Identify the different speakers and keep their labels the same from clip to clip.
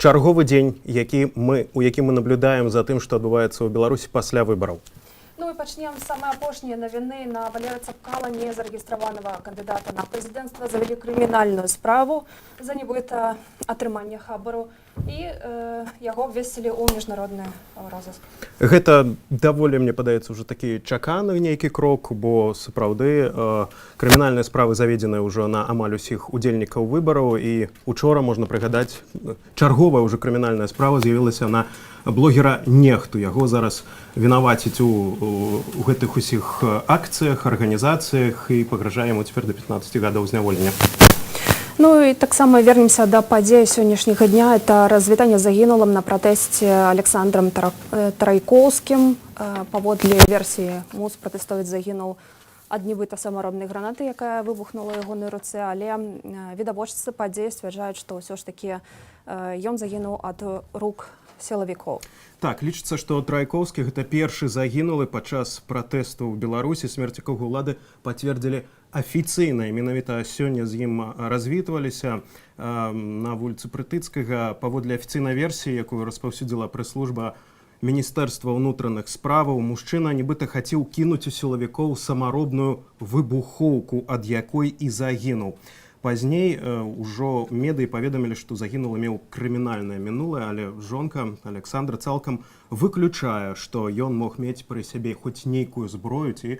Speaker 1: Чарговы дзень, у якім мы наблюдаем за тым, што адбываецца ў Беларусі пасля выбараў.
Speaker 2: Ну і пачнем з самай апошняй навіны. На Валеры Цапкала, незарэгістраванага кандыдата на прэзідэнцтва, завялі крымінальную справу за нібыта атрыманне хабару і яго абвесцілі ў міжнародны розыск.
Speaker 1: Гэта даволі, мне падаецца, ўжо такі чаканы нейкі крок, бо сапраўды крымінальныя справы заведзеныя ўжо на амаль усіх удзельнікаў выбараў, і учора, можна прыгадаць, чарговая ўжо крымінальная справа з'явілася на блогера Нехту. Яго зараз вінаваціць у гэтых усіх акцыях, арганізацыях і пагражае яму цяпер да 15 гадоў зняволення.
Speaker 2: Ну і таксама вернемся да падзеі сённяшняга дня. Это развітанне з загінулым на пратэсце Александром Трайкоўскім. Паводле версіі МУЗ пратэстоўец загінуў ад нібыта самаробнай гранаты, якая выбухнула ў ягонай руцэ, але відавочцы падзеі сцвярджаюць, што ўсё ж такі ён загінуў ад рук сілавікоў.
Speaker 1: Так, лічыцца, што Трайкоўскі гэта першы загінулы падчас пратэсту ў Беларусі, смерць якога ўлады пацвердзілі афіцыйна. Менавіта сёння з ім развітваліся на вуліцы Прытыцкага. Паводле афіцыйнай версіі, якую распаўсюдзіла прэс-служба Міністэрства ўнутраных справаў, мужчына нібыта хацеў кінуць у сілавікоў самаробную выбухоўку, ад якой і загінуў. Пазней ужо медыі паведамілі, што загінулы меў крымінальнае мінулае, але жонка Александра цалкам выключае, што ён мог мець пры сябе хоць нейкую зброю ці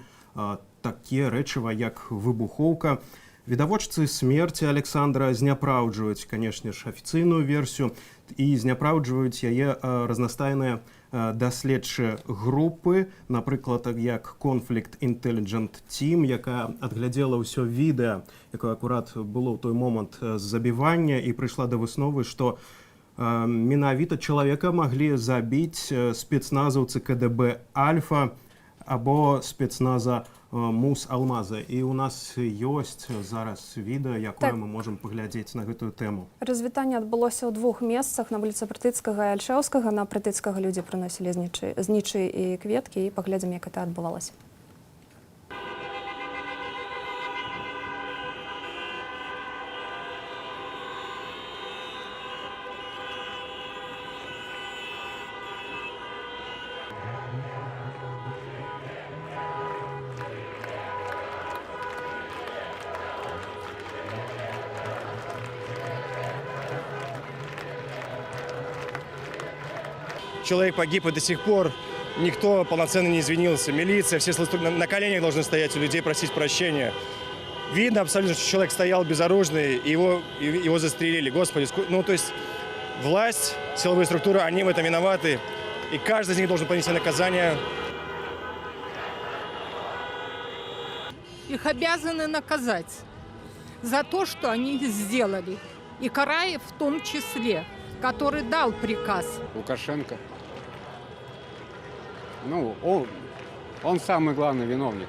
Speaker 1: такія рэчыва, як выбухоўка. Відавочцы смерці Александра зняпраўджваюць, канешне ж, афіцыйную версію і зняпраўджваюць яе разнастайныя даследчыя групы, напрыклад, як Conflict Intelligence Team, якая адглядзела ўсё відэа, якое акурат было ў той момант забівання, і прыйшла да высновы, што менавіта чалавека маглі забіць спецназаўцы КДБ «Альфа» або спецназа МУЗ «Алмаза». І у нас ёсць зараз відэа, якое мы можам паглядзець на гэтую тэму.
Speaker 2: Развітанне адбылося ў двух месцах, на вуліцы Прытыцкага і Альшэўскага. На Прытыцкага людзі прыносілі знічы і кветкі, і паглядзім, як гэта адбывалася.
Speaker 3: Человек погиб, и до сих пор никто полноценно не извинился. Милиция, все на коленях должны стоять у людей, просить прощения. Видно абсолютно, что человек стоял безоружный, и его застрелили. Господи, ну то есть власть, силовые структуры, они в этом виноваты. И каждый из них должен понести наказание.
Speaker 4: Их обязаны наказать за то, что они сделали. И Караев в том числе, который дал приказ.
Speaker 5: Лукашенко. Ну, он самый главный виновник.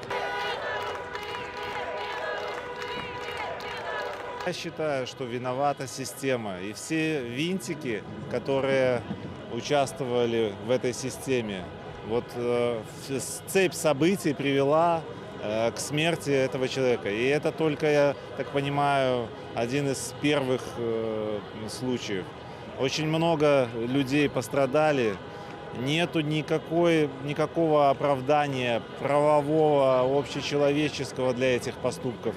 Speaker 6: Я считаю, что виновата система. И все винтики, которые участвовали в этой системе, вот цепь событий привела к смерти этого человека. И это только, я так понимаю, один из первых случаев. Очень много людей пострадали. Нету никакого оправдания правового, общечеловеческого для этих поступков.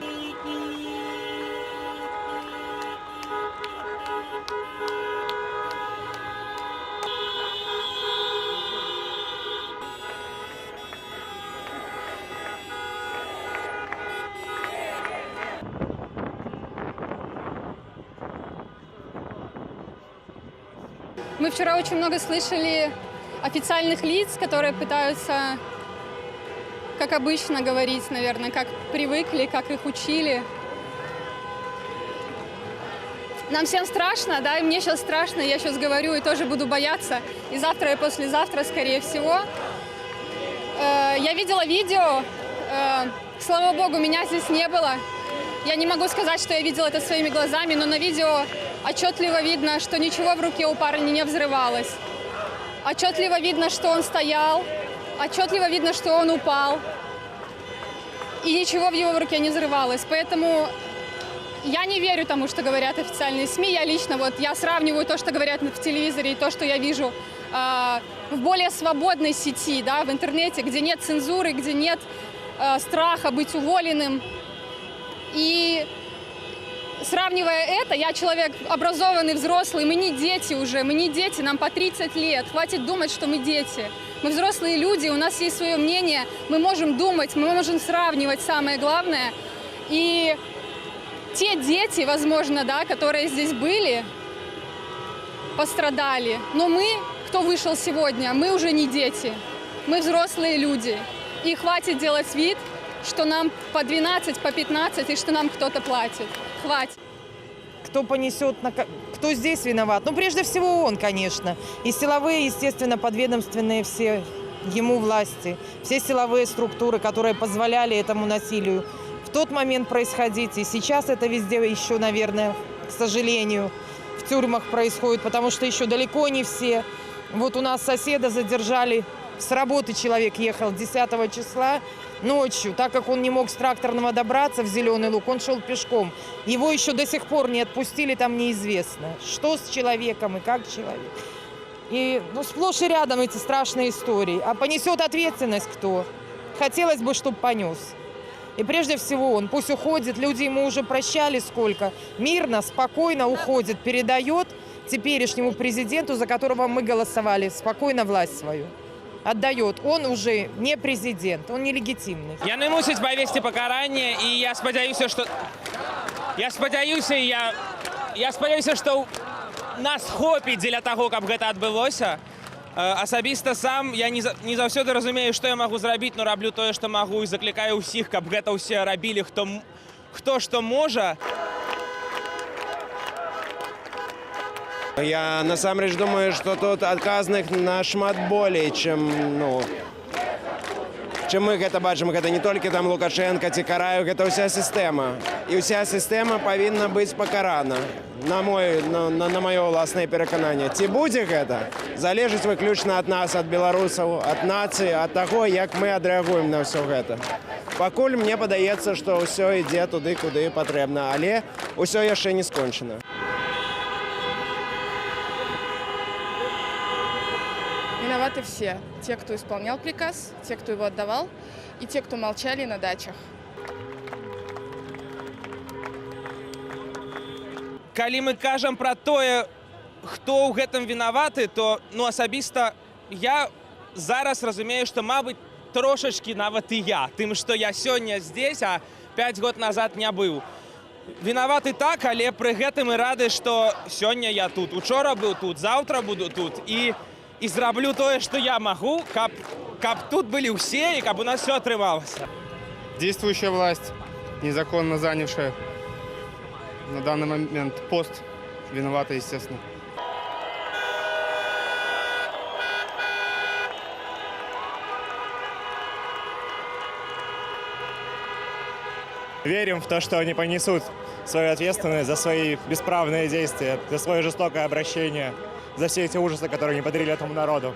Speaker 7: Мы вчера очень много слышали официальных лиц, которые пытаются, как обычно, говорить, наверное, как привыкли, как их учили. Нам всем страшно, да, и мне сейчас страшно, я сейчас говорю и тоже буду бояться. И завтра, и послезавтра, скорее всего. Я видела видео, слава богу, меня здесь не было. Я не могу сказать, что я видела это своими глазами, но на видео отчетливо видно, что ничего в руке у парня не взрывалось. Отчетливо видно, что он стоял, отчетливо видно, что он упал. И ничего в его руке не взрывалось. Поэтому я не верю тому, что говорят официальные СМИ. Я лично, я сравниваю то, что говорят в телевизоре, и то, что я вижу в более свободной сети, да, в интернете, где нет цензуры, где нет страха быть уволенным. И сравнивая это, я человек образованный, взрослый, мы не дети уже, мы не дети, нам по 30 лет. Хватит думать, что мы дети. Мы взрослые люди, у нас есть свое мнение, мы можем думать, мы можем сравнивать, самое главное. И те дети, возможно, да, которые здесь были, пострадали. Но мы, кто вышел сегодня, мы уже не дети, мы взрослые люди. И хватит делать вид, что нам по 12, по 15 и что нам кто-то платит. Хватит.
Speaker 8: Кто понесет, кто здесь виноват? Ну, прежде всего он, конечно. И силовые, естественно, подведомственные все ему власти, все силовые структуры, которые позволяли этому насилию в тот момент происходить. И сейчас это везде еще, наверное, к сожалению, в тюрьмах происходит, потому что еще далеко не все. Вот у нас соседа задержали, с работы человек ехал 10 числа ночью, так как он не мог с тракторного добраться в Зеленый Луг, он шел пешком. Его еще до сих пор не отпустили, там неизвестно, что с человеком и как человек. И сплошь и рядом эти страшные истории. А понесет ответственность кто? Хотелось бы, чтобы понес. И прежде всего он. Пусть уходит, люди ему уже прощали сколько. Мирно, спокойно уходит, передает теперешнему президенту, за которого мы голосовали, спокойно власть свою. Отдает. Он уже не президент, он нелегітимний.
Speaker 9: Яны мусяць павесці пакаранне, і я спадзяюся, што нас хопіць дзеля таго, каб гэта адбылося. Асабіста сам я не заўсёды разумею, што я магу зрабіць, но раблю тое, што магу, і заклікаю ўсіх, каб гэта ўсе рабілі, хто што можа.
Speaker 10: Я насамрэч думаю, што тут адказных нашмат болей, чым мы гэта бачым. Гэта не толькі там Лукашенко ці Караеў, гэта ўся сістэма. І ўся сістэма павінна быць пакарана, на маё ўласнае перакананне. Ці будзе гэта, залежыць выключна ад нас, ад беларусаў, ад нацыі, ад таго, як мы адрэагуем на ўсё гэта. Пакуль мне падаецца, што ўсё ідзе туды, куды патрэбна, але ўсё яшчэ не скончана.
Speaker 11: Виноваты все. Те, кто исполнял приказ, те, кто его отдавал, и те, кто молчали на дачах.
Speaker 9: Калі мы кажам пра тое, хто ў гэтым вінаваты, то асабіста я зараз разумею, што, мабыць, трошачкі нават і я, тым, што я сёння здесь, а 5 год назад не быў. Вінаваты так, але пры гэтым і рады, што сёння я тут, учора быў тут, заўтра буду тут, і зраблю тое, што я магу, каб тут былі ўсе і каб у нас все атрымалася.
Speaker 5: Действующая власть, незаконно занявшая на данный момент пост, виновата, естественно.
Speaker 3: Верим в то, что они понесут свою ответственность за свои бесправные действия, за свое жестокое обращение, за все эти ужасы, которые они подарили этому народу.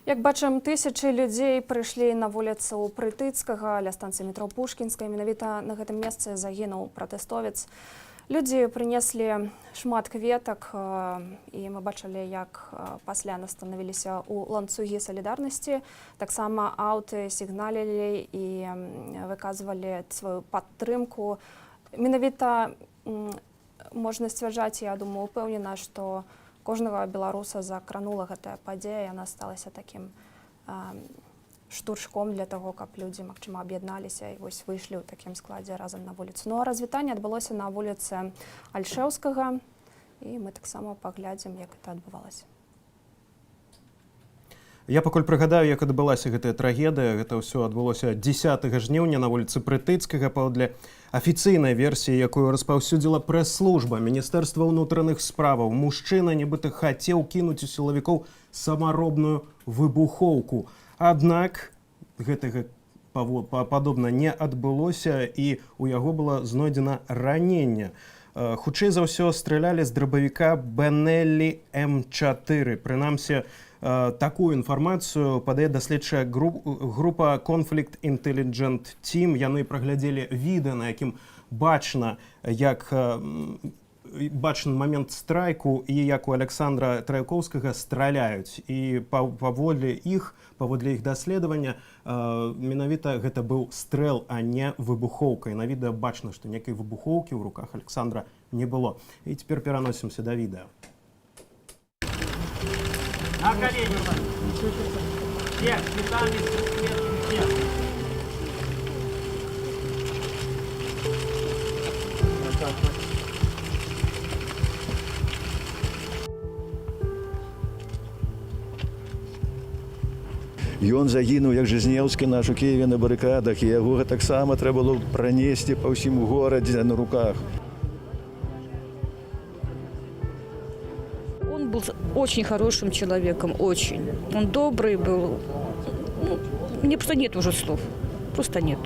Speaker 2: Як бачым, тысячы людзей прыйшлі на вуліцу Прытыцкага ля станцыі метро Пушкінскай. Менавіта на гэтым месцы загінуў пратэстовец. Людзі прынеслі шмат кветак, і мы бачылі, як пасля настанавіліся ў ланцугі салідарнасці. Таксама аўты сігналілі і выказвалі сваю падтрымку. Менавіта можна сцвярджаць, я думаю, упэўнена, што кожнага беларуса закранула гэтая падзея, яна сталася такім штуршком для таго, каб людзі, магчыма, аб'ядналіся і вось выйшлі ў такім складзе разам на вуліцу. Ну а развітанне адбылося на вуліцы Альшэўскага, і мы таксама паглядзім, як гэта адбывалася.
Speaker 1: Я пакуль прыгадаю, як адбылася гэтая трагедыя. Гэта ўсё адбылося 10 жніўня на вуліцы Прытыцкага паводле афіцыйнай версіі, якую распаўсюдзіла прэс-служба Міністэрства ўнутраных справаў. Мужчына нібыта хацеў кінуць у сілавікоў самаробную выбухоўку. Аднак гэтага падобна не адбылося, і у яго было знойдзена раненне. Хутчэй за ўсё стралялі з драбавіка Бенеллі М4. Прынамсі, такую інфармацыю падае даследчая група Conflict Intelligence Team. Яны праглядзелі відэа, на якім бачна, як бачны момент страйку і як у Александра Трайкоўскага страляюць. І паводле іх даследавання менавіта гэта быў стрэл, а не выбухоўка. І на відэа бачна, што некай выбухоўкі ў руках Александра не было. І цяпер пераносімся да відэа.
Speaker 12: На колени. Вверх, пятами вверх.
Speaker 13: Ён загінуў, як Жизнеўскі наш у Киеве на барыкадах, і яго таксама трэба было пранесці па ўсім горадзе на руках.
Speaker 14: Он был очень хорошим человеком, очень. Он добрый был. Мне просто нет уже слов. Просто нет.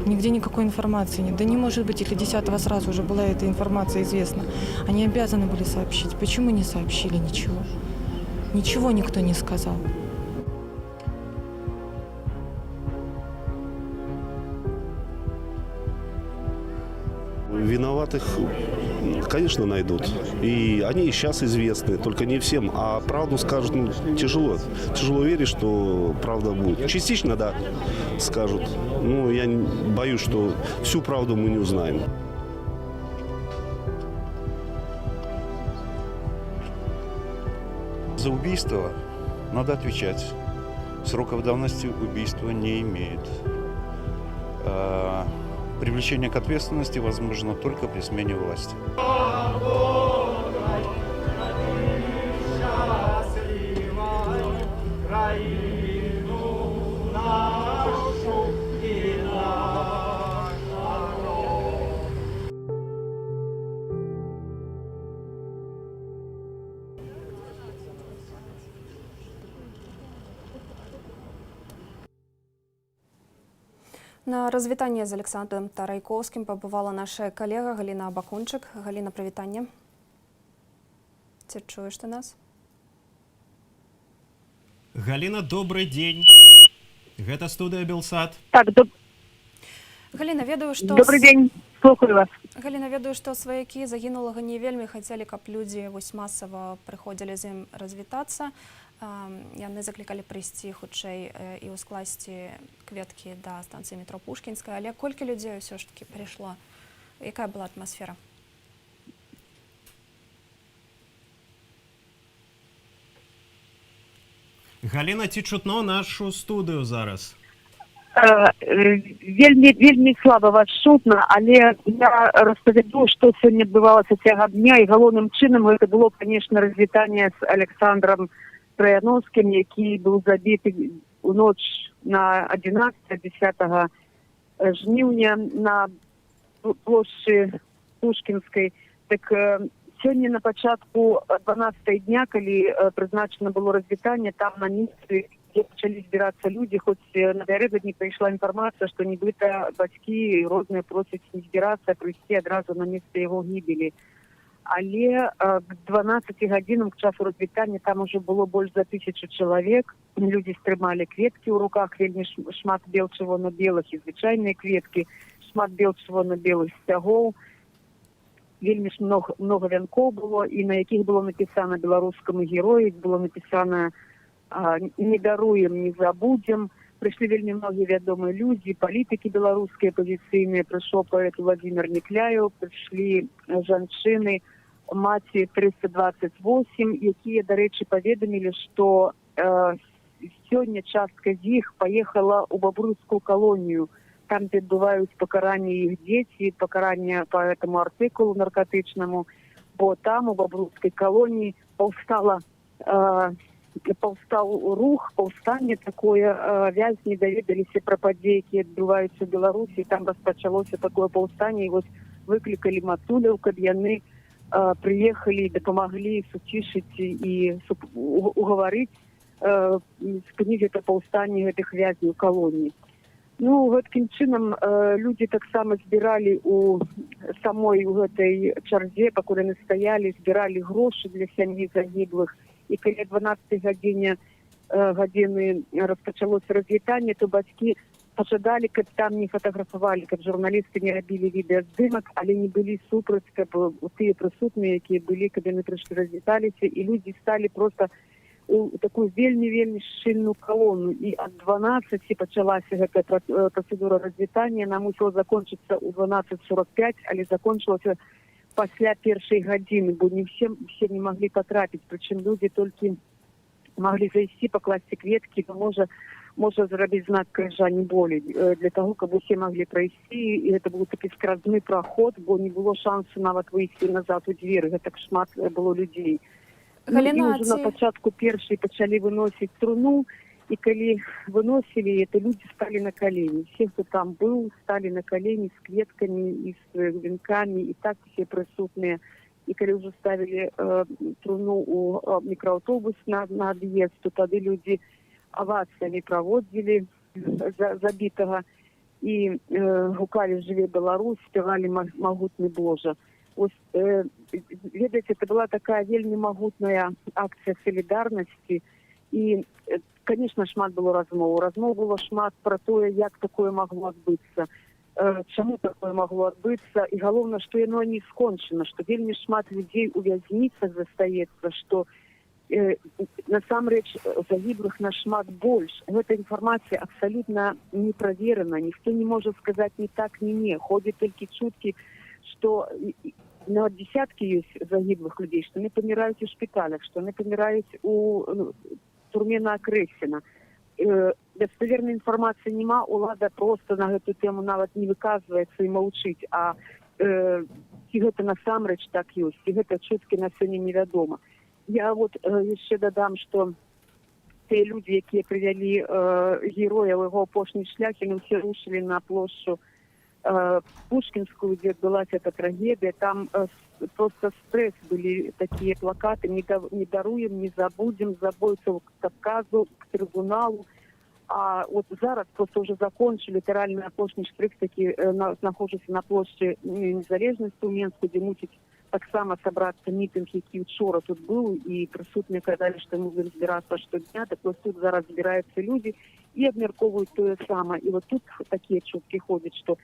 Speaker 8: Нигде никакой информации нет. Да не может быть, если 10-го сразу уже была эта информация известна. Они обязаны были сообщить. Почему не сообщили ничего? Ничего никто не сказал.
Speaker 15: Виноватых, конечно, найдут. И они и сейчас известны, только не всем. А правду скажут, тяжело. Тяжело верить, что правда будет. Частично, да, скажут. Но я боюсь, что всю правду мы не узнаем.
Speaker 16: За убийство надо отвечать. Сроков давности убийства не имеет. Привлечение к ответственности возможно только при смене власти.
Speaker 2: На развітанне з Александром Тарайкоўскім пабывала наша калега Галіна Бакунчык. Галіна, прывітанне. Ці чуеш ты нас?
Speaker 1: Галіна, добрый дзень. Гэта студыя Белсат.
Speaker 17: Так,
Speaker 2: Галіна, ведаю, што...
Speaker 17: Добрый дзень, слухаю вас.
Speaker 2: Галіна, ведаю, што сваякі загінулага не вельмі хацелі, каб людзі масава прыходзілі з ім развітацца. Яны заклікалі прыйсці хутчэй і ўскласці кветкі да станцыі метро Пушкінская, але колькі людзей ўсё ж такі прыйшло? Якая была атмасфера?
Speaker 1: Галіна, ці чутно нашу студыю зараз?
Speaker 17: Вельмі слаба вас чутна, але я распавяду, што сёння адбывалася цягам дня, і галоўным чынам гэта было, конечно, развітанне з Александром Траяновскім, які быў забіты у ноч на 11-10 жніўня на плошчы Пушкінскай. Так сёння на пачатку 12 дня, калі прызначана было развітанне, там на месцы пачалі збірацца людзі, хоць напярэдадні прыйшла інфармацыя, што нібыта бацькі розныя просяць не збірацца, а прыйсці адразу на месца яго гібелі. Але к 12 гадзінам, к часу развітання, там уже было больш за 1000 чалавек. Людзі стрымалі кветкі ў руках, вельмі шмат бел-чырвона-белых і звычайныя кветкі, шмат бел-чырвона-белых сцягоў. Вельмі много вянкоў было, і на якіх было напісана беларускаму герою, было напісана не даруем, не забудем. Прыйшлі вельмі многія вядомыя людзі, палітыкі беларускія апазіцыйныя, прыйшоў паэт Владимир Некляев, прыйшлі жанчыны, маці 328, якія, дарэчы, паведамілі, што сёння частка з іх паехала ў бабруйскую калонію, там, где адбываюць пакаранне іх дзеці, пакаранне по этому артыкулу наркотычнаму, бо там у бабруйской колонии паўстаў рух, паўстанне такое, вязні даведаліся пра падзеі, якія адбываюцца ў Беларусі, там распачалося такое паўстанне, і вось выклікалі мацуляў, каб яны прыехалі і дапамаглі суцішыць і угаварыць, спыніць гэта паўстанне гэтых вязняў калоніі. Ну, гэткім чынам людзі таксама збіралі у самой гэтай чарзе, пакуль яны стаялі, збіралі грошы для сям'і загіблых. І калі 12 гадзіны распачалося развітанне, то бацькі пажадалі, каб там не фатаграфавалі, каб журналісты не рабілі відэаздымак, але не былі супраць, каб тыя прысутныя, якія былі, каб яны прыйшлі, развіталіся, і людзі сталі проста у такую вельмі шчыльную колонну. І ад 12 пачалася гэтая працэдура развітання, она мусіла закончыцца ў 12:45, але закончылася пасля першай гадзіны, бо не все не маглі патрапіць, прычым людзі толькі маглі зайсці, пакласці кветкі, можа зрабіць знак крыжа, не болей, для таго, каб усе маглі прайсці, і гэта быў такі скразны праход, бо не было шансу нават выйсці назад у дзверы, гэтак шмат было людзей.
Speaker 2: Галіна,
Speaker 17: на пачатку першай пачалі выносіць труну, і калі выносілі, это людзі сталі на калені. Все, хто там быў, сталі на калені з кветкамі і з венкамі, і так все прысутныя. І калі ўжо ставілі труну у мікрааўтобус на ад'езд, то тады людзі авацыямі праводзілі забітага і гукалі «Жыве Беларусь», спявалі «Магутны Божа». Ось, ведаеце, это была такая вельмі магутная акцыя солідарнасці, і, конечно, шмат было размоў. Размоў было шмат пра тое, як такое магло адбыцца, чаму такое магло адбыцца, і галоўна, што яно не скончана, што вельмі шмат людзей у вязніцах застаецца, што насамрэч загіблых нашмат больш. Гэта інфармацыя абсалютна не праверана, ніхто не можа сказаць ні так, ні не. Ходзяць толькі чуткі, што нават десяткі ёсць загіблых людзей, што яны паміраюць у шпіталях, што яны паміраюць у турме на Акрэсіна. Даставернай інфармацыі няма, улада проста на гэту тэму нават не выказваецца і маўчыць, а ці гэта насамрэч так ёсць, ці гэта чуткі на сёння невядома. Я вот яшчэ дадам, што тыя людзі, якія прывялі героя ў яго апошні шлях, яны ўсе рушылі на плошчу Пушкінскую, дзе адбылася эта трагедыя, там просто стресс, былі такія плакаты «Не даруем, не забудем», «Забойцаў к Кавказу», к трибуналу. А вот зараз просто уже закончили, літаральны апошні штрых, такі знаходжуся на плошчы Незалежнасці ў Менску, дзе мусіць таксама сабрацца мітынг, які учора тут быў, і прысутныя казалі, што мы будем збірацца штодня, так вот тут зараз збіраюцца людзі і абмяркоўваюць тое сама. І вот тут такія чуткі ходзяць, што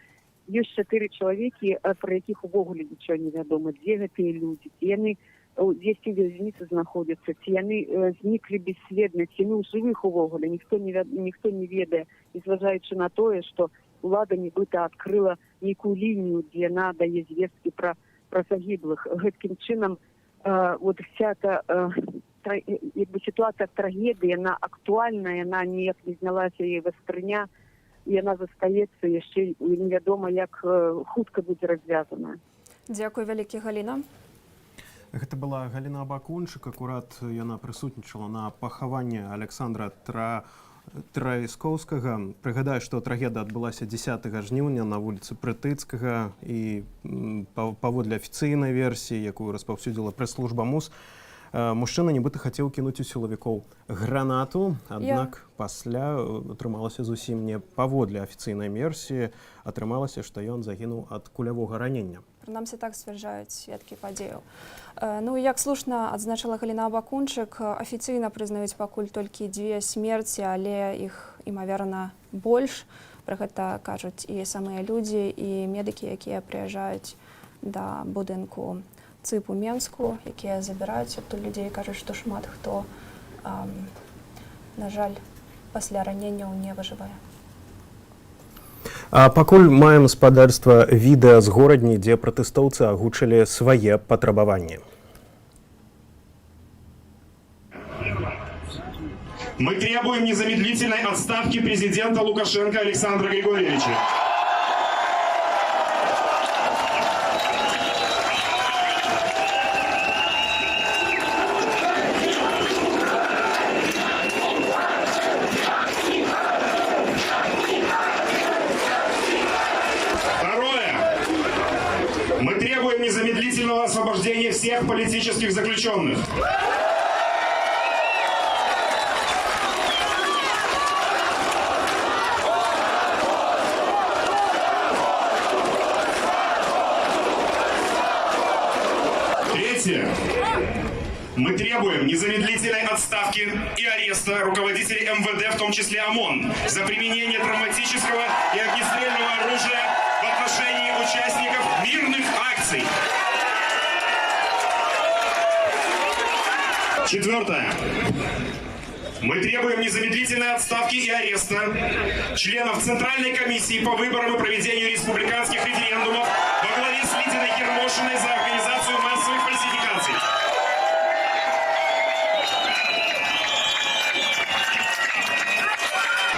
Speaker 17: ёсць 4 чалавекі, пра якіх увогуле нічого не вядома, дзе гэтыя людзі, ці яны дзесьці ў вязніцы знаходзяцца, ці яны зніклі бесследна, ці яны ў жывых увогуле, ніхто не ведае, і зважаючы на тое, што ўлада нібыта адкрыла нейкую лінію, дзе яна дае звесткі пра загіблых. Гэткім чынам вот вся эта ситуация трагедии, она актуальна, яна ніяк не знялася яе вастрыня, і яна застаецца яшчэ невядома, як хутка будзе развязана.
Speaker 2: Дзякуй вялікі, Галіна.
Speaker 1: Гэта была Галіна Абакунчык, акурат яна прысутнічала на пахаванні Александра Трайкоўскага. Прыгадаю, што трагедыя адбылася 10 жніўня на вуліцы Прытыцкага, і паводле афіцыйнай версіі, якую распаўсюдзіла прэс-служба МУС, мужчына нібыта хацеў кінуць у сілавікоў гранату, аднак пасля атрымалася зусім не паводле афіцыйнай версіі, атрымалася, што ён загінуў ад кулявога ранення.
Speaker 2: Прынамсі так сцвярджаюць сведкі падзеяў. Ну, як слушна адзначыла Галіна Абакунчык, афіцыйна прызнаюць пакуль толькі 2 смерці, але іх, імаверна, больш. Пра гэта кажуць і самыя людзі, і медыкі, якія прыязджаюць да будынку ЦИП у Менску, якія забіраюць адтуль людзей, кажуць, што шмат хто на жаль, пасля ранення не выжывае.
Speaker 1: А пакуль маем спадарства відэа з горадні, дзе пратэстоўцы агучылі свае патрабаванні.
Speaker 18: Мы требуем незамедлительной отставки президента Лукашенко Александра Григорьевича. Второе. Мы требуем незамедлительного освобождения всех политических заключенных. Третье. Мы требуем незамедлительной отставки и ареста руководителей МВД, в том числе ОМОН, за применение травматического и огнестрельного оружия в отношении участников мирных акций. Четвертое. Мы требуем незамедлительной отставки и ареста членов Центральной комиссии по выборам и проведению республиканских референдумов во главе с Лидиной Ермошиной за организацию массовых фальсификаций.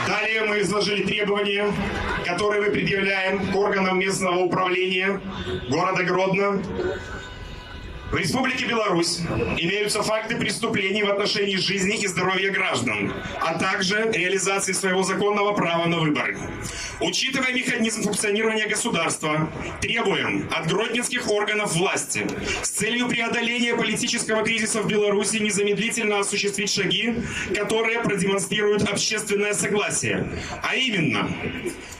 Speaker 18: Далее мы изложили требования, которые мы предъявляем к органам местного управления города Гродно. В Республике Беларусь имеются факты преступлений в отношении жизни и здоровья граждан, а также реализации своего законного права на выборы. Учитывая механизм функционирования государства, требуем от гродненских органов власти с целью преодоления политического кризиса в Беларуси незамедлительно осуществить шаги, которые продемонстрируют общественное согласие. А именно,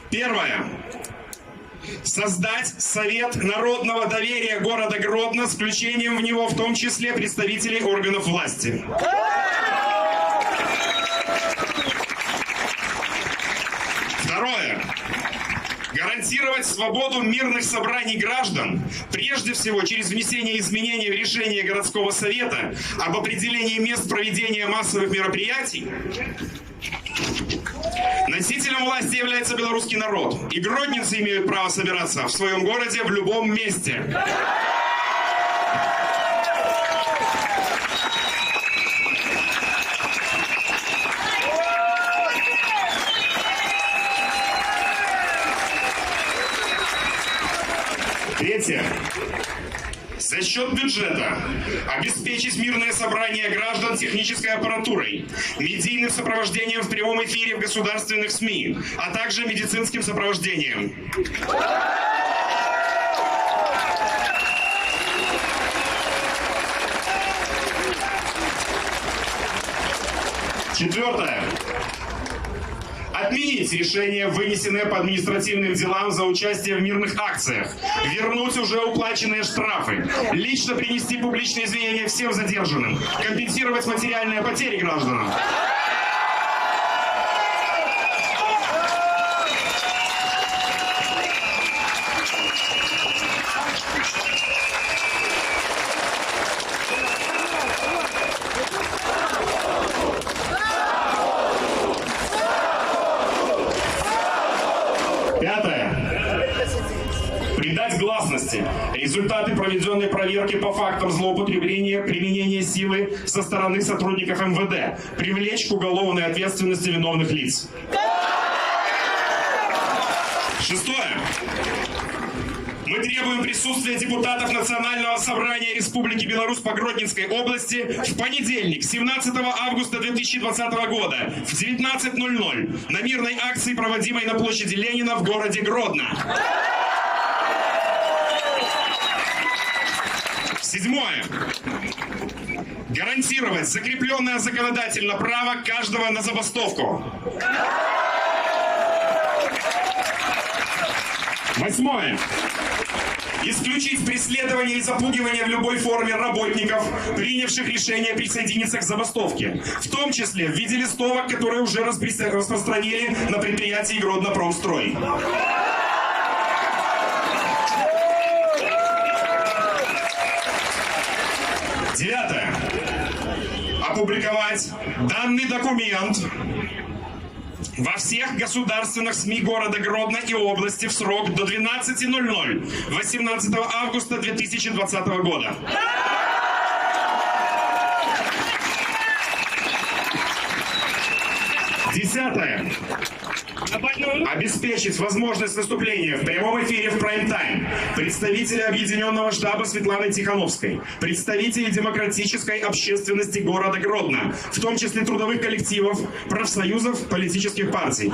Speaker 18: первое. Создать Совет народного доверия города Гродно с включением в него в том числе представителей органов власти. Второе. Гарантировать свободу мирных собраний граждан, прежде всего через внесение изменений в решение городского совета об определении мест проведения массовых мероприятий. Носителем власти является белорусский народ, и гродненцы имеют право собираться в своем городе в любом месте. Третье. За счет бюджета обеспечить мирное собрание граждан технической аппаратурой, медийным сопровождением в прямом эфире в государственных СМИ, а также медицинским сопровождением. Четвертое. Отменить решение, вынесенное по административным делам за участие в мирных акциях, вернуть уже уплаченные штрафы, лично принести публичные извинения всем задержанным, компенсировать материальные потери гражданам. Придать гласности результаты проведенной проверки по фактам злоупотребления, применения силы со стороны сотрудников МВД, привлечь к уголовной ответственности виновных лиц. Шестое. Мы требуем присутствия депутатов Национального собрания Республики Беларусь по Гродненской области в понедельник, 17 августа 2020 года в 19:00 на мирной акции, проводимой на площади Ленина в городе Гродно. Седьмое. Гарантировать закрепленное законодательно право каждого на забастовку. Восьмое. Исключить преследование и запугивание в любой форме работников, принявших решение присоединиться к забастовке, в том числе в виде листовок, которые уже распространили на предприятии Гродно-Промстрой. Девятое. опубликовать данный документ во всех государственных СМИ города Гродно и области в срок до 12:00 18 августа 2020 года. Десятое. Обеспечить возможность выступления в прямом эфире в прайм-тайм представителей Объединенного штаба Светланы Тихановской, представителей демократической общественности города Гродно, в том числе трудовых коллективов, профсоюзов, политических партий.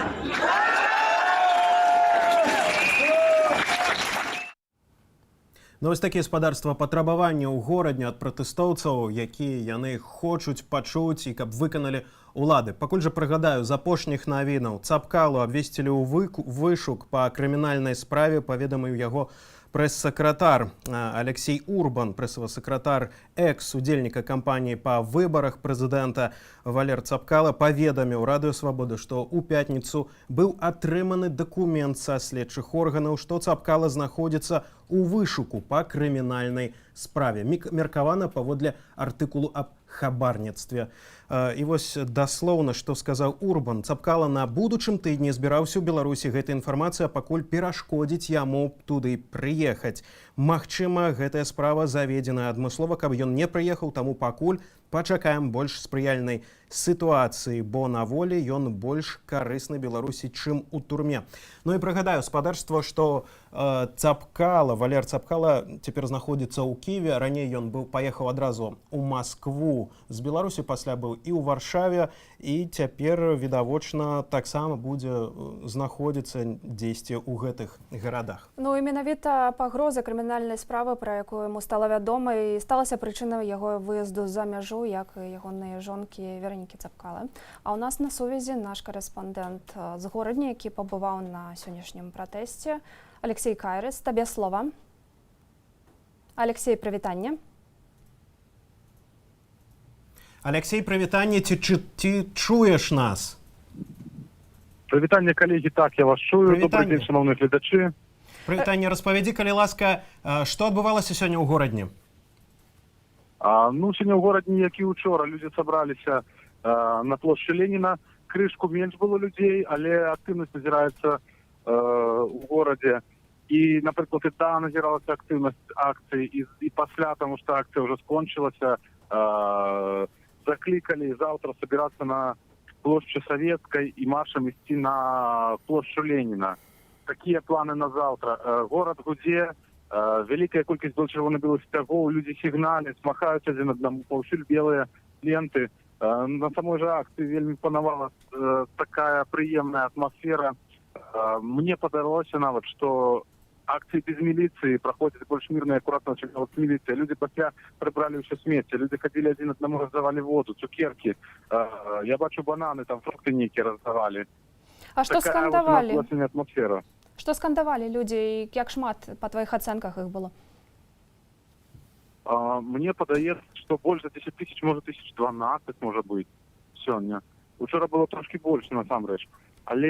Speaker 1: Ну, ось такі спадарства патрабавання ў горадні ад пратэстоўцаў, якія яны хочуць пачуць і каб выканалі улады. Пакуль жа прыгадаю, з апошніх навінаў Цапкалу абвесцілі ў вышук па крымінальнай справе, паведаміў яго прэс-сакратар Алексей Урбан, прэсавы сакратар экс-удзельніка кампаніі па выбарах прэзідэнта Валер Цапкала паведаміў Радыё Свабода, што ў пятніцу быў атрыманы дакумент са следчых органаў, што Цапкала знаходзіцца у вышуку па крымінальнай справе. Меркавана паводле артыкулу аб хабарніцтве. І вось даслоўна, што сказаў Урбан, Цапкала на будучым тыдні збіраўся ў Беларусі. Гэта інфармацыя пакуль перашкодзіць яму туды прыехаць. Магчыма, гэтая справа заведзеная адмыслова, каб ён не прыехаў, таму пакуль пачакаем больш спрыяльнай сітуацыі, бо на волі ён больш карысны Беларусі, чым у турме. Ну і прыгадаю, спадарства, што Цапкала, Валер Цапкала цяпер знаходзіцца ў Кіеве. Раней ён паехаў адразу ў Маскву з Беларусі, пасля быў і ў Варшаве, і цяпер, відавочна, таксама будзе знаходзіцца дзесьці ў гэтых гарадах.
Speaker 2: Ну і менавіта пагроза крымінальнай справы, пра якую яму стала вядома, і сталася прычынай яго выезду за мяжу, як і ягоныя жонкі Веранікі Цапкала. А ў нас на сувязі наш карэспандэнт з горадні, які пабываў на сённяшнім пратэсце. Алексей Кайрыс, табе слова. Алексей, прывітанне.
Speaker 1: Алексей, прывітанне, ці чуеш нас?
Speaker 19: Прывітанне, калегі, так, я вас чую. Добрый дзень, шановныя гледачы.
Speaker 1: Прывітанне, распавядзі, калі ласка, што адбывалася сёння ў горадні?
Speaker 19: Ну, сёння ў горадні, як і учора, людзі сабраліся на плошчы Леніна. Крышку менш было людзей, але актыўнасць назіраецца у горадзе. І, напрыклад, і там назіралася актыўнасць акцыі, і пасля, таму што акцыя ўжо скончылася, заклікалі заўтра сабірацца на плошчы Савецкай і маршам ісці на плошчу Леніна. Такія планы на заўтра. Горад гудзе, вялікая колькасць было чырвона-белых сцягоў, людзі сігналяць, махаюць адзін аднаму, паўсюль белыя ленты. На самой жа акцыі вельмі панавала такая прыемная атмасфера. Мне падалося нават, што акцыі без міліцыі праходзяць больш мірна і акуратна, чым з міліцыя. Людзі пасля прыбралі ўсё смецце, людзі хадзілі адзін аднаму, раздавалі воду, цукеркі. Я бачу бананы, там фрукты нейкія раздавалі.
Speaker 2: А што скандавалі?
Speaker 19: Такая атмасфера.
Speaker 2: Што скандавалі людзі, як шмат па тваіх ацэнках іх было?
Speaker 19: Мне падаецца, што больш за 10 тысяч, можа 1012, можа быць, сёння. Учора было трошкі больш, насамрэч. Але,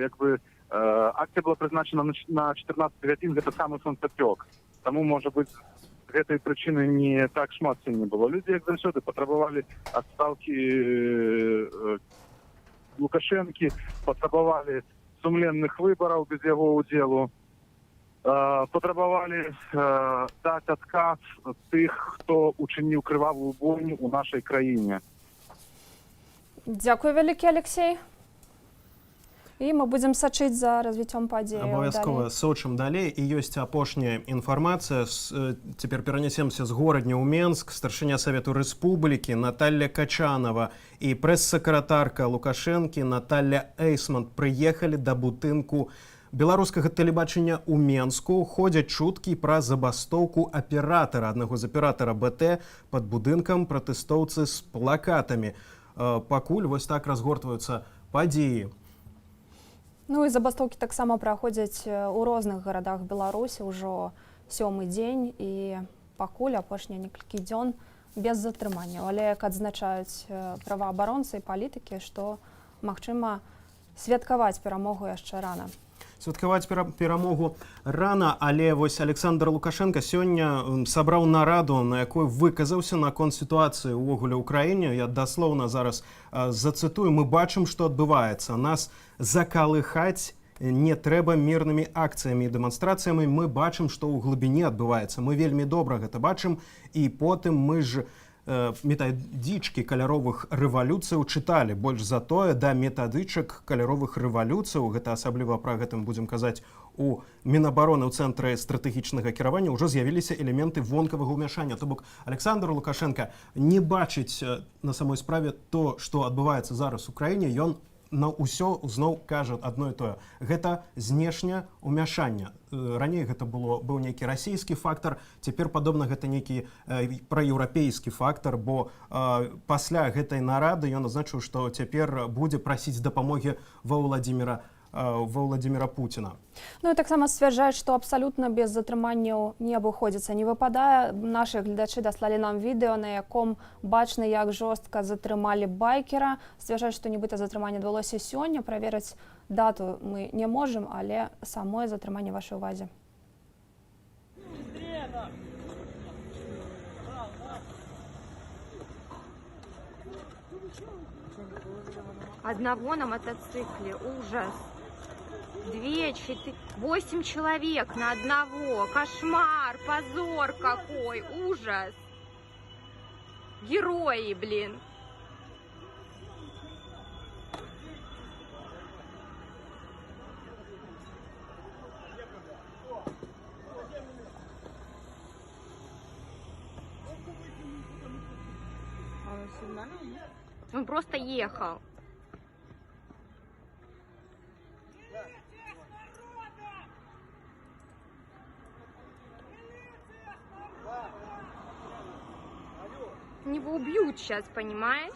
Speaker 19: як бы, акцыя была прызначана на 14 гадзін, гэта самы сонцапёк. Таму, можа быць, з гэтай прычыны не так шмат сёння было. Людзі, як заўсёды, патрабавалі адстаўкі Лукашэнкі, патрабавалі сумленных выбараў без яго ўдзелу, патрабавалі даць адказ тых, хто учыніў крывавую бойню ў нашай краіне.
Speaker 2: Дзякуй вялікі, Алексей. І мы будзем сачыць за развіццём падзеяў.
Speaker 1: Абавязкова сочым далей. І ёсць апошняя інфармацыя. Цяпер перанесемся з горадня ў Менск. Старшыня Савету Рэспублікі Наталья Качанова і прэс-сакратарка Лукашэнкі Наталья Эйсман прыехалі да будынку беларускага тэлебачання ў Менску. Ходзяць чуткі пра забастоўку аператара, аднаго з аператара БТ пад будынкам, пратэстоўцы з плакатамі. Пакуль вось так разгортваюцца падзеі.
Speaker 2: Ну і забастоўкі таксама праходзяць у розных гарадах Беларусі ўжо 7-й дзень, і пакуль апошнія некалькі дзён без затрыманняў. Але як адзначаюць праваабаронцы і палітыкі, што магчыма святкаваць перамогу яшчэ рана.
Speaker 1: Святкаваць перамогу рана, але вось Александр Лукашенко сёння сабраў нараду, на якой выказаўся наконт сітуацыі ўвогуле ў краіне. Я даслоўна зараз зацытую: мы бачым, што адбываецца. Нас закалыхаць не трэба мірнымі акцыямі і дэманстрацыямі. Мы бачым, што ў глыбіні адбываецца. Мы вельмі добра гэта бачым, і потым мы ж метадычкі каляровых рэвалюцыяў чыталі. Больш за тое, да метадычак каляровых рэвалюцыяў, гэта асабліва пра гэтым будзем казаць у Мінабароны ў цэнтры стратэгічнага кіравання, ўжо з'явіліся элементы вонкавага ўмяшання. То бок Александр Лукашенко не бачыць на самой справе то, што адбываецца зараз у краіне. Ён на ўсё зноў кажа адно і тое. Гэта знешняе ўмяшанне. Раней гэта быў нейкі расійскі фактар, цяпер падобна гэта нейкі праеўрапейскі фактар, бо пасля гэтай нарады ён азначыў, што цяпер будзе прасіць дапамогі ва Владимира Путина.
Speaker 2: Ну і таксама сцвярджаюць, што абсалютна без затрыманняў не абыходзіцца, не выпадае. Нашы гледачы даслалі нам відэо, на яком бачна, як жорстка затрымалі байкера. Сцвярджаюць, што нібыта затрыманне адбылося сёння. Праверыць дату мы не можам, але самое затрыманне вашай увазе.
Speaker 20: Одного на мотоцикле. Ужас. 2, 4, 8 человек на одного. Кошмар, позор какой, ужас. Герои, блин. Он просто ехал. Его убьют сейчас, понимаешь?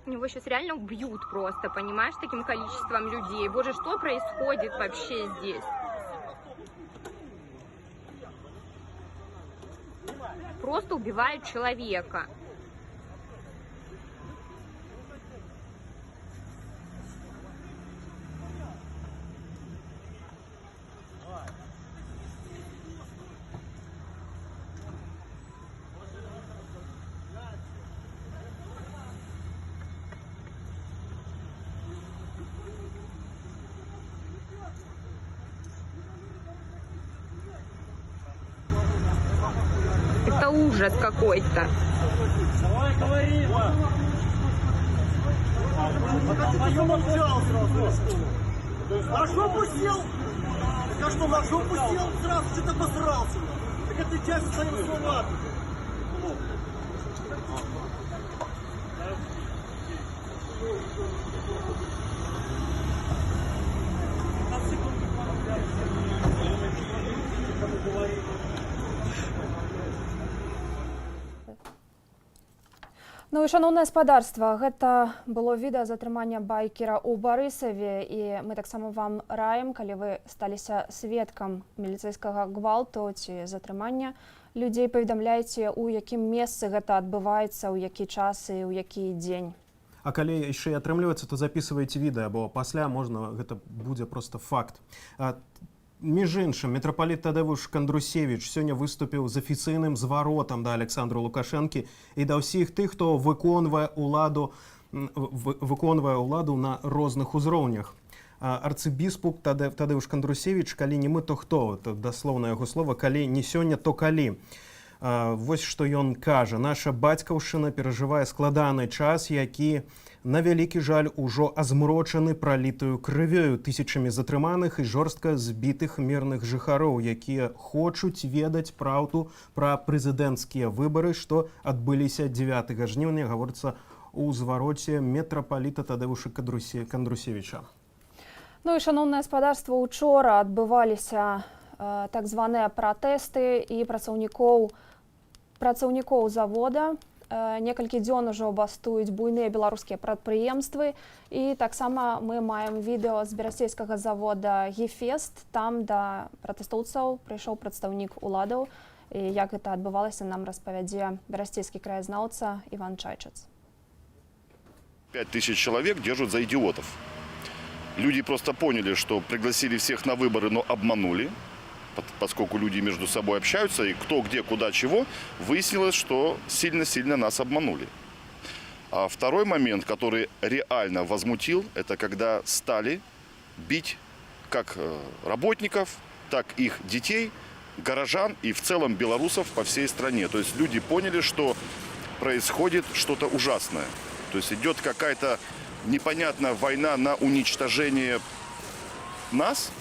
Speaker 20: Его сейчас реально убьют просто, понимаешь, таким количеством людей. Боже, что происходит вообще здесь? Просто убивают человека. Это ужас какой-то.
Speaker 12: Давай, говори. На что пустил? Так что, на что пустил? Сразу что-то посрался. Так отвечай за свои слова.
Speaker 2: Ну і шановнае спадарства, гэта было відэа затрымання байкера ў Барысаве, і мы таксама вам раім, калі вы сталіся сведкам міліцэйскага гвалту ці затрымання людзей, паведамляйце, у якім месцы гэта адбываецца, у які час і ў які дзень.
Speaker 1: А калі яшчэ і атрымліваецца, то записывайце відэа, бо пасля можна, гэта будзе проста факт. Між іншым, мітрапаліт Тадеуш Кандрусевіч сёння выступіў з афіцыйным зваротам да Александру Лукашэнкі і да ўсіх тых, хто выконвае ўладу на розных узроўнях. Арцыбіспук Тадеуш Кандрусевіч, калі не мы, то хто? Даслоўна яго слова, калі не сёння, то калі. Вось што ён кажа. Наша бацькаўшчына перажывае складаны час, які, на вялікі жаль, ужо азмрочаны пралітаю крывёю тысячамі затрыманых і жорстка збітых мірных жыхароў, якія хочуць ведаць праўду пра прэзідэнцкія выбары, што адбыліся 9 жніўня, гаворыцца ў звароце мітрапаліта Тадеуша Кандрусевіча.
Speaker 2: Ну і шановнае спадарства, учора адбываліся так званыя пратэсты і працаўнікоў завода некалькі дзён ужо бастуюць буйныя беларускія прадпрыемствы. І таксама мы маем відэо з берасцейскага завода «Гефест». Там да пратэстоўцаў прыйшоў прадстаўнік уладаў. І як гэта адбывалася, нам распавядзе берасцейскі краязнаўца Іван Чайчац.
Speaker 21: 5000 человек держат за идиотов. Люди просто поняли, что пригласили всех на выборы, но обманули, поскольку люди между собой общаются, и кто, где, куда, чего, выяснилось, что сильно-сильно нас обманули. А второй момент, который реально возмутил, это когда стали бить как работников, так их детей, горожан и в целом белорусов по всей стране. То есть люди поняли, что происходит что-то ужасное. То есть идет какая-то непонятная война на уничтожение нас,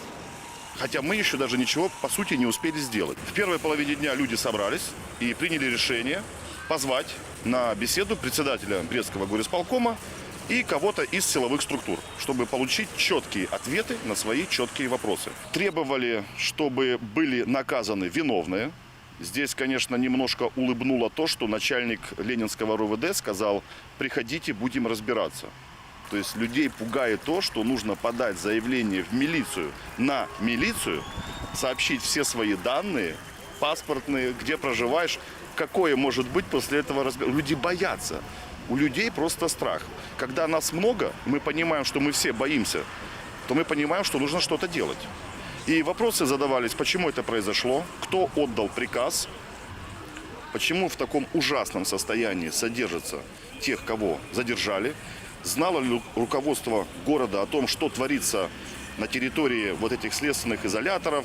Speaker 21: хотя мы еще даже ничего, по сути, не успели сделать. В первой половине дня люди собрались и приняли решение позвать на беседу председателя Брестского горисполкома и кого-то из силовых структур, чтобы получить четкие ответы на свои четкие вопросы. Требовали, чтобы были наказаны виновные. Здесь, конечно, немножко улыбнуло то, что начальник Ленинского РОВД сказал: приходите, будем разбираться. То есть людей пугает то, что нужно подать заявление в милицию, на милицию, сообщить все свои данные, паспортные, где проживаешь, какое может быть после этого разбираться. Люди боятся. У людей просто страх. Когда нас много, мы понимаем, что мы все боимся, то мы понимаем, что нужно что-то делать. И вопросы задавались, почему это произошло, кто отдал приказ, почему в таком ужасном состоянии содержатся тех, кого задержали, знало ли руководство города о том, что творится на территории вот этих следственных изоляторов,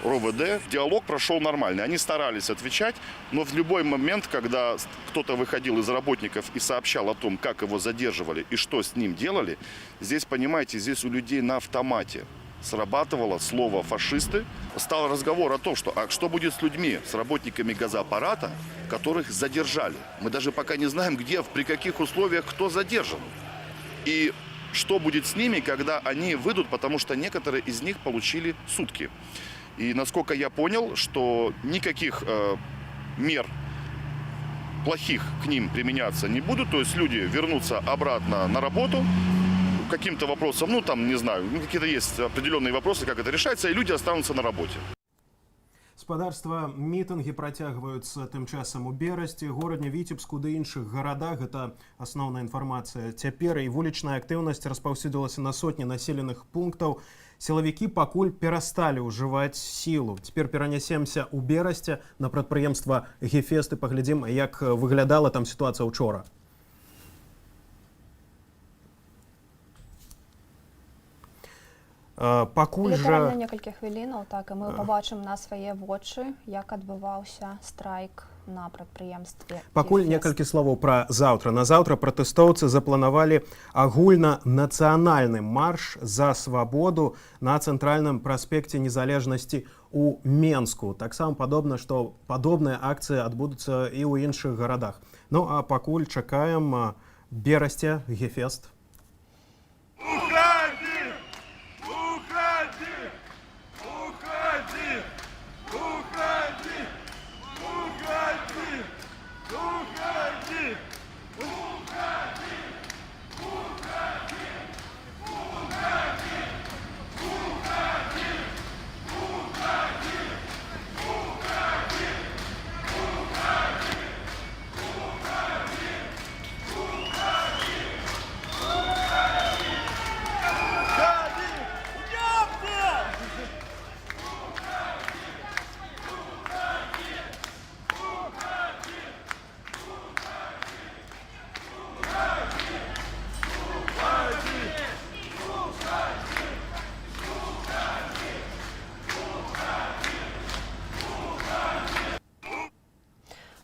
Speaker 21: РОВД. Диалог прошел нормально. Они старались отвечать, но в любой момент, когда кто-то выходил из работников и сообщал о том, как его задерживали и что с ним делали, здесь, понимаете, здесь у людей на автомате срабатывало слово «фашисты». Стал разговор о том, что будет с людьми, с работниками газоаппарата, которых задержали. Мы даже пока не знаем, где, при каких условиях, кто задержан. И что будет с ними, когда они выйдут, потому что некоторые из них получили сутки. И насколько я понял, что никаких мер плохих к ним применяться не будут, то есть люди вернутся обратно на работу, каким-то вопросам, ну там, не знаю, какие-то есть определенные вопросы, как это решается, и люди останутся на работе.
Speaker 1: Спадарства, мітынгі працягваюцца тым часам у Берасці, горадні Віцебску ды іншых гарадах. Гэта асноўная інфармацыя. Цяпер і вулічная актыўнасць распаўсюдзілася на сотні населеных пунктаў. Сілавікі пакуль перасталі ўжываць сілу. Цяпер перанясемся ў Берасці на прадпрыемства «Гефест» і паглядзім, як выглядала там сітуацыя ўчора. Пакуль
Speaker 2: літаральна некалькі хвілінаў, так, і мы пабачым на свае вочы, як адбываўся страйк на прадпрыемстве.
Speaker 1: Пакуль некалькі словаў пра заўтра. На заўтра пратэстоўцы запланавалі агульнанацыянальны марш за свабоду на цэнтральным праспекце незалежнасці ў Менску. Таксама падобна, што падобныя акцыі адбудуцца і ў іншых гарадах. Ну а пакуль чакаем Берасці, Гефест.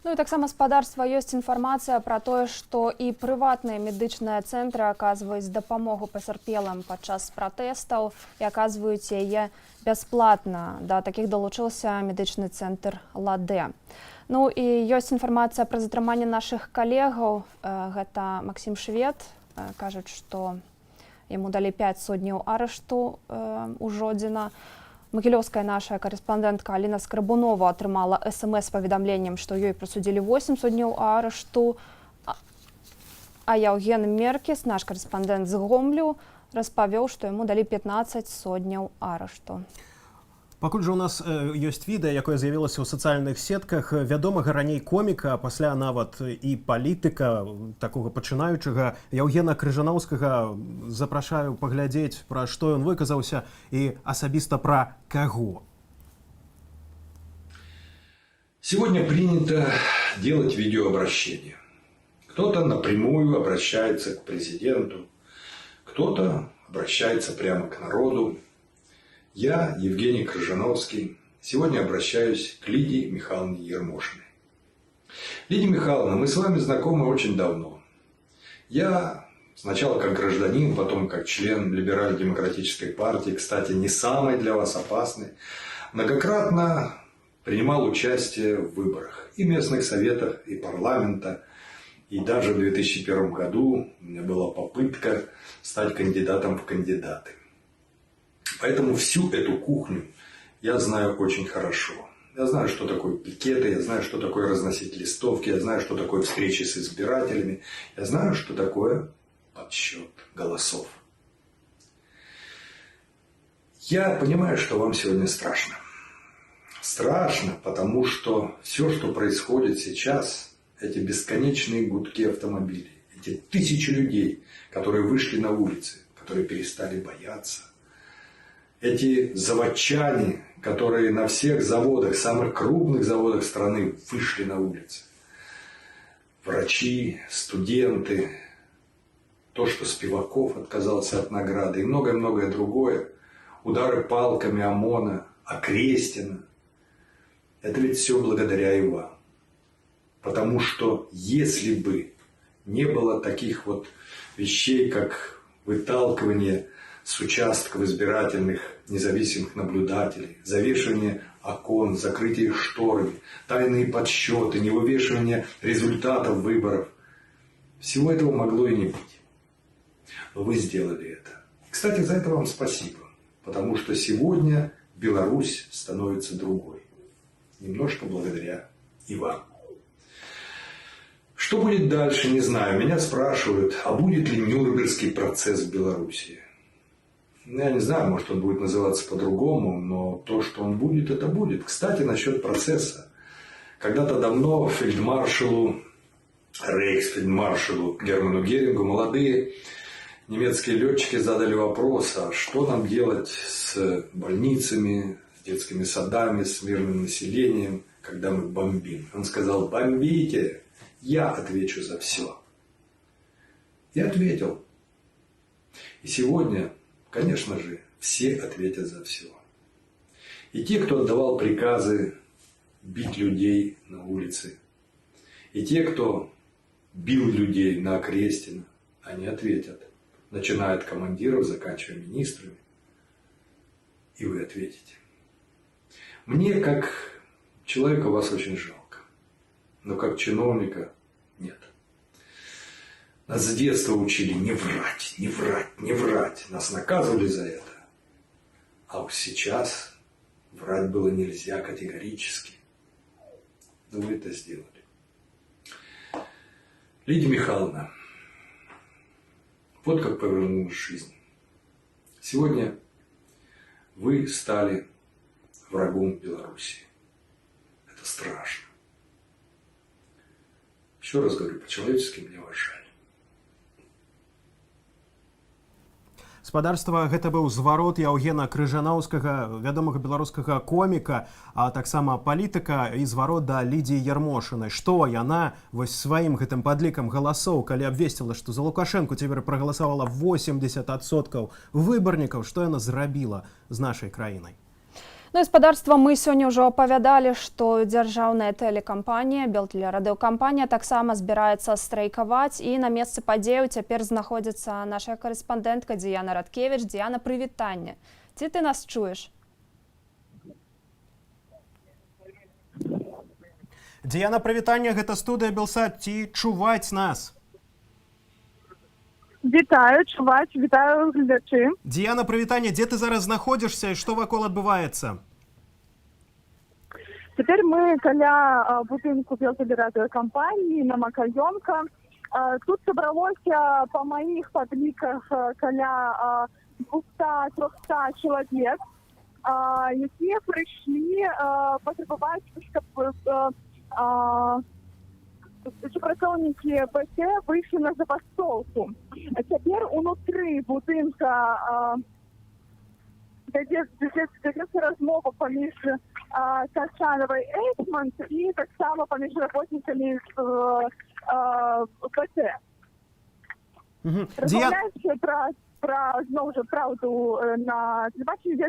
Speaker 2: Ну і таксама спадарства ёсць інфармацыя пра тое, што і прыватныя медычныя цэнтры аказваюць дапамогу пацярпелым падчас пратэстаў і аказваюць яе бясплатна. Да такіх далучыўся медычны цэнтр «Ладэ». Ну і ёсць інфармацыя пра затрыманне нашых калегаў. Гэта Максім Швед. Кажуць, што яму далі 5 сотняў арышту у Жодзіна. Магілёўская наша карэспандэнтка Аліна Скрабунова атрымала СМС з паведамленнем, што ёй прысудзілі 8 судняў арышту. А Яўген Меркіс, наш карэспандэнт з Гомлю, распавёў, што яму далі 15 сотняў арышту.
Speaker 1: Пакуль жа у нас ёсць відэа, якое з'явілася ў сацыяльных сетках вядомага раней коміка, а пасля нават і палітыка, такога пачынаючага, Яўгена Крыжанаўскага, запрашаю паглядзець, пра што ён выказаўся і асабіста пра каго.
Speaker 4: Сегодня принято делать видеообращение. Кто-то напрямую обращается к президенту, кто-то обращается прямо к народу. Я, Евгений Крыжановский, сегодня обращаюсь к Лидии Михайловне Ермошиной. Лидия Михайловна, мы с вами знакомы очень давно. Я сначала как гражданин, потом как член либерально-демократической партии, кстати, не самой для вас опасной, многократно принимал участие в выборах и местных советах, и парламента. И даже в 2001 году у меня была попытка стать кандидатом в кандидаты. Поэтому всю эту кухню я знаю очень хорошо. Я знаю, что такое пикеты, я знаю, что такое разносить листовки, я знаю, что такое встречи с избирателями, я знаю, что такое подсчет голосов. Я понимаю, что вам сегодня страшно. Страшно, потому что все, что происходит сейчас, эти бесконечные гудки автомобилей, эти тысячи людей, которые вышли на улицы, которые перестали бояться, эти заводчане, которые на всех заводах, самых крупных заводах страны вышли на улицы, врачи, студенты, то, что Спиваков отказался от награды и многое-многое другое, удары палками ОМОНа, Окрестина, это ведь все благодаря и вам. Потому что если бы не было таких вот вещей, как выталкивание с участков избирательных независимых наблюдателей, завешивание окон, закрытие их шторами, тайные подсчеты, невывешивание результатов выборов, всего этого могло и не быть. Но вы сделали это. Кстати, за это вам спасибо. Потому что сегодня Беларусь становится другой. Немножко благодаря и вам. Что будет дальше, не знаю. Меня спрашивают, а будет ли Нюрнбергский процесс в Беларуси? Я не знаю, может, он будет называться по-другому, но то, что он будет, это будет. Кстати, насчет процесса. Когда-то давно фельдмаршалу, рейхсфельдмаршалу Герману Герингу молодые немецкие летчики задали вопрос, а что нам делать с больницами, с детскими садами, с мирным населением, когда мы бомбим? Он сказал, бомбите, я отвечу за все. И ответил. И сегодня, конечно же, все ответят за все. И те, кто отдавал приказы бить людей на улице, и те, кто бил людей на Окрестина, они ответят. Начиная от командиров, заканчивая министрами. И вы ответите. Мне, как человека, вас очень жалко. Но как чиновника нет. Нас с детства учили не врать, не врать, не врать. Нас наказывали за это. А уж сейчас врать было нельзя категорически. Но вы это сделали. Лидия Михайловна, вот как повернулась жизнь. Сегодня вы стали врагом Беларуси. Это страшно. Еще раз говорю, по-человечески мне вас жаль.
Speaker 1: Спадарства, гэта быў зварот Яўгена Крыжанаўскага, вядомага беларускага коміка, а таксама палітыка, і зварот да Лідіі Ярмошынай. Што яна вось сваім гэтым падлікам галасоў, калі абвесціла, што за Лукашэнку цяпер прагаласавала 80% выбарнікаў, што яна зрабіла з нашай краінай?
Speaker 2: Ну і спадарства, мы сёння ўжо апавядалі, што дзяржаўная тэлекампанія, Белтэлерадыёкампанія таксама збіраецца страйкаваць, і на месцы падзеяў цяпер знаходзіцца наша карэспандэнтка Дыяна Радкевіч. Дыяна, прывітанне. Ці ты нас чуеш?
Speaker 1: Дыяна, прывітанне, гэта студыя Белсат, ці чуваць нас?
Speaker 6: Вітаю, чуваць, вітаю глядачі.
Speaker 1: Діана, прывітанне, дзе ты зараз знаходзішся і што вакол адбываецца?
Speaker 6: Цяпер мы каля будынку белтэлерадыёкампаніі на Макаёнка. Тут сабралося па маіх падліках каля 200-300 чалавек, якія прыйшлі патрабаваць, каб супрацоўнікі БТ выйшлі на забастовку. А цяпер унутры будынка вядзецца размова паміж Качанавай Эйсмант і таксама паміж работнікамі БТ. Размаўляюць пра зноў жа праўду на тэлебачанні,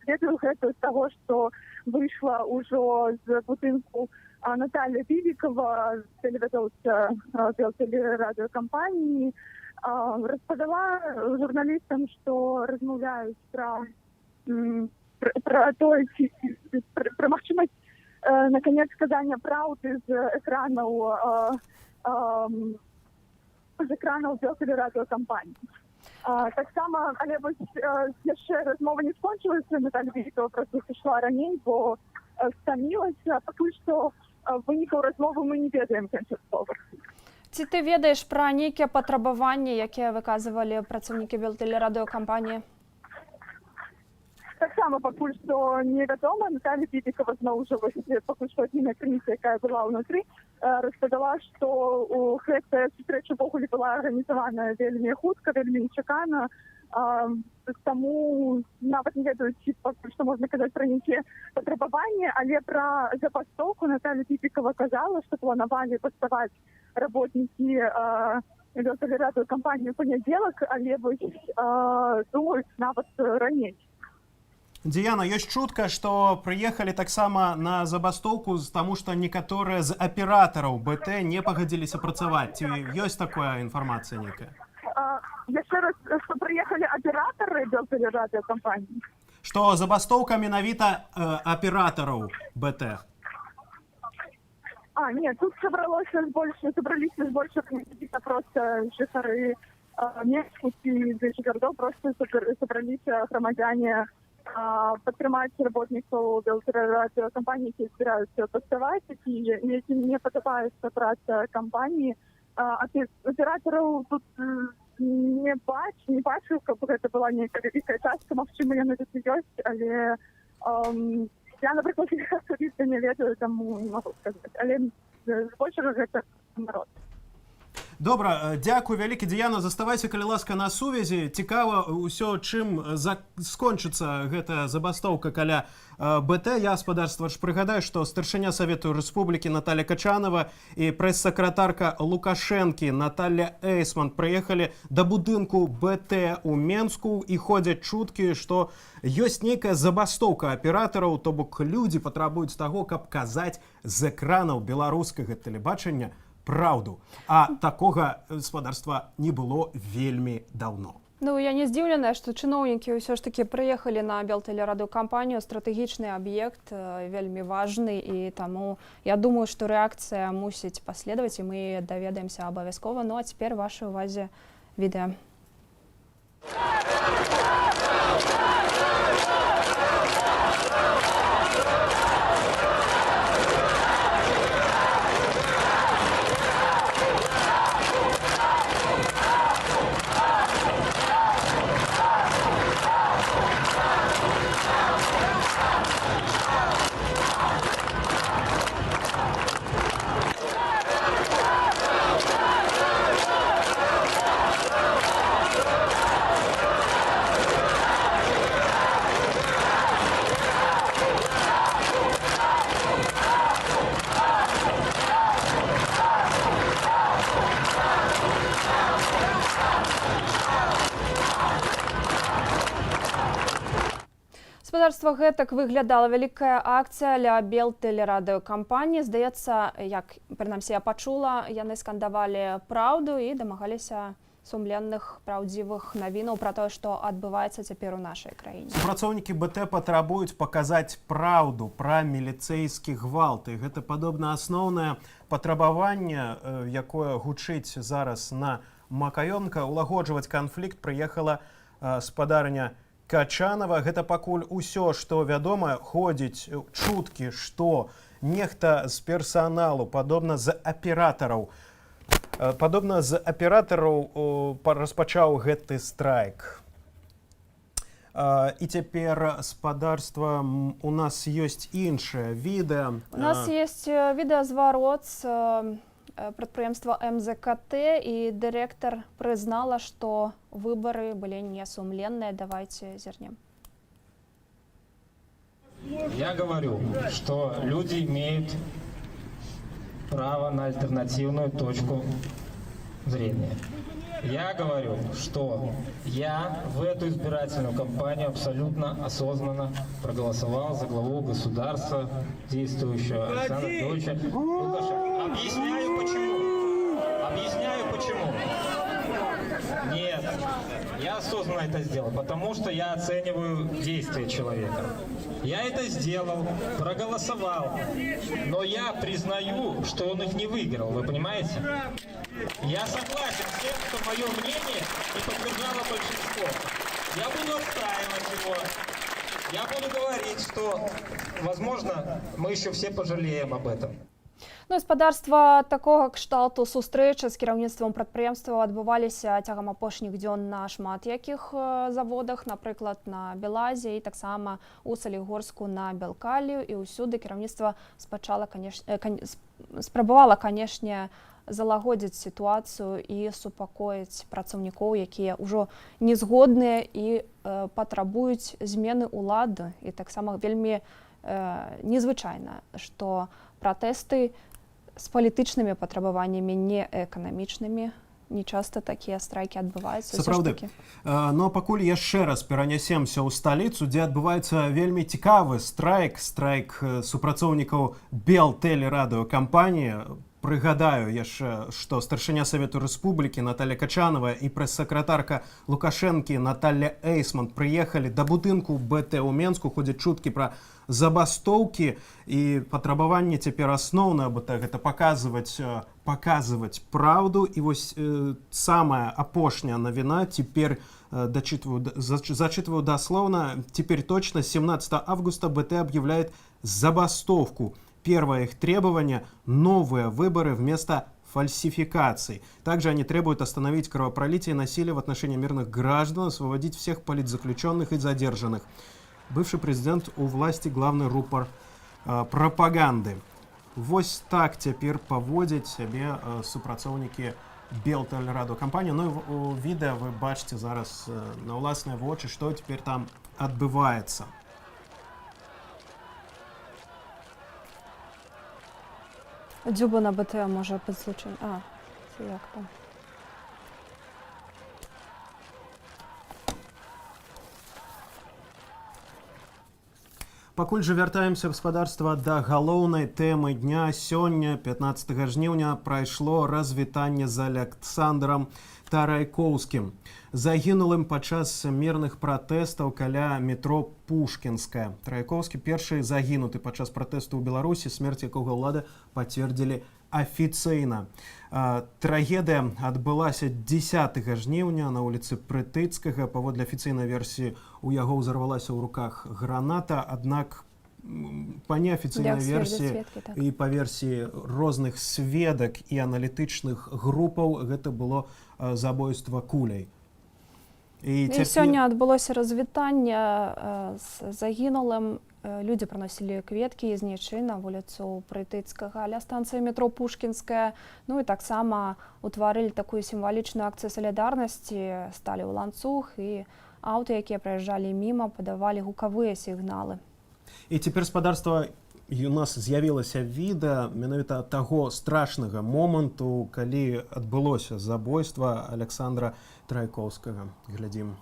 Speaker 6: ведаю гэта з таго, што выйшла ўжо з будынку Наталья Бибикова, телеведущая телерадиокомпании, распадала журналистам, что размовляют про махчимость, наконец, сказания правды з экранаў телерадиокомпании. Так само, але яшчэ размова не скончылася, Наталья Бибикова просто сышла раней, бо стамілася, пакуль што вынікаў размовы мы не ведаем канчаткова.
Speaker 2: Ці ты ведаеш пра нейкія патрабаванні, якія выказвалі працаўнікі белтэлерадыёкампаніі?
Speaker 6: Таксама пакуль што невядома. Наталья Бибикова зноў жа пакуль што адзіная крыніца, якая была ўнутры, распавяла, што гэтая сустрэча ўвогуле была арганізаваная вельмі хутка, вельмі нечакана. Таму нават не ведаю, ці пакуль што можна казаць пра нейкія патрабаванні, але пра забастовку Наталья Бибикова казала, што планавалі паставаць работнікі белтэлерадыёкампаніі ў панядзелак, але думаюць нават раней.
Speaker 1: Діана, ёсць чутка, што прыехалі таксама на забастовку, таму што некаторыя з аператараў БТ не пагадзіліся працаваць. Ці ёсць такая інфармацыя нейкая?
Speaker 6: Яшчэ раз, што прыехалі аператары белтэлерадыёкампаніі?
Speaker 1: Што забастовка менавіта аператараў БТ?
Speaker 6: Не, тут собраліся збольшых менавіта проста жыхары Мексікі і гарадоў, просто собраліся грамадзяне падтрымаць работнікаў белтэлерадыёкампаніі, якія збіраюцца паставаць, якім не падабаецца праца кампаніі. Аператараў тут не бачу, каб гэта была нейкая вялікая частка, магчыма, яны тут ёсць, але я, напрыклад, асабіста не ведаю, таму не магу сказаць, але збольшага гэта народ.
Speaker 1: Добра, дзякуй вялікі, Діяна, заставайся, калі ласка, на сувязі. Цікава ўсё, чым скончыцца гэтая забастовка каля БТ. Я, спадарства, ж прыгадаю, што старшыня Савету Рэспублікі Наталья Качанова і прэс-сакратарка Лукашэнкі Наталья Эйсмант прыехалі да будынку БТ у Менску і ходзяць чуткі, што ёсць нейкая забастовка аператараў, то бок людзі патрабуюць таго, каб казаць з экранаў беларускага тэлебачання праўду. А такога спадарства не было вельмі даўно.
Speaker 2: Ну, я не здзіўленая, што чыноўнікі ўсё ж такі прыехалі на белтэлерадыёкампанію, стратэгічны аб'ект, вельмі важны, і таму я думаю, што рэакцыя мусіць паследаваць, і мы даведаемся абавязкова. Ну, а цяпер вашай увазе відэа. Спадарства, гэтак выглядала вялікая акцыя ля белтэлерадыёкампаніі. Здаецца, як, прынамсі, я пачула, яны скандавалі праўду і дамагаліся сумленных, праўдзівых навінаў пра тое, што адбываецца цяпер у нашай краіне.
Speaker 1: Супрацоўнікі БТ патрабуюць паказаць праўду пра міліцэйскі гвалт. І гэта падобна асноўнае патрабаванне, якое гучыць зараз на Макаёнка. Улагоджваць канфлікт прыехала спадарня Качанова. Гэта пакуль усё, што вядома. Ходзіць чуткі, што нехта з персаналу, падобна з аператараў, распачаў гэты страйк. І цяпер, спадарства, у нас ёсць іншае відэа.
Speaker 2: У нас есть відэазварот з прадпрыемства МЗКТ, і дырэктар прызнала, што выбары былі несумленныя. Давайте зернем.
Speaker 7: Я говорю, что люди имеют право на альтернативную точку зрения. Я говорю, что я в эту избирательную кампанию абсолютно осознанно проголосовал за главу государства, действующего Александра Григорьевича Лукашенко. Объясняю почему. Нет, я осознанно это сделал, потому что я оцениваю действия человека. Я это сделал, проголосовал, но я признаю, что он их не выиграл, вы понимаете? Я согласен с тем, что мое мнение не поддержало большинство. Я буду отстаивать его. Я буду говорить, что, возможно, мы еще все пожалеем об этом.
Speaker 2: Ну і спадарства такога кшталту сустрэчы з кіраўніцтвам прадпрыемства адбываліся цягам апошніх дзён на шмат якіх заводах, напрыклад, на Белазе і таксама у Салігорску на Белкалію. І ўсюды кіраўніцтва спрабавала, канешне, залагодзіць сітуацыю і супакоіць працаўнікоў, якія ўжо не згодныя і патрабуюць змены ўлады. І таксама вельмі незвычайна, што пратэсты з палітычнымі патрабаваннямі, не эканамічнымі, не часта такія страйкі адбываюцца.
Speaker 1: Сапраўды. Ну а пакуль яшчэ раз перанясемся ў сталіцу, дзе адбываецца вельмі цікавы страйк супрацоўнікаў Белтэлерадыёкампаніі. Прыгадаю яшчэ, што старшыня Савету Рэспублікі Наталья Качанова і прэс-сакратарка Лукашэнкі Наталья Эйсман прыехалі да будынку БТ ў Менску. Ходзяць чуткі пра забастоўкі, і патрабаванне цяпер асноўнае, бо так гэта паказваць праўду. І вось самая апошняя навіна, цяпер зачитываю дословно, теперь точно 17 августа БТ объявляет забастовку. Первое их требование – новые выборы вместо фальсификаций. Также они требуют остановить кровопролитие и насилие в отношении мирных граждан, освободить всех политзаключенных и задержанных. Бывший президент у власти главный рупор пропаганды. Вось так теперь поводят себе супрацоўнікі Белтэлерадыёкампаніі. Ну і у відэа вы бачите зараз на ўласныя вочы, што теперь там адбываецца.
Speaker 2: Дзюба на БТ може підключити. Це як там?
Speaker 1: Пакуль жа вяртаемся, гаспадарства, да галоўнай тэмы дня. Сёння, 15 жніўня, прайшло развітанне з Александром Тарайкоўскім, загінулым падчас мірных пратэстаў каля метро Пушкінская. Тарайкоўскі першы загінуты падчас пратэсту ў Беларусі, смерць якога ўлады пацвердзілі афіцыйна. Трагедыя адбылася 10 жніўня на вуліцы Прытыцкага. Паводле афіцыйнай версіі у яго ўзарвалася ў руках граната, аднак па неафіцыйнай версіі і па версіі розных сведак і аналітычных групаў гэта было забойства куляй.
Speaker 2: І сёння адбылося развітанне з загінулым. Людзі прыносілі кветкі з нічы на вуліцу Прытыцкага ля станцыі метро Пушкінская. Ну і таксама утварылі такую сімвалічную акцыю салідарнасці, сталі ў ланцуг, і аўты, якія праязджалі міма, падавалі гукавыя сігналы.
Speaker 1: І цяпер, гаспадарства, у нас з'явілася відэа менавіта таго страшнага моманту, калі адбылося забойства Александра Тарайкоўскага. Глядзім.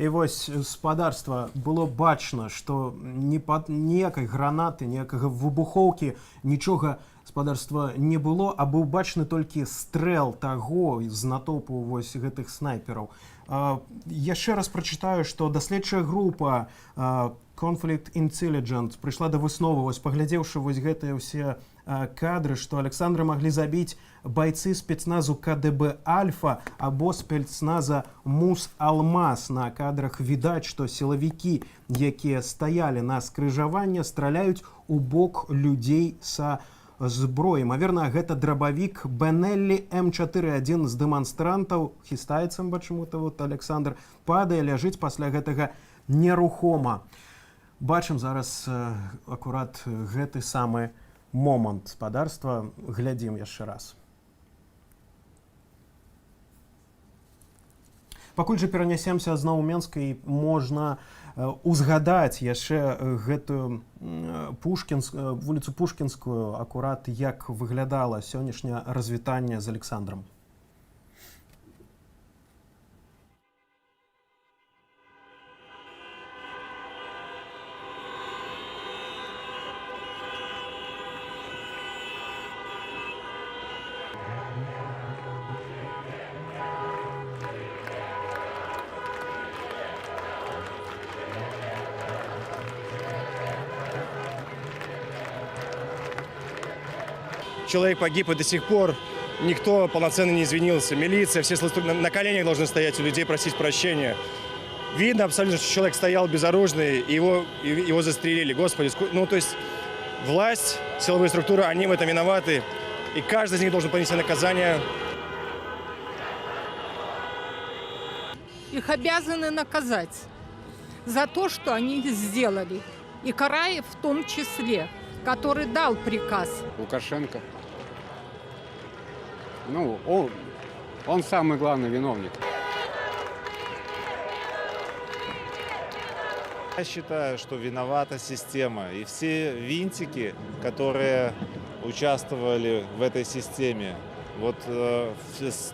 Speaker 1: І вось спадарства было бачна, што ніякай гранаты, ніякага выбухоўкі, нічога спадарства не было, а быў бачны толькі стрэл таго з натоўпу вось гэтых снайпераў. Яшчэ раз прачытаю, што даследчая група Conflict Intelligence прыйшла да высновы, вось паглядзеўшы вось гэтыя ўсе кадры, што Александра маглі забіць бойцы спецназу КДБ «Альфа» або спецназа «Мус Алмаз». На кадрах відаць, што сілавікі, якія стаялі на скрыжаванні, страляюць у бок людзей са зброі. Імаверна, гэта драбавік Бенеллі М41 з дэманстрантаў. Хістаецца, бачым-то, вот Александр падае, ляжыць пасля гэтага нерухома. Бачым зараз акурат гэты самы момант спадарства. Глядзім яшчэ раз. Пакуль жа перанясемся зноў у Менск, і можна узгадаць яшчэ гэтую вуліцу Пушкінскую, акурат як выглядала сённяшняе развітанне з Александром.
Speaker 3: Человек погиб, и до сих пор никто полноценно не извинился. Милиция, все на коленях должны стоять у людей, просить прощения. Видно абсолютно, что человек стоял безоружный, и его застрелили. Господи, ну то есть власть, силовые структуры, они в этом виноваты. И каждый из них должен понести наказание.
Speaker 10: Их обязаны наказать за то, что они сделали. И Караев в том числе, который дал приказ.
Speaker 22: Лукашенко. Ну, он самый главный виновник.
Speaker 23: Я считаю, что виновата система. И все винтики, которые участвовали в этой системе, вот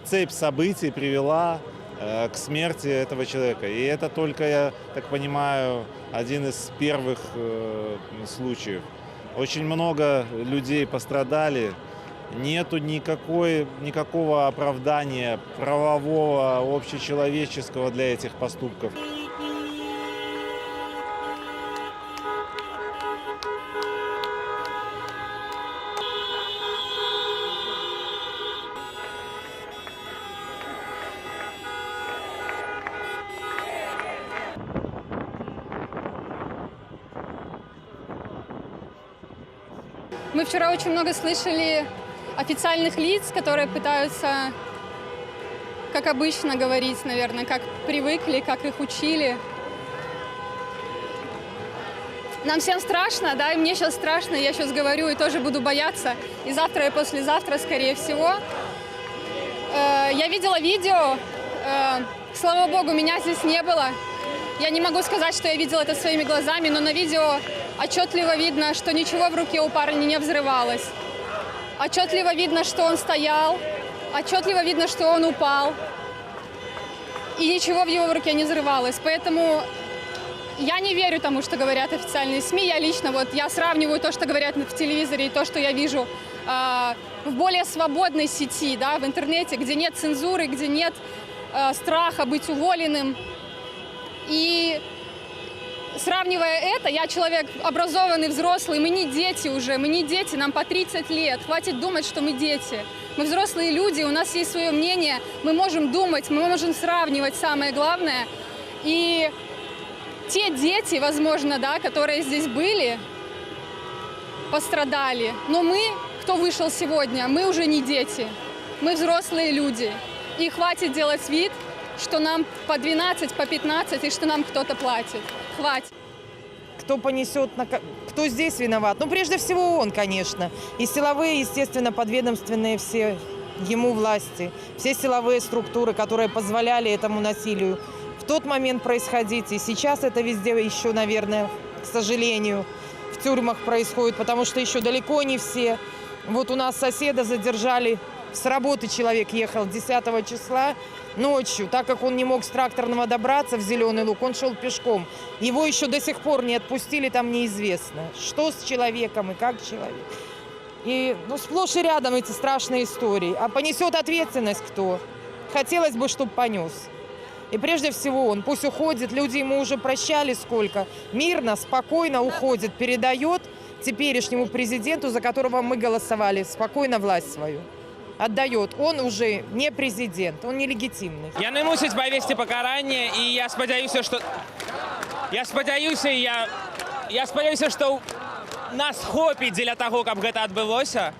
Speaker 23: цепь событий привела к смерти этого человека. И это только, я так понимаю, один из первых случаев. Очень много людей пострадали. Нету никакого оправдания правового, общечеловеческого для этих поступков.
Speaker 24: Мы вчера очень много слышали официальных лиц, которые пытаются, как обычно, говорить, наверное, как привыкли, как их учили. Нам всем страшно, да, и мне сейчас страшно, я сейчас говорю и тоже буду бояться. И завтра, и послезавтра, скорее всего. Я видела видео, слава богу, меня здесь не было. Я не могу сказать, что я видела это своими глазами, но на видео отчетливо видно, что ничего в руке у парня не взрывалось. Отчетливо видно, что он стоял, отчетливо видно, что он упал. И ничего в его руке не взрывалось. Поэтому я не верю тому, что говорят официальные СМИ. Я лично, я сравниваю то, что говорят в телевизоре, и то, что я вижу в более свободной сети, да, в интернете, где нет цензуры, где нет страха быть уволенным. И сравнивая это, я человек образованный, взрослый, мы не дети уже, мы не дети, нам по 30 лет. Хватит думать, что мы дети. Мы взрослые люди, у нас есть свое мнение, мы можем думать, мы можем сравнивать, самое главное. И те дети, возможно, да, которые здесь были, пострадали. Но мы, кто вышел сегодня, мы уже не дети, мы взрослые люди. И хватит делать вид, что нам по 12, по 15 и что нам кто-то платит. Хватит.
Speaker 8: Кто понесет, кто здесь виноват? Ну, прежде всего он, конечно. И силовые, естественно, подведомственные все ему власти. Все силовые структуры, которые позволяли этому насилию в тот момент происходить. И сейчас это везде еще, наверное, к сожалению, в тюрьмах происходит, потому что еще далеко не все. Вот у нас соседа задержали С работы человек ехал 10 числа ночью, так как он не мог с тракторного добраться в Зеленый Луг, он шел пешком. Его еще до сих пор не отпустили, там неизвестно, что с человеком и как человек. И сплошь и рядом эти страшные истории. А понесет ответственность кто? Хотелось бы, чтобы понес. И прежде всего он. Пусть уходит, люди ему уже прощали сколько. Мирно, спокойно уходит, передает теперешнему президенту, за которого мы голосовали, спокойно власть свою. Отдает. Он уже не президент, он нелегитимный.
Speaker 5: Яны мусять павесці пакаранне, і я спадзяюся, што што нас хопіць дзеля таго, каб гэта адбылося.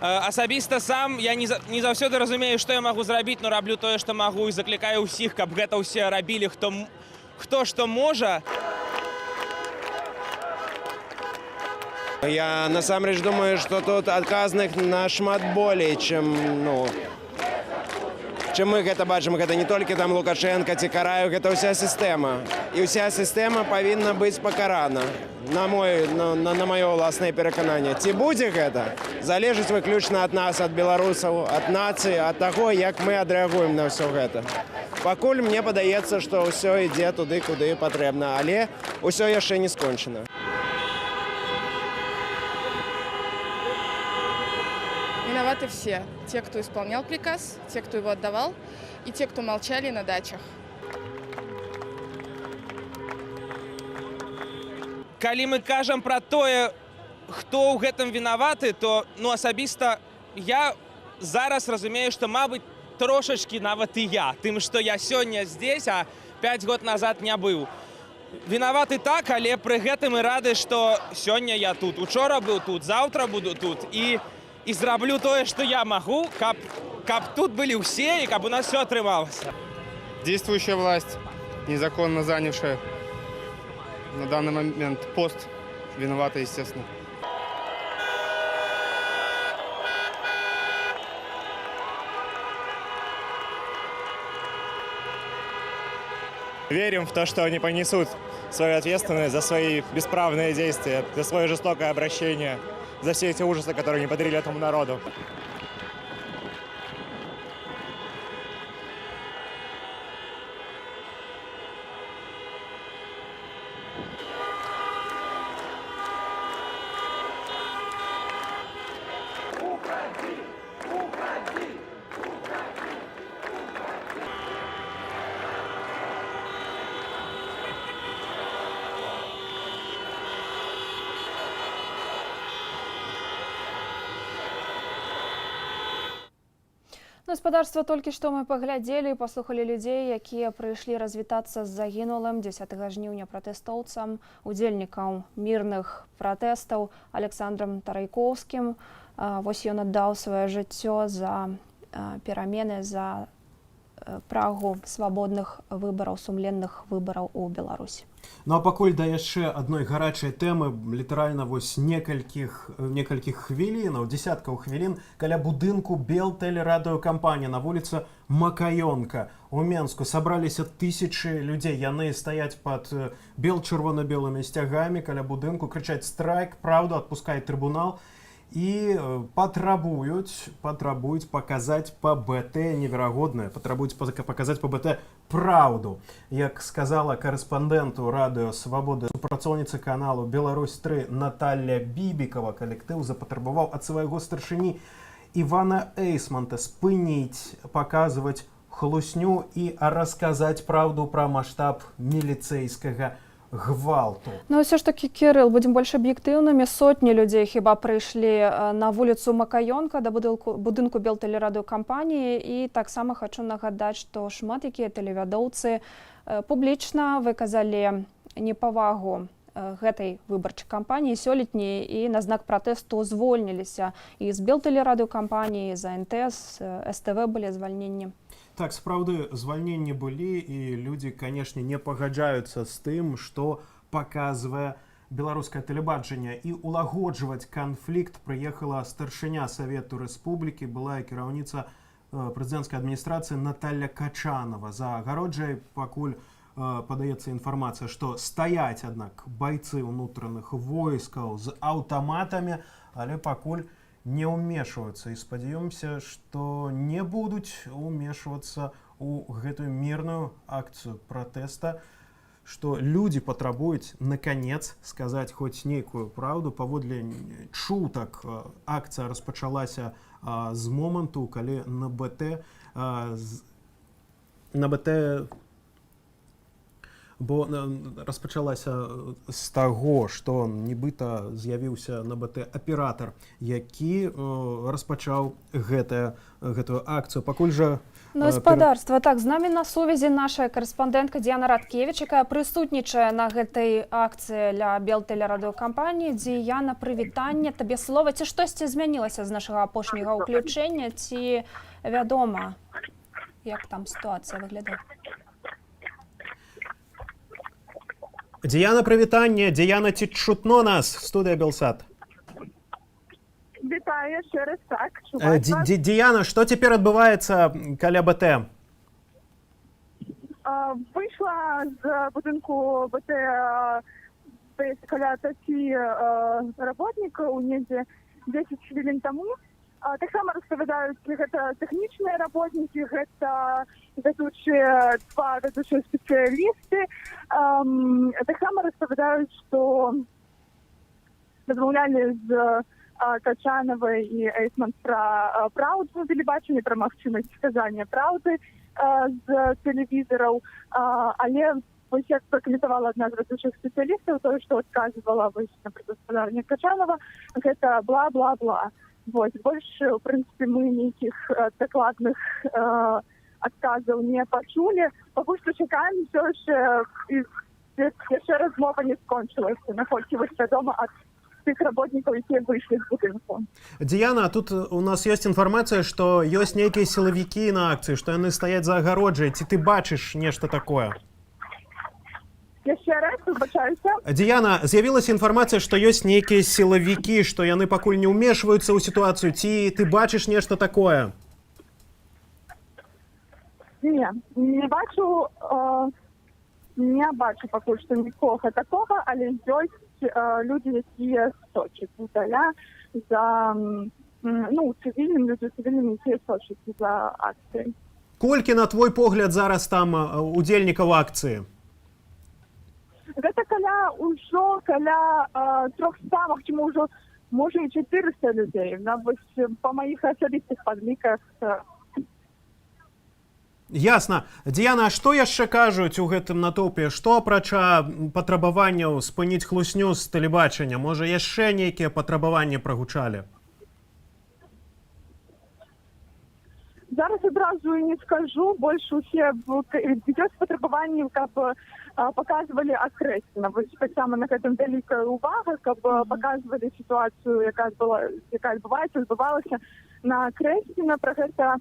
Speaker 5: Асабіста сам я не заўсёды разумею, што я магу зрабіць, но раблю тое, што магу, і заклікаю ўсіх, каб гэта ўсе рабілі, хто што можа.
Speaker 9: Я насамрэч думаю, што тут адказных нашмат болей, чым мы гэта бачым. Гэта не толькі там Лукашенко ці Караеў, гэта ўся сістэма. І ўся сістэма павінна быць пакарана, на маё ўласнае перакананне. Ці будзе гэта, залежыць выключна ад нас, ад беларусаў, ад нацыі, ад таго, як мы адрэагуем на ўсё гэта. Пакуль мне падаецца, што ўсё ідзе туды, куды патрэбна, але ўсё яшчэ не скончана.
Speaker 11: Виноваты все. Те, кто исполнял приказ, те, кто его отдавал, и те, кто молчали на дачах.
Speaker 5: Калі мы кажам пра тое, хто ў гэтым вінаваты, то асабіста я зараз разумею, што, мабыць, трошачкі нават і я, тым, што я сёння здесь, а 5 год назад не быў. Вінаваты так, але пры гэтым і рады, што сёння я тут. Учора быў тут, заўтра буду тут. І зраблю тое, што я магу, каб тут былі ўсе і каб у нас все атрымалася.
Speaker 22: Действующая власть, незаконно занявшая на данный момент пост, виновата, естественно.
Speaker 3: Верим в то, что они понесут свою ответственность за свои бесправные действия, за свое жестокое обращение, за все эти ужасы, которые они подарили этому народу.
Speaker 2: Гаспадарства толькі што мы паглядзелі і паслухалі людзей, якія прыйшлі развітацца з загінулым 10 жніўня пратэстоўцам, удзельнікам мірных пратэстаў Александром Тарайкоўскім. Вось ён аддаў сваё жыццё за перамены, за прагу свабодных выбараў, сумленных выбараў у Беларусі.
Speaker 1: Ну а пакуль да яшчэ адной гарачай тэмы, літаральна вось некалькіх хвілінаў, дзесяткаў хвілін каля будынку Белтэлерадыёкампанія на вуліцы Макаёнка у Менску сабраліся тысячы людзей. Яны стаяць пад чырвона-белымі сцягамі каля будынку, крычаць страйк, праўду, адпускай трыбунал. І патрабуюць паказаць па БТ неверагоднае, патрабуюць паказаць па БТ праўду. Як сказала карэспандэнту радыё Свабода, супрацоўніца каналу Беларусь-3 Наталья Бібікава, калектыў запатрабаваў ад свайго старшыні Івана Эйсманта спыніць, паказваць хлусню і расказаць праўду пра маштаб міліцэйскага гвалту.
Speaker 2: Ну ўсё ж такі, Кірыл, будзем больш аб'ектыўнымі. Сотні людзей хіба прыйшлі на вуліцу Макаёнка да будынку Белтэлерадыёкампаніі, і таксама хачу нагадаць, што шмат якія тэлевядоўцы публічна выказалі непавагу гэтай выбарчай кампаніі сёлетняй і на знак пратэсту звольніліся і з Белтэлерадыёкампаніі, з АНТ, СТВ былі звальненні.
Speaker 1: Так, сапраўды, звальненні былі, і людзі, канешне, не пагаджаюцца з тым, што паказвае беларускае тэлебачанне. І улагоджваць канфлікт прыехала старшыня Савету Рэспублікі, была кіраўніца прэзідэнцкай адміністрацыі Наталья Качанова. За агароджай пакуль падаецца інфармацыя, што стаяць, аднак, байцы ўнутраных войскаў з аўтаматамі, але пакуль не ўмешваюцца і спадзяёмся, што не будуць умешвацца ў гэтую мірную акцыю пратэста, што людзі патрабуюць наконец сказаць хоць нейкую праўду. Паводле чутак акцыя распачалася з моманту, калі бо распачалася з таго, што нібыта з'явіўся на БТ аператар, які распачаў гэтую акцыю. Пакуль жа
Speaker 2: Гаспадарства. Так, з намі на сувязі наша карэспандэнтка Діяна Радкевіч, якая прысутнічае на гэтай акцыі ля Белтэлерадыёкампаніі. Діяна, прывітанне, табе слова. Ці штосьці змянілася з нашага апошняга ўключэння, ці вядома, як там сітуацыя выглядае?
Speaker 1: Діяна, прывітанне. Діяна, ці чутно нас? Студыя Белсат.
Speaker 6: Вітаю яшчэ раз, так.
Speaker 1: Діяна, што цяпер адбываецца каля БТ?
Speaker 6: Вийшла з будинку БТ десь каля 5 работників, недзе 10 хвилин тому. Так само розповідають, гэта технічныя работники, гэта два ведучыя спецыялісты. Так само розповідають, што размаўлялі з Качановой и Эйсман про правду телебачення, про магчимость сказання правди з телевізорів. Але ось як прокоментувала одна з ведучих спеціалістів, то, що відказувала наприклад, господарня Качанова, це бла-бла-бла. Ось, більше, в принципі, ми ніяких докладних відказів не почули. Поки що чекаємо, все ще розмова не скончилася, наскільки ви відомо від тих работников, які вийшли з будинку.
Speaker 1: Діяна, тут у нас ёсць інфармацыя, што ёсць нейкія сілавікі на акцыі, што яны стаяць за агароджай. Ці ты бачыш нешта такое?
Speaker 6: Яшчэ раз, выбачаюся.
Speaker 1: Діяна, з'явілася інфармацыя, што ёсць нейкія сілавікі, што яны пакуль не ўмешваюцца ў сітуацыю. Ці ты бачыш нешта такое?
Speaker 6: Не бачу пакуль што нікога такога, але ёсць люди, які сочаць здаля за цивільним, які сочаць за акцыяй.
Speaker 1: Колькі, на твой погляд, зараз там удзельнікаў акцыі?
Speaker 6: Гэта каля 300, магчыма, ўжо можа і 400 людзей. Па маіх асабістых падліках.
Speaker 1: Ясна. Діяна, а што яшчэ кажуць у гэтым натоўпе? Што апрача патрабаванняў спыніць хлусню з тэлебачання? Можа, яшчэ нейкія патрабаванні прагучалі?
Speaker 6: Зараз адразу не скажу, больш усе ёсць патрабаванні, каб паказвалі акрэсна. Так само на гэтым вялікая ўвага, каб паказвалі сітуацыю, якая адбывалася на Кресціна. Про гэта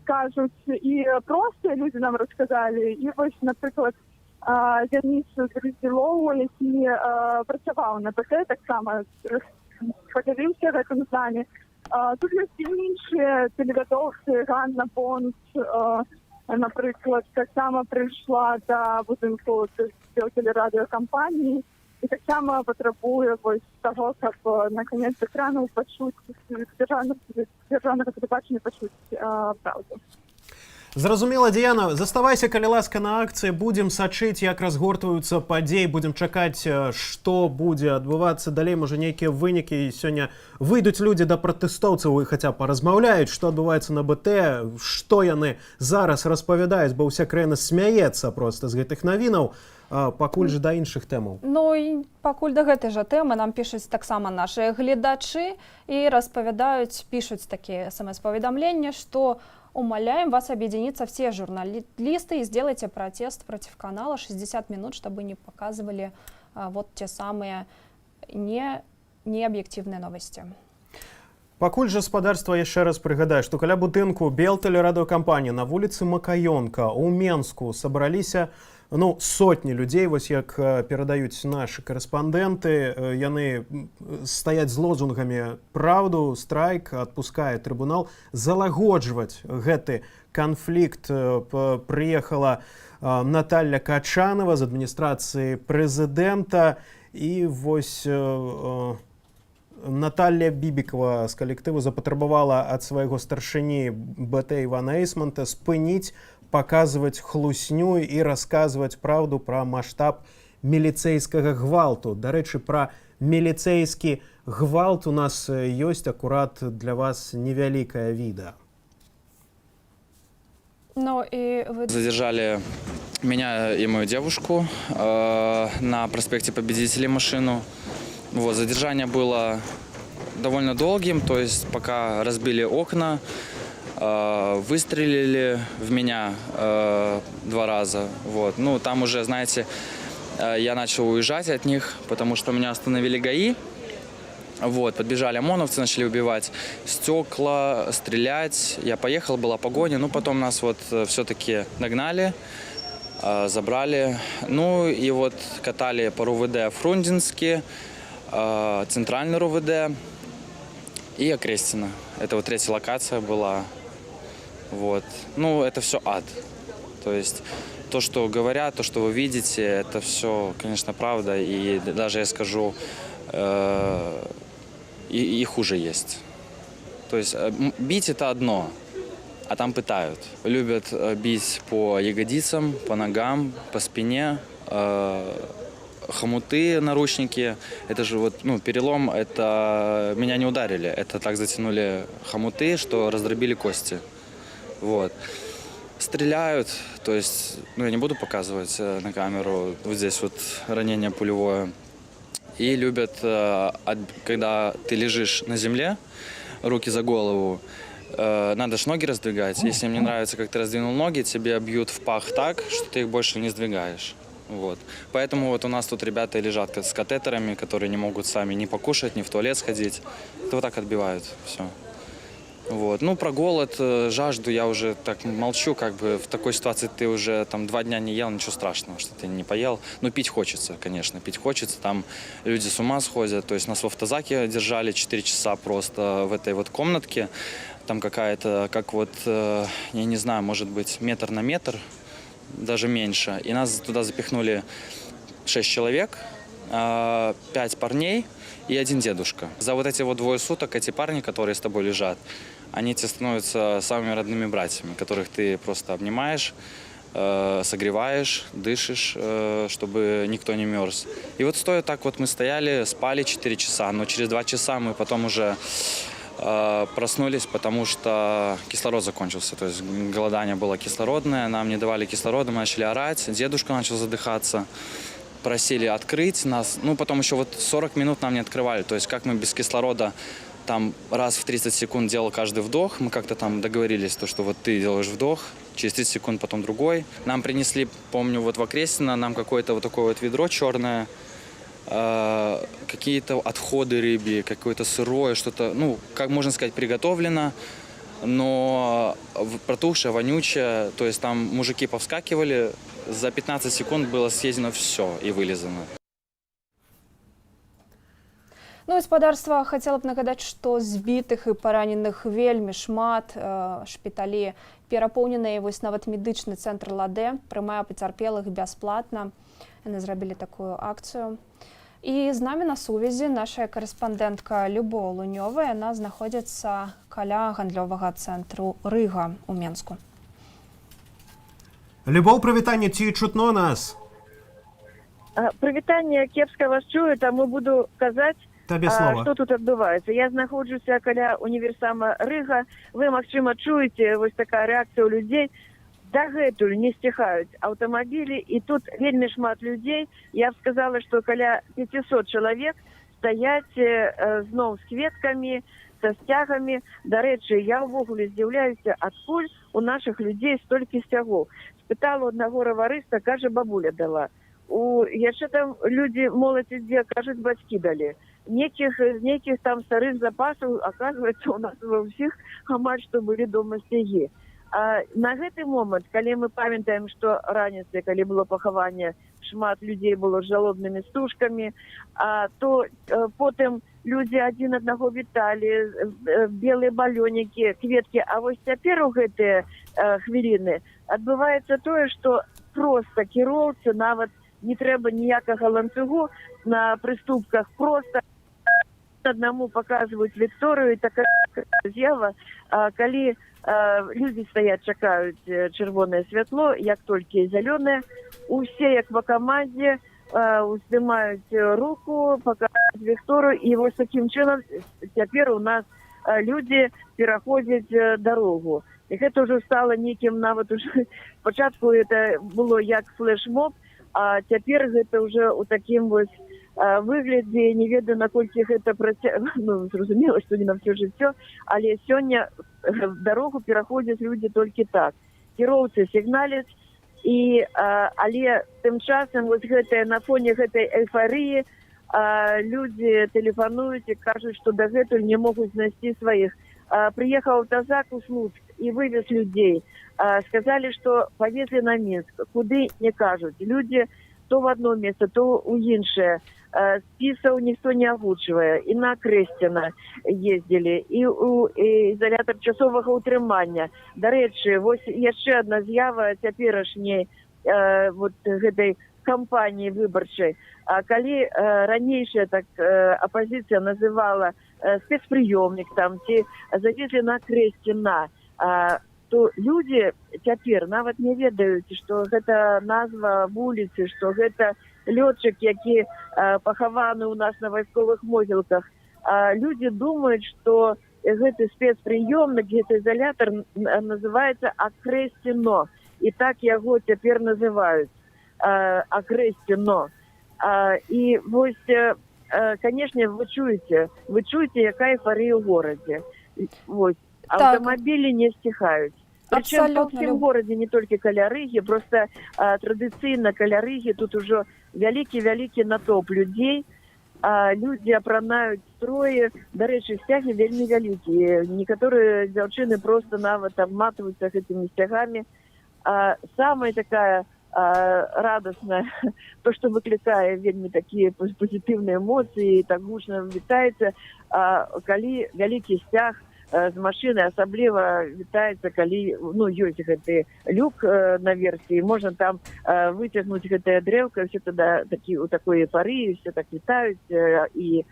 Speaker 6: кажуць і простыя людзі нам расказалі. І вось, напрыклад, Яніс Грызілоў, які працаваў на БТ, таксама падзяліўся гэтым з намі. Тут ёсць і іншыя тэлевядоўцы, Ганна Бонд, напрыклад, таксама прыйшла да будынку тэлерадыёкампаніі і таксама патрабуе таго, каб наконец экранаў пачуць дзяржаўнага тэлебачання пачуць праўду.
Speaker 1: Зразумела, Діяна, заставайся, калі ласка, на акцыі. Будзем сачыць, як разгортваюцца падзеі, будзем чакаць, што будзе адбывацца далей, можа, нейкія вынікі. Сёння выйдуць людзі да пратэстоўцаў і хаця паразмаўляюць, што адбываецца на БТ, што яны зараз распавядаюць, бо ўся краіна смяецца проста з гэтых навінаў. Пакуль жа да іншых тэмаў.
Speaker 2: Ну і пакуль да гэтай жа тэмы нам пішуць таксама нашы гледачы і распавядаюць, пішуць такія смс-паведамленні, што умоляем вас объединиться все журналисты и сделайте протест против канала 60 минут, чтобы не показывали вот те самые необъективные новости.
Speaker 1: Пакуль жа гаспадарства яшчэ раз прыгадаю, што каля будынку Белтэлерадыёкампаніі на вуліцы Макаёнка ў Менску сабраліся сотні людзей, вось як перадаюць нашы карэспандэнты. Яны стаяць з лозунгамі «Праўду», «Страйк», «Адпускае трыбунал». Залагоджваць гэты канфлікт прыехала Наталья Качанова з адміністрацыі прэзідэнта. І вось Наталья Бібікова з калектыву запатрабавала ад свайго старшыні БТ Івана Эйсманта спыніць, паказваць хлусню і расказваць праўду пра маштаб міліцэйскага гвалту. Дарэчы, пра міліцэйскі гвалт у нас ёсць акурат для вас невялікае відэа.
Speaker 2: Ну, и вы...
Speaker 13: Задержали меня и мою девушку на проспекте Победителей машину. Вот, задержание было довольно долгим, то есть пока разбили окна, выстрелили в меня 2 раза. Вот. Ну, там уже, знаете, я начал уезжать от них, потому что меня остановили ГАИ. Вот, подбежали ОМОНовцы, начали убивать стекла, стрелять. Я поехал, была погоня, но потом нас вот все-таки догнали, забрали. Ну и вот катали по РУВД Фрунзенске, Центральный РУВД и Окрестино. Это вот 3-я локация была. Вот. Ну, это все ад. То есть то, что говорят, то, что вы видите, это все, конечно, правда. И даже я скажу, и хуже есть. То есть бить это одно, а там пытают. Любят бить по ягодицам, по ногам, по спине, хомуты, наручники. Это же вот, ну, перелом, это меня не ударили, это так затянули хомуты, что раздробили кости. Вот. Стреляют, то есть, ну, я не буду показывать на камеру, вот здесь вот ранение пулевое. И любят, когда ты лежишь на земле, руки за голову, надо ж ноги раздвигать. Если им не нравится, как ты раздвинул ноги, тебе бьют в пах так, что ты их больше не сдвигаешь. Вот. Поэтому вот у нас тут ребята лежат с катетерами, которые не могут сами ни покушать, ни в туалет сходить. Это вот так отбивают все. Вот. Ну, про голод, жажду я уже так молчу, как бы в такой ситуации ты уже там 2 дня не ел, ничего страшного, что ты не поел. Ну, пить хочется, конечно, пить хочется. Там люди с ума сходят. То есть нас в автозаке держали 4 часа просто в этой вот комнатке. Там какая-то, как вот, я не знаю, может быть, метр на метр, даже меньше. И нас туда запихнули 6 человек, 5 парней и 1 дедушка. За вот эти вот 2 суток эти парни, которые с тобой лежат, они тебе становятся самыми родными братьями, которых ты просто обнимаешь, согреваешь, дышишь, чтобы никто не мерз. И вот стоя так вот мы стояли, спали 4 часа, но через 2 часа мы потом уже проснулись, потому что кислород закончился. То есть голодание было кислородное, нам не давали кислорода, мы начали орать, дедушка начал задыхаться. Просили открыть нас, ну потом еще вот 40 минут нам не открывали, то есть как мы без кислорода там раз в 30 секунд делал каждый вдох, мы как-то там договорились, то, что вот ты делаешь вдох, через 30 секунд потом другой. Нам принесли, помню, вот в Окрестино, нам какое-то вот такое вот ведро черное, какие-то отходы рыбьи, какое-то сырое, что-то, ну, как можно сказать, приготовлено, но протухшее, вонючее, то есть там мужики повскакивали, за 15 секунд было съедено все и вылизано.
Speaker 2: Ну, гаспадарства хацела б нагадаць, што збітых і параненых вельмі шмат, шпіталі перапоўненыя, вось нават медычны цэнтр ЛАДЭ прымае пацярпелых бясплатна. Яны зрабілі такую акцыю. І з намі на сувязі наша карэспандэнтка Любоў Лунёва, яна знаходзіцца каля гандлёвага цэнтру Рыга ў Менску.
Speaker 1: Любоў, прывітанне, ці чутно нас?
Speaker 14: Прывітанне, кепска вас чую, таму буду казаць, што тут адбываецца. Я знаходжуся каля універсама Рыга. Вы, магчыма, чуеце, вось такая рэакцыя ў людзей. Дагэтуль не сціхаюць аўтамабілі, і тут вельмі шмат людзей. Я б сказала, што каля 500 чалавек стаяць зноў з кветкамі, са сцягамі. Дарэчы, я ўвогуле здзіўляюся, адкуль у нашых людзей столькі сцягоў. Спытала аднаго раварыста, кажа, бабуля дала. Яшчэ там людзі, моладзь ідзе, кажуць, бацькі далі. Нейкіх там старых запасаў, аказваецца, у нас ва ўсіх амаль што былі дома сцягі. На гэты момант, калі мы памятаем, што раніцай, калі было пахаванне, шмат людзей было з жалобнымі стужкамі, то потым людзі адзін аднаго віталі, белыя балёнікі, кветкі. А вось цяпер у гэтыя хвіліны адбываецца тое, што проста кіроўцы, нават не трэба ніякага ланцугу на прыступках, проста аднаму паказваюць Вікторыю, і такая з'ява, калі людзі стаяць, чакаюць чырвонае святло, як толькі зялёнае, усе, як па камандзе, уздымаюць руку, паказваюць Вікторыю, і вось такім чынам цяпер у нас людзі пераходзяць дарогу. І гэта ўжо стала нейкім, нават уже спачатку это было як флешмоб, а цяпер гэта ўжо ў такім вось выглядзе, не ведаю, наколькі гэта ну, зразумела, што не на ўсё жыццё, але сёння дарогу пераходзяць людзі толькі так. Кіроўцы сігналяць, але тым часам вось гэтая, на фоне гэтай эйфарыі людзі тэлефануюць і кажуць, што дагэтуль не могуць знайсці сваіх. Прыехаў аўтазак у Слуцк і вывез людзей. Сказалі, што павезлі на Мінск. Куды не кажуць. Людзі то в одно место, то у іншае. Спісаў ніхто не агучвае. І на Крэсціна ездзілі, і ў ізалятар часовага ўтрымання. Дарэчы, вось яшчэ адна з'ява цяперашняй вот гэтай кампаніі выбарчай. Калі ранейшая так апазіцыя называла спецпрыёмнік там, ці завезлі на Крэсціна, то людзі цяпер нават не ведаюць, што гэта назва вуліцы, што гэта лётчык, які пахаваны ў нас на вайсковых могілках. Людзі думаюць, што гэты спецпрыёмнік, гэты изолятор называецца Акрэсціно. І так яго цяпер называюць. Акрэсціно. І вось, канешне, вы чуеце, якая эйфарыя ў горадзе. Вось. Аўтамабілі не сціхаюць. Прычым па ўсім горадзе, не толькі каля Рыгі, проста традыцыйна каля Рыгі тут ужо вялікі натоўп людзей. Людзі апранаюць строі, дарэчы, сцягі вельмі вялікія. Некаторыя дзяўчыны проста нават абматваюцца гэтымі сцягамі. Самая такая радасная, то, што выклікае вельмі такія пазітыўныя эмоцыі, так гучна вітаецца, калі вялікі сцяг з машыны, асабліва вітаецца, калі ёсць гэты люк наверсе, і можна там выцягнуць гэтае дрэўка, все у такой эйфарыі, все так вітаюць і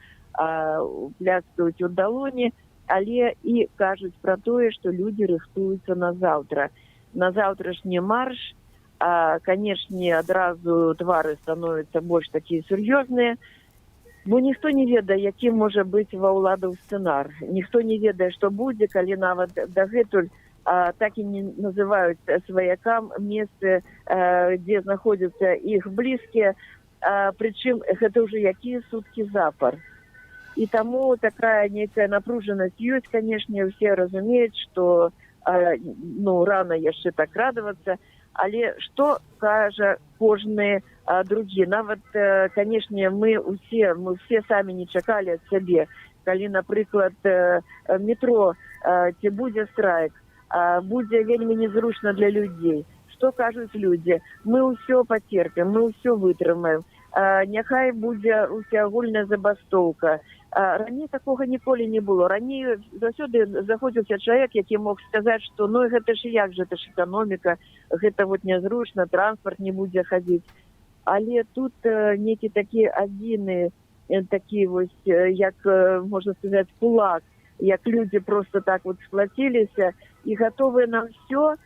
Speaker 14: пляскаюць у далоні, але і кажуць пра тое, што людзі рыхтуюцца на заўтра. На заўтрашні марш, канешне, адразу твары становяцца больш такія сур'ёзныя, бо ніхто не ведае, якім можа быць ва ўладаў сцэнар. Ніхто не ведае, што будзе, калі нават дагэтуль так і не называюць сваякам месцы, дзе знаходзяцца іх блізкія, прычым гэта ўжо якія суткі запар. І таму такая нейкая напружанасць ёсць, канешне, усе разумеюць, што рана яшчэ так радавацца, але што кажа кожны другі? Нават, канешне, мы ўсе самі не чакалі ад сябе, калі, напрыклад, метро, ці будзе страйк, будзе вельмі незручна для людзей. Што кажуць людзі? Мы ўсё пацерпім, мы ўсё вытрымаем. Няхай будзе усеагульная забастоўка. Раней такога ніколі не было. Раней заўсёды заходзіўся чалавек, які мог сказаць, што гэта ж як жа, гэта ж эканоміка, гэта вот нязручна, транспарт не будзе хадзіць. Але тут нейкі такі адзіны, такі вось, як можна сказаць, кулак, як людзі просто так вот сплаціліся і гатовыя на ўсё,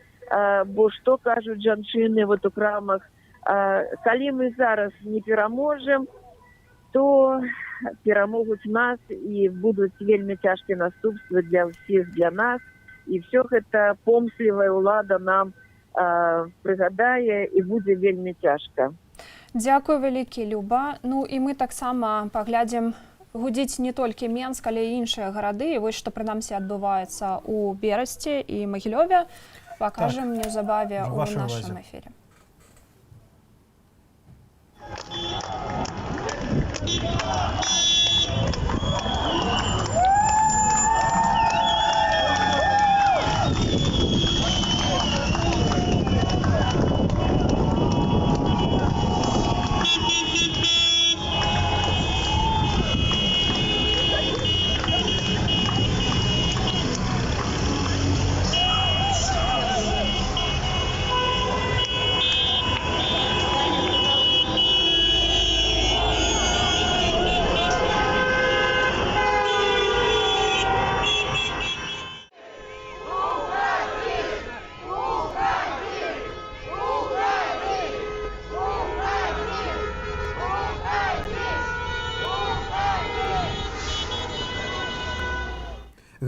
Speaker 14: бо што кажуць жанчыны вот у крамах, калі мы зараз не пераможам, то перамогуць нас і будуць вельмі цяжкія наступствы для ўсіх, для нас. І все гэта помслівая ўлада нам прыгадае і будзе вельмі цяжка.
Speaker 2: Дзякуй вялікі, Люба. Ну і мы таксама паглядзім, гудзіць не толькі Менск, але і іншыя гарады. І вось што прынамсі адбываецца ў Берасці і Магілёве, пакажам неўзабаве ў нашым эфіры.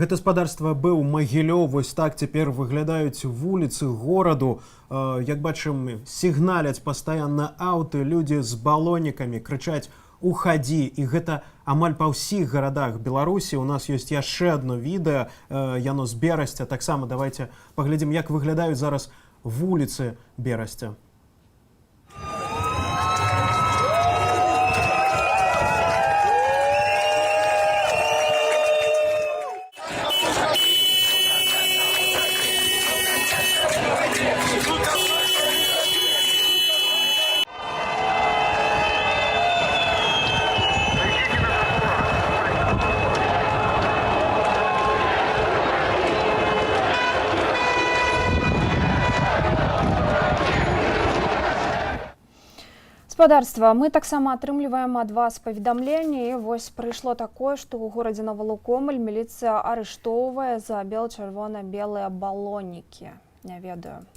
Speaker 1: Гэта спадарства быў Магілёў. Вось так цяпер выглядаюць вуліцы гораду. Як бачым, сігналяць пастаянна аўты, людзі з балонікамі крычаць «Уходи!» І гэта амаль па ўсіх гарадах Беларусі. У нас ёсць яшчэ адно відэа, яно з Берасця. Таксама давайте паглядзім, як выглядаюць зараз вуліцы Берасця.
Speaker 2: Гаспадарства, мы таксама атрымліваем ад вас паведамленне, і вось прыйшло такое, што ў горадзе Новолукомль міліцыя арыштоўвае за бел-чырвона-белыя балонікі. Не ведаю,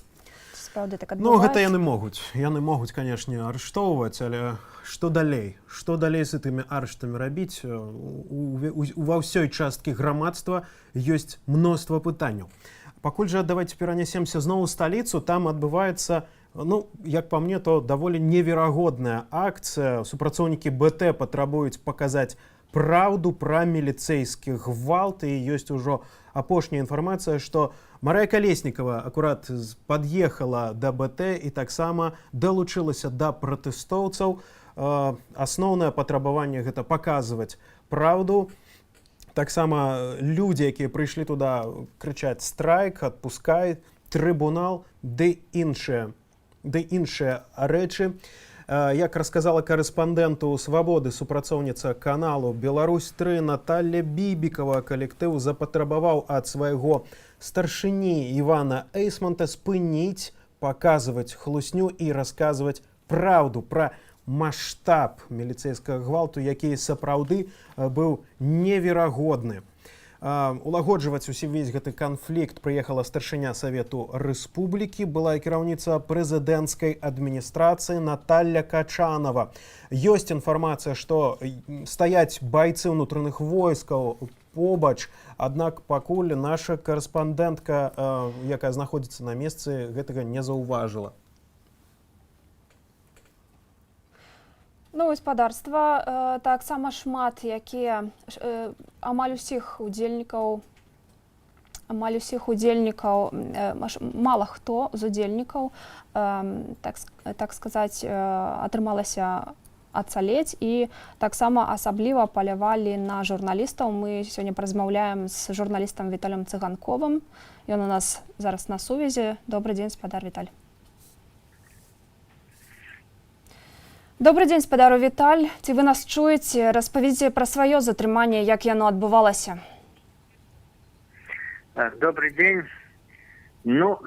Speaker 2: сапраўды так адбываецца.
Speaker 1: Ну, гэта яны могуць, канешне, арыштоўваць, але што далей? Што далей з гэтымі арыштамі рабіць? Ва ўсёй часткі грамадства ёсць мноства пытанняў. Пакуль жа давайте перанесемся зноў у сталіцу, там адбываецца, ну, як па мне, то даволі неверагодная акцыя. Супрацоўнікі БТ патрабуюць паказаць праўду пра міліцэйскі гвалт, і ёсць ужо апошняя інфармацыя, што Марыя Калеснікава акурат пад'ехала да БТ і таксама далучылася да пратэстоўцаў. Асноўнае патрабаванне гэта паказваць праўду. Таксама людзі, якія прыйшлі туда, крычаць страйк, адпускай, трыбунал, ды іншыя рэчы. Як расказала карэспандэнту «Свабоды» супрацоўніца каналу «Беларусь-3» Наталья Бібікава, калектыў запатрабаваў ад свайго старшыні Івана Эйсмонта спыніць, паказваць хлусню і расказваць праўду пра маштаб міліцэйскага гвалту, які сапраўды быў неверагодны. Улагоджваць увесь гэты канфлікт прыехала старшыня Савету Рэспублікі, была кіраўніца прэзідэнцкай адміністрацыі Наталья Качанова. Ёсць інфармацыя, што стаяць байцы ўнутраных войскаў побач, аднак пакуль наша карэспандэнтка, якая знаходзіцца на месцы, гэтага не заўважыла.
Speaker 2: Ну, гаспадарства, таксама шмат, якія амаль усіх удзельнікаў, мала хто з удзельнікаў, так сказаць, атрымалася ацалець, і таксама асабліва палявалі на журналістаў. Мы сёння паразмаўляем з журналістам Віталем Цыганковым. Ён у нас зараз на сувязі. Добрый дзень, спадар Віталь. Добрый дзень, спадару Віталь. Ці вы нас чуеце? Распавядзіце пра сваё затрыманне, як яно адбывалася.
Speaker 15: Добрый день. Ну,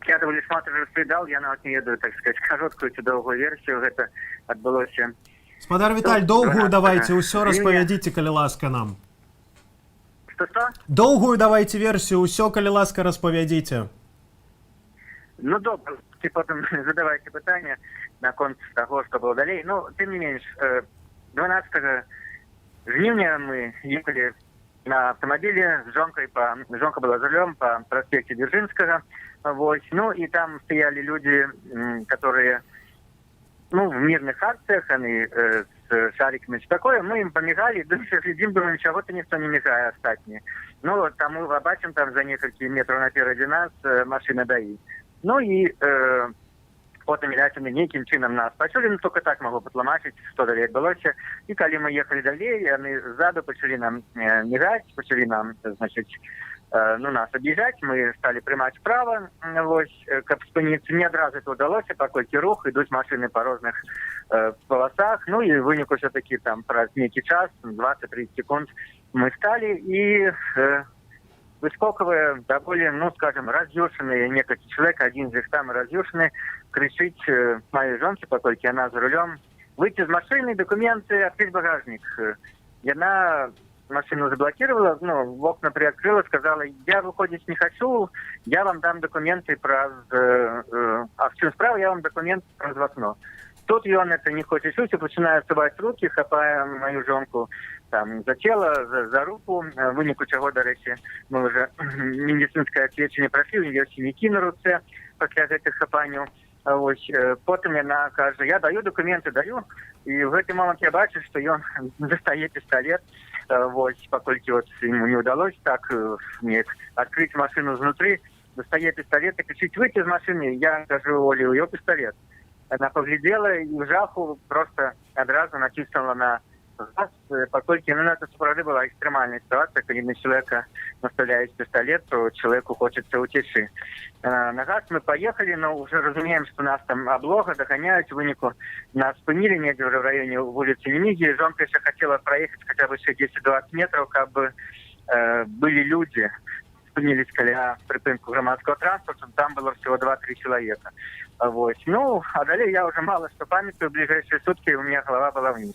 Speaker 15: я даволі шмат уже распавядал, я нават не ведаю, так сказать, кароткую ці доўгую версію. Гэта адбылося.
Speaker 1: Спадар Віталь, доўгую давайте, ўсё распавядзіце, калі ласка, нам.
Speaker 15: Што?
Speaker 1: Доўгую давайте версію, ўсё, калі ласка, распавядзіце.
Speaker 15: Ну, добра, ці потым задавайце пытанне наконт таго, што было далей. Ну, тым не менш, 12 жніўня мы ехалі на аўтамабілі з жонкай, жонка была за рулем по проспекте Дзяржынскага, вось, ну, и там стояли люди, которые, ну, в мирных акциях, они с шариками, все такое, мы им помигали, следим, думаем, чего-то никто не мигает, остатние. Ну, вот, там мы бачим, там за несколько метров напереди нас машина ДАИ. Ну, и потым яны нейкім чынам нас пачулі, ну только так магу патлумачыць, што далей адбылося. І калі мы ехалі далей, яны ззаду пачалі нам мігаць, пачалі нам, значыць, ну, нас аб'язджаць, мы сталі прымаць права, вось, каб спыніцца. Не адразу это ўдалося, паколькі рух, ідуць машыны па розных паласах, ну і выніку ўсё-такі там праз нейкі час, 20-30 секунд, мы сталі і выскокивая довольно, ну, скажем, разъюшенные несколько человек, один из них самый разъюшенный, кричить моей жонке, поскольку она за рулем, выйти из машины, документы, открыть багажник. И она машину заблокировала, ну, в окна приоткрыла, сказала, я выходить не хочу, я вам дам документы про... А в чем справа, я вам документы про окно. Тут ён это не хоче чуць, пачинае суваць руки, хапае мою жонку там за тело, за руку, в выніку чаго, дарэчы, мы уже медицинское сведчанне прайшлі, у нее сінякі на руцэ пасля гэтых хапанняў. Ось, потым яна кажа, я даю документы, даю, і в гэты момент я бачу, што ён дастае пісталет, вось, паколькі вот ему не удалось так мне открыть машину знутры, достает пистолет и кричит: выйти из машины. Я кажу Оле, у ее пистолет. Она поглядела и в жаху просто одразу натиснула на газ, паколькі это справді была экстремальная ситуация, когда на человека наставляет пистолет, то человеку хочется утечи. На газ мы поехали, но уже разумеем, что нас там облога, догоняют, в вынику нас спынили негде в районе улицы Немиги. Жонка еще хотела проехать хотя бы еще 10-20 метров, как бы были люди. Спынились каля припинку громадского транспорта, там было всего 2-3 человека. Вот. Ну, а далее я уже мало что памятаю, в ближайшие сутки у меня голова была вниз.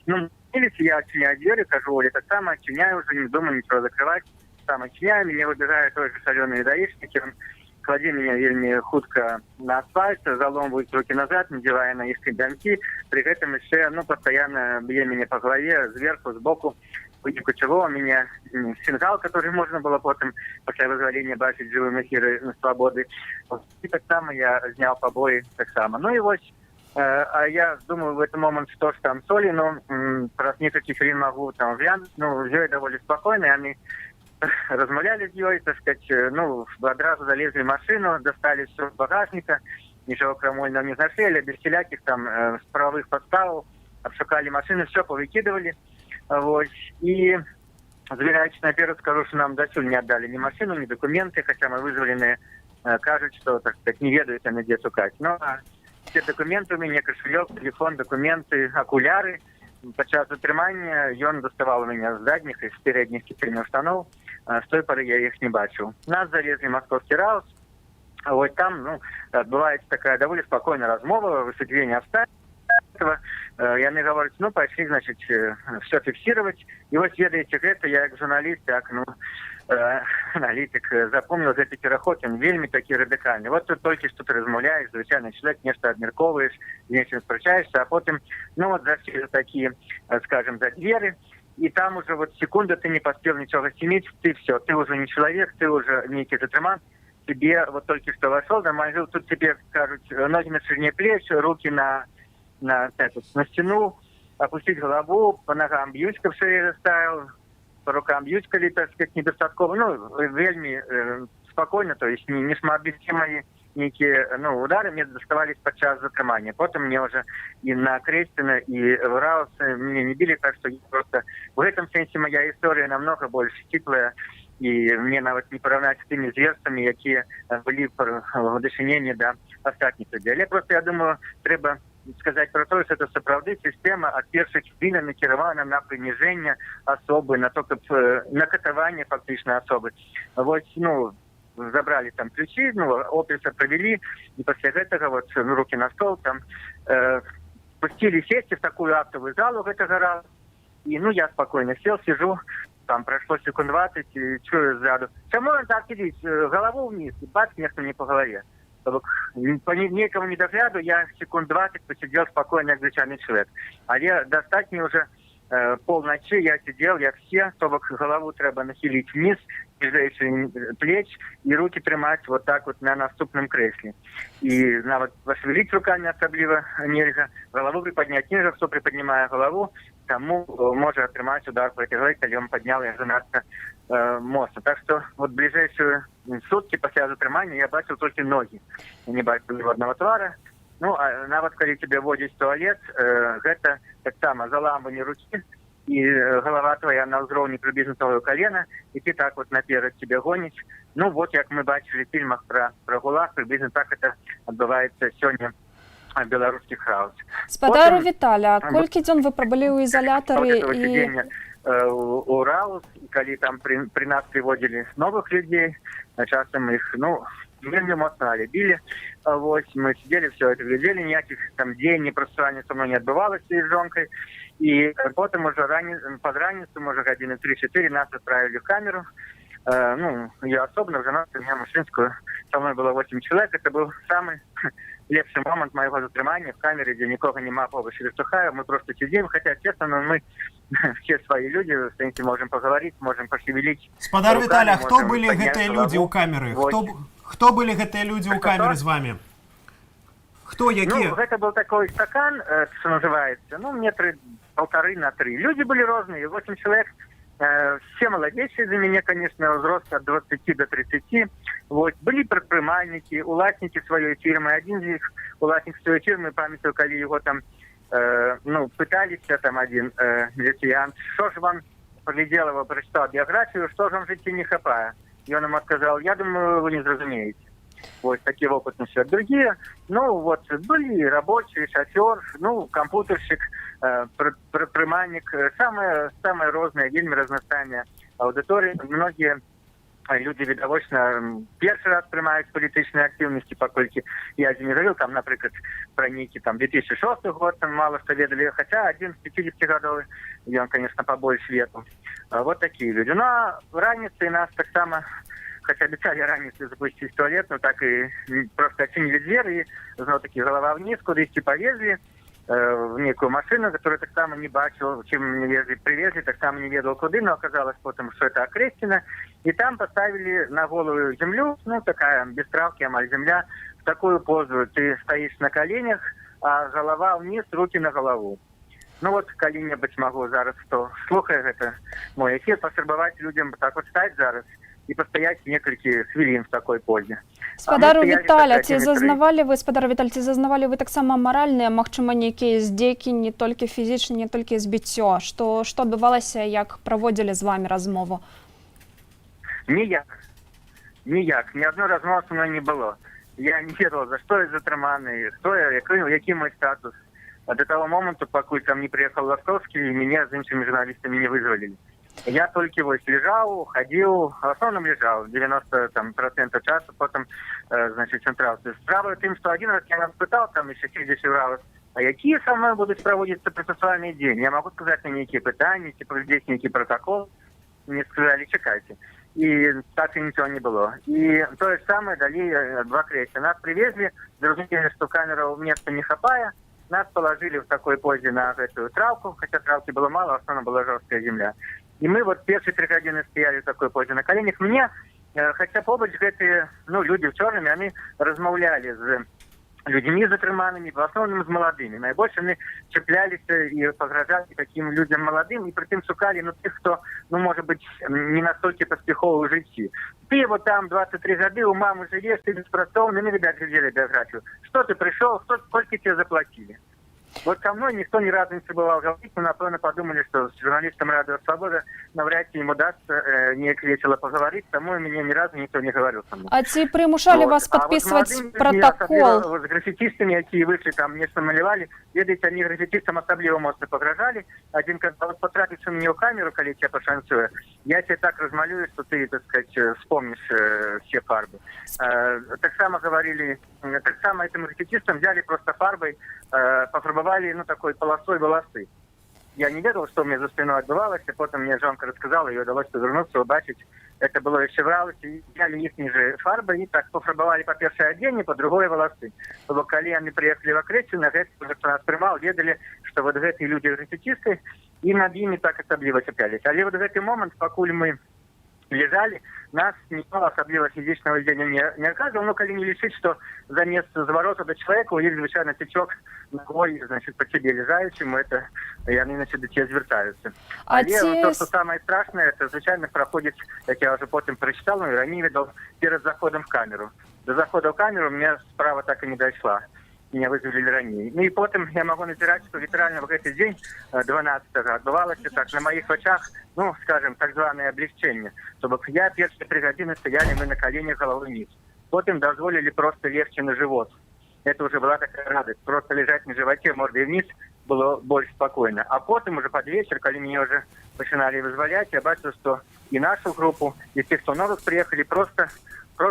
Speaker 15: Ну, я отчиняю двери, хожу, Оля, так само отчиняю, уже не думаю ничего закрывать. Сам отчиняю, меня выбирают тоже соленые даишники, клади меня вельми худко на асфальт, заломывают руки назад, надевая на их кабинки, при этом еще, ну, постоянно бьет меня по голове, сверху, сбоку. Выніку чего у меня сингал, который можно было потом после вызволения бачить живым эфиры на свободы. И так само я снял побои так само. Ну и вот, а я думаю в этот момент, что ж там соли, но просто никаких рин могу там глянуть. Ну, ее довольно спокойно, и они размовляли с ее, так сказать, ну, одразу залезли в машину, достали все из багажника, ничего крамольного не нашли, без всяких там правовых подстав, обшукали машины, все повыкидывали. Вот. И заверяючи наперед скажу, что нам досюль не отдали ни машину, ни документы, хотя мы вызволены, кажут, что, так сказать, не ведают, где шукать. Но все документы у меня, кошелек, телефон, документы, окуляры. Подчас затрымання ён доставал у меня с задних и с передних кипельных штанов. С той поры я их не бачил. Нас залезли в московский раус. Вот там, ну, отбывается такая довольно спокойная размова, высветление обстоятельств. Яны говорят, ну, пошли, значит, все фиксировать. И вот, ведаете, это я как журналист, так, ну, аналитик, запомнил, за переход, он вельми таки радикальный. Вот тут только что ты размовляешь, звичайный человек, нечто обмерковываешь, нечем спрочаешься, а потом, ну, вот за такие, скажем, за двери, и там уже вот секунду ты не поспел ничего снимить, ты все, ты уже не человек, ты уже некий затриман, тебе вот только что вошел, домовил, тут тебе скажут, ноги на ширине плеч, руки на стену, опустить голову, по ногам бьючка в шее заставил, по рукам бьючка, так сказать, недостатково, ну, вельми спокойно, то есть не смогли мои некие, ну, удары мне доставались подчас затрымания. Потом мне уже и на Крестина, и в Раус меня не били, так что просто в этом смысле моя история намного больше теплая, и мне нават не порівняти з тими зверствами, які були в дочиненні до остатніх людей. Але просто, я думаю, треба сказать про то, что это сапраўды система от першых хвилин накірована на принижение особы, на то, как на катование фактично особы. Вот, ну, забрали там ключи, ну, описа провели, и после этого вот, ну, руки на стол, там, пустили сесть в такую актовую залу этого раза, и, ну, я спокойно сел, сижу, там прошло секунд 20, и чую сзаду, чему он так сидит, голову вниз, и бац, место мне по голове. По некому недогляду я секунд 20 посидел спокойно, как звичайный человек. А я достать мне уже полночи, я сидел, як все, то голову треба нахилить вниз, ближайший плеч, и руки тримать вот так вот на наступном кресле. И нават пошевелить руками особливо нельзя, голову приподнять ниже, кто приподнимая голову, тому может отрымать удар по этой голове, когда он поднял ее занадто мощно. Так что вот ближайшие сутки после затрымания я бачил только ноги. Я не бачил ни одного твара. Ну, а нават коли тебе водят в туалет, это так само заламывание руки, и голова твоя на уровне приблизно твоего колена, и ты так вот наперед тебе гонишь. Ну, вот, как мы бачили в фильмах про ГУЛАГ, приблизно так это отбывается сегодня в белорусских хаус.
Speaker 2: Спадару Віталя, колькі дзён вы пробыли ў изолятары
Speaker 15: и у Раус, коли там при нас приводили новых людей, часом их, ну, вельми моцно били. Вот, мы сидели, все это глядели, никаких там день, процессуальных со мной не отбывалось с жонкой. И потом уже под раницу, может, годины 3-4 нас отправили в камеру. Ну, я особенно, жена, у меня мужчинскую, со мной было 8 человек, это был самый лепшы момант моего затрымання в камере, где никого нема побач Вертухаева. Мы просто сидим, хотя, честно, но мы все свои люди, в принципе, можем поговорить, можем пошевелить.
Speaker 1: Спадар
Speaker 15: руками,
Speaker 1: Виталий, а кто
Speaker 15: можем
Speaker 1: были
Speaker 15: поднять
Speaker 1: гэтыя
Speaker 15: голову.
Speaker 1: люди у камеры?
Speaker 15: Вот.
Speaker 1: Кто были гэтыя люди у камеры с вами? Кто, якія?
Speaker 15: Ну, это был такой стакан, что называется, ну, метры 1,5 на 3. Люди были разные, 8 человек, все молодейшие за меня, конечно, возраст от 20 до 30. Вот. Были предпринимальники, уласники своей фирмы. Один из них, уласник своей фирмы, памятаю, когда его там, пытались, там один лейтенант, что же вам, поглядел его, прочитал биографию, что же вам в жизни не хапая? И он ему сказал, я думаю, вы не зразумеете. Вот такие опытные все. Другие, были рабочие, шофер, компьютерщик, предпринимальник, самые разные, вельми разностайные аудитории. Многие люди, видовочно, первый раз приймають політичної активності, поскольку я не говорил, там, например, про некий, 2006 год, там мало что ведали, хотя один с 50 годов, и он, конечно, побольше летом. Вот такие люди. Ну, а раніцей нас так само, хотя обещали раніцей запустить в туалет, но так и просто отчинили дверь, и, таки голова вниз, куда-то повезли, в некую машину, которую так само не бачил, чем не привезли, так само не ведал куда, но оказалось потом, что это Окрестина. И там поставили на голову землю, такая без травки, амаль земля, в такую позу. Ты стоишь на коленях, а голова вниз, руки на голову. Коли-небудь могу зараз, хто слухає это, мой ефір, посербовать людям так вот стать зараз и постоять несколько хвилин в такой позе.
Speaker 2: Спадару Віталя, ці зазнавалі вы таксама маральныя, магчыма, нейкія здзекі, не толькі фізічна, не толькі збіццё? Што адбывалася, як праводзілі з вами размову?
Speaker 15: Ніяк. Ни одной размовы со мной не было. Я не ведал, за что я затрыманы, кто я, який мой статус. А до того момента, пока там не приехал Ластовский, меня с іншими журналистами не вызвали. Я только лежал, ходил, в основном лежал, 90% часа, потом, централся. Справа тем, что один раз я нас пытал, там еще сидишь и врал, а какие со мной будут проводиться процессуальные дни? Я могу сказать на некие пытания, здесь некий протокол. Мне сказали, чекайте. И так и ничего не было. И то же самое дали два крейсера. Нас привезли, разумели, что камера места не хапая, нас положили в такой позе на эту травку, хотя травки было мало, в основном была жесткая земля. И мы первые 3 годины стояли в такой позе на коленях. Мне, хотя побач гэты, люди в черном, они размовляли с людьми затрыманными, в основном с молодыми. Наибольше они цеплялись и погрожали таким людям молодым, и при этом шукали, тех, кто, может быть, не настолько поспеховый в жизни. Ты там 23 года, у мамы живешь, ты беспростовный, видать, глядели биографию. Что ты пришел, сколько тебе заплатили? Вот со мной никто ни разу не забывал говорить, но, напевно, подумали, что с журналистом «Радио Свобода» навряд ли им удастся не весело поговорить, тому мне ни разу никто не говорил со мной.
Speaker 2: А ці примушали вас подписывать протокол?
Speaker 15: С граффитистами, які вышли, там нечто малевали, ведаете, они граффитистам особливо моцно погрожали. Один, когда потратишь мне в камеру, коли тебя пошансую, я тебе так размалюю, что ты, так сказать, вспомнишь все фарбы. Так само говорили, так само этим граффитистам взяли просто фарбой, пофарбовали, такой полосой волосы. Я не ведал, что у меня за спиной отбывалось, и потом мне жонка рассказала, и удалось повернуться, убачить. Это было еще вралось, и взяли их ниже фарбы, и так пофарбовали по первое оденье, по другое волосы. Чтобы коли они приехали в Окрестину, кто нас приймал, ведали, что вот эти люди граффитисты, и над ними так особливо цеплялись. Але вот в этот момент, покуль мы лежали, нас никто особливо физичного воздействия не оказывал, но коли не лишить, что за место заворота до человека увидели, звичайно, течок ногой, по тебе лежающему, это, и они, до тебя звертаются. То, что самое страшное, это, звичайно, проходит, как я уже потом прочитал, но ранее видел, перед заходом в камеру. До захода в камеру меня справа так и не дошла. Меня вызвали ранее. И потом я могу назирать, что литерально в этот день, 12-го, отбывалось так на моих очах, скажем, так званое облегчение. Чтобы я первые 3 годины стояли мы на коленях головой вниз. Потом дозволили просто легче на живот. Это уже была такая радость. Просто лежать на животе, мордой вниз, было больше спокойно. А потом уже под вечер, когда меня уже начинали вызволять, я бачил, что и нашу группу, и тех, кто новых приехали, просто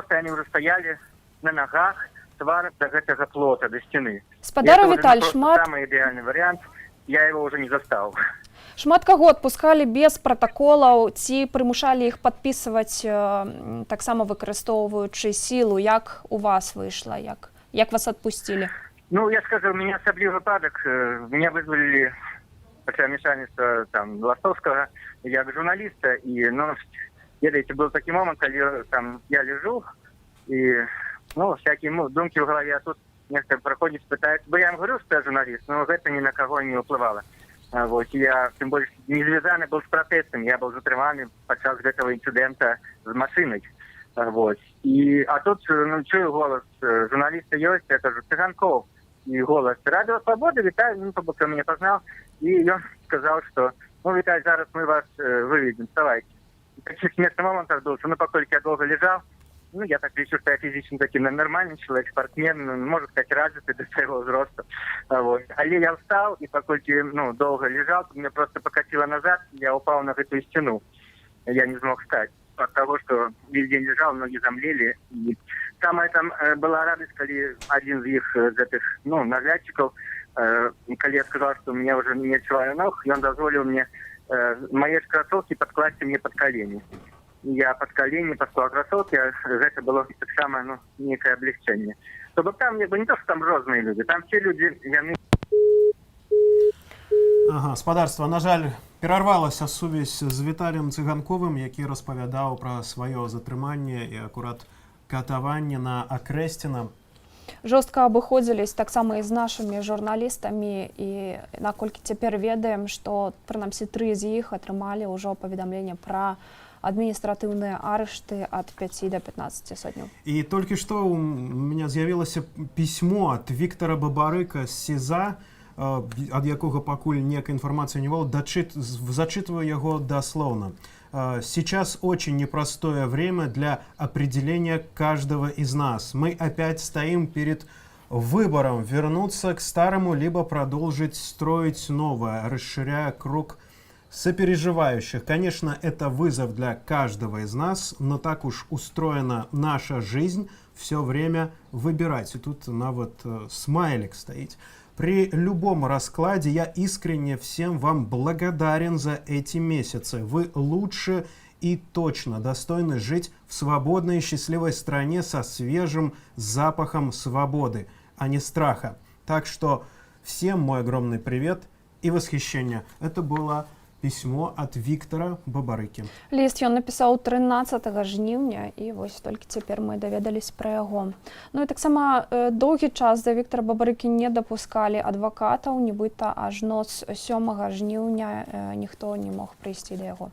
Speaker 15: они уже стояли на ногах, твар до гэтага плота, до стены.
Speaker 2: Спадару Віталь,
Speaker 15: самый идеальный вариант, я его уже не застал.
Speaker 2: Шмат каго адпускалі без пратаколаў, ці прымушалі іх падпісваць, таксама выкарыстоўваючы сілу? Як у вас выйшла? Як вас отпустили?
Speaker 15: Ну, я скажу, у меня особливый выпадок. Меня вызвали после вмешательства там Ластовского, я как журналиста, и, ну, ведаете, был такой момент, когда там я лежу, и, ну, всякие думки в голове, а тут некоторые проходят, пытаются, бо я им говорю, что я журналист, но это ни на кого не уплывало. Вот, я, тем более, не связанный был с протестом, я был затриманный подчас этого инцидента с машиной. Вот. А тут, ну, чую голос журналиста есть, это же Цыганков, и голос «Радио Свободы», Виталий, ну, он меня познал, и он сказал, что, ну, Виталий, зараз мы вас выведем, вставайте. И таких смешных моментов было, ну, поскольку я долго лежал, ну, я так решил, что я физически такой нормальный человек, спортсмен, ну, можно сказать, развитый до своего взроста. Вот. Але я встал, и поскольку, ну, долго лежал, меня просто покатило назад, я упал на эту стену. Я не смог встать. От того, что весь день лежал, ноги замлели. И самая там была радость, когда один из этих, ну, наглядчиков, когда я сказал, что у меня уже не отчуваю ног, и он дозволил мне мои кроссовки подкласть мне под колени. Я под колени подклал кроссовки, это было так самое, ну, некое облегчение. Чтобы там не то, что там розные люди, там все люди, яны...
Speaker 1: Ага, спадарства, на жаль, перарвалася сувязь з Віталіем Цыганковым, які распавядаў пра сваё затрыманне і акурат катаванне на Акрэсціна.
Speaker 2: Жорстка абыходзілись таксама і з нашымі журналістамі, і наколькі цяпер ведаем, што прынамсі 3 з іх атрымалі ўжо паведамленне пра адміністратыўныя арышты ад 5 до 15 сотняў.
Speaker 1: І толькі што у меня з'явілася пісьмо ад Віктара Бабарыка з СІЗА, ад якога пакуль некая информация не было, зачитываю его дословно. Сейчас очень непростое время для определения каждого из нас. Мы опять стоим перед выбором вернуться к старому, либо продолжить строить новое, расширяя круг сопереживающих. Конечно, это вызов для каждого из нас, но так уж устроена наша жизнь, все время выбирать. И тут нават смайлик стоит. При любом раскладе я искренне всем вам благодарен за эти месяцы. Вы лучше и точно достойны жить в свободной и счастливой стране со свежим запахом свободы, а не страха. Так что всем мой огромный привет и восхищение. Это было письмо от Віктора Бабарыкі.
Speaker 2: Ліст ён напісаў 13 жніўня, і вось толькі цяпер мы даведались пра яго. Ну і таксама доўгі час да Віктара Бабарыкі не дапускалі адвакатаў, нібыта ажно з 7 жніўня ніхто не мог прыйсці да яго.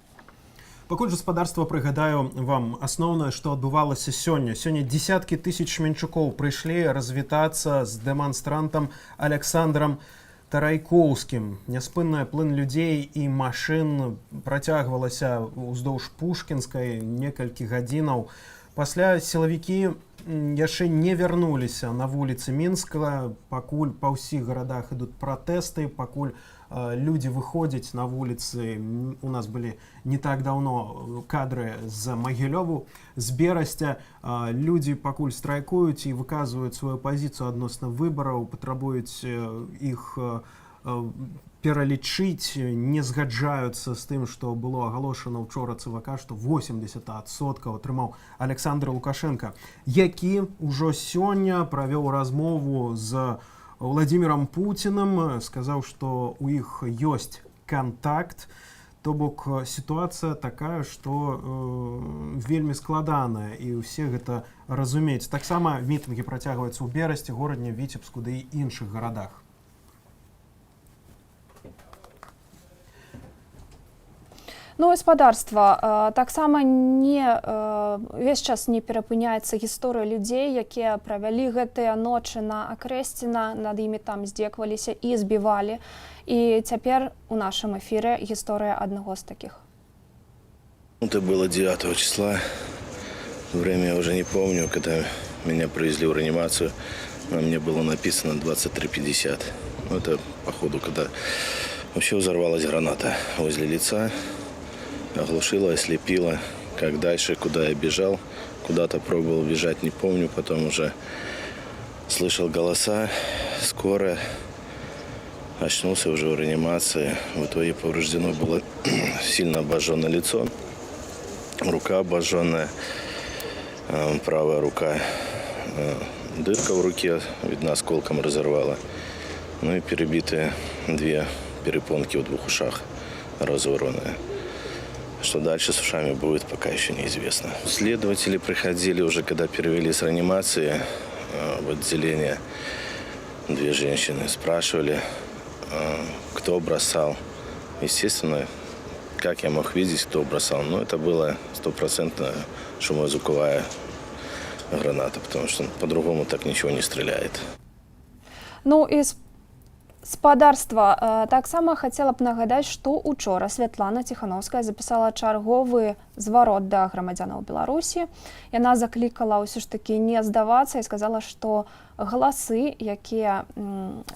Speaker 1: Пакуль гаспадарства, прыгадаю вам асноўнае, што адбывалася сёння. Сёння десяткі тысяч менчукоў прыйшлі развітацца з дэманстрантам Александром Тарайкоўскім. Няспынная плынь людзей і машын працягвалася ўздоўж Пушкінскай некалькі гадзінаў. Пасля сілавікі яшчэ не вярнуліся на вуліцы Мінска, пакуль па ўсіх гарадах ідуць пратэсты, пакуль люди выходзяць на вуліцы. У нас былі не так даўно кадры з Магілёву, з Берасця. Людзі пакуль страйкуюць і выказваюць сваю пазіцыю адносна выбараў, патрабуюць іх пералічыць, не згаджаюцца з тым, што было агалошана ўчора ЦВК, што 80% атрымаў Александр Лукашенко, які ўжо сёння правёў размову з Владимиром Путиным, сказаў, што у іх ёсць контакт. То бок сітуацыя такая, што вельмі складаная, і ўсе гэта разумеюць. Таксама мітынгі працягваюцца ў Берасці, Горадні, Віцебску, ды і іншых гарадах.
Speaker 2: Ну, гаспадарства, таксама увесь час не перапыняецца гісторыя людзей, якія правялі гэтыя ночы на Акрэсціна, над імі там здзекваліся і збівалі. І цяпер у нашым эфіры гісторыя аднаго з такіх.
Speaker 16: Это было 9 числа. Время я уже не помню, когда меня привезли в реанимацию. На мне было написано 23:50. Это, походу, когда вообще взорвалась граната возле лица. Оглушила, ослепила. Как дальше, куда я бежал, куда-то пробовал бежать, не помню. Потом уже слышал голоса, скоро очнулся уже в реанимации. В итоге повреждено было сильно обожженное лицо, рука обожженная, правая рука Дырка в руке, видно, осколком разорвала. Ну и перебитые 2 перепонки в 2 ушах, разорванные. Что дальше с ушами будет, пока еще неизвестно. Следователи приходили уже, когда перевели с реанимации в отделение. 2 женщины спрашивали, кто бросал. Естественно, как я мог видеть, кто бросал. Но это была 100% шумозвуковая граната, потому что по-другому так ничего не стреляет.
Speaker 2: Ну і спадарства таксама хацела б нагадаць, што учора Святлана Ціхановская запісала чарговы зварот да грамадзянаў Беларусі. Яна заклікала ўсё ж такі не здавацца і сказала, што галасы, якія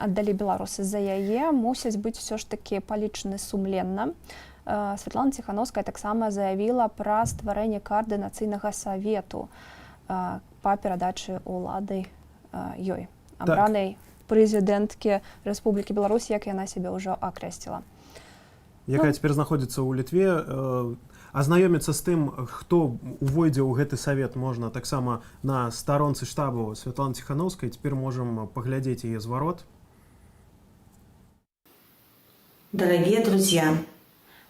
Speaker 2: аддалі беларусы за яе, мусяць быць усё ж такі палічаны сумленна. Святлана Ціхановская таксама заявіла пра стварэнне каардынацыйнага савету па перадачы ўлады ёй, абранай прэзідэнткі Рэспублікі Беларусь, як яна сябе ўжо акрэсціла.
Speaker 1: Якая цяпер знаходзіцца ў Літве. Азнаёміцца з тым, хто увойдзе ў гэты савет, можна таксама на старонцы штабу Святланы Ціхановскай. Цяпер можам паглядзець яе зварот.
Speaker 17: Дорогие друзья,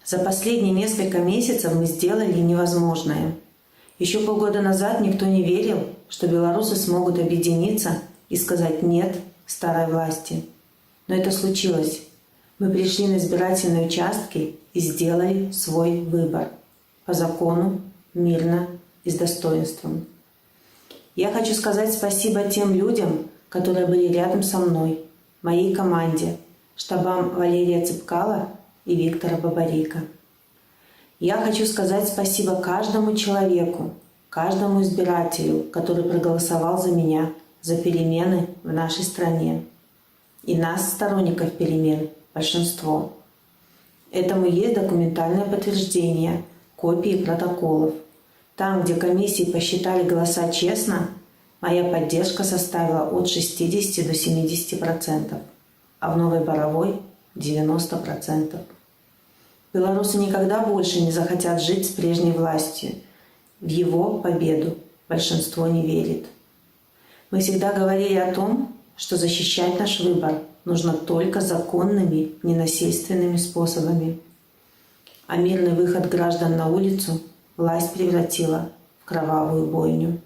Speaker 17: за последние несколько месяцев мы сделали невозможное. Еще полгода назад никто не верил, что белорусы смогут объединиться и сказать «нет» старой власти. Но это случилось. Мы пришли на избирательные участки и сделали свой выбор. По закону, мирно и с достоинством. Я хочу сказать спасибо тем людям, которые были рядом со мной, моей команде, штабам Валерия Цепкала и Виктора Бабарика. Я хочу сказать спасибо каждому человеку, каждому избирателю, который проголосовал за меня, за перемены в нашей стране. И нас, сторонников перемен, большинство. Этому есть документальное подтверждение, копии протоколов. Там, где комиссии посчитали голоса честно, моя поддержка составила от 60 до 70%, а в Новой Боровой 90%. Белорусы никогда больше не захотят жить с прежней властью. В его победу большинство не верит. Мы всегда говорили о том, что защищать наш выбор нужно только законными, ненасильственными способами. А мирный выход граждан на улицу власть превратила в кровавую бойню.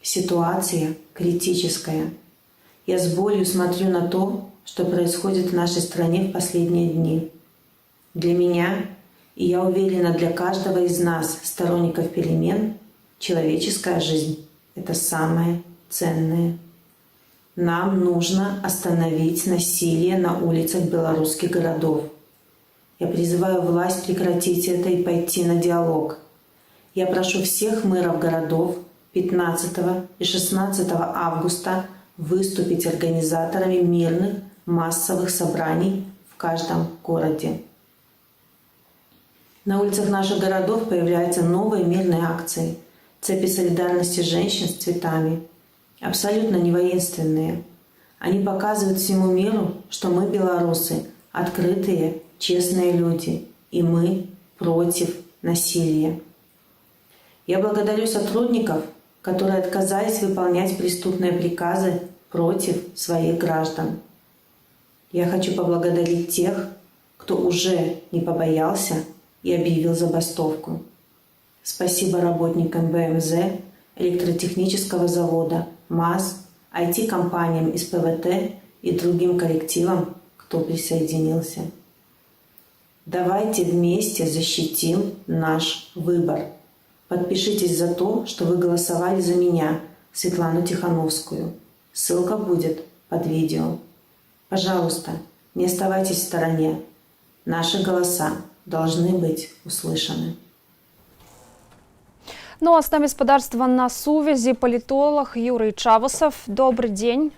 Speaker 17: Ситуация критическая. Я с болью смотрю на то, что происходит в нашей стране в последние дни. Для меня, и я уверена, для каждого из нас, сторонников перемен, человеческая жизнь – это самое ценное. Нам нужно остановить насилие на улицах белорусских городов. Я призываю власть прекратить это и пойти на диалог. Я прошу всех мэров городов 15 и 16 августа выступить организаторами мирных массовых собраний в каждом городе. На улицах наших городов появляются новые мирные акции, цепи солидарности женщин с цветами, абсолютно не воинственные. Они показывают всему миру, что мы, белорусы, открытые, честные люди, и мы против насилия. Я благодарю сотрудников, которые отказались выполнять преступные приказы против своих граждан. Я хочу поблагодарить тех, кто уже не побоялся и объявил забастовку. Спасибо работникам БМЗ, электротехнического завода, МАЗ, IT-компаниям из ПВТ и другим коллективам, кто присоединился. Давайте вместе защитим наш выбор. Подпишитесь за то, что вы голосовали за меня, Светлану Тихановскую. Ссылка будет под видео. Пожалуйста, не оставайтесь в стороне. Наши голоса должны быть услышаны.
Speaker 2: Ну а с нами спадарства на сувязі політолог Юрій Чавусов. Добрый день.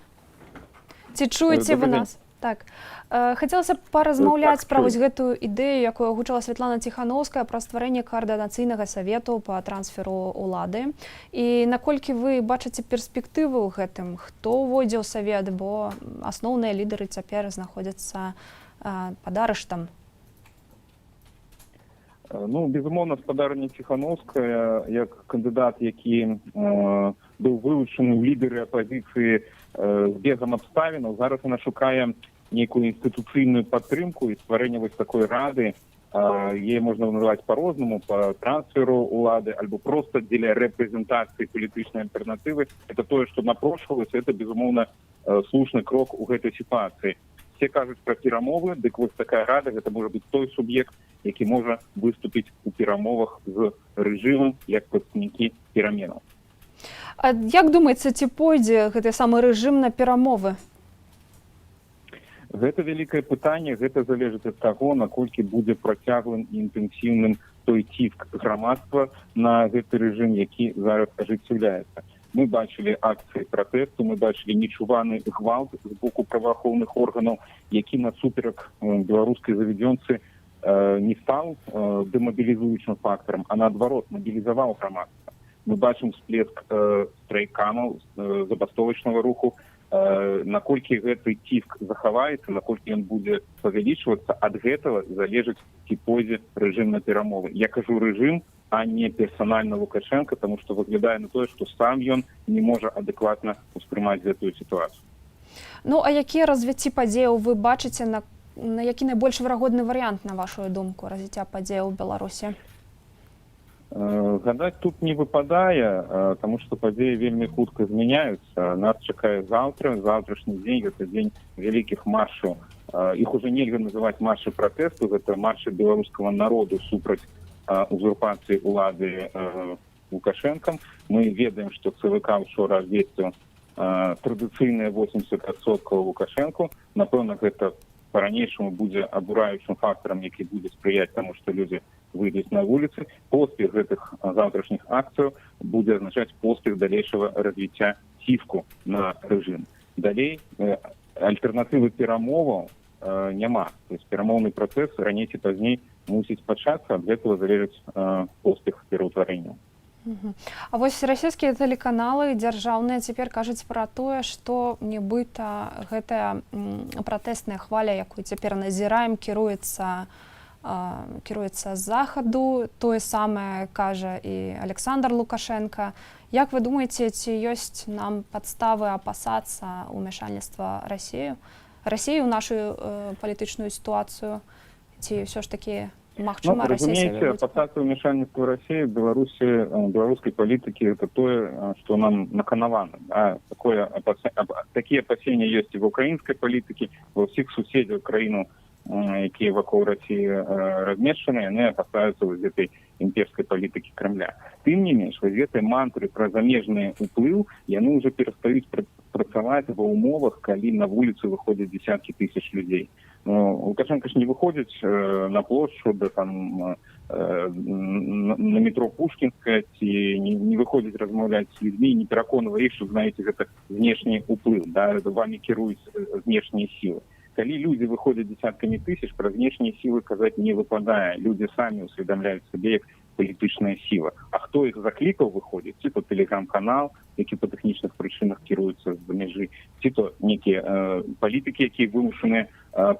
Speaker 2: Ці чуеце вы нас? Так. Хацелася б паразмаўляць пра вось гэтую ідэю, якую агучала Святлана Ціхановская, пра стварэнне каардынацыйнага савету па трансферу ўлады. І наколькі вы бачыце перспектывы ў гэтым, хто ўвойдзе ў савет, бо асноўныя лідары цяпер знаходзяцца пад арыштам?
Speaker 18: Ну, безумоўна, спадарня Ціхановская, як кандыдат, які
Speaker 12: быў вылучаны ў лідары апазіцыі з бегам абставінаў. Зараз яна шукае нейкую інстытуцыйную падтрымку і стварэнне вось такой рады. Яе можна называць по-рознаму, по трансферу улады, альбо просто дзеля рэпрэзентацыі палітычнай альтэрнатывы. Это тое, што напрошвалася, это, безумоўна, слушны крок у гэтай сітуацыі. Все кажуць пра перамовы, дык вось такая рада, гэта можа быць той суб'ект, які можа выступіць у перамовах з рэжымам як прадстаўнікі пераменаў.
Speaker 2: А як думаеце, ці пойдзе гэты самы рэжым на перамовы?
Speaker 12: Гэта вялікае пытанне, гэта залежыць ад таго, наколькі будзе працяглым і інтэнсіўным той ціск грамадства на гэты рэжым, які зараз ажыццяўляецца. Мы бачылі акцыі пратэсту, мы бачылі нечуваны гвалт з боку праваахоўных органаў, які насуперак беларускай заведёнцы не стаў дэмабілізуючым фактарам, а наадварот мабілізаваў грамадства. Мы бачым всплеск страйкамаў, забастовачнага руху. Наколькі гэты ціск захаваецца, наколькі ён будзе павялічвацца, ад гэтага залежыць, ці пойдзе рэжым на перамовы. Я кажу рэжым, а не персанальна Лукашенко, тому што выглядае на тое, што сам ён не можа адэкватна ўспрымаць гэтую сітуацыю.
Speaker 2: Ну, а якія развіцці падзеяў вы бачыце, на які найбольш верагодны варыянт, на вашу думку, развіцця падзеяў у Беларусі?
Speaker 12: Гадаць тут не выпадае, таму што падзеі вельмі хутка змяняюцца. Нас чакае заўтрашні дзень, гэта дзень вялікіх маршаў. Іх уже нельга называць маршы пратэсту, гэта маршы беларускага народу супраць узурпацыі улады Лукашэнкам. Мы ведаем, што ЦВК учора абвесціў традыцыйныя 80% Лукашэнку. Напэўна, гэта па-ранейшаму будзе абураючым фактарам, які будзе спрыяць таму, што людзі выйдуць на вуліцы. Поспех гэтых заўтрашніх акцыяў будзе азначаць поспех далейшага развіцця ціску на рэжым. Далей альтэрнатывы перамоваў няма. То есть перамоўны працэс раней ці пазней мусіць пачацца, ад гэтага залежыць поспех пераўтварэння.
Speaker 2: А вось расійскія тэлеканалы дзяржаўныя цяпер кажуць пра тое, што нібыта гэтая пратэсная хваля, якую цяпер назіраем, кіруецца з захаду. Тое самае кажа і Александр Лукашенко. Як вы думаеце, ці ёсць нам падставы апасацца ўмяшальніцтва Расіі ў нашу палітычную сітуацыю? Ці ўсё ж такі магчыма Расія?
Speaker 12: Разумееце, апасацца ўмяшальніцтва Расіі в беларускай палітыкі гэта тое, што нам наканавана. Такія апасенні ёсць і в украінскай палітыкі, ва ўсіх суседзяў краіну, якія вакол Расіі размешчаны, яны апасаюцца вось гэтай імперскай палітыкі Кремля. Тым не менш, вось гэтай мантры пра замежны ўплыў, яны ўжо перастаюць працаваць ва ўмовах, калі на вуліцы выходзяць дзесяткі тысяч людзей. Лукашенко ж не выходзіць на плошчу, на метро Пушкінская, ці не выходзіць размаўляць з людзьмі, не пераконвае іх, што, знаеце, гэта знешні ўплыў, вамі кіруюць знешнія сілы. Калі людзі выходзяць дзесяткамі тысяч, пра знешнія сілы казаць не выпадае. Людзі самі ўсведамляюць сабе як палітычная сіла. А хто іх заклікаў выходзіць? Ці то тэлеграм-канал, які па тэхнічных прычынах кіруецца з-за мяжы, ці то нейкія палітыкі, якія вымушаныя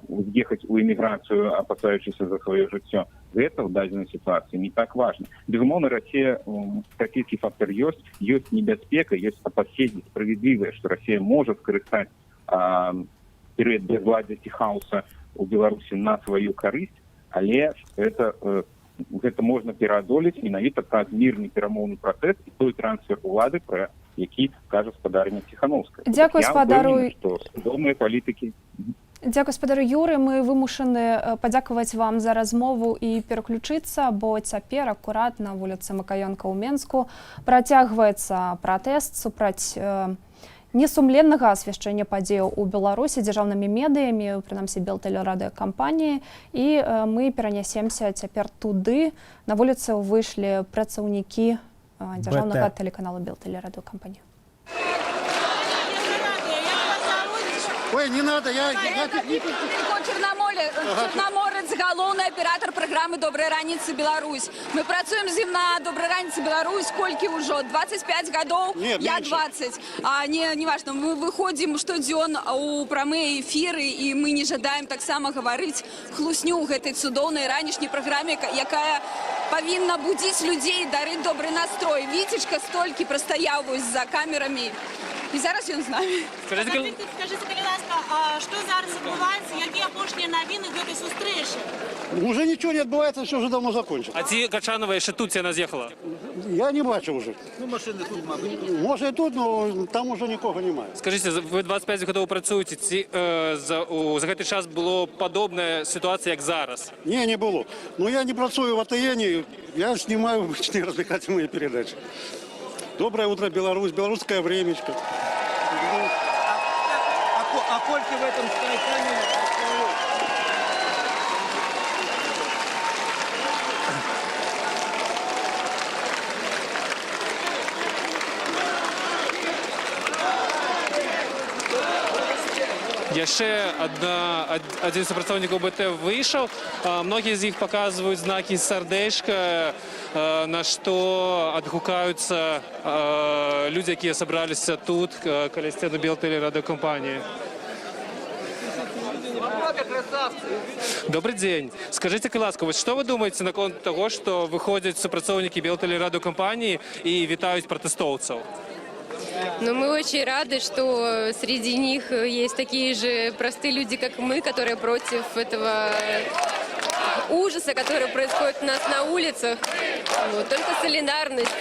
Speaker 12: з'ехаць у эміграцыю, апасаючыся за сваё жыццё. Гэта ў дадзенай сітуацыі не так важна. Безумоўна, Расія, расійскі фактор ёсць небяспека, ёсць апасенні справядлівыя, што Расія можа скарыстаць перыяд безвладдзя ці хаоса ў Беларусі на сваю карысць, але гэта можна пераадолець менавіта праз мірны перамоўны працэс і той трансфер улады, пра які кажа спадарня Ціхановская.
Speaker 2: Дзякуй, спадару.
Speaker 1: Дзякуй,
Speaker 2: спадару Юры. Мы вымушаны падзякаваць вам за размову і пераключыцца, бо цяпер акурат на вуліцы Макаёнка ў Менску працягваецца пратэст супраць несумленнага асвяшчэння падзеяў у Беларусі дзяржаўнымі медыямі, прынамсі Белтэлерадыёкампаніі, і мы перанясемся цяпер туды. На вуліцы выйшлі працаўнікі дзяржаўнага тэлеканала Белтэлерадыёкампаніі.
Speaker 18: Ой, не надо, я Чорноморець, галоўны аператор праграмы «Добрая раніца, Беларусь». Мы працуем з ім на «Добрай раніцы, Беларусь» колькі ўжо? 25 гадоў? Я 20. Неважна, мы выходзім штодзённа ў прамыя эфіры, і мы не жадаем таксама гаварыць хлусню ў гэтай цудоўнай ранішняй праграме, якая павінна будзіць людзей, дарыць добры настрой. Віцечка столькі прастаяў вось за камерамі. І зараз ён з намі.
Speaker 4: Скажите, будь ласка, а что зараз відбувається? Які апошні новини гэтай сустрэчы?
Speaker 19: Уже ничего не отбывается, все уже давно закончилось.
Speaker 20: А ці Качанова ще тут ціна з'їхала?
Speaker 19: Я не бачу уже. Ну, машини тут, мабуть. Може і тут, але там уже нікого немає.
Speaker 20: Скажіть, ви 25 років працюєте, за цей час було подобна ситуація, як зараз?
Speaker 19: Ні, не було. Ну, я не працюю в АТН, я знімаю обычные развлекательные передачи. Доброе утро, Беларусь, белорусское времечко.
Speaker 21: А кольки в этом стайкане?
Speaker 20: Яшчэ один супрацоўнік ОБТ выйшаў. Многія з іх паказваюць знакі сардэчка, на што адгукаюцца людзі, якія сабраліся тут, каля сцены Белтэлерадыокампаніі. Добрый день. Скажите, ласка, вот что вы думаете наконт того, что выходят супрацоўнікі Белтэлерадыокампаніі и вітаюць пратэстоўцаў?
Speaker 25: Но мы очень рады, что среди них есть такие же простые люди, как мы, которые против этого ужаса, который происходит у нас на улицах. Вот, только солидарность.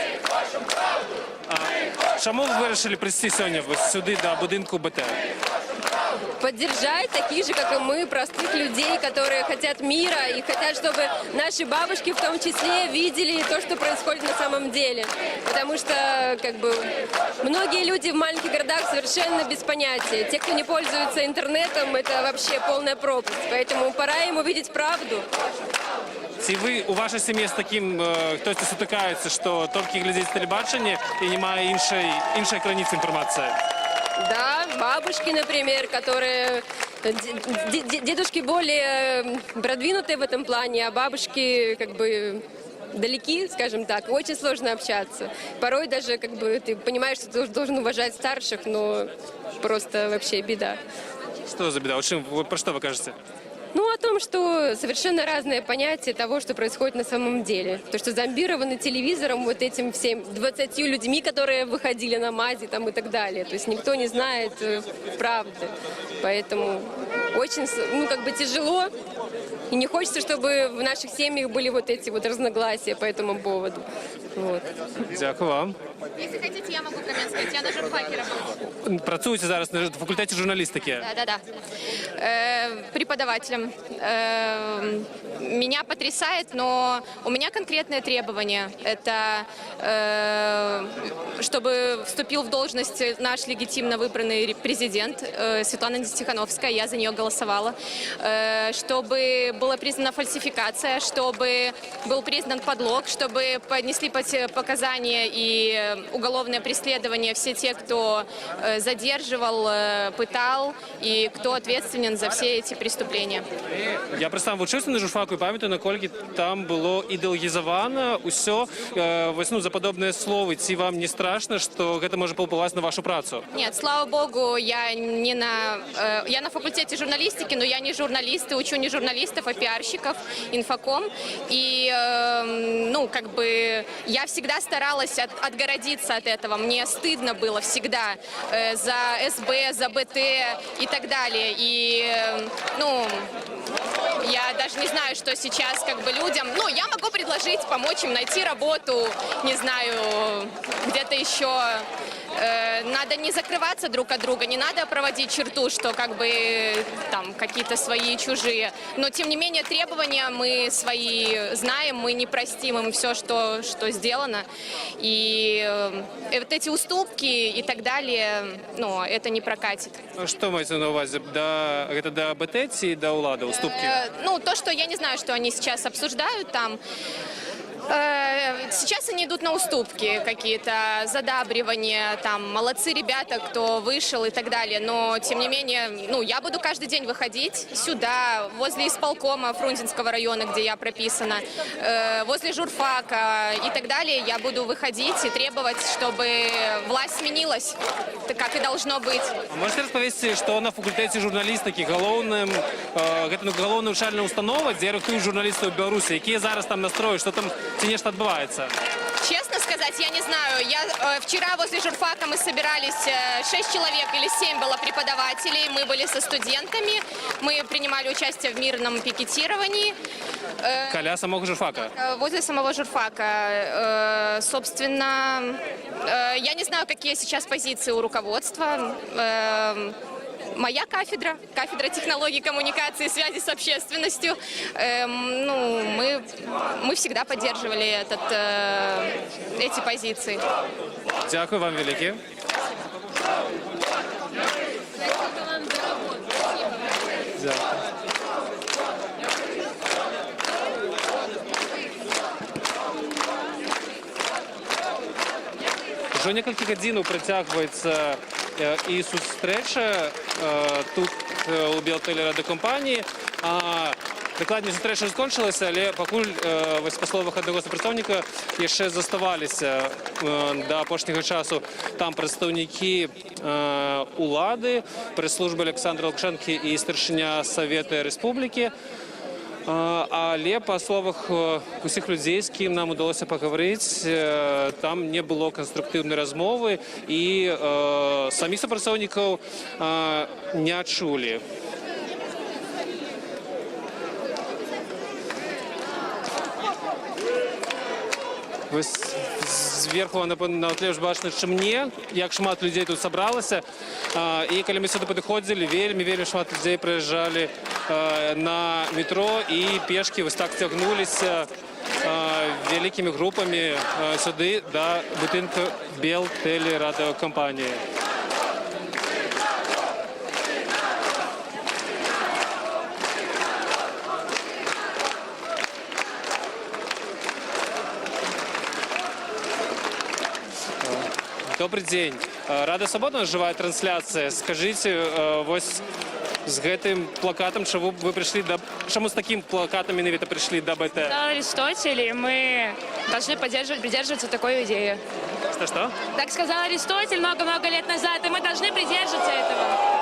Speaker 20: Чому вы вирішили прийти сегодня сюда, до будинку БТ?
Speaker 25: Поддержать таких же, как и мы, простых людей, которые хотят мира и хотят, чтобы наши бабушки в том числе видели то, что происходит на самом деле. Потому что, как бы, многие люди в маленьких городах совершенно без понятия. Те, кто не пользуется интернетом, это вообще полная пропасть. Поэтому пора им увидеть правду.
Speaker 20: Ці ви у вашій сім'ї з таким хтось сутикається, що тільки глядить телебачення і немає іншої краниці інформації?
Speaker 25: Да, бабушки, например, которые... Дедушки более продвинутые в этом плане, а бабушки как бы далеки, скажем так, очень сложно общаться. Порой даже как бы ты понимаешь, что ты должен уважать старших, но просто вообще беда.
Speaker 20: Что за беда? Про что вы кажете?
Speaker 25: Ну, о том, что совершенно разное понятие того, что происходит на самом деле. То, что зомбированы телевизором вот этим всем 20 людьми, которые выходили на МАЗе там, и так далее. То есть никто не знает правды. Поэтому очень, ну, как бы тяжело. И не хочется, чтобы в наших семьях были вот эти вот разногласия по этому поводу. Вот.
Speaker 20: Дякую вам.
Speaker 24: Если хотите, я могу коммент сказать. Я на журфаке работаю.
Speaker 20: Працюєте зараз на факультеті журналістики?
Speaker 24: Да. Преподавателем. Меня потрясает, но у меня конкретное требование. Это чтобы вступил в должность наш легитимно выбранный президент Светлана Тихановская. Я за нее голосовала. Чтобы была признана фальсификация, чтобы был признан подлог, чтобы поднесли показания и уголовное преследование все те, кто задерживал, пытал и кто ответственен за все эти преступления.
Speaker 20: Я просто сам вчився на журфаку і пам'ятаю, наскільки там було ідеологізовано усе. Ось, ну, за подобне слово, ці вам не страшно, що це може повпливати на вашу працю?
Speaker 24: Нет, слава богу, я на факультете журналистики, но я не журналист, и учу не журналистов, а пиарщиков, инфоком. И, ну, как бы, я всегда старалась отгородиться от этого. Мне стыдно было всегда за СБ, за БТ и так далее. И, ну, я даже не знаю, что сейчас как бы людям... Ну, я могу предложить, помочь им найти работу, не знаю, где-то еще... Надо не закрываться друг от друга, не надо проводить черту, что как бы там какие-то свои чужие. Но тем не менее требования мы свои знаем, мы не простим им все, что сделано. И вот эти уступки и так далее, ну, это не прокатит.
Speaker 20: Что маете на увазі? Это до БТ и до улада уступки?
Speaker 24: Ну, то, что я не знаю, что они сейчас обсуждают там. Сейчас они идут на уступки какие-то, задабривания, там, молодцы ребята, кто вышел и так далее, но, тем не менее, ну, я буду каждый день выходить сюда, возле исполкома Фрунзенского района, где я прописана, возле журфака и так далее, я буду выходить и требовать, чтобы власть сменилась, как и должно быть.
Speaker 20: Можете розповісти, що на факультеті журналістики галоўная навчальная установа, дзе рыхтуюць журналістаў Беларусі, якія зараз там настрої, що там ці нешта відбувається?
Speaker 7: Честно сказать, я не знаю. Вчера возле журфака мы собирались, 6 человек или 7 было преподавателей. Мы были со студентами, мы принимали участие в мирном пикетировании.
Speaker 20: Каля самого журфака?
Speaker 7: Возле самого журфака. Собственно, я не знаю, какие сейчас позиции у руководства. Моя кафедра технологий коммуникации и связи с общественностью, мы всегда поддерживали эти позиции.
Speaker 20: Дякую вам велике. Дякую. Уже некалькі гадзінаў працягваецца і сустрэча тут у Белтэлерадыокампаніі. Дакладней, сустрэча скончылася, але пакуль, па словах аднаго супрацоўніка, яшчэ заставаліся да апошняга часу там прадстаўнікі улады, прэс-службы Александра Лукашэнкі і старшыня Савета Рэспублікі. Але, па словах усіх людзей, з кім нам удалося пагаварыць, там не было канструктыўнай размовы і саміх супрацоўнікаў не чулі. Вось зверху на тле ж бачна, чым мне, як шмат людзей тут сабралася. І калі мы сюды падыходзілі, вельмі шмат людзей прыязджалі на метро і пешкі вось так цягнуліся вялікімі групамі сюды да будынка Белтэлерадыокампаніі. Добрый день. Рада Свобода, живая трансляция. Скажите, вось с гэтым плакатом, чему вы пришли до... Чему с таким плакатом менавіта пришли до БТ?
Speaker 8: Сказал Аристотель, и мы должны придерживаться такой идеи.
Speaker 20: Что?
Speaker 8: Так сказал Аристотель много-много лет назад, и мы должны придерживаться этого.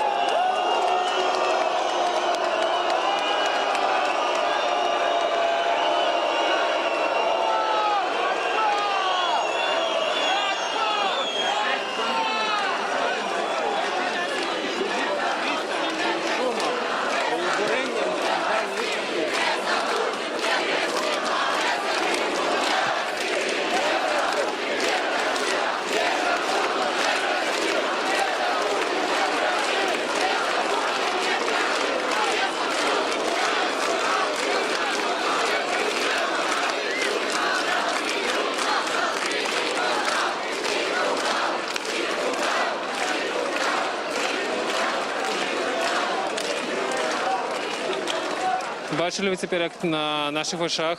Speaker 20: Бачили ви тепер, як на наших вачах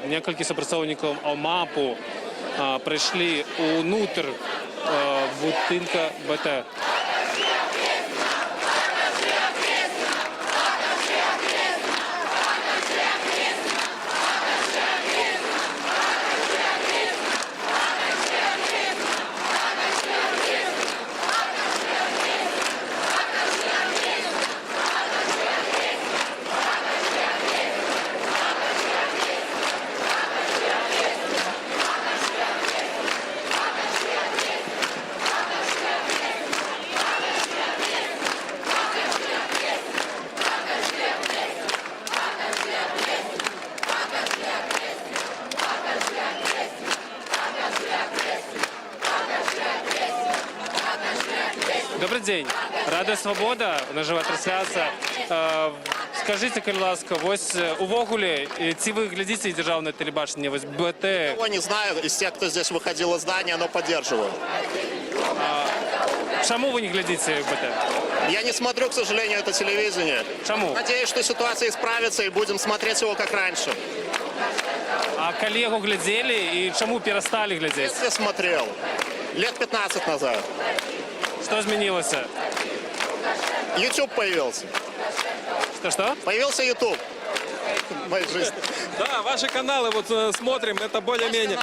Speaker 20: некалькі супрацоўнікаў АЛМАПу прийшли унутр будинка БТ. Добрый день. Радио Свобода, нажива трансляція. Скажите, калі ласка, вось увогуле, ці вы глядите державное телебачение, вось БТ?
Speaker 9: Я не знаю, из тех, кто здесь выходил из здания, но поддерживаю.
Speaker 20: Чему вы не глядите БТ?
Speaker 9: Я не смотрю, к сожалению, это телевидение.
Speaker 20: Чему?
Speaker 9: Надеюсь, что ситуация исправится и будем смотреть его как раньше.
Speaker 20: А коллегу глядели и чему перестали глядеть?
Speaker 9: Я смотрел. Лет 15 назад.
Speaker 20: Что изменилось?
Speaker 9: YouTube появился.
Speaker 20: Что?
Speaker 9: Появился YouTube. моей жизни.
Speaker 5: Да, ваши каналы вот смотрим, это более-менее.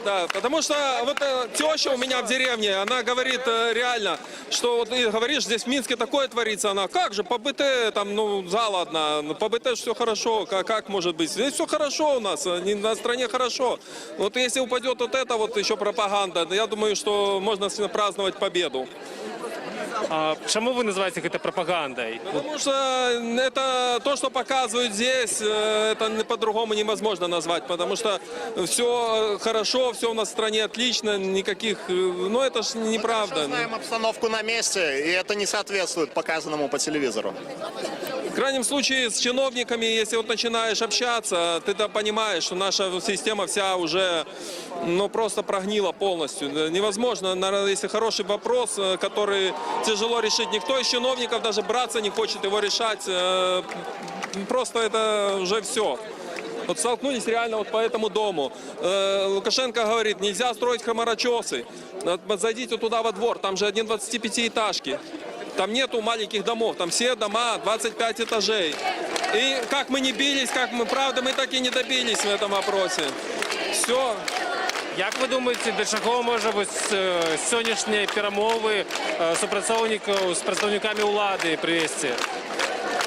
Speaker 5: Да, потому что вот теща у меня в деревне, она говорит реально, что вот ты говоришь, здесь в Минске такое творится, она, как же, по БТ, там, ну, зала одна, по БТ все хорошо, как может быть? Здесь все хорошо у нас, на стране хорошо. Вот если упадет вот это вот еще пропаганда, я думаю, что можно праздновать победу.
Speaker 20: А чему вы называете это пропагандой?
Speaker 5: Потому что это то, что показывают здесь, это по-другому невозможно назвать, потому что все хорошо, все у нас в стране отлично, никаких, ну это ж неправда.
Speaker 9: Мы знаем обстановку на месте, и это не соответствует показанному по телевизору.
Speaker 5: В крайнем случае с чиновниками, если вот начинаешь общаться, ты понимаешь, что наша система вся уже, ну, просто прогнила полностью. Невозможно, если хороший вопрос, который тяжело решить, никто из чиновников даже браться не хочет его решать, просто это уже все. Вот столкнулись реально вот по этому дому. Лукашенко говорит, нельзя строить хмарочесы. Зайдите туда во двор, там же 25-этажки. Там нету маленьких домов, там все дома 25 этажей. И как мы не бились, правда, мы так и не добились в этом вопросе. Все.
Speaker 20: Як ви думаєте, до чого може сьогоднішні перемови з представниками влади привести?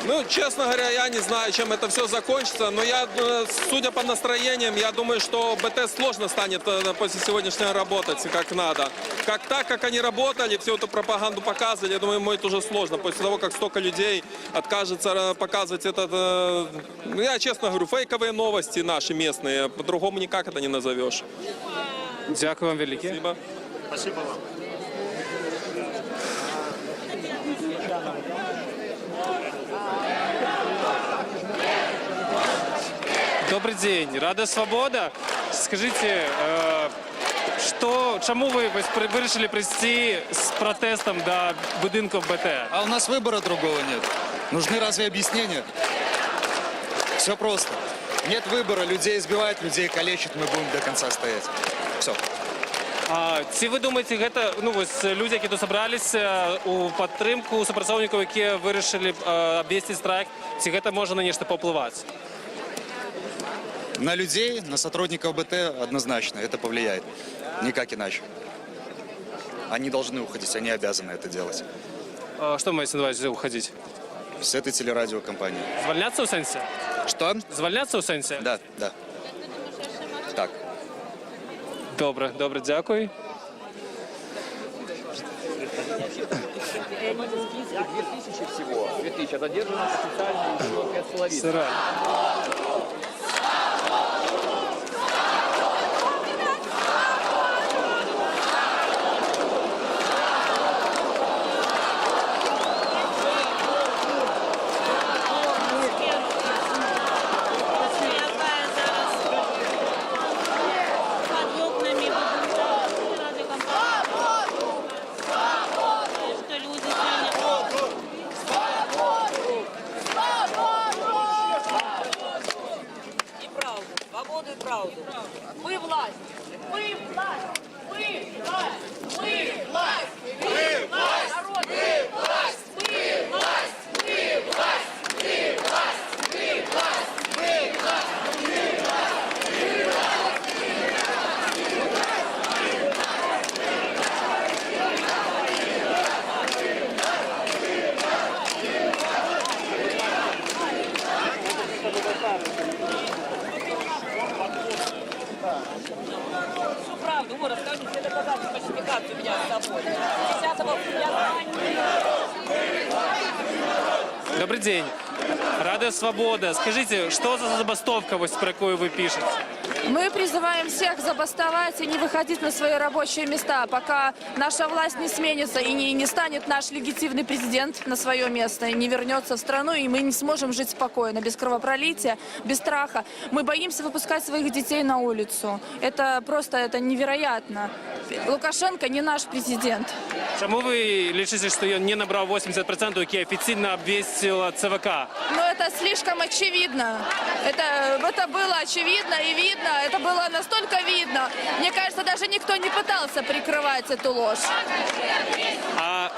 Speaker 5: Ну, честно говоря, я не знаю, чем это все закончится, но я, судя по настроениям, я думаю, что БТ сложно станет после сегодняшнего работать как надо. Так, как они работали, всю эту пропаганду показывали, я думаю, ему это уже сложно. После того, как столько людей откажется показывать этот, я честно говорю, фейковые новости наши местные, по-другому никак это не назовешь.
Speaker 20: Дякую вам велике.
Speaker 5: Спасибо.
Speaker 9: Спасибо вам.
Speaker 20: Добрый день. Рада Свобода. Скажите, чему вы решили прийти с протестом до будинков БТ?
Speaker 10: А у нас выбора другого нет. Нужны разве объяснения? Все просто. Нет выбора. Людей избивают, людей калечат, мы будем до конца стоять. Все.
Speaker 20: Ці ви думаєте, гэта, ну, ось люди, які тут зібралися у підтримку супрацовників, які вирішили обвести страйк, ці гэта може на нечто повпливати?
Speaker 10: На людей, на сотрудников БТ однозначно это повлияет. Никак иначе. Они должны уходить, они обязаны это делать.
Speaker 20: Что вы маете на увазі уходить?
Speaker 10: С этой телерадиокомпании.
Speaker 20: Звольняться у сенсі?
Speaker 10: Что?
Speaker 20: Звольняться у сенсі?
Speaker 10: Да, да. Так.
Speaker 20: Добре, дякую.
Speaker 11: 2000 всего. 2000. А задержано официально еще 5,5.
Speaker 22: Мы власть! Мы власть! Мы власть! Мы власть! Мы власть! Народ! Мы власть! Мы власть! Мы власть! Мы власть! Мы власть! Мы всю правду, вот, расскажу, все доказательства, фальсификацию у меня с собой. 10-го
Speaker 20: Добрый день. Рада Свобода. Скажите, что за забастовка, про якую вы пишете?
Speaker 22: Мы призываем всех забастовать и не выходить на свои рабочие места, пока наша власть не сменится и не станет наш легитимный президент на свое место, и не вернется в страну, и мы не сможем жить спокойно, без кровопролития, без страха. Мы боимся выпускать своих детей на улицу. Это просто невероятно. Лукашенко не наш президент.
Speaker 20: Чому ви лічите, що він не набрав 80%, які офіційно обвестила ЦВК?
Speaker 22: Ну, это слишком очевидно. Это было очевидно и видно. Это было настолько видно. Мне кажется, даже никто не пытался прикрывать эту ложь.
Speaker 20: А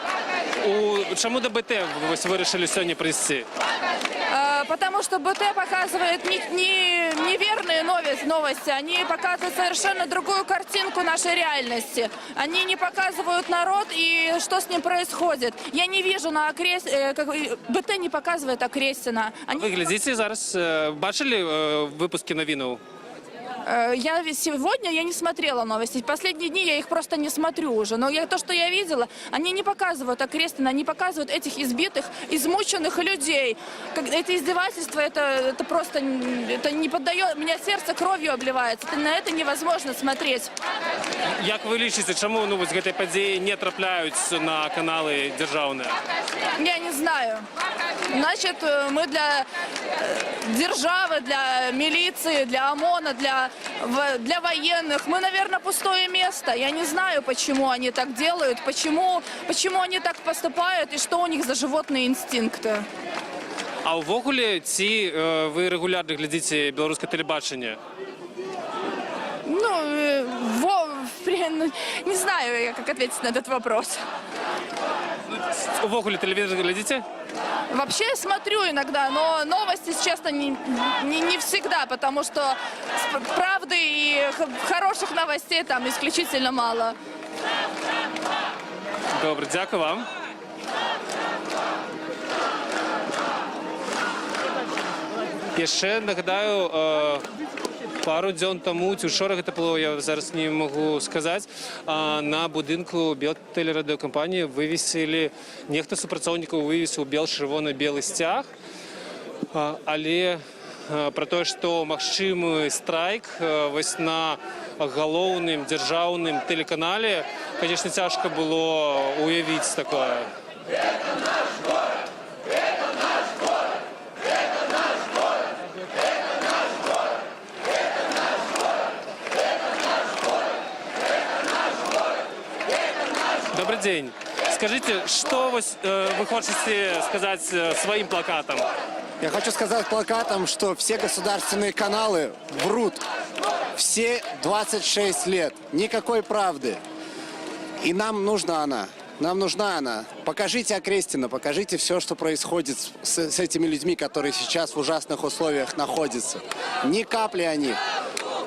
Speaker 20: чому до БТ ви вирішили сьогодні прийти?
Speaker 22: потому что БТ показывает неверные новости. Они показывают совершенно другую картинку нашей реальности. Они не показывают народ и что с ним происходит. Я не вижу на БТ не показывает Окрестина.
Speaker 20: Ви глядите зараз, бачили випуски новин?
Speaker 22: Сегодня я не смотрела новости. Последние дни я их просто не смотрю уже. Но то, что я видела, они не показывают Окрестина, они показывают этих избитых, измученных людей. Это издевательство, это просто это не поддает, у меня сердце кровью обливается. На это невозможно смотреть.
Speaker 20: Як ви лічите, чому гэтай падзеі не трапляюць на каналы дзяржаўныя?
Speaker 22: Я не знаю. Значит, мы для державы, для милиции, для ОМОНа, для военных, мы, наверное, пустое место. Я не знаю, почему они так делают, почему они так поступают и что у них за животные инстинкты.
Speaker 20: А ўвогуле, ці вы регулярно глядзіце беларускае тэлебачанне?
Speaker 22: Не знаю, как ответить на этот вопрос.
Speaker 20: Увогуле телевизор глядите?
Speaker 22: Вообще я смотрю иногда, но новости, если честно, не всегда, потому что правды и хороших новостей там исключительно мало.
Speaker 20: Добре, дякую вам. Яшчэ нагадаю, пару дзён таму, ці учора гэта было, я зараз не магу сказаць, на будынку белтэлерадыёкампаніі вывесілі, нехта супрацоўнікаў вывесіў чырвона-белы сцяг, але пра тое, што магчымы страйк вось на галоўным дзяржаўным тэлеканале, конечно, цяжка было уявіць такое. Добрый день. Скажите, что вы хотите сказать своим плакатом?
Speaker 3: Я хочу сказать плакатом, что все государственные каналы врут. Все 26 лет. Никакой правды. И нам нужна она. Нам нужна она. Покажите Окрестина, покажите все, что происходит с этими людьми, которые сейчас в ужасных условиях находятся. Ни капли о них.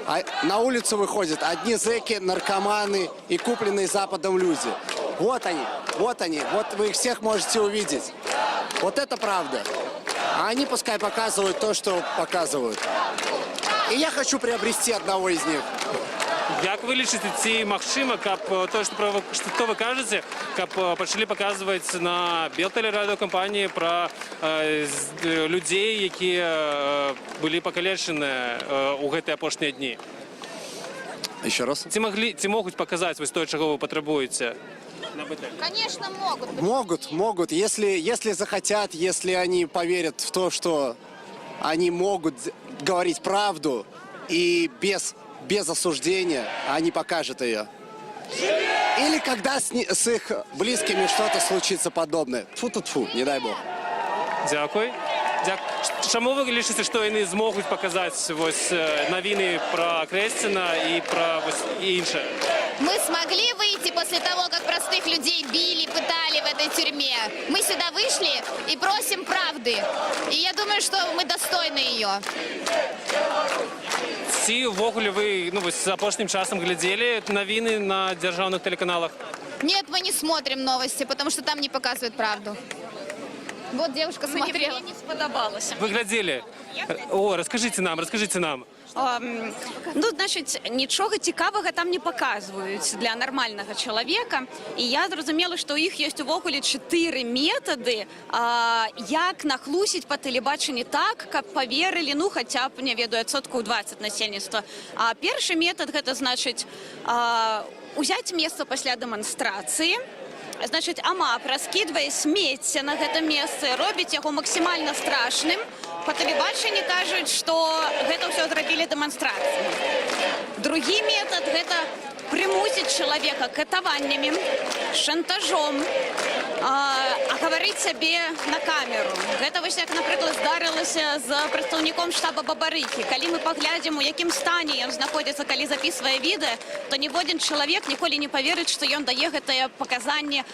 Speaker 3: А на улицу выходят одни зэки, наркоманы и купленные Западом люди. Вот они, вот вы их всех можете увидеть. Вот это правда. А они пускай показывают то, что показывают. И я хочу приобрести одного из них.
Speaker 20: Як вы лічыце, ці магчыма, каб то, што вы кажаце, каб пачалі паказваць на белтэлерадыёкампаніі пра людзей, якія былі пакалечаныя ў гэтыя апошнія дні?
Speaker 3: Еще раз.
Speaker 20: Ці могуць паказаць вось тое, чаго вы патрабуеце?
Speaker 6: Конечно, могут.
Speaker 3: Могут. Если захотят, если они поверят в то, что они могут говорить правду и без осуждения, они покажут ее. Или когда с их близкими что-то случится подобное. Тьфу-тьфу, не дай бог.
Speaker 20: Дякую. Чаму вы лічыце, што яны змогуць паказаць вось навіны пра Окрестина і пра іншае?
Speaker 6: Мы смогли выйти после того, как простых людей били, пытали в этой тюрьме. Мы сюда вышли и просим правды. И я думаю, что мы достойны ее.
Speaker 20: Ці ўвогуле вы апошнім часам глядзелі навіны на дзяржаўных тэлеканалах?
Speaker 6: Нет, мы не смотрим новости, потому что там не показывают правду. Вот девушка смотрела.
Speaker 13: Мне не сподобалося.
Speaker 20: Вы глядзелі? О, расскажите нам.
Speaker 13: Значить, нічого цікавого там не показують для нормального чоловіка. І я зрозуміла, що у їх є увогуле 4 методи, як нахлусить по телебаченню так, каб поверили, хоча б, не ведаю, 20% насельніцтва. Перший метод, гэта, значить, узяць месца пасля дэманстрацыі, значит, АМАП раскидывае смецце на гэта месца, робіць яго максімальна страшным. По тэлебачанні кажуць, што гэта ўсё зрабілі дэманстрацыі. Другі метад – гэта прымусіць чалавека катаваннямі, шантажом, гаварыць сябе на камеру. Гэта вось як, напрыклад, здарылася з прадстаўніком штаба Бабарыхі. Калі мы паглядзім, у якім стане ён знаходзіцца, калі запісвае відэа, то ніводзін чалавек ніколі не паверыць, што ён дае гэтае паказанне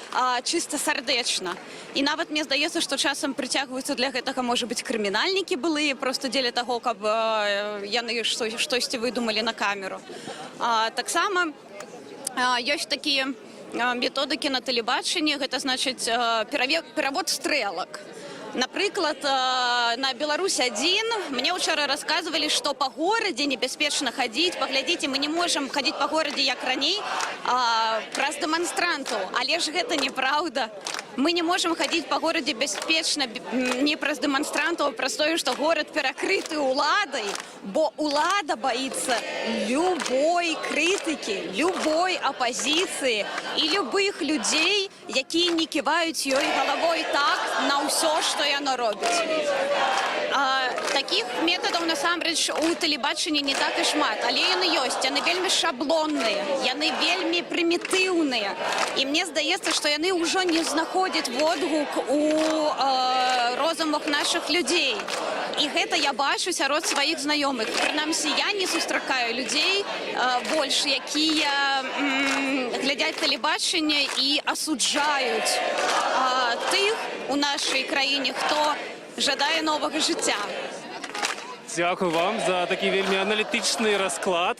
Speaker 13: чыста сардэчна. І нават мне здаецца, што часам прыцягваюцца для гэтага, можа быць, крымінальнікі былыя, проста дзеля таго, каб яны штосьці выдумалі на камеру. Таксама ёсць такія методыкі на тэлебачанні, гэта значыць перавод стрэлак. Напрыклад, на Беларусь-1 мне ўчора расказвалі, што па горадзе небяспечна хадзіць. Паглядзіце, мы не можам хадзіць па горадзе як раней праз дэманстрантаў, але ж гэта неправда. Мы не можам хадзіць па горадзе бяспечна не праз дэманстрантаў, а праз тое, што горад перакрыты ўладай, бо ўлада баіцца любой крытыкі, любой апазіцыі і любых людзей, якія не ківаюць ёй галавой так на ўсё, што яно робіць. Такіх метадаў, насамрэч, у тэлебачанні не так і шмат, але яны ёсць, яны вельмі шаблонныя, яны вельмі прымітыўныя. І мне здаецца, што яны ўжо не знаходзяць водгук у розумах нашых людзей. І гэта я бачу сярод сваіх знаёмых. Прынамсі, я не сустракаю людзей больш, якія глядзяць тэлебачанне і асуджаюць тых у нашай краіне, хто жадае новага жыцця.
Speaker 20: Дякую вам за такі вельмі аналітычны расклад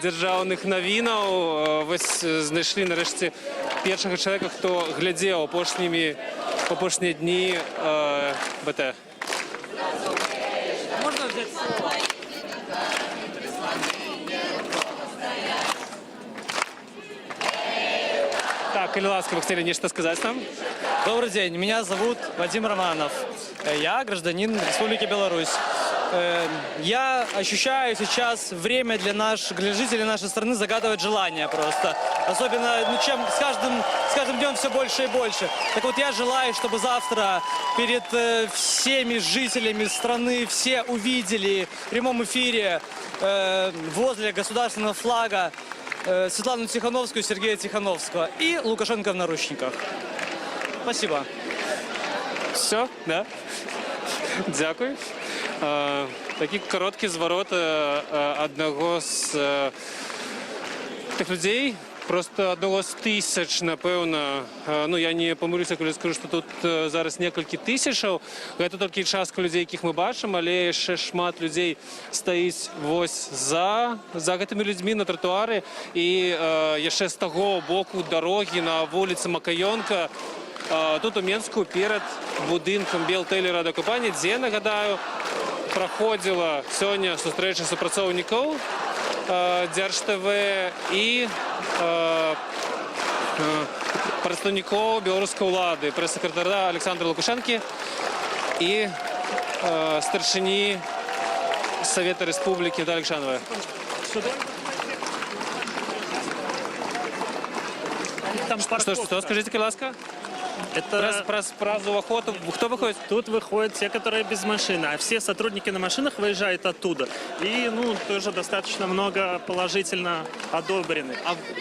Speaker 20: дзяржаўных навінаў. Вось знайшлі нарэшце першага чалавека, хто глядзеў апошнія дні БТ.
Speaker 21: Можно взять слово?
Speaker 20: Так, или ласка, вы хотели нечто сказать нам?
Speaker 14: Добрый день, меня зовут Вадим Романов. Я гражданин Республики Беларусь. Я ощущаю сейчас время для жителей нашей страны загадывать желания просто. Особенно, чем с каждым днем все больше и больше. Так вот, я желаю, чтобы завтра перед всеми жителями страны все увидели в прямом эфире возле государственного флага Светлану Тихановскую, Сергея Тихановского и Лукашенко в наручниках. Спасибо.
Speaker 20: Все, да? Дякую. Такі короткі зварот аднаго з тих людей, просто одного з тисяч, напевно. Ну, я не помилюся, коли скажу, що тут зараз некалькі тисячаў. Гэта толькі частка людей, яких ми бачимо, але ще шмат людей стоїть ось за гэтымі людьми на тротуары. І яшчэ з таго боку дороги на вулиці Макаёнка, тут у Менску перед будынкам Белтэлерадакампаніі, дзе, нагадаю, праходзіла сёння сустрэча супрацоўнікаў Дзярж-ТВ і прадстаўнікоў беларускай улады, прэс-сакратара Александра Лукашэнкі і старшыні Совета Республики Натальи Александровой. Что, скажите, ласка?
Speaker 21: Это
Speaker 20: про охоту. Кто выходит?
Speaker 21: Тут выходят те, которые без машины, а все сотрудники на машинах выезжают оттуда. И, тоже достаточно много положительно одобрены.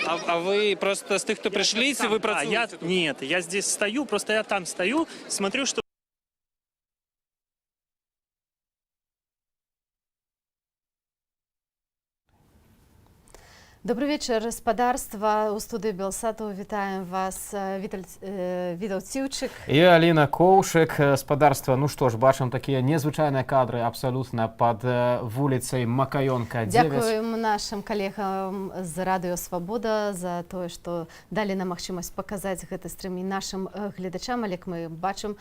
Speaker 20: А вы просто с тех, кто пришли, вы працуете?
Speaker 21: Нет, я здесь стою, просто я там стою, смотрю, что...
Speaker 15: Добрый вечер, господарство. У студии Белсату вітаем вас, Віталь Цівчык.
Speaker 16: И Алина Коушек, господарство. Ну что ж, бачим такие незвычайные кадры абсолютно под вулицей Макаёнка 9.
Speaker 15: Дякуем нашим коллегам з Радио Свобода за то, что дали нам магчымасць показать гэты стрим і нашим гледачам. Але мы бачым,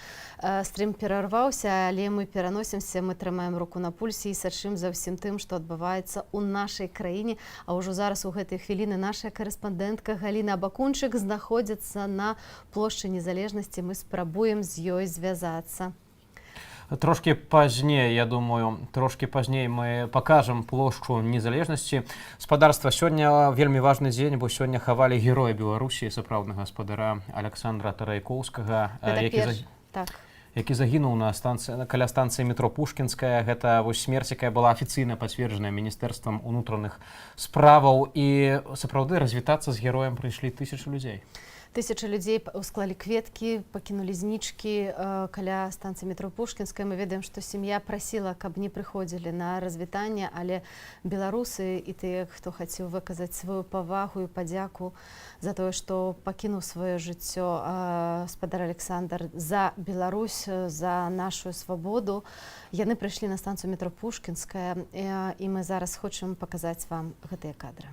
Speaker 15: стрим перарваўся, але мы пераносимся, мы трымаем руку на пульсе і сачым за ўсім тым, што адбываецца ў нашай краіне. А ўжо зараз у гэтай хвіліны наша карэспандэнтка Галіна Бакунчык знаходзіцца на плошчы Незалежнасці. Мы спрабуем з ёй звязацца.
Speaker 16: Трошки пазней, я думаю, мы покажем плошчу Незалежнасці. Господарство, сёння вельмі важны дзень, бо сёння хавалі героя Беларусі, сапраўднага гаспадара Александра Тарайкоўскага, які загінуў каля станцыі метро Пушкінская. Гэта вось смерць, якая была афіцыйна пацверджаная Міністэрствам унутраных справаў. І сапраўды развітацца з героем прыйшлі тысячы людзей.
Speaker 15: Тысячы людзей усклалі кветкі, пакінулі знічкі каля станцыі метро Пушкінская. Мы ведаем, што сям'я прасіла, каб не прыходзілі на развітанне, але беларусы і тыя, хто хацеў выказаць сваю павагу і падзяку за тое, што пакінуў сваё жыццё спадар Александр за Беларусь, за нашу свабоду, яны прыйшлі на станцыю метро Пушкінская, і мы зараз хочам паказаць вам гэтыя кадры.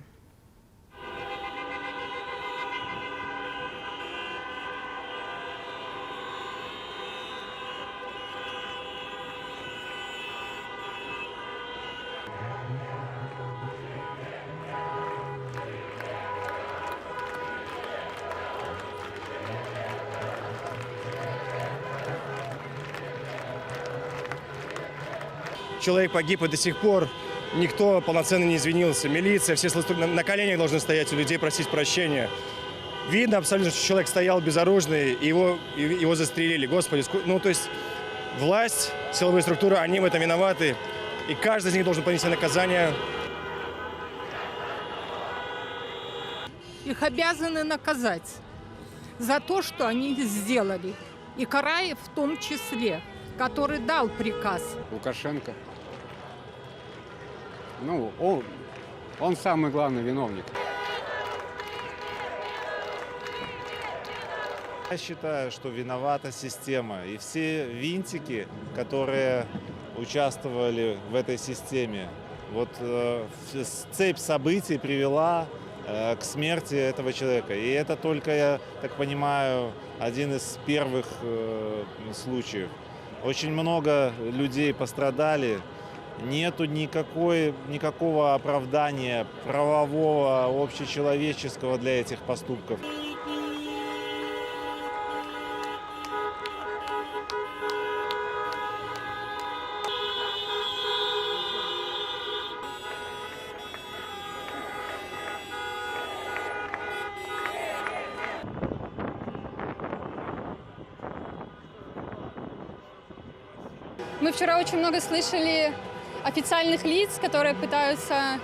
Speaker 1: Человек погиб, и до сих пор никто полноценно не извинился. Милиция, все на коленях должны стоять у людей, просить прощения. Видно абсолютно, что человек стоял безоружный, и его застрелили. Господи, ну то есть власть, силовые структуры, они в этом виноваты. И каждый из них должен понести наказание.
Speaker 2: Их обязаны наказать за то, что они сделали. И Караев в том числе, который дал приказ.
Speaker 12: Лукашенко. Ну, он самый главный виновник.
Speaker 17: Я считаю, что виновата система. И все винтики, которые участвовали в этой системе, вот цепь событий привела к смерти этого человека. И это только, я так понимаю, один из первых случаев. Очень много людей пострадали. Нету никакого оправдания правового, общечеловеческого для этих поступков.
Speaker 24: Мы вчера очень много слышали официальных лиц, которые пытаются,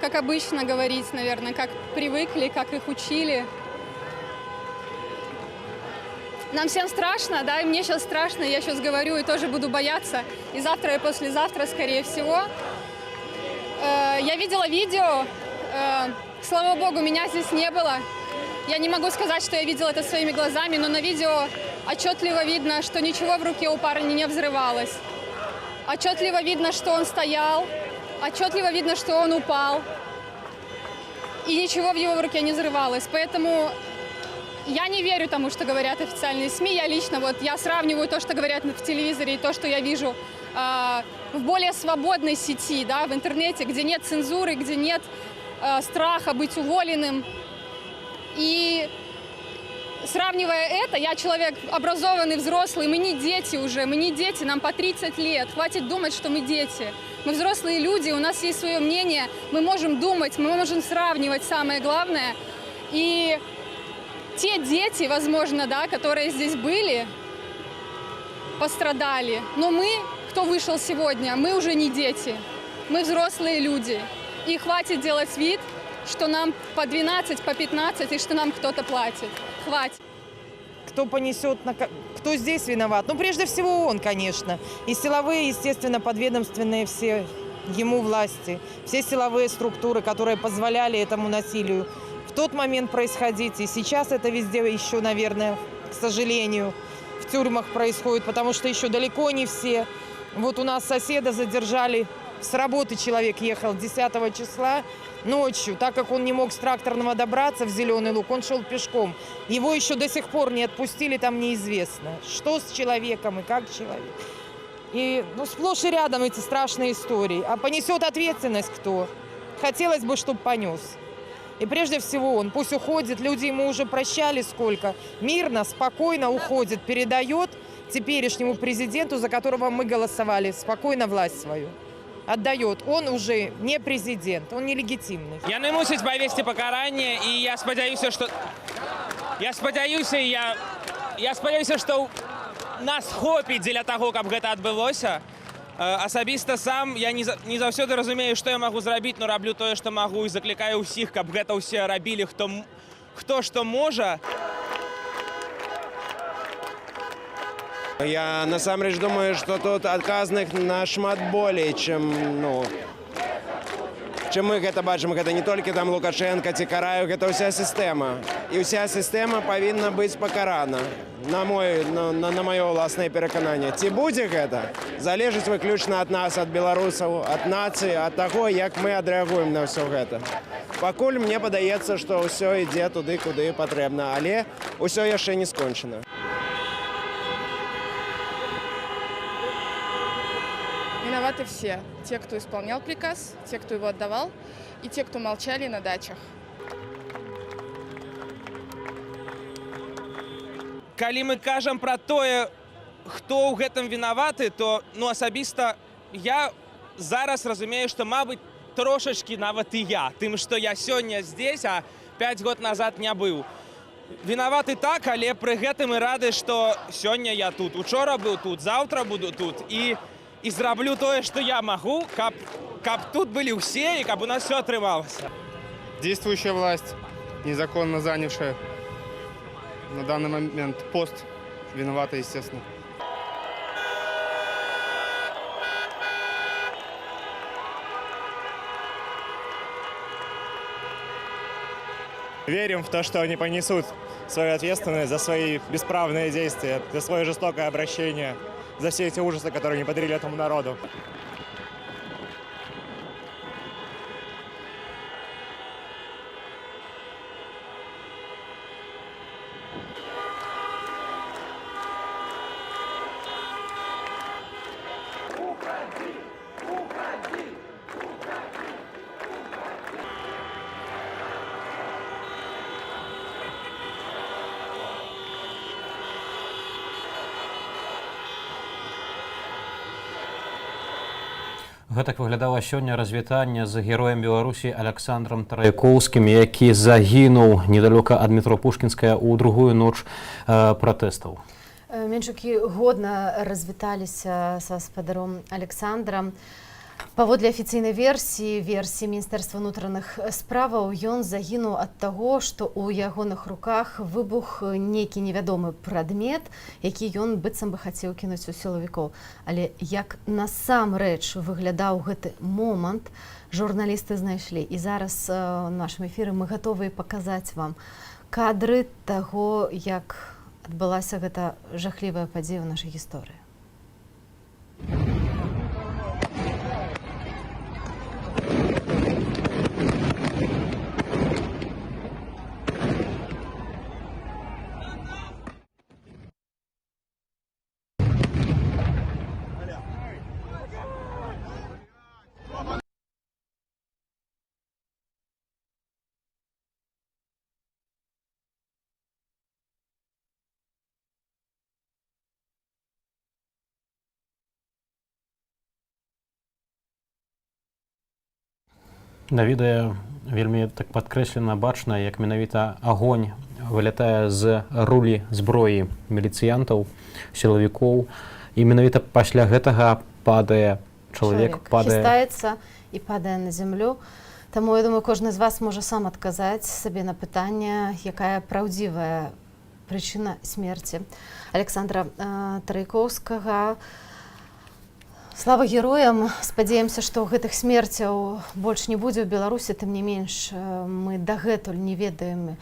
Speaker 24: как обычно, говорить, наверное, как привыкли, как их учили. Нам всем страшно, да, и мне сейчас страшно, я сейчас говорю и тоже буду бояться. И завтра, и послезавтра, скорее всего. Я видела видео, слава богу, меня здесь не было. Я не могу сказать, что я видела это своими глазами, но на видео отчетливо видно, что ничего в руке у парня не взрывалось. Отчетливо видно, что он стоял, отчетливо видно, что он упал. И ничего в его руке не взрывалось. Поэтому я не верю тому, что говорят официальные СМИ. Я лично, я сравниваю то, что говорят в телевизоре, и то, что я вижу в более свободной сети, да, в интернете, где нет цензуры, где нет страха быть уволенным. И сравнивая это, я человек образованный, взрослый, мы не дети уже, мы не дети, нам по 30 лет. Хватит думать, что мы дети. Мы взрослые люди, у нас есть свое мнение, мы можем думать, мы можем сравнивать, самое главное. И те дети, возможно, да, которые здесь были, пострадали. Но мы, кто вышел сегодня, мы уже не дети, мы взрослые люди. И хватит делать вид, что нам по 12, по 15 и что нам кто-то платит. Хватит.
Speaker 23: Кто понесет, кто здесь виноват? Ну, прежде всего он, конечно. И силовые, естественно, подведомственные все ему власти. Все силовые структуры, которые позволяли этому насилию в тот момент происходить. И сейчас это везде еще, наверное, к сожалению, в тюрьмах происходит, потому что еще далеко не все. Вот у нас соседа задержали, с работы человек ехал 10 числа, ночью, так как он не мог с тракторного добраться в Зеленый Луг, он шел пешком. Его еще до сих пор не отпустили, там неизвестно, что с человеком и как человек. И сплошь и рядом эти страшные истории. А понесет ответственность кто? Хотелось бы, чтобы понес. И прежде всего он, пусть уходит, люди ему уже прощали сколько. Мирно, спокойно уходит, передает теперешнему президенту, за которого мы голосовали, спокойно власть свою. Отдает. Он уже не президент, он нелегитимный.
Speaker 26: Яны мусяць павесці пакаранне, і я спадзяюся, што нас хопіць дзеля таго, каб гэта адбылося. Асабіста сам я не заўсёды разумею, што я магу зрабіць, но раблю тое, што магу, і заклікаю ўсіх, каб гэта ўсе рабілі, хто што можа.
Speaker 4: Я насамрэч думаю, што тут адказных нашмат болей, чым мы гэта бачым. Гэта не толькі там Лукашенко ці Караеў, гэта ўся сістэма. І ўся сістэма павінна быць пакарана, на маё ўласнае перакананне. Ці будзе гэта, залежыць выключна ад нас, ад беларусаў, ад нацыі, ад таго, як мы адрэагуем на ўсё гэта. Пакуль мне падаецца, што ўсё ідзе туды, куды патрэбна, але ўсё яшчэ не скончана.
Speaker 7: Виноваты все. Те, кто исполнял приказ, те, кто его отдавал, и те, кто молчали на дачах.
Speaker 26: Калі мы кажам пра тое, хто ў гэтым вінаваты, то асабіста я зараз разумею, што, мабыць, трошачкі нават і я, тым, што я сёння здесь, а 5 год назад не быў. Вінаваты так, але пры гэтым і рады, што сёння я тут, учора быў тут, заўтра буду тут і зраблю тое, што я магу, каб тут былі ўсе і каб у нас все атрымалася.
Speaker 8: Действующая власть, незаконно занявшая на данный момент пост, виновата, естественно.
Speaker 1: Верим в то, что они понесут свою ответственность за свои бесправные действия, за свое жестокое обращение, за все эти ужасы, которые они подарили этому народу.
Speaker 16: Гэтак выглядала сёння развітанне з героем Беларусі Александром Трайкоўскім, які загінуў недалёка ад метро Пушкінская ў другую ноч пратэстаў.
Speaker 15: Менчукі годна развіталіся са спадаром Александром. Паводле афіцыйнай версіі Міністэрства ўнутраных справаў, ён загінуў ад таго, што ў ягоных руках выбух нейкі невядомы прадмет, які ён быццам бы хацеў кінуць у сілавікоў. Але як насамрэч выглядаў гэты момант, журналісты знайшлі. І зараз у нашым эфіры мы гатовыя паказаць вам кадры таго, як адбылася гэта жахлівая падзея ў нашай гісторыі.
Speaker 16: На відэа вельмі так падкрэслена бачна, як менавіта агонь вылятае з рулі зброі міліцыянтаў, сілавікоў. І менавіта пасля гэтага падае чалавек,
Speaker 15: хістаецца і падае на зямлю. Таму, я думаю, кожны з вас можа сам адказаць сабе на пытанне, якая праўдзівая прычына смерці Александра Трайкоўскага. Слава героям, спадзяемся, што гэтых смерцяў больш не будзе ў Беларусі, тым не менш мы дагэтуль не ведаем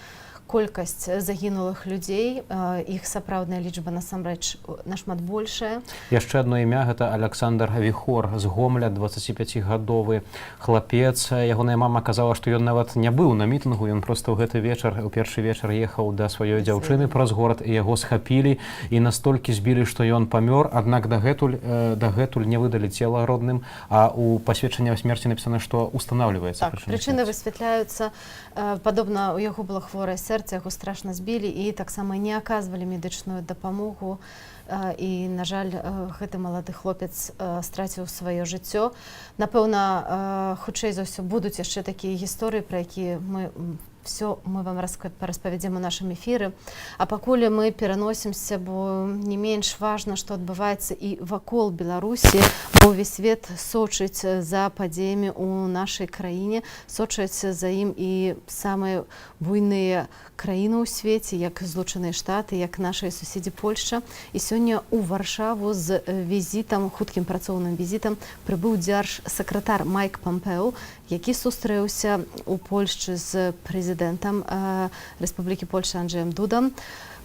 Speaker 15: колькасць загінулых людзей, іх сапраўдная лічба насамрэч нашмат большая.
Speaker 16: Яшчэ адно імя — гэта Александр Віхор з Гомля, 25-гадовы хлапец. Ягоная мама казала, што ён нават не быў на мітынгу, ён проста ў гэты вечар, у першы вечар ехаў да сваёй дзяўчыны праз горад, і яго схапілі і настолькі збілі, што ён памёр, аднак дагэтуль не выдалі цела родным, а у пасведчанні смерці напісана, што устанаўліваецца прычына.
Speaker 15: Прычыны высвятляюцца. Падобна, у яго было хворае сэрца, яго страшна збілі і таксама не аказвалі медычную дапамогу. І, на жаль, гэты малады хлопец страціў сваё жыццё. Напэўна, хутчэй за ўсё будуць яшчэ такія гісторыі, пра якія мы все мы вам распавядзем у нашым эфіры. А пакуль мы пераносімся, бо не менш важна, што адбываецца і вакол Беларусі, бо ўвесь свет сочыць за падзеямі ў нашай краіне, сочыць за ім і самыя буйныя краіны ў свеце, як Злучаныя Штаты, як нашыя суседзі Польшча. І сёння ў Варшаву з візітам, хуткім працоўным візітам прыбыў дзяржсакратар Майк Помпео, які сустрэўся ў Польшчы з прэзідэнтам Рэспублікі Польшча Анджэем Дудам,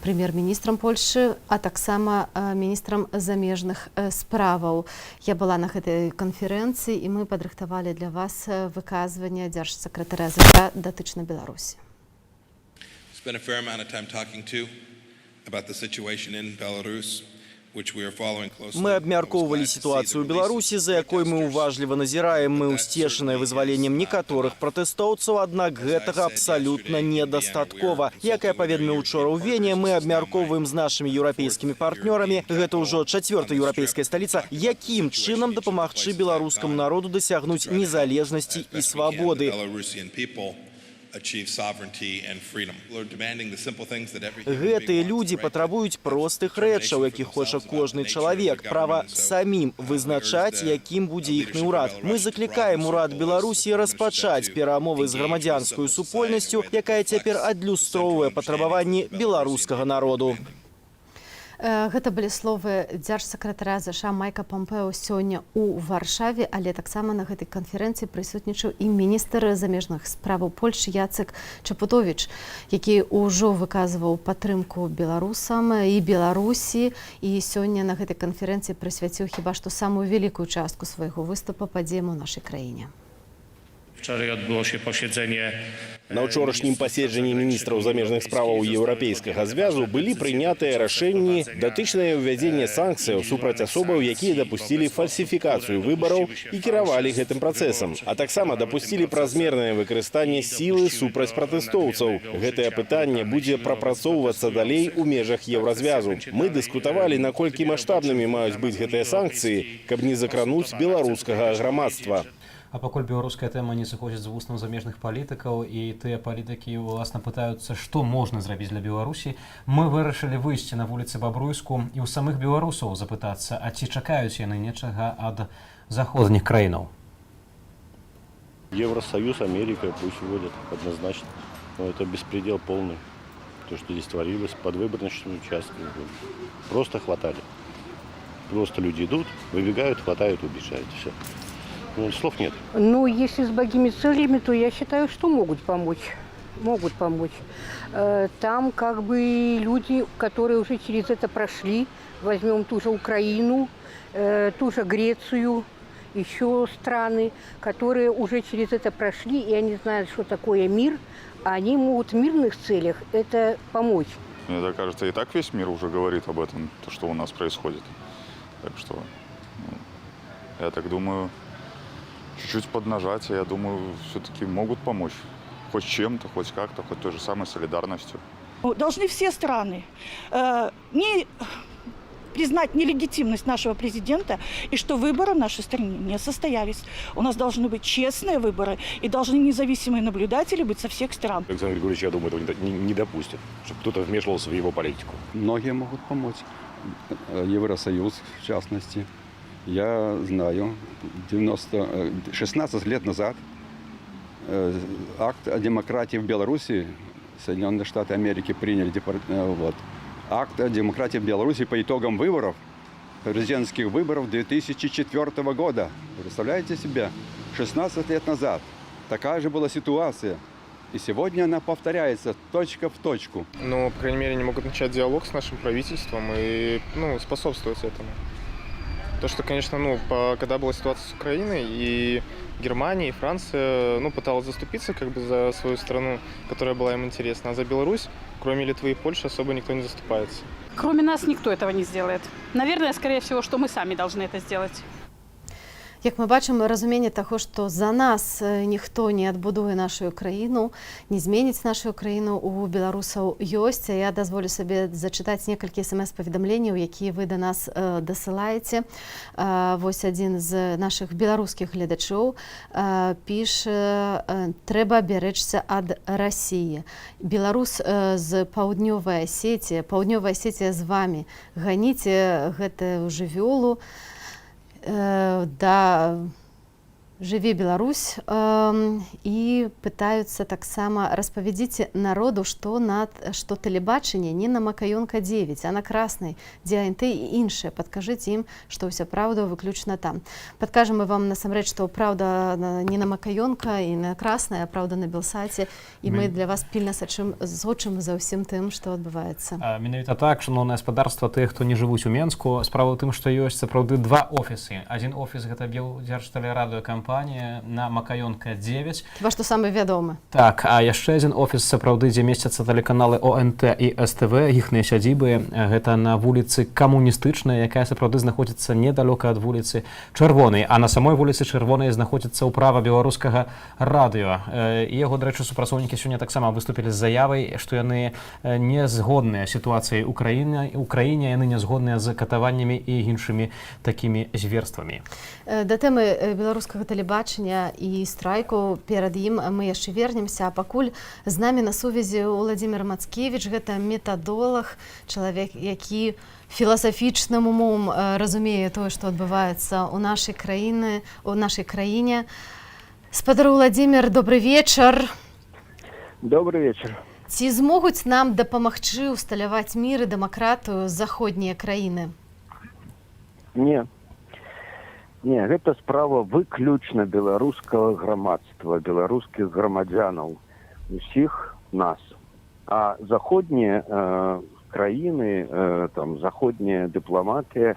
Speaker 15: прэм'ер-міністрам Польшчы, а таксама міністрам замежных справаў. Я была на гэтай канферэнцыі, і мы падрыхтавалі для вас выказванне дзяржсакратара ЗША датычна Беларусі.
Speaker 5: Spent a fair amount of time talking to about the situation in Belarus, which we are following closely.
Speaker 9: Мы абмяркоўвалі сітуацыю ў Беларусі, за якой мы уважліва назіраем. Мы ўсцешаныя вызваленнем некаторых пратэстоўцаў, аднак гэтага абсалютна недастаткова. Як я паведаміў учора ў Вене, мы абмяркоўваем з нашымі еўрапейскімі партнёрамі, гэта ўжо 4-та еўрапейская сталіца, якім чынам дапамагчы беларускаму народу дасягнуць незалежнасці і свабоды. Гэтыя людзі патрабуюць простых рэчаў, якіх хоча кожны чалавек. Права самім вызначаць, якім будзе іхны ўрад. Мы заклікаем урад Беларусі распачаць перамовы з грамадзянскую супольнасцю, якая цяпер адлюстроўвае патрабаванні беларускага народу.
Speaker 15: Гэта былі словы дзяржсакратара ЗША Майка Помпео сёння ў Варшаве, але таксама на гэтай канферэнцыі прысутнічаў і міністр замежных справаў Польшчы Яцек Чапутовіч, які ўжо выказваў падтрымку беларусам і Беларусі, і сёння на гэтай канферэнцыі прысвяціў хіба што самую вялікую частку свайго выступа падзеям у нашай краіне.
Speaker 10: На ўчорашнім паседжанні міністраў замежных справаў Еўрапейскага звязу былі прынятыя рашэнні датычнае ўвядзення санкцыяў супраць асобаў, якія дапусцілі фальсіфікацыю выбараў і кіравалі гэтым працэсам, а таксама дапусцілі празмернае выкарыстанне сілы супраць пратэстоўцаў. Гэтае пытанне будзе прапрацоўвацца далей у межах Еўразвязу. Мы дыскутавалі, наколькі маштабнымі маюць быць гэтыя санкцыі, каб не закрануць беларускага грамадства.
Speaker 16: А пакуль беларуская тэма не сыходзіць з вуснаў замежных палітыкаў, і тыя палітыкі ўласна пытаюцца, што можна зрабіць для Беларусі, мы вырашылі выйсці на вуліцы Бабруйску і ў самых беларусаў запытацца, а ці чакаюць яны нечага ад заходніх краінаў.
Speaker 18: Евросоюз, Америка пусть вводят однозначно. Но это беспредел полный. То, что здесь творилось под выборочными участками. Просто хватали. Просто люди идут, выбегают, хватают, убежают. Все. Ну, слов нет.
Speaker 19: Ну, если с благими целями, то я считаю, что могут помочь. Могут помочь. Там как бы люди, которые уже через это прошли, возьмем ту же Украину, ту же Грецию, еще страны, которые уже через это прошли, и они знают, что такое мир, а они могут в мирных целях это помочь.
Speaker 25: Мне кажется, и так весь мир уже говорит об этом, то, что у нас происходит. Так что, я так думаю, чуть-чуть поднажать, я думаю, все-таки могут помочь. Хоть чем-то, хоть как-то, хоть той же самой солидарностью.
Speaker 27: Должны все страны не признать нелегитимность нашего президента и что выборы в нашей стране не состоялись. У нас должны быть честные выборы и должны независимые наблюдатели быть со всех стран.
Speaker 18: Александр Григорьевич, я думаю, этого не допустит, чтобы кто-то вмешивался в его политику.
Speaker 12: Многие могут помочь. Евросоюз, в частности. Я знаю, 16 лет назад акт о демократии в Беларуси, Соединенные Штаты Америки приняли акт о демократии в Беларуси по итогам выборов, президентских выборов 2004 года. Представляете себе? 16 лет назад. Такая же была ситуация. И сегодня она повторяется точка в точку.
Speaker 8: Ну, по крайней мере, они могут начать диалог с нашим правительством и способствовать этому. То, что, конечно, когда была ситуация с Украиной, и Германия, и Франция, пыталась заступиться как бы за свою страну, которая была им интересна, а за Беларусь, кроме Литвы и Польши, особо никто не заступается.
Speaker 19: Кроме нас никто этого не сделает. Наверное, скорее всего, что мы сами должны это сделать.
Speaker 15: Як мы бачым, разуменне таго, што за нас ніхто не адбудуе нашу краіну, не зменіць нашу краіну, у беларусаў ёсць. Я дазволю сабе зачытаць некалькі смс-паведамленняў, якія вы да нас дасылаеце. Вось адзін з нашых беларускіх гледачоў піша: трэба бяречься ад Расіі. Беларус з Паўднёвай Асетіі, Паўднёвая Асетія з вамі. Ганіце гэтую жывёлу. Да, жыве Беларусь. І пытаюцца таксама: распавядзіце народу, што тэлебачанне не на Макаёнка 9, а на Краснай, дзе АНТ і іншыя. Падкажыце ім, што ўся праўда выключна там. Падкажам мы вам насамрэч, што праўда не на Макаёнка і на Краснай, а праўда на Белсаце. І мы для вас пільна сочым за ўсім тым, што адбываецца.
Speaker 16: Менавіта так, шаноўнае гаспадарства, тых, хто не жывуць у Менску. Справа ў тым, што ёсць сапраўды два офісы. Адзін офіс — гэта Белдзяржтэлерадыёкампанія на Макаёнка 9.
Speaker 15: Хіба што самы вядомы.
Speaker 16: Так, а яшчэ адзін офіс сапраўды, дзе месцяцца тэлеканалы ОНТ і СТВ, іхныя сядзібы. Гэта на вуліцы Камуністычнай, якая сапраўды знаходзіцца недалёка ад вуліцы Чырвонай. А на самой вуліцы Чырвонай знаходзіцца ўправа беларускага радыё. І яго, дарэчы, супрацоўнікі сёння таксама выступілі з заявай, што яны не згодныя з сітуацыяй у краіне, яны не згодныя з катаваннямі і іншымі такімі зверствамі.
Speaker 15: Да тэмы беларускага тэлебачання і страйку перад ім мы яшчэ вернемся, а пакуль з намі на сувязі Уладзімір Мацкевіч. Гэта метадолаг, чалавек, які філасафічным умом разумее тое, што адбываецца ў нашай краіне. Спадар Уладзімір, добры вечар.
Speaker 3: Добрый вечер.
Speaker 15: Ці змогуць нам дапамагчы ўсталяваць мір і дэмакратыю заходнія краіны?
Speaker 3: Не, гэта справа выключна беларускага грамадства, беларускіх грамадзянаў, усіх нас. А заходнія краіны, заходняя дыпламатыя,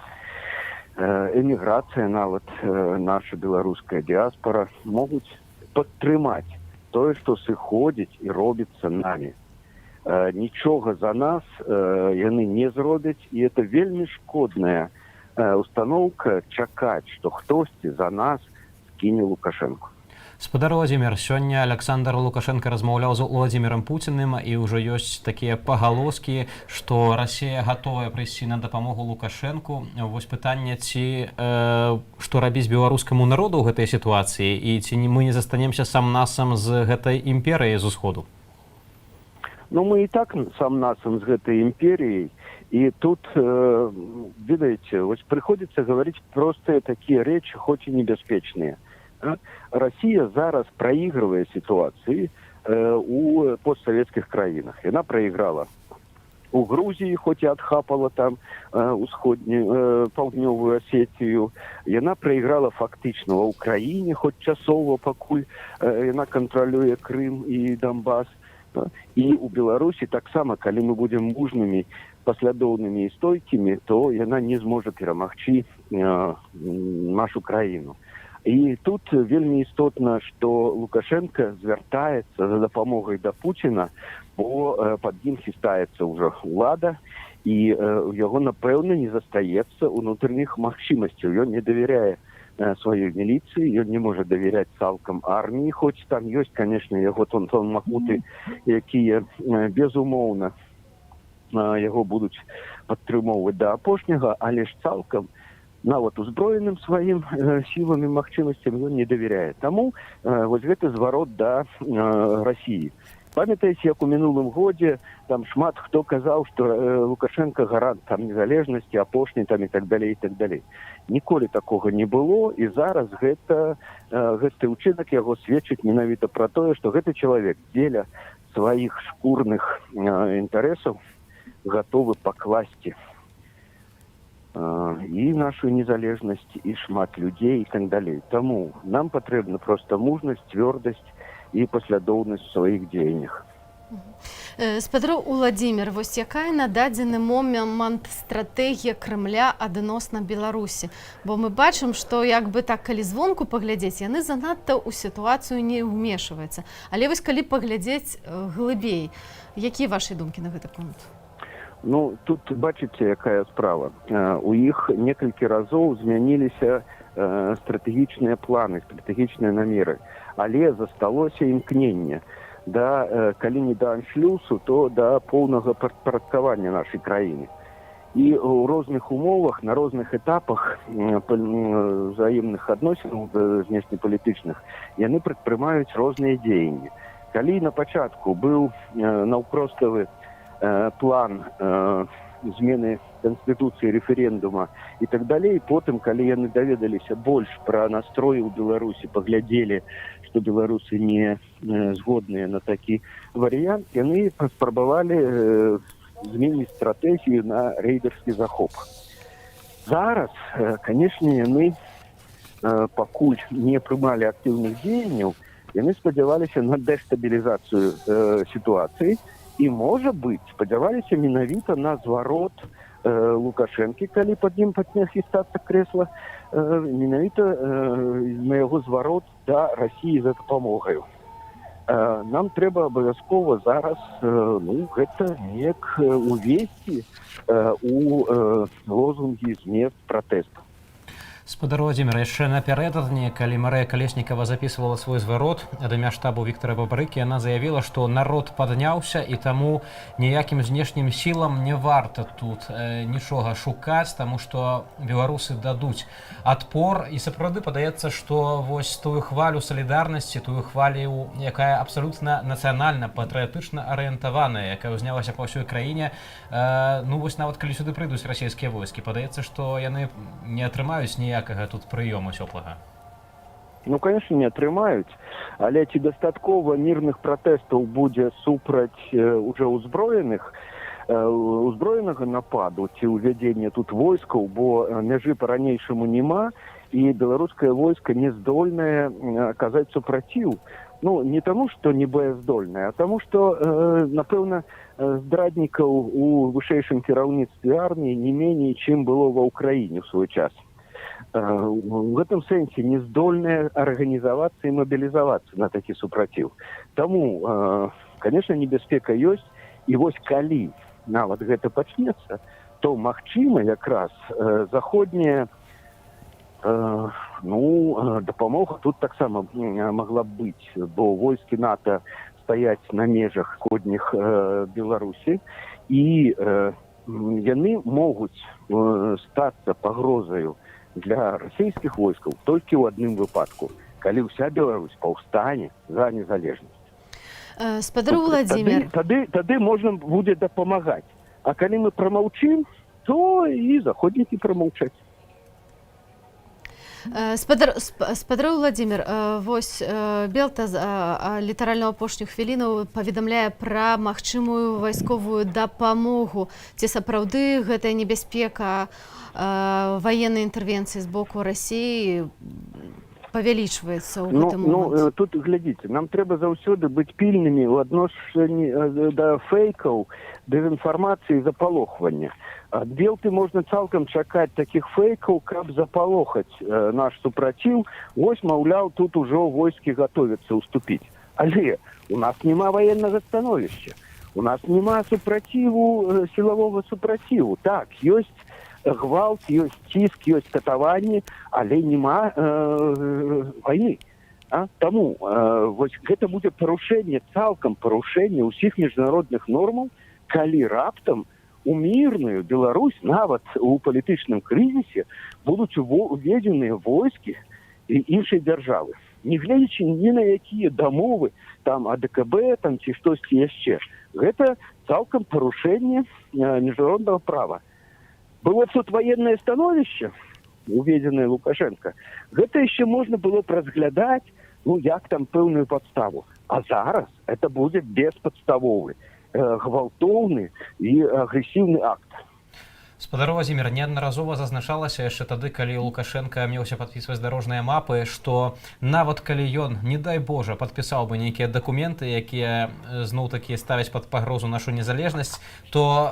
Speaker 3: эміграцыя, нават наша беларуская дыаспара могуць падтрымаць тое, што сыходзіць і робіцца намі. Нічога за нас яны не зробяць, і это вельмі шкодная установка чакаць, што хтосьці за нас скіне Лукашенко.
Speaker 16: Спадар Уладзімір, сёння Александр Лукашенко размаўляў з Уладзімірам Пуціным, і ўжо ёсць такія пагалоскі, што Расія гатовая прыйсці на дапамогу Лукашенку. Вось пытанне, ці што рабіць беларускаму народу ў гэтай сітуацыі, і ці мы не застанемся сам-насам з гэтай імперыяй з усходу?
Speaker 3: Ну, мы і так сам-насам з гэтай імперіяй. И тут, видите, вот приходится говорить простые такие речи, хоть и небеспечные. Россия зараз проигрывает ситуации у постсоветских краинах. Она проиграла у Грузии, хоть и отхапала там Паўднёвую Осетию. Она проиграла фактично в Украине, хоть часово, покуль она контролирует Крым и Донбасс. И у Беларуси так само, когда мы будем мужными, паслядоўнымі і стойкімі, то яна не зможа перамагчы нашу краіну. І тут вельмі істотна, што Лукашенко звяртаецца за дапамогай да Пуціна, бо пад ім хістаецца ўжо ўлада, і у яго, напэўна, не застаецца ўнутраных магчымасцяў. Ён не давяряе сваёй міліцыі, ён не можа давяряць цалкам арміі, хоць там ёсць, канешне, яго тон-махуты, якія безумоўна яго будуць падтрымоўваць да апошняга, але ж цалкам нават узброеным сваім сіламі, магчымасцям ён не давяряе. Таму вось гэты зварот да Расіі. Памятаеце, як у мінулым годзе там шмат хто казаў, што Лукашенко гарант там незалежнасці, апошні там і так далей, і так далей. Ніколі такога не было, і зараз гэты ўчынак яго сведчыць менавіта пра тое, што гэты чалавек дзеля сваіх шкурных інтарэсаў готовы пакласці і нашу незалежнасць, і шмат людзей, і так далей. Таму нам патрэбна проста мужнасць, цвёрдасць і паслядоўнасць у сваіх дзеяннях.
Speaker 15: Спадар Уладзімір, вось якая на дадзены момант стратэгія Крымля адносна Беларусі? Бо мы бачым, што як бы так, калі звонку паглядзець, яны занадта ў сітуацыю не ўмешваюцца. Але вось калі паглядзець глыбей, якія вашы думкі на гэты пункт?
Speaker 3: Ну, тут бачыце, якая справа. У іх некалькі разоў змяніліся стратэгічныя планы, стратэгічныя намеры. Але засталося імкненне. Калі не да аншлюсу, то да поўнага падпарадкавання нашай краіны. І ў розных умовах, на розных этапах взаемных адносінаў знешнепалітычных яны прадпрымаюць розныя дзеянні. Калі на пачатку быў наўпроставы план змены канстытуцыі, рэферэндума і так далей, потым, калі яны даведаліся больш пра настроі ў Беларусі, паглядзелі, што беларусы не згодныя на такі варыянт, яны паспрабавалі змяніць стратэгію на рэйдэрскі захоп. Зараз, канешне, яны пакуль не прымалі актыўных дзеянняў, яны спадзяваліся на дэстабілізацыю сітуацыі і, можа быць, спадзяваліся менавіта на зварот Лукашэнкі, калі пад ім пачне хістацца крэсла, менавіта на яго зварот да Расіі за дапамогаю. Нам трэба абавязкова зараз гэта неяк увесці у лозунгі змест пратэсту.
Speaker 16: Спадар Владзімір, яшчэ напярэдадні, калі Марыя Калеснікава запісвала свой зварот ад імя штабу Віктара Бабрыкі, яна заявіла, што народ падняўся і таму ніякім знешнім сілам не варта тут нічога шукаць, таму што беларусы дадуць адпор. І сапраўды падаецца, што вось тую хвалю салідарнасці, тую хвалю, якая абсалютна нацыянальна, патрыятычна арыентаваная, якая ўзнялася па ўсёй краіне, вось нават калі сюды прыйдуць расійскія войскі, падаецца, што яны не атрымаюць ніякага тут прыёму цёплага.
Speaker 3: Конечно, не атрымаюць, але ці дастаткова мірных пратэстаў будзе супраць уже узброенага нападу ці ўвядзення тут войскаў, бо мяжы па-ранейшаму няма, і беларускае войска не здольнае аказаць супраціў. Не таму, што не баяздольнае, а таму, што, напэўна, здраднікаў у вышэйшым кіраўніцтве арміі не меней, чым было ва ўкраіне ў свой час. В гэтым сэнсе не здольныя арганізавацца і мабілізавацца на такі супраціў. Таму, конечно, небяспека ёсць, і вось калі нават гэта пачнецца, то магчыма якраз заходняя дапамога тут таксама магла б быць, бо войскі НАТО стаяць на межах усходніх Беларусі, і яны могуць стацца пагрозаю для расійскіх войскаў толькі ў адным выпадку, калі ўся Беларусь паўстане за незалежнасць.
Speaker 15: Спадар Владзімір.
Speaker 3: Тады можна будзе дапамагаць. А калі мы прамаўчым, то і заходнікі прамаўчаць.
Speaker 15: Спадар Владзімір, вось Белта літаральна апошніх хвілінаў паведамляе пра магчымую вайсковую дапамогу. Ці сапраўды гэтая небяспека военной интервенции с боку России павялічваецца ў гэтым моманце?
Speaker 3: Тут глядзіце, нам трэба заўсёды быць пільнымі ў адношанні да фэйкаў, дэзінфармацыі, запалохвання. Ад Белты можна цалкам чакаць такіх фэйкаў, каб запалохаць наш супраціў. Вось, маўляў, тут ужо войскі гатовяцца ўступіць. Але у нас няма военнага становішча. У нас няма супраціву, сілавога супраціву. Так, ёсць гвалт, ёсць ціск, ёсць катаванні, але няма вайны. Таму вось гэта будзе парушэнне, цалкам парушэнне ўсіх міжнародных нормаў, калі раптам у мірную Беларусь, нават у палітычным крызісе, будуць уведзеныя войскі іншай дзяржавы. Не гледзячы ні на якія дамовы, там АДКБ, там ці штосьці яшчэ. Гэта цалкам парушэнне міжнароднага права. Было тут военное становище, уведенное Лукашенко, гэта яшчэ можна было б разглядаць, як там пэўную падставу. А зараз это будзе беспадставовы, гвалтоўны і агрэсіўны акт.
Speaker 16: Спадар Владзімір, неаднаразова зазначалася яшчэ тады, калі Лукашенко меўся падпісваць дарожныя мапы, што нават калі ён, не дай Божа, падпісаў бы нейкія дакументы, якія зноў-такі ставяць пад пагрозу нашу незалежнасць, то,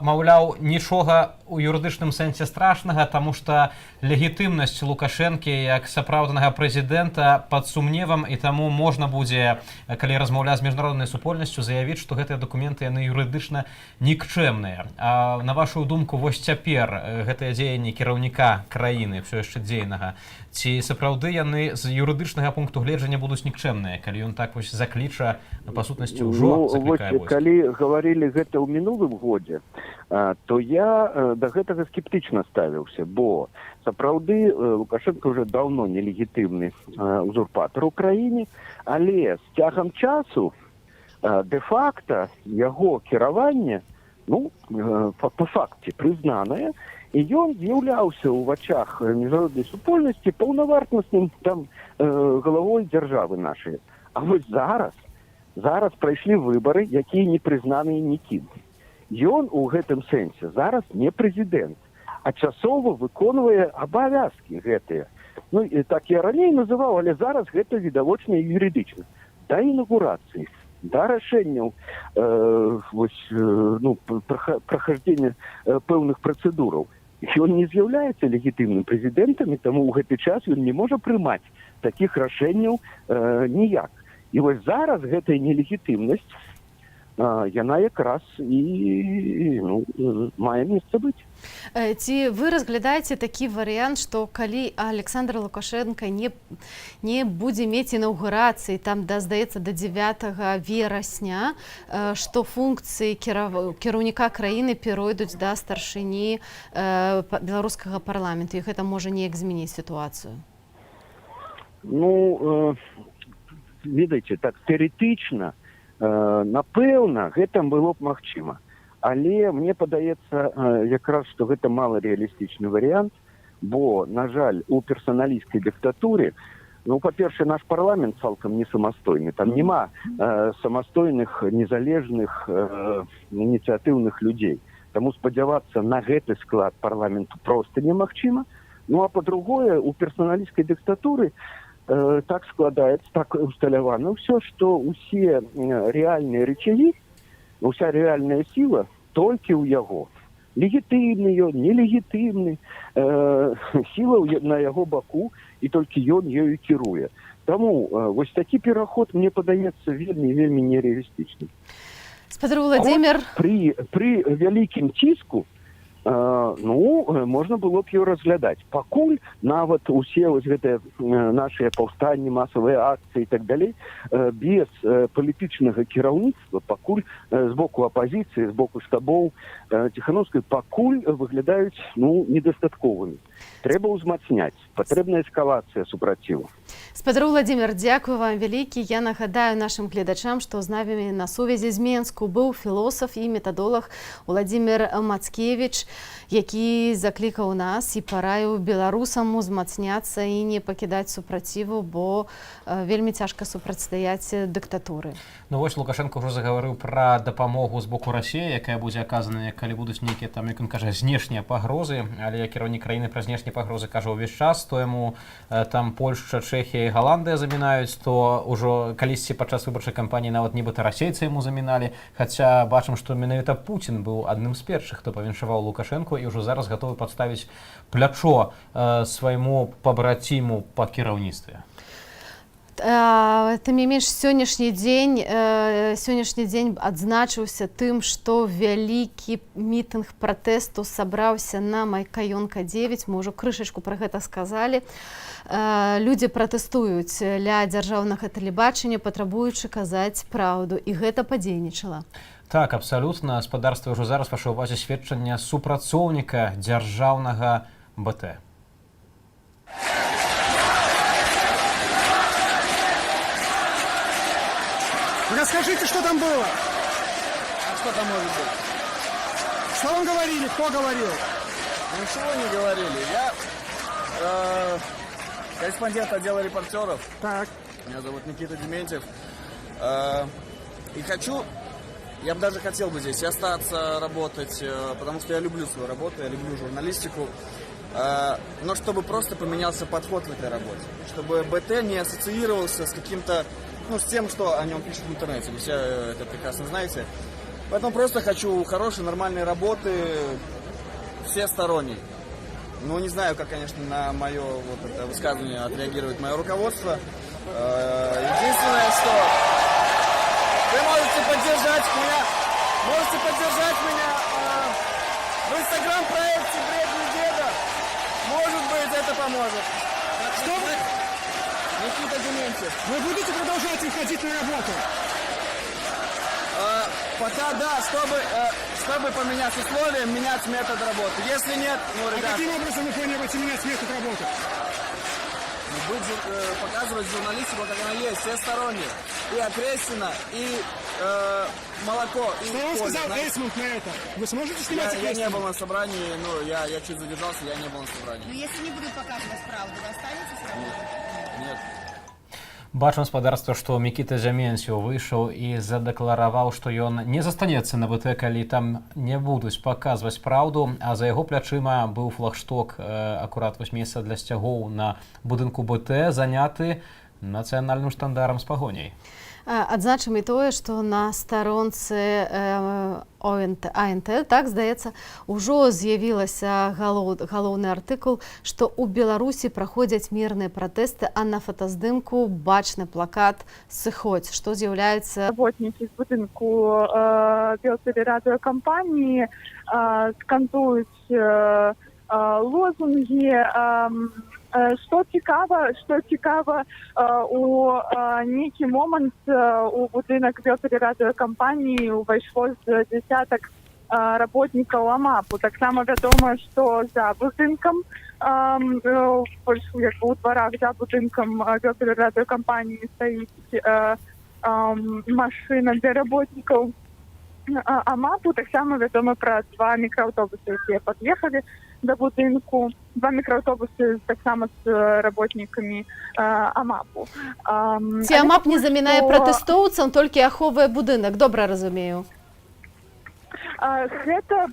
Speaker 16: маўляў, нічога у юрыдычным сэнсе страшнага, таму што легітымнасць Лукашэнкі як сапраўднага прэзідэнта пад сумневам, і таму можна будзе, калі размаўляць з міжнароднай супольнасцю, заявіць, што гэтыя дакументы яны юрыдычна нікчэмныя. А на вашу думку, вось цяпер гэтыя дзеянні кіраўніка краіны ўсё яшчэ дзейнага, ці сапраўды яны з юрыдычнага пункту гледжання будуць нікчэмныя, калі ён так вось закліча, па сутнасці ўжо заклікае войска?
Speaker 3: Калі гаварылі гэта ў мінулым годзе, то я да гэтага скептычна ставіўся, бо сапраўды Лукашенко уже даўно нелегітымны узурпатар у краіне, але з цягам часу дэ-факта яго кіраванне, ну, па факце прызнанае, і ён з'яўляўся ў вачах міжнароднай супольнасці паўнавартасным там галавой дзяржавы нашай. А вось зараз прайшлі выбары, якія не прызнаныя нікім. Ён у гэтым сэнсе зараз не прэзідэнт, а часова выконвае абавязкі гэтыя. Ну, і так я раней называў, але зараз гэта відавочна і юрыдычна. Да інаўгурацыі, да рашэнняў прахаждзення пэўных працэдураў. Ён не з'яўляецца легітымным прэзідэнтам, і таму ў гэты час ён не можа прымаць такіх рашэнняў ніяк. І вось зараз гэтая нелегітымнасць, яна якраз і мае месца быць.
Speaker 15: Ці вы разглядаеце такі варыянт, што калі Александр Лукашенко не будзе мець інаўгурацыі, там, здаецца, да 9 верасня, што функцыі кіраўніка краіны перайдуць да старшыні беларускага парламенту, і гэта можа неяк змяніць сітуацыю?
Speaker 3: Ну, ведаеце, так тэарэтычна, напэўна, гэта было б магчыма. Але мне падаецца якраз, што гэта маларэалістычны варыянт, бо, на жаль, у персаналісцкай дыктатуры, ну, па-першае, наш парламент цалкам не самастойны. Там няма самастойных, незалежных, ініцыятыўных людзей. Таму спадзявацца на гэты склад парламенту проста немагчыма. Ну, а па-другое, у персаналісцкай дыктатуры так складаецца, так усталявана ўсё, што ўсе рэальныя рычагі, уся рэальная сіла толькі ў яго. Легітымны ён, нелегітымны, сіла на яго баку, і толькі ён ёю кіруе. Таму вось такі пераход, мне падаецца, вельмі нерэалістычным.
Speaker 15: Спадар Владимир...
Speaker 3: Пры вялікім ціску можна было б ее разглядаць. Пакуль нават усе гэтыя нашыя паўстанні, масавыя акцыі і так далей, без палітычнага кіраўніцтва, пакуль з боку апазіцыі, з боку штабоў Ціхановскай, пакуль выглядаюць недастатковымі. Трэба ўзмацняць. Патрэбна эскалацыя супраціву.
Speaker 15: Спадар Владимир, дзякую вам вялікі. Я нагадаю нашым гледачам, што з намі на сувязі з Менску быў філосаф і метадолаг Владимир Мацкевіч, які заклікаў нас і параіў беларусам узмацняцца і не пакідаць супраціву, бо вельмі цяжка супрацьстаяць дыктатуры.
Speaker 16: Ну вось Лукашенко ўжо загаварыў пра дапамогу з боку Расіі, якая будзе аказана, калі будуць нейкія там, як ён кажа, знешнія пагрозы, але кіраўнік краіны пра знешнія пагрозы кажа ўвесь час, то яму там Польшча, Чэхія і Галандыя замінаюць, то ўжо калісьці падчас выбарчай кампаніі нават нібыта расейцы яму заміналі, хаця бачым, што менавіта Пуцін быў адным з першых, хто павіншаваў Лукашенко і ўжо зараз гатовы падставіць плячо свайму пабраціму па кіраўніцтве.
Speaker 15: Тым не менш, сённяшні дзень адзначыўся тым, што вялікі мітынг пратэсту сабраўся на Майкаёнка 9. Мы ўжо крышачку пра гэта сказалі. Людзі пратэстуюць ля дзяржаўнага тэлебачання, патрабуючы казаць праўду, і гэта падзейнічала.
Speaker 16: Так, абсалютна. Гаспадарства ўжо зараз ваша ўвазе сведчання супрацоўніка дзяржаўнага БТ.
Speaker 6: Расскажите, что там было? А что там может быть? Что вам говорили? Кто говорил?
Speaker 11: Ничего не говорили. Я корреспондент отдела репортеров.
Speaker 6: Так.
Speaker 11: Меня зовут Никита Дементьев. И я бы даже хотел бы здесь остаться работать, потому что я люблю свою работу, я люблю журналистику. Но чтобы просто поменялся подход в этой работе. Чтобы БТ не ассоциировался с каким-то, с тем, что о нем пишут в интернете. Вы все это прекрасно знаете. Поэтому просто хочу хорошей, нормальной работы, всесторонний. Ну, не знаю, как, конечно, на мое вот это высказывание отреагирует мое руководство. Единственное, что вы можете поддержать меня в инстаграм-проекте «Бредный деда». Может быть, это поможет.
Speaker 6: Что вы?
Speaker 11: Никита Дементьев.
Speaker 6: Вы будете продолжать выходить на работу?
Speaker 11: Пока да, чтобы поменять условия, менять метод работы. Если нет, ну, ребята...
Speaker 6: А каким образом вы планируете менять метод работы?
Speaker 11: Показывать журналистику, как она есть, всесторонне. И ответственно, и молоко, и
Speaker 6: что он сказал Эйсмонт на это? Вы сможете снимать
Speaker 11: я не был на собрании, ну, я чуть задержался, я не был на собрании.
Speaker 2: Но если не будут показывать правду, вы останетесь с работы?
Speaker 11: Нет.
Speaker 16: Бачым спадарства, што Мікіта Зяменсіў выйшаў і задэклараваў, што ён не застанецца на БТ, калі там не будуць паказваць праўду, а за яго плячыма быў флагшток акурат вось месца для сцягоў на будынку БТ, заняты нацыянальным штандарам з пагоняй.
Speaker 15: Адзначым і тое, што на старонцы АНТ, так, здаецца, ужо з'явілася галоўны артыкул, што ў Беларусі праходзяць мірныя пратэсты, а на фотаздымку бачны плакат «Сыходзь», што з'яўляецца...
Speaker 13: Работнікі з будынку белтэлерадыёкампаніі скандуюць лозунги. Што цікава, у нейкі момант у будынак белтэлерадыёкампаніі увайшло з дзясятак работнікаў АМАПу. Таксама вядома, што за будынкам, як у дварах за будынкам белтэлерадыёкампаніі стаіць машына для работнікаў АМАПу. Таксама вядома пра 2 мікрааўтобусы, якія пад'ехалі до будынку. 2 мікрааўтобусы таксама з работнікамі АМАПу.
Speaker 15: Ці АМАП не замінае пратэстоўцам, толькі ахоўвае будынак, добра разумею?
Speaker 13: Гэта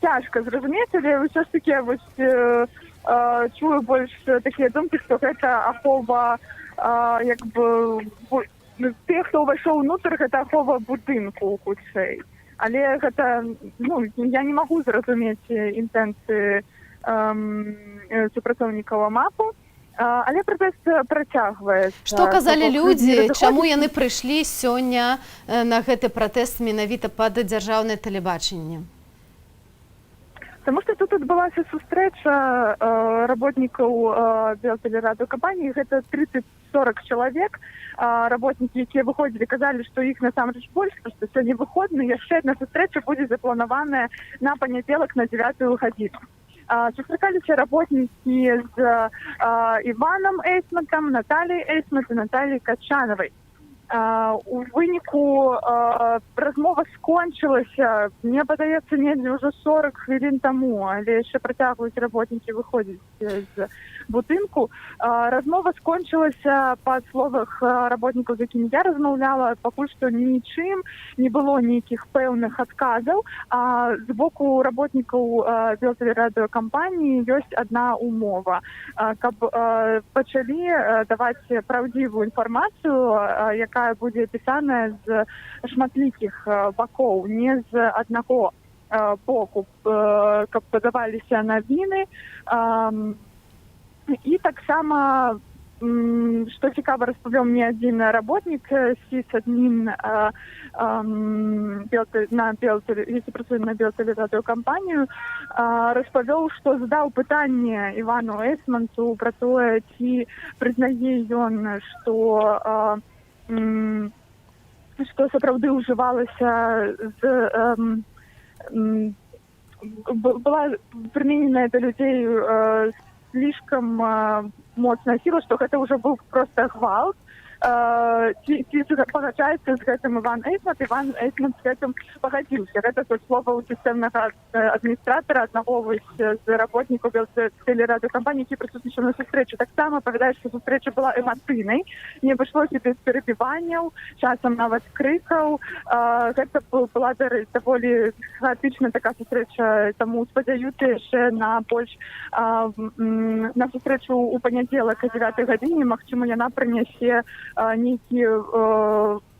Speaker 13: цяжка зразумець, але ўсё ж такі чую больш такія думкі, што гэта ахова, як бы, тых, хто ўвайшоў унутр, гэта ахова будынку хутчэй. Але гэта, ну, я не магу зразумець інтэнцыі супрацоўнікаў АМАПу, але пратэст працягваецца.
Speaker 15: Што казалі людзі, чаму яны прыйшлі сёння на гэты пратэст менавіта пад дзяржаўнае тэлебачанне?
Speaker 13: Таму што тут адбылася сустрэча работнікаў белтэлерадыёкампаніі, гэта 30-40 чалавек. Работнікі, якія выходзілі, казалі, што іх насамрэч больш, што сёння выходны, яшчэ адна сустрэча будзе запланаваная на панядзелак на 9 гадзіну. Сустракаліся работнікі з Іванам Эйсмантам, Наталіяй Эйсмант і Наталіяй Качанавай. У выніку размова скончылася, мне падаецца, недзе ўжо 40 хвілін таму, але яшчэ працягваюць работнікі выходзіць з будынку. Размова скончылася па словах работнікаў, з якімі я размаўляла, пакуль што нічым, не было нейкіх пэўных адказаў. З боку работнікаў белтэлерадыёкампаніі ёсць адна умова, каб пачалі даваць праўдзівую інфармацыю, якая будзе пісаная з шматлікіх бакоў, не з аднаго боку, каб падаваліся навіны. І таксама, што цікава, распавёў мне адзін работнік сіс-адмін, які працуе на белтэлерадыёкампанію, распавёў, што задаў пытанне Івану Эйсманту пра тое, ці прызнае ён, што сапраўды ўжывалася была прымененая да людзей слишком моцная сила, што гэта ўжо быў проста гвалт. Ці пагаджаецца з гэтым Іван Эйсмант? Іван Эйсмант з гэтым пагадзіўся. Гэта слова ў сістэмнага адміністратара, аднаго з работнікаў белтэлерадыёкампаніі, які прысутнічаў на сустрэчы. Таксама павядае, што сустрэча была эмацыйнай, не абышлося без перабіванняў, часам нават крыкаў. Гэта была даволі хаатычна такая сустрэча, таму спадзяюся яшчэ на больш на сустрэчу ў панядзелак о 9 гадзіне. Магчыма, яна прынясе нейкі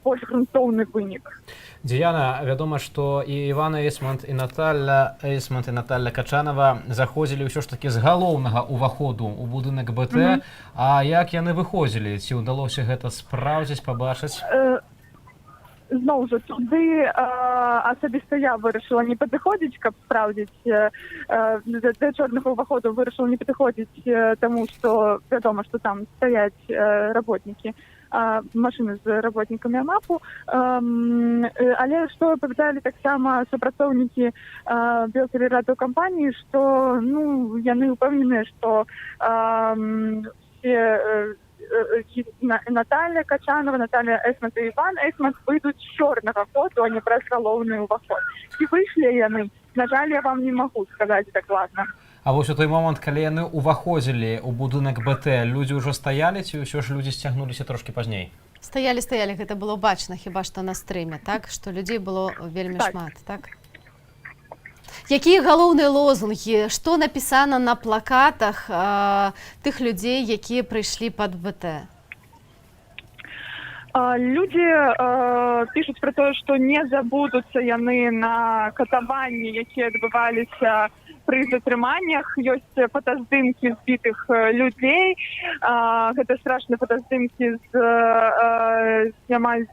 Speaker 13: больш грунтоўны вынік.
Speaker 16: Діяна, вядома, што і Іван Эйсмонт, і Наталля Качанова заходзілі ўсё ж такі з галоўнага ўваходу ў будынак БТ. А як яны выходзілі? Ці ўдалося гэта спраўдзіць, пабачыць?
Speaker 13: Зноў жа, туды асабіста я вырашыла не падыходзіць, каб спраўдзіць да чорнага ўваходу, вырашыла не падыходзіць, таму што вядома, што там стаяць работнікі, машыны з работнікамі АМАПу. Але што павядалі таксама супрацоўнікі Белтэлерадыёкампаніі, што яны ўпэўненыя, што все Наталья Качанова, Наталья Эйсмонт і Іван Эйсмонт выйдуць з чорнага ходу, а не праз галоўны ўваход. Ці выйшлі яны? На жаль, я вам не магу сказаць дакладна.
Speaker 16: А вось у той момант, калі яны ўваходзілі ў будынак БТ, людзі ўжо стаялі, ці ўсё ж людзі сцягнуліся трошкі пазней?
Speaker 15: Стаялі, гэта было бачна, хіба што на стрыме, так? Што людзей было вельмі шмат, так? Якія галоўныя лозунгі? Што напісана на плакатах тых людзей, якія прыйшлі пад БТ?
Speaker 13: Людзі пішуць пра тое, што не забудуцца яны на катаванні, якія адбываліся пры затрыманнях. Ёсць фотаздымкі збітых людзей. Гэта страшныя фотаздымкі з амаль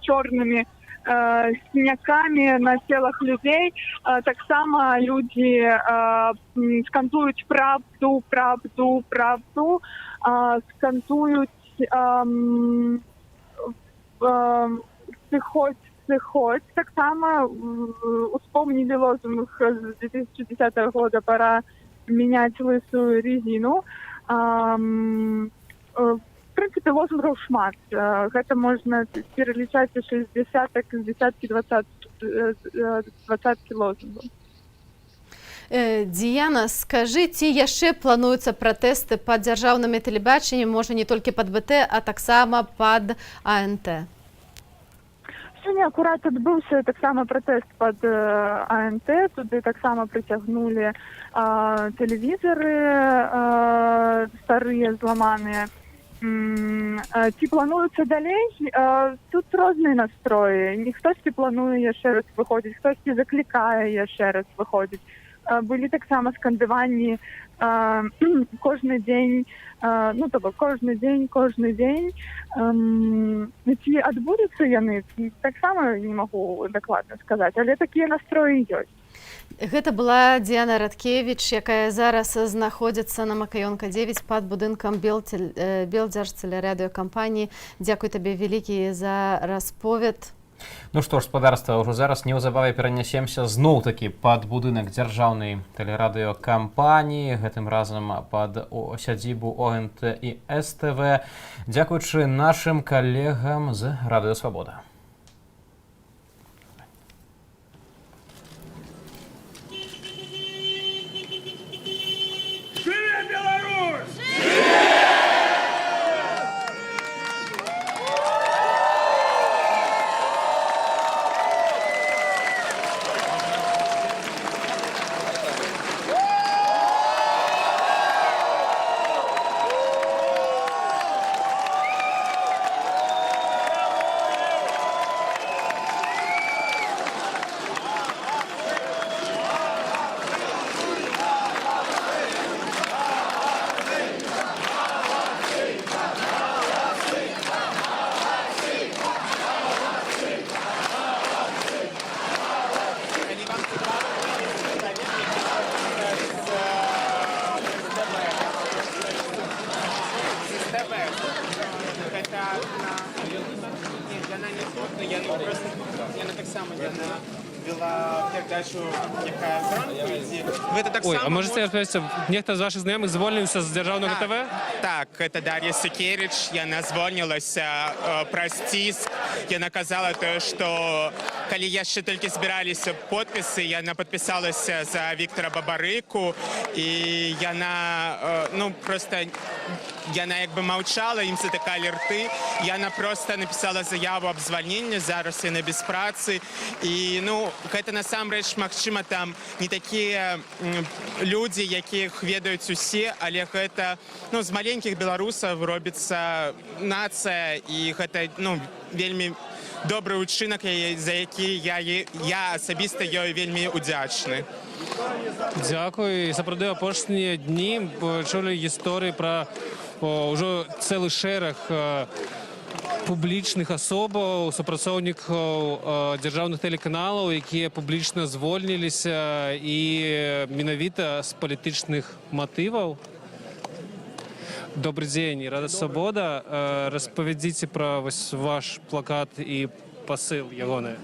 Speaker 13: чорнымі сінякамі на целах людзей. Таксама людзі скандуюць правду, правду, правду, скандуюць сыходь, сыходь. Таксама успомнили лозунг з 2010 года «Пора менять лысую резину». В принципе, лозунгов шмат. Гэта можна пералічаць 60 десяткі, 20 лозунгов.
Speaker 15: Діяна, скажы, ці яшчэ плануюцца пратэсты пад дзяржаўнымі тэлебачаннем, можа не толькі пад БТ, а таксама пад АНТ?
Speaker 13: Сёння акурат адбыўся таксама пратэст пад АНТ, туды таксама прыцягнулі тэлевізары старыя, зламаныя. Ці плануюцца далей? Тут розныя настроі. Хтосьці плануе яшчэ раз выходзіць, хтосьці заклікае яшчэ раз выходзіць. Былі таксама скандаванні кожны дзень, кожны дзень. Ці адбудуцца яны, таксама не магу дакладна сказаць, але такія настроі ёсць.
Speaker 15: Гэта была Діяна Радкевіч, якая зараз знаходзіцца на Макаёнка 9 пад будынкам Белдзяржтэлерадыёкампаніі. Дзякуй табе вялікі за расповед.
Speaker 16: Ну што ж, спадарства, ўжо зараз неўзабаве перанясемся зноў-такі пад будынак дзяржаўнай тэлерадыёкампаніі, гэтым разам пад сядзібу ОНТ і СТВ, дзякуючы нашым калегам з Радыё Свабода.
Speaker 14: Ой, а можете розповісти, нехто з ваших знайомих звольнився з Державного ТВ?
Speaker 17: Так, это Дарья Сикерич. Яна звольнилася про стиск. Яна казала то, что коли яшчэ толькі збіраліся подписы, яна подписалася за Віктора Бабарыку, і яна, просто яна як бы маўчала, ім затыкалі рты. Яна просто написала заяву аб звальненні, зараз яна без працы. І, гэта насамрэч, магчыма, там не такія людзі, якіх ведаюць усе, але гэта, з маленькіх беларусаў робіцца нацыя, і гэта, вельмі добрий учинок, за який я особисто їй вельми удячний.
Speaker 14: Дякую. І сапраўды апошнія дні чулі гісторыі пра ўжо цэлы шэраг публічных асобаў, супрацоўнікаў дзяржаўных тэлеканалаў, якія публічна звольніліся і менавіта з палітычных матываў. Добрый дзень, Рада Свабода. Распавядзіце пра ваш плакат і пасыл ягоны.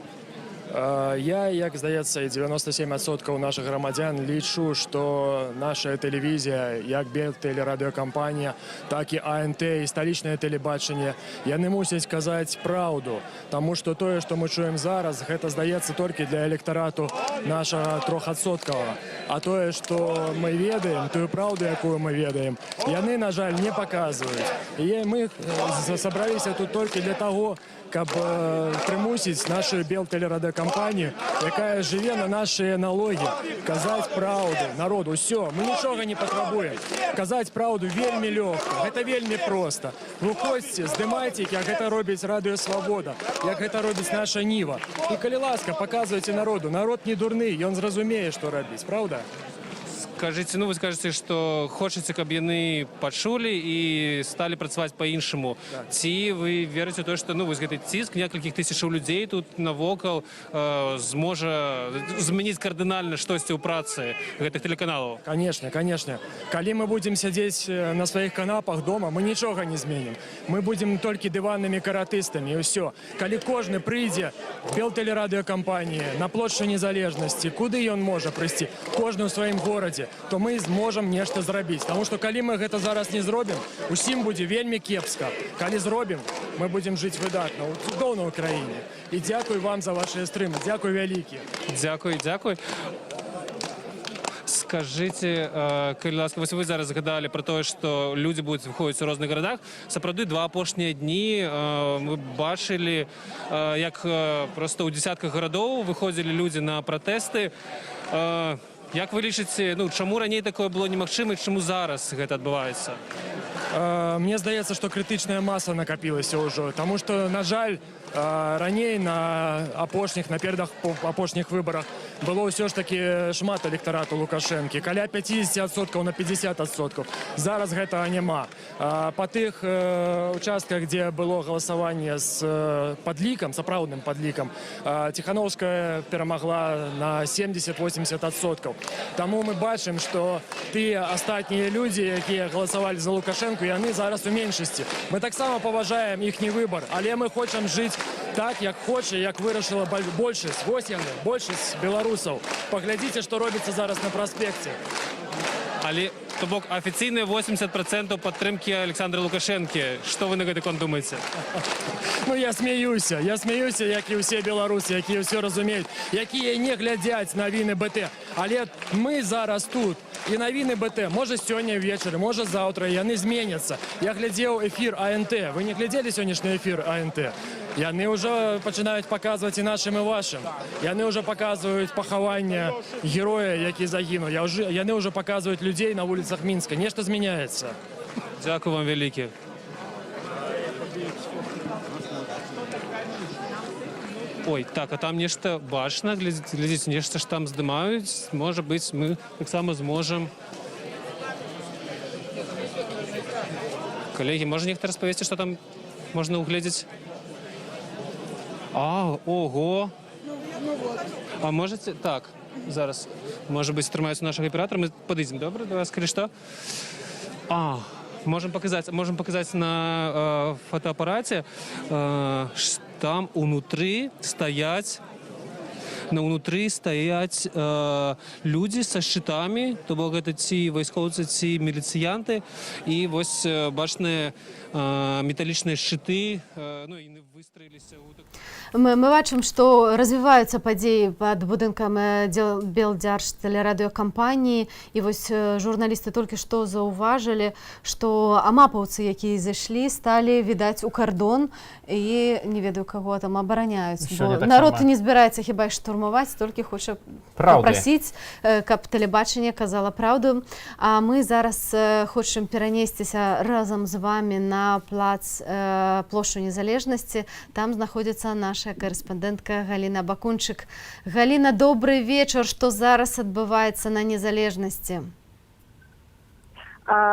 Speaker 1: Я, як здаецца, 97% наших громадян лічу, што наша тэлевізія, як Белтэлерадыёкампанія, так і АНТ і сталічнае тэлебачанне, яны мусяць казаць праўду. Таму што тое, што мы чуем зараз, гэта здаецца толькі для электарату нашага 3%. А тое, што мы ведаем, тую праўду, якую мы ведаем, яны, на жаль, не паказваюць. І мы сабраліся тут толькі для таго, каб прымусіць нашу Белтэлерадыёкампанію, якая жыве на нашыя налогі, казаць праўду народу. Усё, мы нічога не патрабуем. Казаць праўду вельмі лёгка, гэта вельмі проста. Выходзьце, здымайце, як гэта робіць Радыё Свабода, як гэта робіць наша Ніва. І калі ласка, паказвайце народу. Народ не дурны, ён зразумее, што рабіць, праўда?
Speaker 14: Скажите, вы скажете, что хочаце, каб яны пачулі і сталі працаваць па-іншаму. Ці вы верыце ў тое, што вось гэты ціск некалькіх тысячаў людзей тут навокал зможа змяніць кардынальна штосьці ў працы гэтых тэлеканалаў?
Speaker 1: Конечно, конечно. Калі мы будзем сядзець на сваіх канапах дома, мы нічога не зменім. Мы будзем толькі дываннымі каратыстамі, і ўсё. Калі кожны прыйдзе Белтэлерадыёкампаніі на плошчу Незалежнасці, куды ён можа прыйсці? Кожны ў сваім горадзе, то мы зможам нешта зрабіць. Таму што калі мы гэта зараз не зробім, усім будзе вельмі кепска. Калі зробім, мы будзем жыць выдатна, у цудоўнай краіне. І дзякуй вам за вашыя стрымы. Дзякуй вялікі.
Speaker 14: Дзякуй, дзякуй. Скажите, калі ласка, вось вы зараз згадалі пра тое, што людзі будуць выходзіць у розных гарадах. Сапраўды, 2 апошнія дні мы бачылі, як проста ў дзесятках гарадоў выходзілі людзі на пратэсты. Як вы лічыце, чаму раней такое было немагчыма і чаму зараз гэта адбываецца?
Speaker 1: Мне здаецца, што крытычная маса накапілася ўжо, таму што, на жаль, раней на наперадах апошніх выбарах было ўсё ж такі шмат электарату Лукашэнкі, каля 50% на 50%. Зараз гэтага няма. Па тых участках, дзе было галасаванне з падлікам, сапраўдным падлікам, Ціхановская перамагла на 70-80%. Таму мы бачым, што тыя астатнія людзі, якія галасавалі за Лукашэнку, яны зараз у меншасці. Мы таксама паважаем іхні выбар, але мы хочам жыць так, як хоча, як вырашыла большасць. Вось яны, большасць беларусаў. Паглядзіце, што робіцца зараз на праспекце.
Speaker 14: Але, то бок, афіцыйныя 80% падтрымкі Александра Лукашэнкі. Што вы на гэты конт думаеце?
Speaker 1: Я смеюся, як і ўсе беларусы, якія ўсё разумеюць, якія не глядзяць навіны БТ. Але мы зараз тут, і навіны БТ, можа сёння ўвечары, можа заўтра, яны зменяцца. Я глядзеў эфір АНТ. Вы не глядзелі сённяшні эфір АНТ? Яны ўжо пачынаюць паказваць і нашым, і вашым. Яны ўжо паказваюць пахаванне героя, які загінуў. Яны ўжо паказваюць людзей на вуліцах Мінска. Нешта змяняецца.
Speaker 14: Дзякуй вам вялікі. Ой, так, а там нешта бачна, глядзіце, нешта ж там здымаюць. Можа быць, мы таксама зможам. Калегі, можа нехта распавесці, што там можна угледзець? Ого! А можете... Так, зараз. Можа быць, трымаюцца нашага аператора. Мы падыдзем, добра, да вас, калі што? Можем показать на фотоаппарате, там внутри стоять люди со щитами, то бок гэта ці вайскоўцы, ці міліцыянты, і вось бачныя металічныя шчыты, і выстроіліся ў
Speaker 15: Мы бачым, што развіваюцца падзеі пад будынкам Белдзяржтэлерадыёкампаніі, і вось журналісты толькі што заўважылі, што амапаўцы, якія зайшлі, сталі відаць у кардон і не ведаю, каго там абараняюць. Бо народ не збіраецца хіба і штурмаваць. інфармаваць, толькі хоча
Speaker 16: Праўды.
Speaker 15: папрасіць, каб тэлебачанне казала праўду. А мы зараз хочам перанесціся разам з вами на плошчу Незалежнасці. Там знаходзіцца наша карэспандэнтка Галіна Бакунчык. Галіна, добрый вечар. Што зараз адбываецца на Незалежнасці?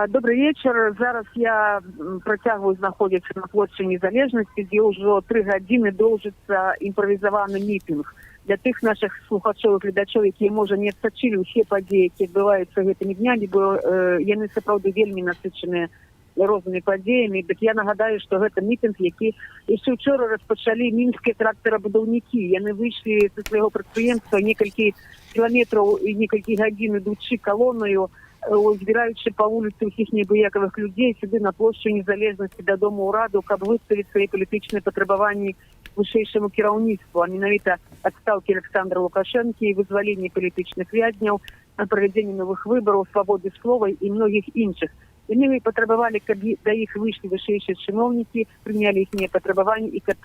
Speaker 4: Добрый вечер. Зараз я працягваю знаходзіцца на плошчы Незалежнасці, дзе ўжо 3 гадзіны доўжыцца імправізаваны мітынг. Для тых наших слухачоў і гледачоў, якія, можа, не адсачылі ўсе падзеі, якія адбываюцца гэтымі днямі, бо яны сапраўды вельмі насычаныя рознымі падзеямі. Дык я нагадаю, што гэта мітынг, які яшчэ ўчора распачалі мінскія трактарабудаўнікі. Яны выйшлі са свайго прадпрыемства некалькі кіламетраў і некалькі гадзін ідучы калонаю, збіраючы па вуліцы ўсіх неабыякавых людзей сюды на плошчу Незалежнасці да Дому ўраду, каб выставіць свае палітычныя патрабаванні вышэйшаму кіраўніцтву, а менавіта адстаўкі Александра Лукашэнкі і вызваленне палітычных вязняў, правядзенне новых выбараў, свабоды слова і многіх іншых. Яны патрабавалі, каб да іх выйшлі вышэйшыя чыноўнікі, прынялі іхнія патрабаванні і каб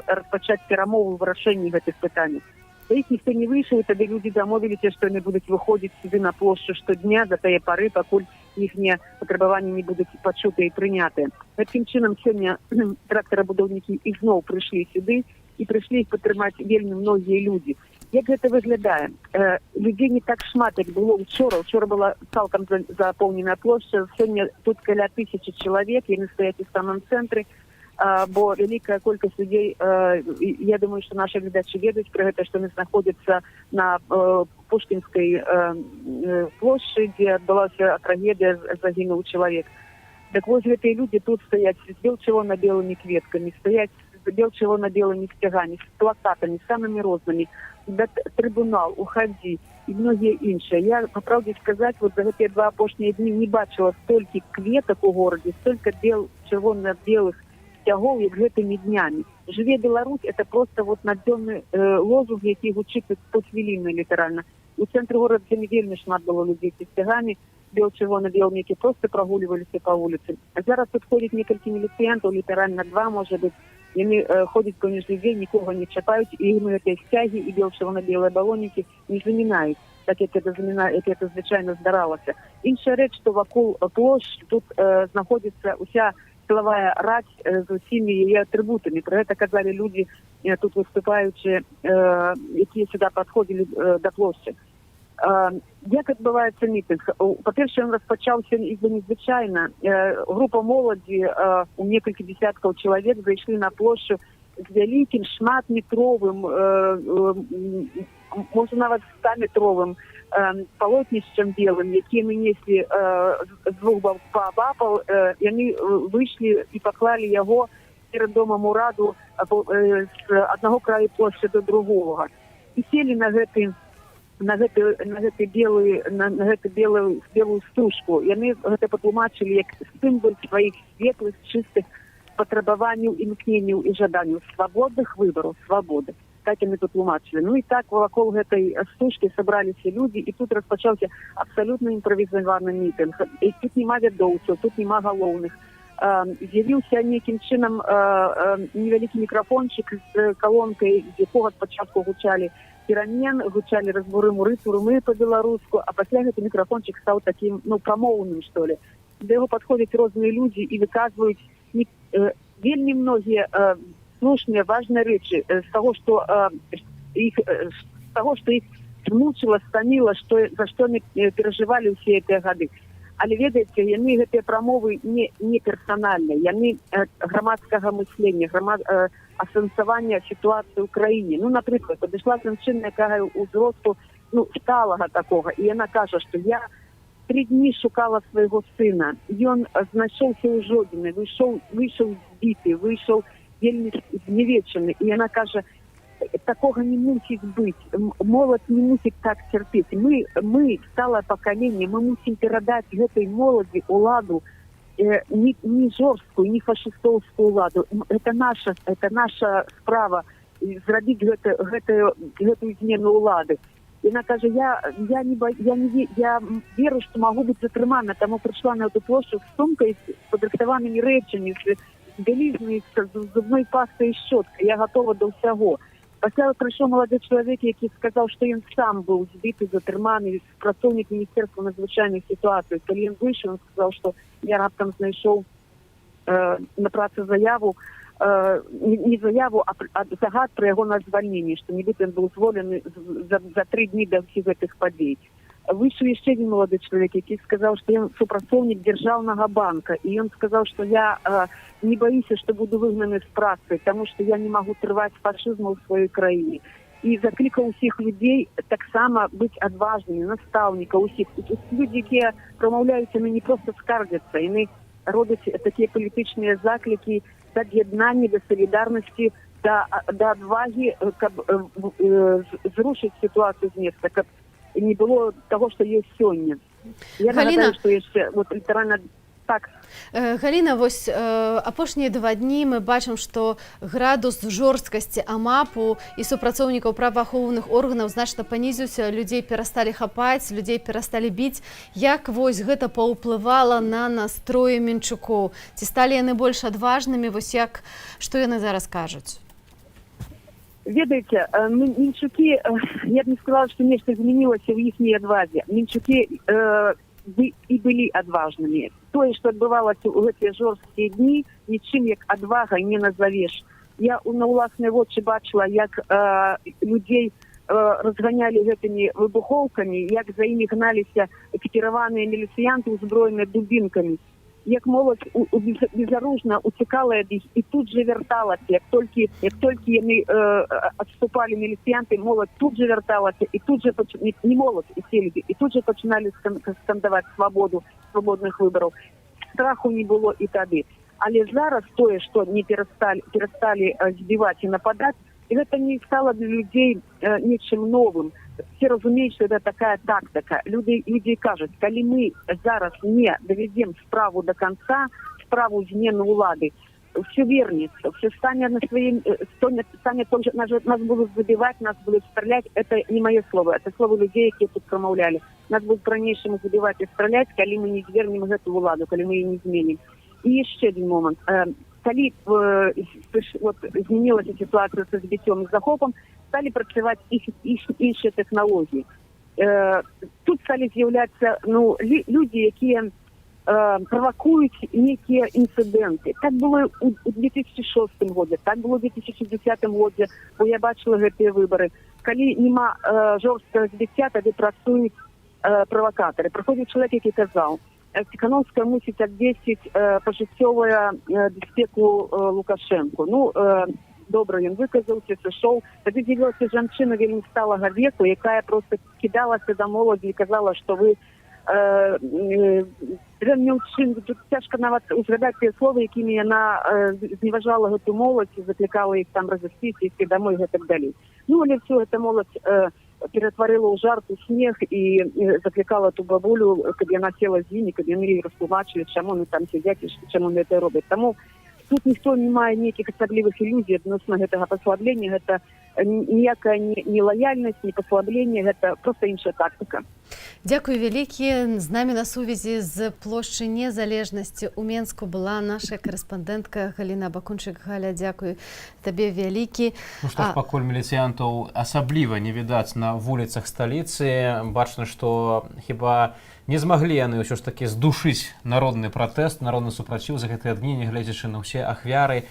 Speaker 4: распачаць перамовы ў вырашэнні гэтых пытанняў. Да іх ніхто не выйшаў, і тады людзі дамовіліся, што яны будуць выходзіць сюды на плошчу штодня да тае пары, пакуль іхнія патрабаванні не будуць пачутыя і прынятыя. Такім чынам сёння трактарабудаўнікі ізноў прыйшлі сюды, і прыйшлі іх падтрымаць вельмі многія людзі. Як гэта выглядае? Людзей не так шмат, як было ўчора. Учора была цалкам запоўненая плошча, сёння тут каля 1000 чалавек, яны стаяць у самым цэнтры, бо вялікая колькасць людзей, я думаю, што нашы гледачы ведаюць пра гэта, што яны знаходзяцца на Пушкінскай плошчы, дзе адбылася трагедыя, загінуў чалавек. Так вось гэтыя людзі тут стаяць з бел-чырвона-белымі кветкамі, стаяць з бел-чырвона-белымі сцягамі, з плакатамі, самымі рознымі, трыбунал, уходзі і многія іншыя. Я, па праўдзе сказаць, вот за гэтыя 2 апошнія дні не бачыла столькі кветак у горадзе, столькі чырвона-белых сцягоў, як гэтымі днямі. Жыве Беларусь, это просто вот надзённы лозунг, які гучыць паўхвілінна літаральна. У цэнтры горада вельмі шмат было людзей з сцягамі, бел-чырвона-белымі, які просто прагульваліся па вуліцы. А зараз тут ходзяць некалькі міліцыянтаў, літаральна 2, можа быць. Яны ходзяць паміж людзей, нікога не чапаюць, і ім гэтыя сцягі і бел-чырвона-белыя балонікі не замінаюць, так як это звычайна здаралася. Іншая рэч, што вакол плошч тут знаходзіцца ўся сілавая раць з усімі яе атрыбутамі. Пра гэта казалі людзі, тут выступаючы, якія сюда падходзілі да плошчы. Як адбываецца мітынг? Па-першае, ён распачаўся незвычайна. Група моладзі у некалькі дзесяткаў чалавек зайшлі на плошчу з вялікім шматметровым, можа нават 100-метровым палотнішчам белым, які мы неслі з 2 бакаў, яны выйшлі і паклалі яго перад Домам ураду з аднаго краю плошчы до другога. І селі на гэту белую стужку. Яны гэта патлумачылі як сімвал сваіх светлых, чыстых патрабаванняў, імкненняў і жаданняў свабодных выбараў, свабоды. Так яны тут тлумачылі. Ну і так вакол гэтай стужкі сабраліся людзі, і тут распачаўся абсалютна імправізаваны мітынг. І тут няма вядоўцаў, тут няма галоўных. З'явіўся нейкім чынам невялікі мікрафончык з калонкай, з якога спачатку гучалі перамен, гучалі разбуры-муры, турмы па-беларуску, а пасля гэты мікрафончык стаў такім, прамоўным, што ли. Да яго падходзяць розныя людзі і выказваюць вельмі многія слушныя, важныя рэчы з таго, што іх змучыла, стаміла, за што яны перажывалі ўсе гэтыя гады. Але ведаеце, яны гэтыя прамовы не персанальныя, яны грамадскага мыслення, асэнсавання сітуацыі ў краіне. Ну, напрыклад, падышла жанчына, якая ўзросту сталага такога, і яна кажа, што я 3 дні шукала свайго сына. Ён знайшоўся ў Жодзіне, выйшаў збіты, выйшаў вельмі зневечаны. І яна кажа, такога не мусіць быць. Моладзь не мусіць так цярпець. Мы, сталае пакаленне, мы мусім перадаць гэтай моладзі уладу не жорсткую, не фашыстоўскую уладу. Это наша справа зрабіць гэтую змену улады. Яна кажа, я веру, што магу быць затрымана, таму прыйшла на эту плошчу з сумкай, з падрыхтаванымі рэчамі, з бялізнай, з зубной пастай і шчоткай. Я гатова да ўсяго. Пасля прыйшоў малады чалавек, які сказаў, што ён сам быў збіты, затрыманы, працоўнік Міністэрства надзвычайных сітуацый. Калі ён выйшаў, ён сказаў, што я раптам знайшоў на працу заяву, не заяву, а загад пра яго на звальненне, што нібыта ён быў зволены за 3 дні да ўсіх гэтых падзей. Выйшаў яшчэ один молодой человек, который сказал, что я супрацоўнік державного банка. И он сказал, что я не боюсь, что буду выгнаны с працы, потому что я не могу трывать фашизму в своей краине. И закликал всех людей так само быть отважными, наставников усіх. Люди, которые промовляют, они не просто скаржатся, они робят такие политические заклики до объединения, до солидарности, до отваги, как зрушить ситуацию с места, как не было того, что есть сёння. Я нагадаю, что яшчэ вот літаральна так.
Speaker 15: Галіна, вось апошнія 2 дні мы бачым, што градус жорсткасці АМАПу і супрацоўнікаў праваахоўных органаў значна панізіўся, людзей перасталі хапаць, людзей перасталі біць. Як вось гэта паўплывала на настроі мінчукоў? Ці сталі яны больш адважнымі? Вось як, што яны зараз кажуць?
Speaker 4: Ведаеце, Мінчукі, я б не сказала, што нешта змянілася ў іхняй адвазе. Мінчукі і былі адважнымі. Тое, што адбывалася ў гэтыя жорсткія дні, нічым як адвагай не назавеш. Я на ўласныя вочы бачыла, як людзей разганялі гэтымі выбухоўкамі, як за імі гналіся экіпіраваныя міліцыянты, узброеныя дубінкамі. Як моладзь безаружна уцекала ад іх і тут же вярталася. Як толькі яны адступалі міліцыянты, моладзь тут же вярталася, і тут же не моладзь, і тут же пачыналі скандаваць свабоду свабодных выбараў. Страху не было і тады. Але зараз тое, што не перасталі збіваць і нападаць, гэта не стало для людзей нечым новым. Все разумеют, что это такая тактика. Люди кажут, коли мы зараз не доведем справу до конца, справу змены улады, все вернется, все станет на своим, нас будут забивать, нас будут стрелять. Это не мое слово, это слово людей, которые тут промовляли. Нас будут по-ранейшему забивать и стрелять, коли мы не звернем эту уладу, коли мы ее не изменим. И еще один момент. Коли змянилась ситуация с збиттям и захопом, стали працаваць іншыя тэхналогіі. Тут стали з'яўляцца людзі, якія правакуюць некія інцыдэнты. Так было у 2006 годзе, так было у 2010 годзе, бо я бачыла гэтыя выбары. Калі няма жорсткага збіцця, тады працуюць правакатары. Прыходзіць чалавек, які казаў, Тихановская мусить обвесить пожиттєвую безпеку Лукашенку. Добре, він виказався, сышоў. Тоді з'явилася жанчына вельмі сталага веку, якая просто кидалася до молоді і казала, що ви тут цяжко нават узгадаць тыя словы, якімі яна зневажала гэту моладзь і заклікала іх там развесціся, ісці домой і гэтак далей. Але все гэта моладзь ператварыла ў жарт, у смех і заклікала ту бабулю, каб яна села з імі, каб яны растлумачылі, чаму яны там сядзяць і чаму яны гэта робяць. Таму тут ніхто не мае нейкіх асаблівых ілюзій адносна гэтага паслаблення. Гэта ніякая не лаяльнасць, не паслаблення, гэта проста іншая тактыка.
Speaker 15: Дзякуй вялікі. З намі на сувязі з плошчы Незалежнасці ў Менску была наша корэспандэнтка Галіна Бакунчык. Галя, дзякуй табе вялікі.
Speaker 16: Што ж, пакуль міліцыянтаў асабліва не відаць на вуліцах сталіцы, бачна, што хіба не змаглі яны ўсё ж такі здушыць народны пратэст, народны супраціў за гэтыя дні, нягледзячы на ўсе ахвяры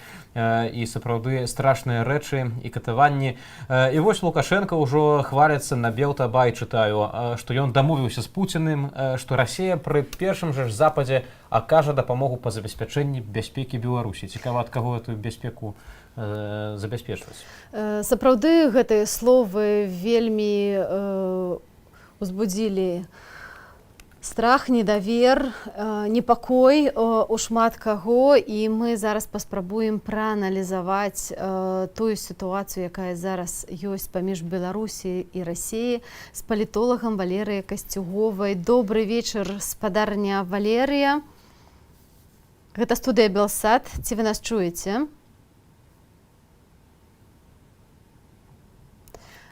Speaker 16: і сапраўды страшныя рэчы і катаванні. І вось Лукашенко ўжо хваліцца на Белтабай, чытаю, што ён дамовіўся з Пуціным, што Расія пры першым жа западзе акажа дапамогу па забеспячэнні бяспекі Беларусі. Цікава, ад каго эту бяспеку забяспечваць.
Speaker 15: Сапраўды гэтыя словы вельмі узбудзілі страх, недавер, непакой у шмат каго, і мы зараз паспрабуем прааналізаваць тую сітуацыю, якая зараз ёсць паміж Беларусі і Расіі з палітолагам Валерыяй Касцюговай. Добры вечар, спадарня Валерыя. Гэта студыя Белсат. Ці вы нас чуеце?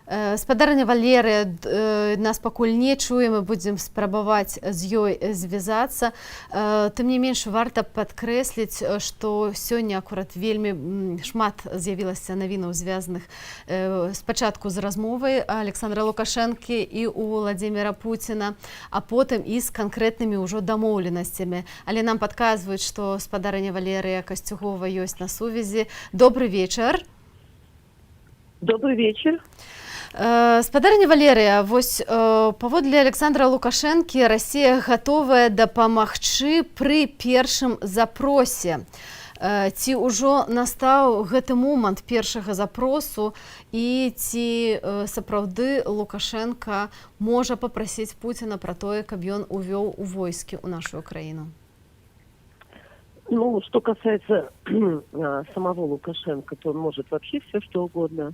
Speaker 15: Спадарня Валерыя нас пакуль не чуе, мы будзем спрабаваць з ёй звязацца. Тым не менш варта падкрэсліць, што сёння акурат вельмі шмат з'явілася навінаў звязаных спачатку з размовай Александра Лукашэнкі і у Владзіміра Пуціна, а потым і з канкрэтнымі ўжо дамоўленасцямі. Але нам падказваюць, што спадарня Валерыя Касцюгова ёсць на сувязі. Добрый вечар.
Speaker 7: Добрый вечер.
Speaker 15: Спадарня Валерыя, вось паводле Александра Лукашэнкі Расія гатовая дапамагчы пры першым запросе. Ці ўжо настаў гэты момант першага запросу і ці сапраўды Лукашенко можа папрасіць Пуціна пра тое, каб ён увёў у войскі ў нашу краіну?
Speaker 7: Ну, что касается самого Лукашенко, то он может вообще все, что угодно.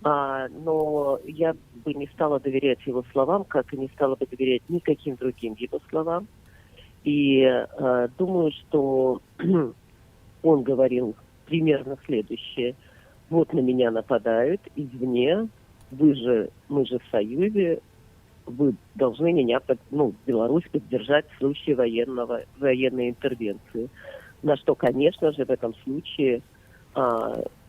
Speaker 7: Но я бы не стала доверять его словам, как и не стала бы доверять никаким другим его словам. И думаю, что он говорил примерно следующее. Вот на меня нападают извне, мы же в Союзе, вы должны меня, Беларусь поддержать в случае военной интервенции. На что, конечно же, в этом случае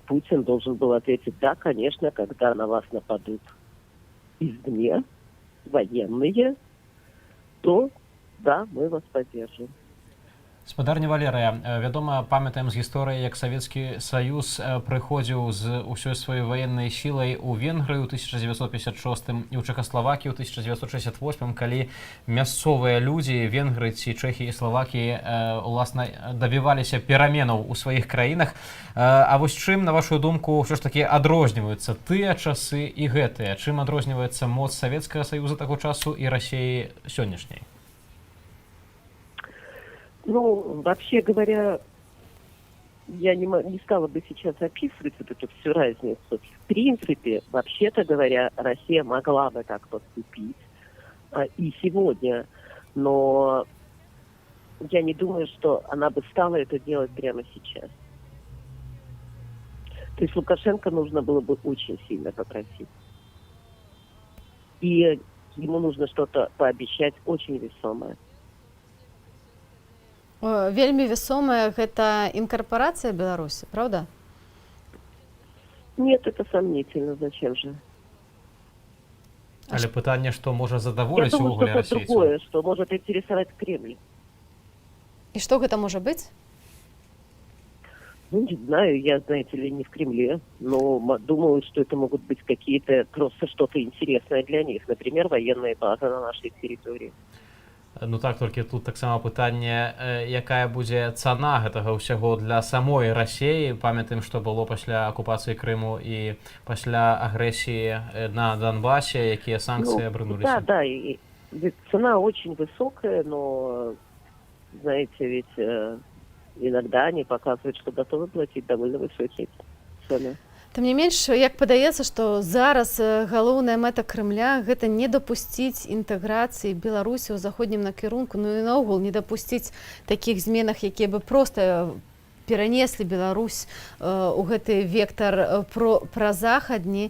Speaker 7: Путин должен был ответить: да, конечно, когда на вас нападут извне, военные, то да, мы вас поддержим.
Speaker 16: Спадарня Валерыя, вядома, памятаем з гісторыі, як Савецкі Саюз прыходзіў з усёй сваёй ваеннай сілай у Венгрыю ў 1956 і ў Чэхаславакію ў 1968, калі мясцовыя людзі, венгры ці чэхі і славакі, уласна, дабіваліся пераменаў у сваіх краінах. А вось чым, на вашу думку, ўсё ж такі адрозніваюцца тыя часы і гэтыя? Чым адрозніваецца моц Савецкага Саюза таго часу і Расіі сённяшняй?
Speaker 7: Ну, вообще говоря, я не стала бы сейчас описывать вот эту всю разницу. В принципе, вообще-то говоря, Россия могла бы так поступить и сегодня, но я не думаю, что она бы стала это делать прямо сейчас. То есть Лукашенко нужно было бы очень сильно попросить. И ему нужно что-то пообещать очень весомое.
Speaker 15: Вельмі весомая гэта інкарпорацыя Беларусі, правда?
Speaker 7: Нет, это сомнительно. Зачем же?
Speaker 16: Але пытанне, што можа задаволіць увогуле расейцаў?
Speaker 7: Я думаю, что другое, что может интересовать Кремль.
Speaker 15: И что это может быть?
Speaker 7: Ну, не знаю, я, знаете ли, не в Кремле, но думаю, что это могут быть какие-то, просто что-то интересное для них. Например, военная база на нашей территории.
Speaker 16: Ну так, толькі тут таксама пытанне, якая будзе цана гэтага ўсяго для самой Расіі. Памятаем, што было пасля акупацыі Крыму і пасля агрэсіі на Донбассе, якія санкцыі абрынуліся.
Speaker 7: Да, и цена очень высокая, но, знаете, ведь иногда они показывают, что готовы платить довольно высокие цены.
Speaker 15: Тым не менш, як падаецца, што зараз галоўная мэта Крымля гэта не дапусціць інтэграцыі Беларусі ў заходнім накірунку, ну і наогул не дапусціць такіх зменах, якія бы проста перанеслі Беларусь у гэты вектар празахадні.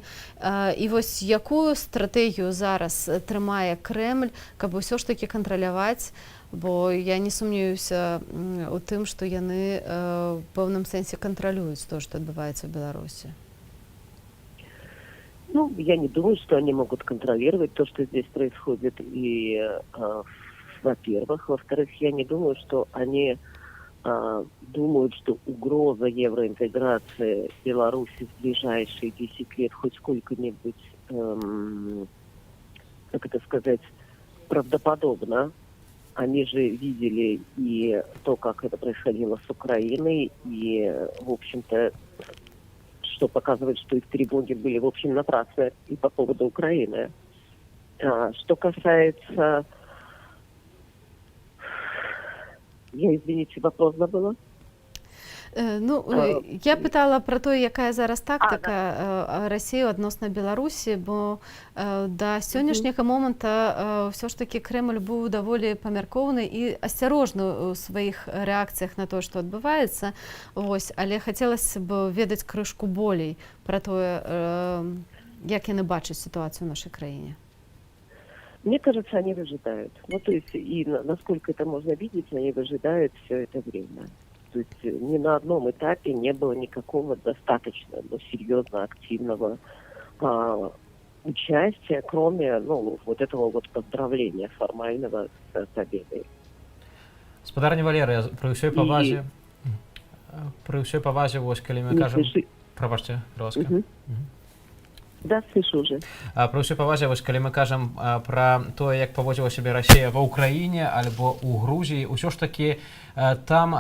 Speaker 15: І вось якую стратэгію зараз трымае Крэмль, каб усё ж такі кантраляваць, бо я не сумнеюся у тым, што яны ў пэўным сэнсе кантралююць то, што адбываецца ў Беларусі.
Speaker 7: Ну, я не думаю, что они могут контролировать то, что здесь происходит. И, во-первых. Во-вторых, я не думаю, что они думают, что угроза евроинтеграции Беларуси в ближайшие 10 лет хоть сколько-нибудь, как это сказать, правдоподобна. Они же видели и то, как это происходило с Украиной, и, в общем-то, что показывает, что их тревоги были, в общем, напрасны и по поводу Украины. Что касается... Извините, вопрос забыла?
Speaker 15: Ну, я пытала про то, якая зараз тактика Расіі адносна Беларусі, бо да сённяшняга момента ўсё ж таки Кремль быў даволі памяркоўны і асцярожны ў сваіх рэакцыях на то, што адбываецца. Вось, але хацелася б ведаць крышку болей пра тое, як яны бачаць сітуацыю ў нашай краіне?
Speaker 7: Мне кажется, они выжидают. Ну, то есть, и насколько это можно видеть, они выжидают все это время. То есть ни на одном этапе не было никакого достаточно серьезно активного участия, кроме вот этого вот поздравления формального с победой.
Speaker 16: Спадарня Валерыя, пры ўсёй павазе, вось калі мы кажам... Прабачце, ласка.
Speaker 7: Да, слышу уже.
Speaker 16: Пры ўсёй павазе, вось калі мы кажам пра тое, як паводзіла сябе Расія ва Ўкраіне альбо ў Грузіі, усё ж такі там,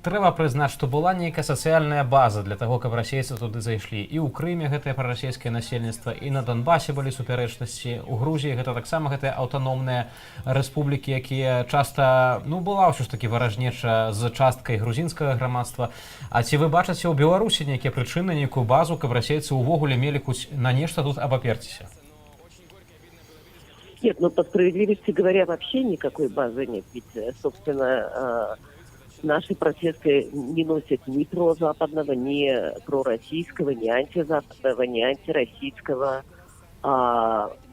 Speaker 16: трэба прызнаць, што была нейкая сацыяльная база для таго, каб расейцы туды зайшлі. І ў Крыме гэтае прарасійскае насельніцтва, і на Донбасе былі супярэчнасці. У Грузіі гэта таксама гэтыя аўтаномныя рэспублікі, якія часта, была ўсё ж такі варажнеча з часткай грузінскага грамадства. А ці вы бачыце ў Беларусі нейкія прычыны, нейкую базу, каб расейцы ўвогуле мелі хоць на нешта тут абаперціся?
Speaker 7: Нет, по справедливости говоря, вообще никакой базы нет. Ведь, собственно, наши протесты не носят ни прозападного, ни пророссийского, ни антизападного, ни антироссийского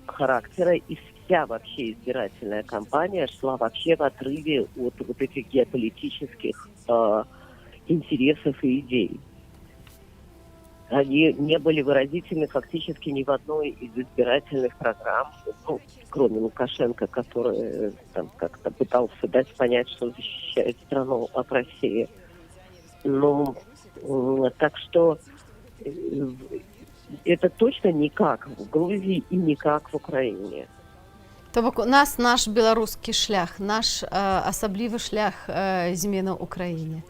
Speaker 7: характера. И вся вообще избирательная кампания шла вообще в отрыве от вот этих геополитических интересов и идей. Они не были выразительны фактически ни в одной из избирательных программ, кроме Лукашенко, который там как-то пытался дать понять, что защищает страну от России. Так что это точно никак в Грузии и никак в Украине.
Speaker 15: То бок у нас наш беларускі шлях, наш асаблівы шлях змены ў краіне.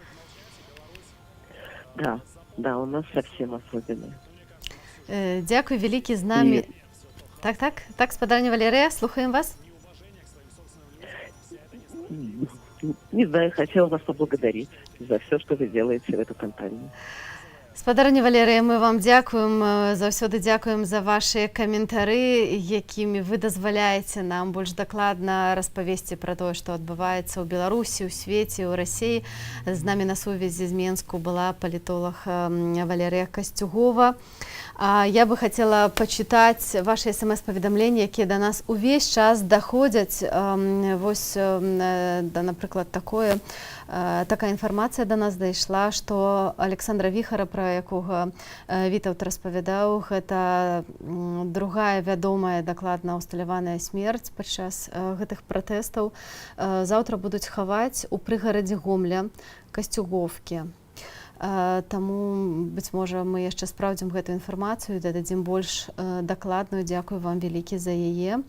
Speaker 7: Да, у нас совсем особенно.
Speaker 15: Дякую, вялікі з намі. Так, спадарня Валерыя, слухаем вас.
Speaker 7: Не знаю, хотела вас поблагодарить за все, что вы делаете в эту кампанию.
Speaker 15: Спадарня Валерыя, мы вам дзякуем, заўсёды дзякуем за ваши каментары, якімі вы дазваляеце нам больш дакладна распавесці пра тое, што адбываецца ў Беларусі, у свеце, ў Расіі. З намі на сувязі з Менску была палітолог Валерыя Касцюгова. Я бы хотела почитать ваши смс-паведамленні, якія да нас увесь час даходзяць. Вось, напрыклад, такая інфармацыя да нас дайшла, што Александра Віхара, пра якога Вітаўт распавядаў, гэта другая вядомая дакладна усталяваная смерць падчас гэтых пратэстаў. Заўтра будуць хаваць у прыгарадзе Гомля Касцюговкі. Таму, быць можа, мы яшчэ спраўдзім гэту інфармацыю, дададзім больш дакладную. Дзякую вам вялікі за яе.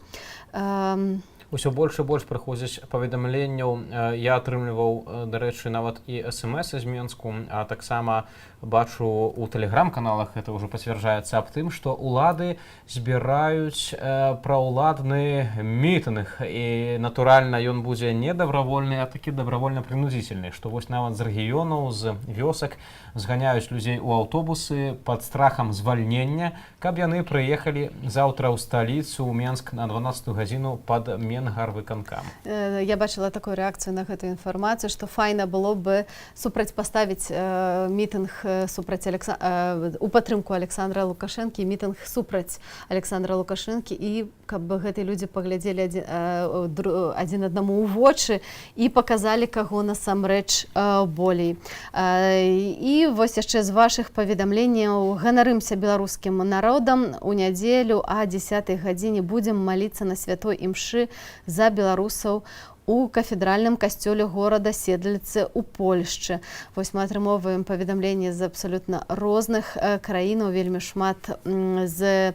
Speaker 16: Усё больш і больш прыходзіць паведамленняў. Я атрымліваў, дарэчы, нават і смс з Менску, а таксама бачу у тэлеграм-каналах, гэта ўжо пацвярджаецца аб тым, што ўлады збіраюць праўладны мітынг. І, натуральна, ён будзе не дабравольны, а такі дабравольна-прынудзительны, што вось нават з рэгіёнаў, з вёсак зганяюць людзей у аўтобусы пад страхам звальнення, каб яны прыехалі заўтра ў сталіцу, ў Менск на 12 гадзіну пад Менгарвыканкам.
Speaker 15: Я бачыла такую рэакцыю на гэту інфармацыю, што файна было бы супрацьпаставіць мітынг у падтрымку Александра Лукашэнкі, мітынг супраць Александра Лукашэнкі, і каб гэтыя людзі паглядзелі адзін аднаму ў вочы і паказалі, каго насамрэч болей. І вось яшчэ з вашых паведамленняў: ганарымся беларускім народам. У нядзелю а 10 гадзіне будзем маліцца на святой імшы за беларусаў у кафедральным касцёле горада Седліцы ў Польшчы. Вось мы атрымоўваем паведамленні з абсалютна розных краінаў, вельмі шмат з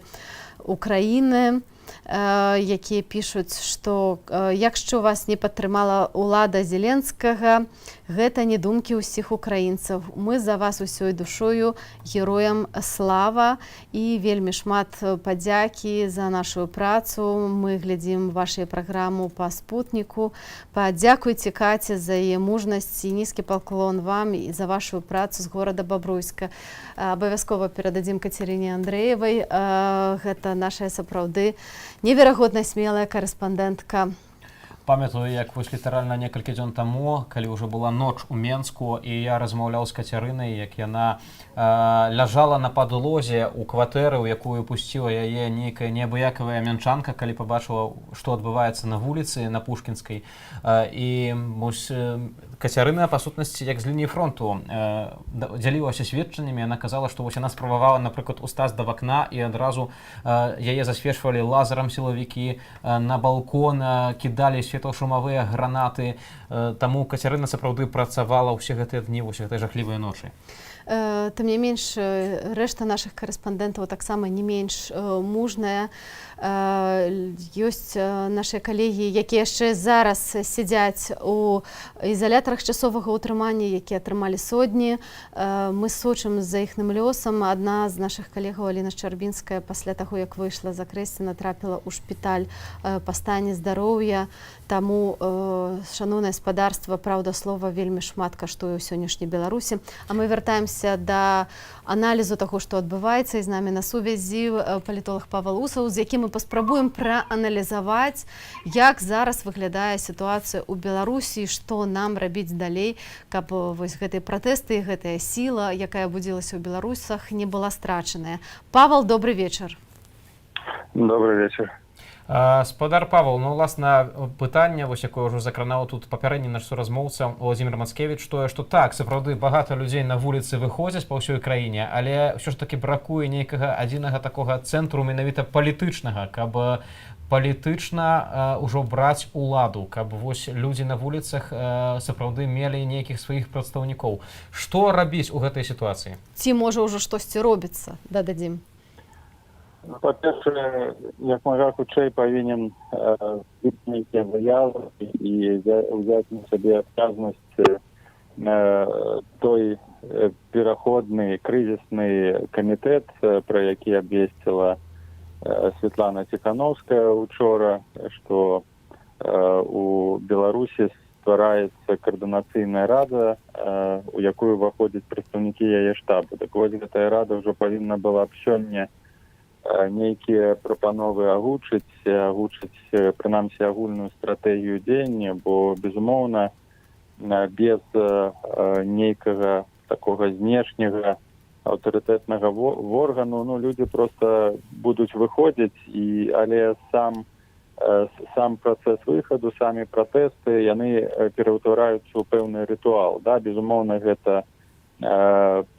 Speaker 15: Украіны, якія пішуць, што якщо вас не падтрымала ўлада Зеленскага, гэта не думкі ўсіх украінцаў. Мы за вас усёй душою, героям слава, і вельмі шмат падзякі за нашу працу. Мы глядзім вашу праграму па спутніку. Падзякуйце Каце за яе мужнасць і нізкі паклон вам і за вашу працу з горада Бабруйска. Абавязкова перададзім Кацярыне Андрэевай. Гэта наша сапраўды неверагодна смелая карэспандэнтка.
Speaker 16: Памятаю, як вось літаральна некалькі дзён таму, калі ўжо была ноч у Менску, і я размаўляў з Кацярынай, як яна ляжала на падлозе ў кватэры, у якую пусціла яе нейкая неабыякавая мянчанка, калі пабачыла, што адбываецца на вуліцы, на Пушкінскай. І Кацярына, па сутнасці, як з лініі фронту, дзялілася сведчаннямі, яна казала, што вось яна спрабавала, напрыклад, устаць да вакна, і адразу яе засвечвалі лазерам сілавікі, на балкон кідалі светлашумавыя гранаты. Таму Кацярына сапраўды працавала ўсе гэтыя дні, ўсе гэтыя жахлівыя ночы.
Speaker 15: Тым не менш, рэшта нашых карэспандэнтаў таксама не менш мужная. Ёсць нашыя калегі, якія яшчэ зараз сядзяць у ізалятарах часовага ўтрымання, якія атрымалі сотні. Мы сочым за іхным лёсам. Адна з нашых калегаў, Аліна Шчарбінская, пасля таго, як выйшла з Акрэсціна, трапіла ў шпіталь па стане здароўя. Таму шаноўнае спадарства, праўда слова, вельмі шмат каштуе ў сённяшняй Беларусі. А мы вяртаемся да аналізу таго, што адбываецца. І з намі на сувязі палітолог Павел Усаў, з якім мы паспрабуем прааналізаваць, як зараз выглядае сітуацыя ў Беларусі, што нам рабіць далей, каб вось гэтыя пратэсты, гэтая сіла, якая будзілася ў беларусах, не была страчаная. Павел, добрый вечар.
Speaker 5: Добрый вечар.
Speaker 16: Спадар Павел, ну, власна, пытанне, вось якое ўжо закранаў тут папярэдні наш суразмоўца Владзімір Мацкевіч, тое, што так, сапраўды багата людзей на вуліцы выходзяць па ўсёй краіне, але ўсё ж такі бракуе нейкага адзінага такога цэнтру менавіта палітычнага, каб палітычна ўжо браць уладу, каб вось людзі на вуліцах сапраўды мелі нейкіх сваіх прадстаўнікоў. Што рабіць у гэтай сітуацыі?
Speaker 15: Ці можа ўжо штосьці робіцца, дададзім?
Speaker 5: Па-першае, як мага хутчэй павінен быць нейкія выявы і ўзяць на сабе адказнасць той пераходны крызісны камітэт, пра які абвесціла Святлана Ціхановская учора, што у Беларусі ствараецца каардынацыйная рада, у якую ўваходзяць прадстаўнікі яе штабу. Так вось гэтая рада ўжо павінна была б сёння нейкія прапановы агучыць, прынамсі агульную стратэгію дзеяння, бо, безумоўна, без нейкага такога знешняга аўтарытэтнага органу, ну, людзі проста будуць выходзіць, але сам працэс выхаду, самі пратэсты, яны пераўтвараюцца ў пэўны рытуал. Да? Безумоўна, гэта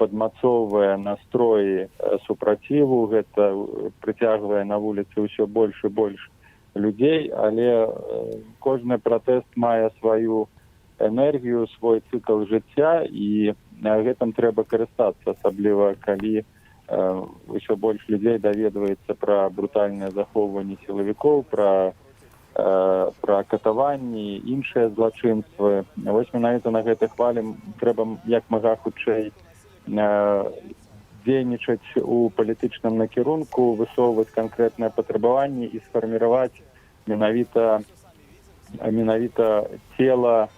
Speaker 5: падмацоўвае настроі супраціву, гэта прыцягвае на вуліцы ўсё больш і больш людзей, але кожны пратэст мае сваю энергію, свой цыкл жыцця, і гэтым трэба карыстацца, асабліва калі ўсё больш людзей даведваецца пра брутальнае захоўванне сілавікоў, пра катаванні, іншыя злачынствы. Вось менавіта на гэтай хвалі трэба як мага хутчэй дзейнічаць у палітычным накірунку, высоўваць канкрэтныя патрабаванні і сфарміраваць менавіта цела,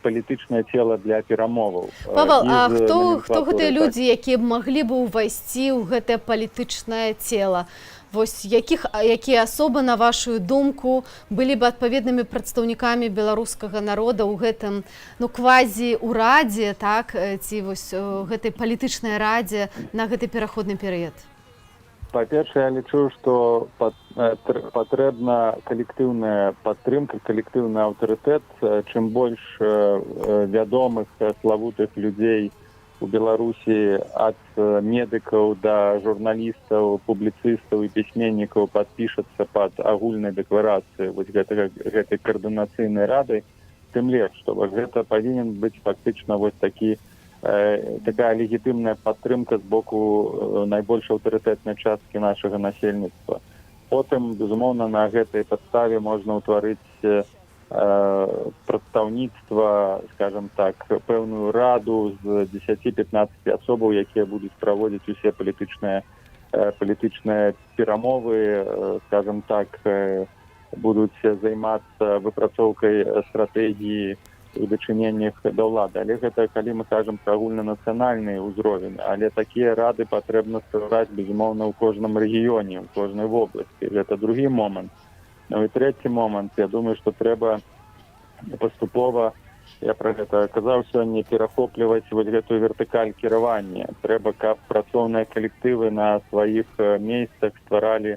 Speaker 5: палітычнае цела для перамоваў.
Speaker 15: Павел, а хто гэтыя людзі, якія маглі б увайсці ў гэтае палітычнае цела? Вось якія асобы, на вашу думку, былі б адпаведнымі прадстаўнікамі беларускага народа ў гэтым, ну, квазі-урадзе, так, ці вось гэтай палітычнай радзе на гэты пераходны перыяд?
Speaker 5: Па-першае, я лічу, што патрэбна калектыўная падтрымка, калектыўны аўтарытэт. Чым больш вядомых, славутых людзей у Беларусі, ад медыкаў да журналістаў, публіцыстаў і пісьменнікаў падпішацца пад агульнай дэкларацыяй гэтай каардынацыйнай рады, тым лепш, што гэта павінен быць фактычна вось такая легітымная падтрымка з боку найбольш аўтарытэтнай часткі нашага насельніцтва. Потым, безумоўна, на гэтай падставе можна ўтварыць прадстаўніцтва, скажем так, пэўную раду з 10-15 асобаў, якія будуць праводзіць усе палітычныя перамовы, скажем так, будуць займацца выпрацоўкай стратэгіі у дачыненнях да ўлады. Але гэта, калі мы кажам пра агульнанацыянальны ўзровень, але такія рады патрэбна ствараць, безумоўна, ў кожным рэгіёне, у кожнай вобласці. Гэта другі момант. Ну і третій момент, я думаю, што трэба паступова, я пра гэта казаў сёння, перахопліваць вось гэтую вертыкаль кіравання. Трэба, каб працоўныя калектывы на сваіх месцах стваралі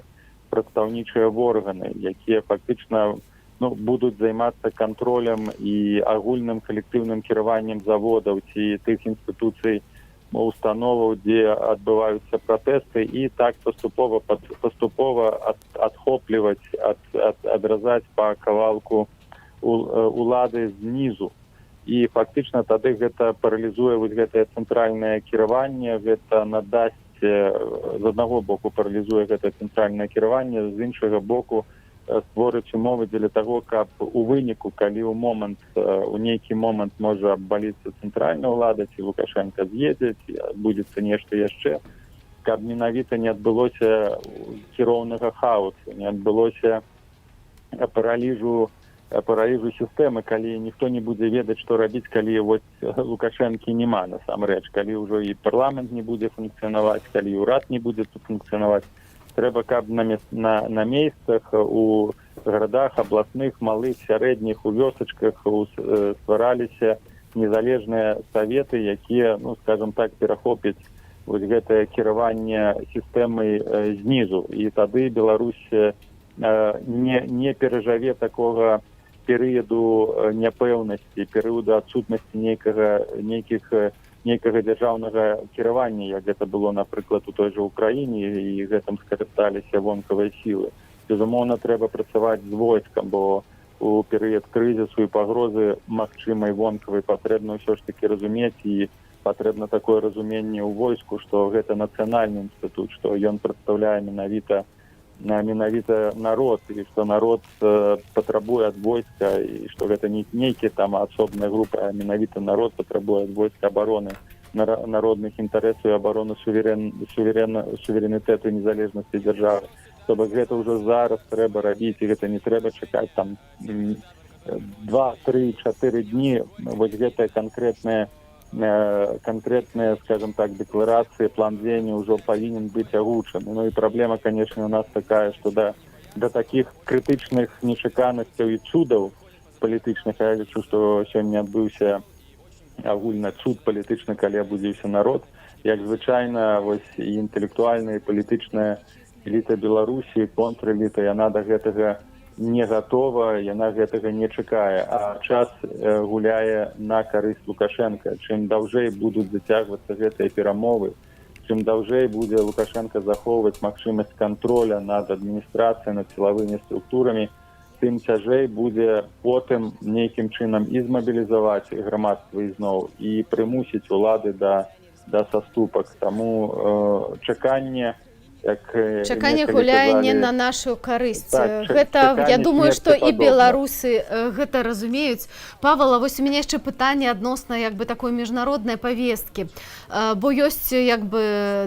Speaker 5: прадстаўнічыя органы, якія фактычна будуць займацца кантролем і агульным калектыўным кіраваннем заводаў ці тых інстытуцый, установаў, дзе адбываюцца пратэсты, і так паступова адхопліваць, адразаць па кавалку улады знізу. І фактычна тады гэта паралізуе вось гэтае цэнтральнае кіраванне, гэта надасць, з аднаго боку паралізуе гэта цэнтральнае кіраванне, з іншага боку створыць умовы для таго, каб у выніку, калі у нейкі момант можа абваліцца цэнтральная ўлада, ці Лукашенко з'едзе, ці адбудзецца нешта яшчэ, каб менавіта не адбылося кіроўнага хаосу, не адбылося параліжу сістэмы, калі ніхто не будзе ведаць, што рабіць, калі Лукашэнкі няма насамрэч, калі ўжо і парламент не будзе функцыянаваць, калі ўрад не будзе тут функцыянаваць. Трэба, каб на месцах, у гарадах абласных, малых, сярэдніх, у вёсачках ствараліся незалежныя саветы, якія, скажем так, перахопяць вось гэтае кіраванне сістэмай знізу. І тады Беларусь не перажаве такога перыяду няпэўнасці, перыяду адсутнасці нейкага дзяржаўнага кіравання, як гэта было, напрыклад, у той жа Украіне, і гэтым скарысталіся вонкавыя сілы. Безумоўна, трэба працаваць з войскам, бо у перыяд крызісу і пагрозы магчымай вонкавай патрэбна ўсё ж такі разумець, і патрэбна такое разуменне ў войску, што гэта нацыянальны інстытут, што ён прадстаўляе менавіта народ, і што народ патрабуе ад войска, і што гэта не нейкія там асобныя групы, а менавіта народ патрабуе ад войска абароны народных інтарэсаў і абароны суверэнітэту і незалежнасці дзяржавы. То бок гэта ўжо зараз трэба рабіць, і гэта не трэба чакаць там 2, 3, 4 дні. Вось гэтая конкретная, скажем так, декларация, план дзеяння уже повинен быть огучен. Ну и проблема, конечно, у нас такая, что до таких критичных нечаканностей и чудов политичных, я лечу, что сегодня отбылся агульно чуд политичный, коли обудился народ, як звычайно, вось и интеллектуальная, и политичная элита Беларуси, контрэліта, яна до гэтага не готова, яна гэтага не чакае, а час гуляе на карысць Лукашенко. Чым даўжэй будуць зацягвацца гэтыя перамовы, чым даўжэй будзе Лукашенко захоўваць магчымасць контроля над адміністрацыяй, над сілавымі структурамі, тым цяжэй будзе потым нейкім чынам і змабілізаваць грамадства ізноў і прымусіць улады да саступак. Таму чаканне
Speaker 15: гуляе не на нашу карысць. Гэта, я думаю, што і беларусы гэта разумеюць. Павел, вось у мяне яшчэ пытанне адносна такой міжнароднай павесткі, бо ёсць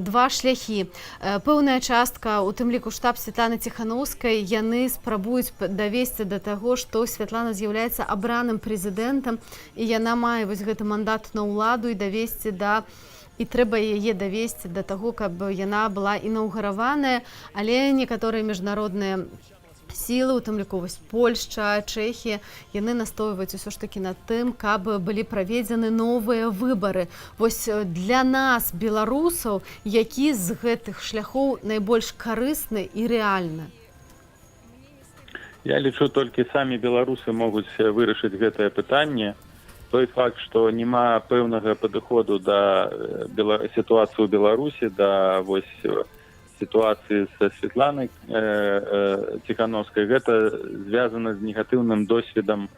Speaker 15: два шляхі. Пэўная частка, у тым ліку штаб Святланы Ціханаўскай, яны спрабуюць давесці да таго, што Святлана з'яўляецца абраным прэзідэнтам, і яна мае вось гэты мандат на ўладу і давесці і трэба яе давесці да таго, каб яна была інаўгураваная, але некаторыя міжнародныя сілы, у тым ліку Польшча, Чэхія, яны настойваюць усё ж такі над тым, каб былі праведзены новыя выбары. Вось для нас, беларусаў, які з гэтых шляхоў найбольш карысны і рэальны?
Speaker 5: Я лічу, толькі самі беларусы могуць вырашыць гэтае пытанне. Той факт, што няма пэўнага падыходу да сітуацыі ў Беларусі, да сітуацыі са Святланай Ціханаўскай, гэта звязана з негатыўным досведам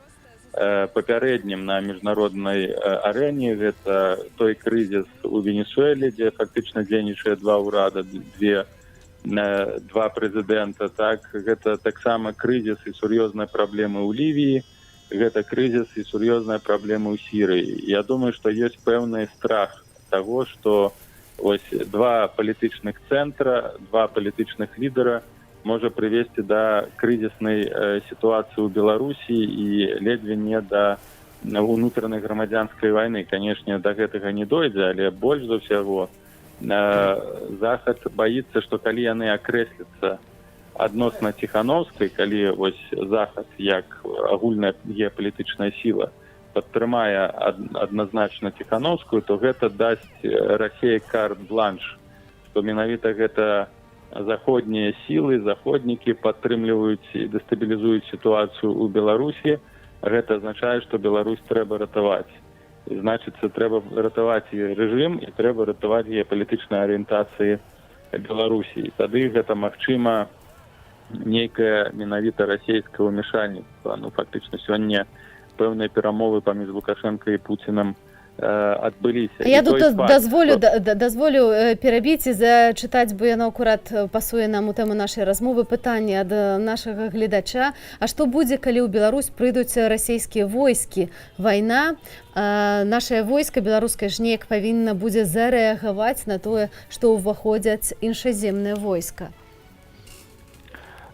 Speaker 5: папярэднім на міжнароднай арэне. Гэта той крызіс у Венесуэле, дзе фактычна дзейнічае два ўрада, два прэзідэнта. Гэта таксама крызіс і сур'ёзныя праблемы ў Лівіі, гэта крызіс і сур'ёзная праблема ў Сірыі. Я думаю, што ёсць пэўны страх таго, што два палітычных цэнтра, два палітычных лідара можа прывесці да крызіснай сітуацыі ў Беларусі і ледзьве не да унутранай грамадзянскай вайны. Канешне, да гэтага не дойдзе, але больш за ўсяго Захад баіцца, што калі яны акрэсляцца адносна Ціхановскай, калі вось Захад як агульная геапалітычная сіла падтрымае адназначна Ціхановскую, то гэта дасць Расіі карт-бланш, што менавіта гэта заходнія сілы, заходнікі падтрымліваюць і дэстабілізуюць сітуацыю ў Беларусі. Гэта азначае, што Беларусь трэба ратаваць. Значыцца, трэба ратаваць і рэжым, і трэба ратаваць геапалітычныя арыентацыі Беларусі. І тады гэта магчыма нейкае менавіта расійскае ўмешальніцтва. Ну, фактычна, сёння пэўныя перамовы паміж Лукашенко і Пуцінам адбыліся.
Speaker 15: Я тут дазволю перабіць і зачытаць, бо яно акурат пасуе нам у тэму нашай размовы. Пытанне ад нашага гледача. А што будзе, калі ў Беларусь прыйдуць расійскія войскі? Вайна, нашае войска беларускае ж неяк павінна будзе зарэагаваць на тое, што ўваходзяць іншаземнае войска.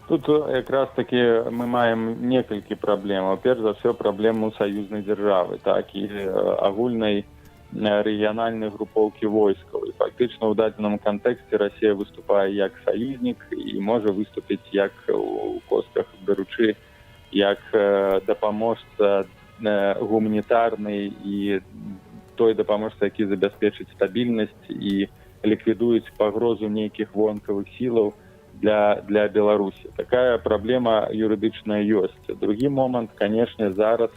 Speaker 5: Тут якраз таки мы маем некалькі праблемаў. Перш за ўсё праблему саюзнай дзяржавы, так, і агульнай рэгіянальнай групоўкі войскаў. І фактычна ў дадзеным кантэксце Расія выступае як саюзнік і можа выступіць як у костках беручы, як дапаможца гуманітарны і той дапаможца, які забяспечыць стабільнасць і ліквідуюць пагрозу нейкіх вонкавых сілаў для Беларусі. Такая праблема юрыдычная ёсць. Другі момант, канешне, зараз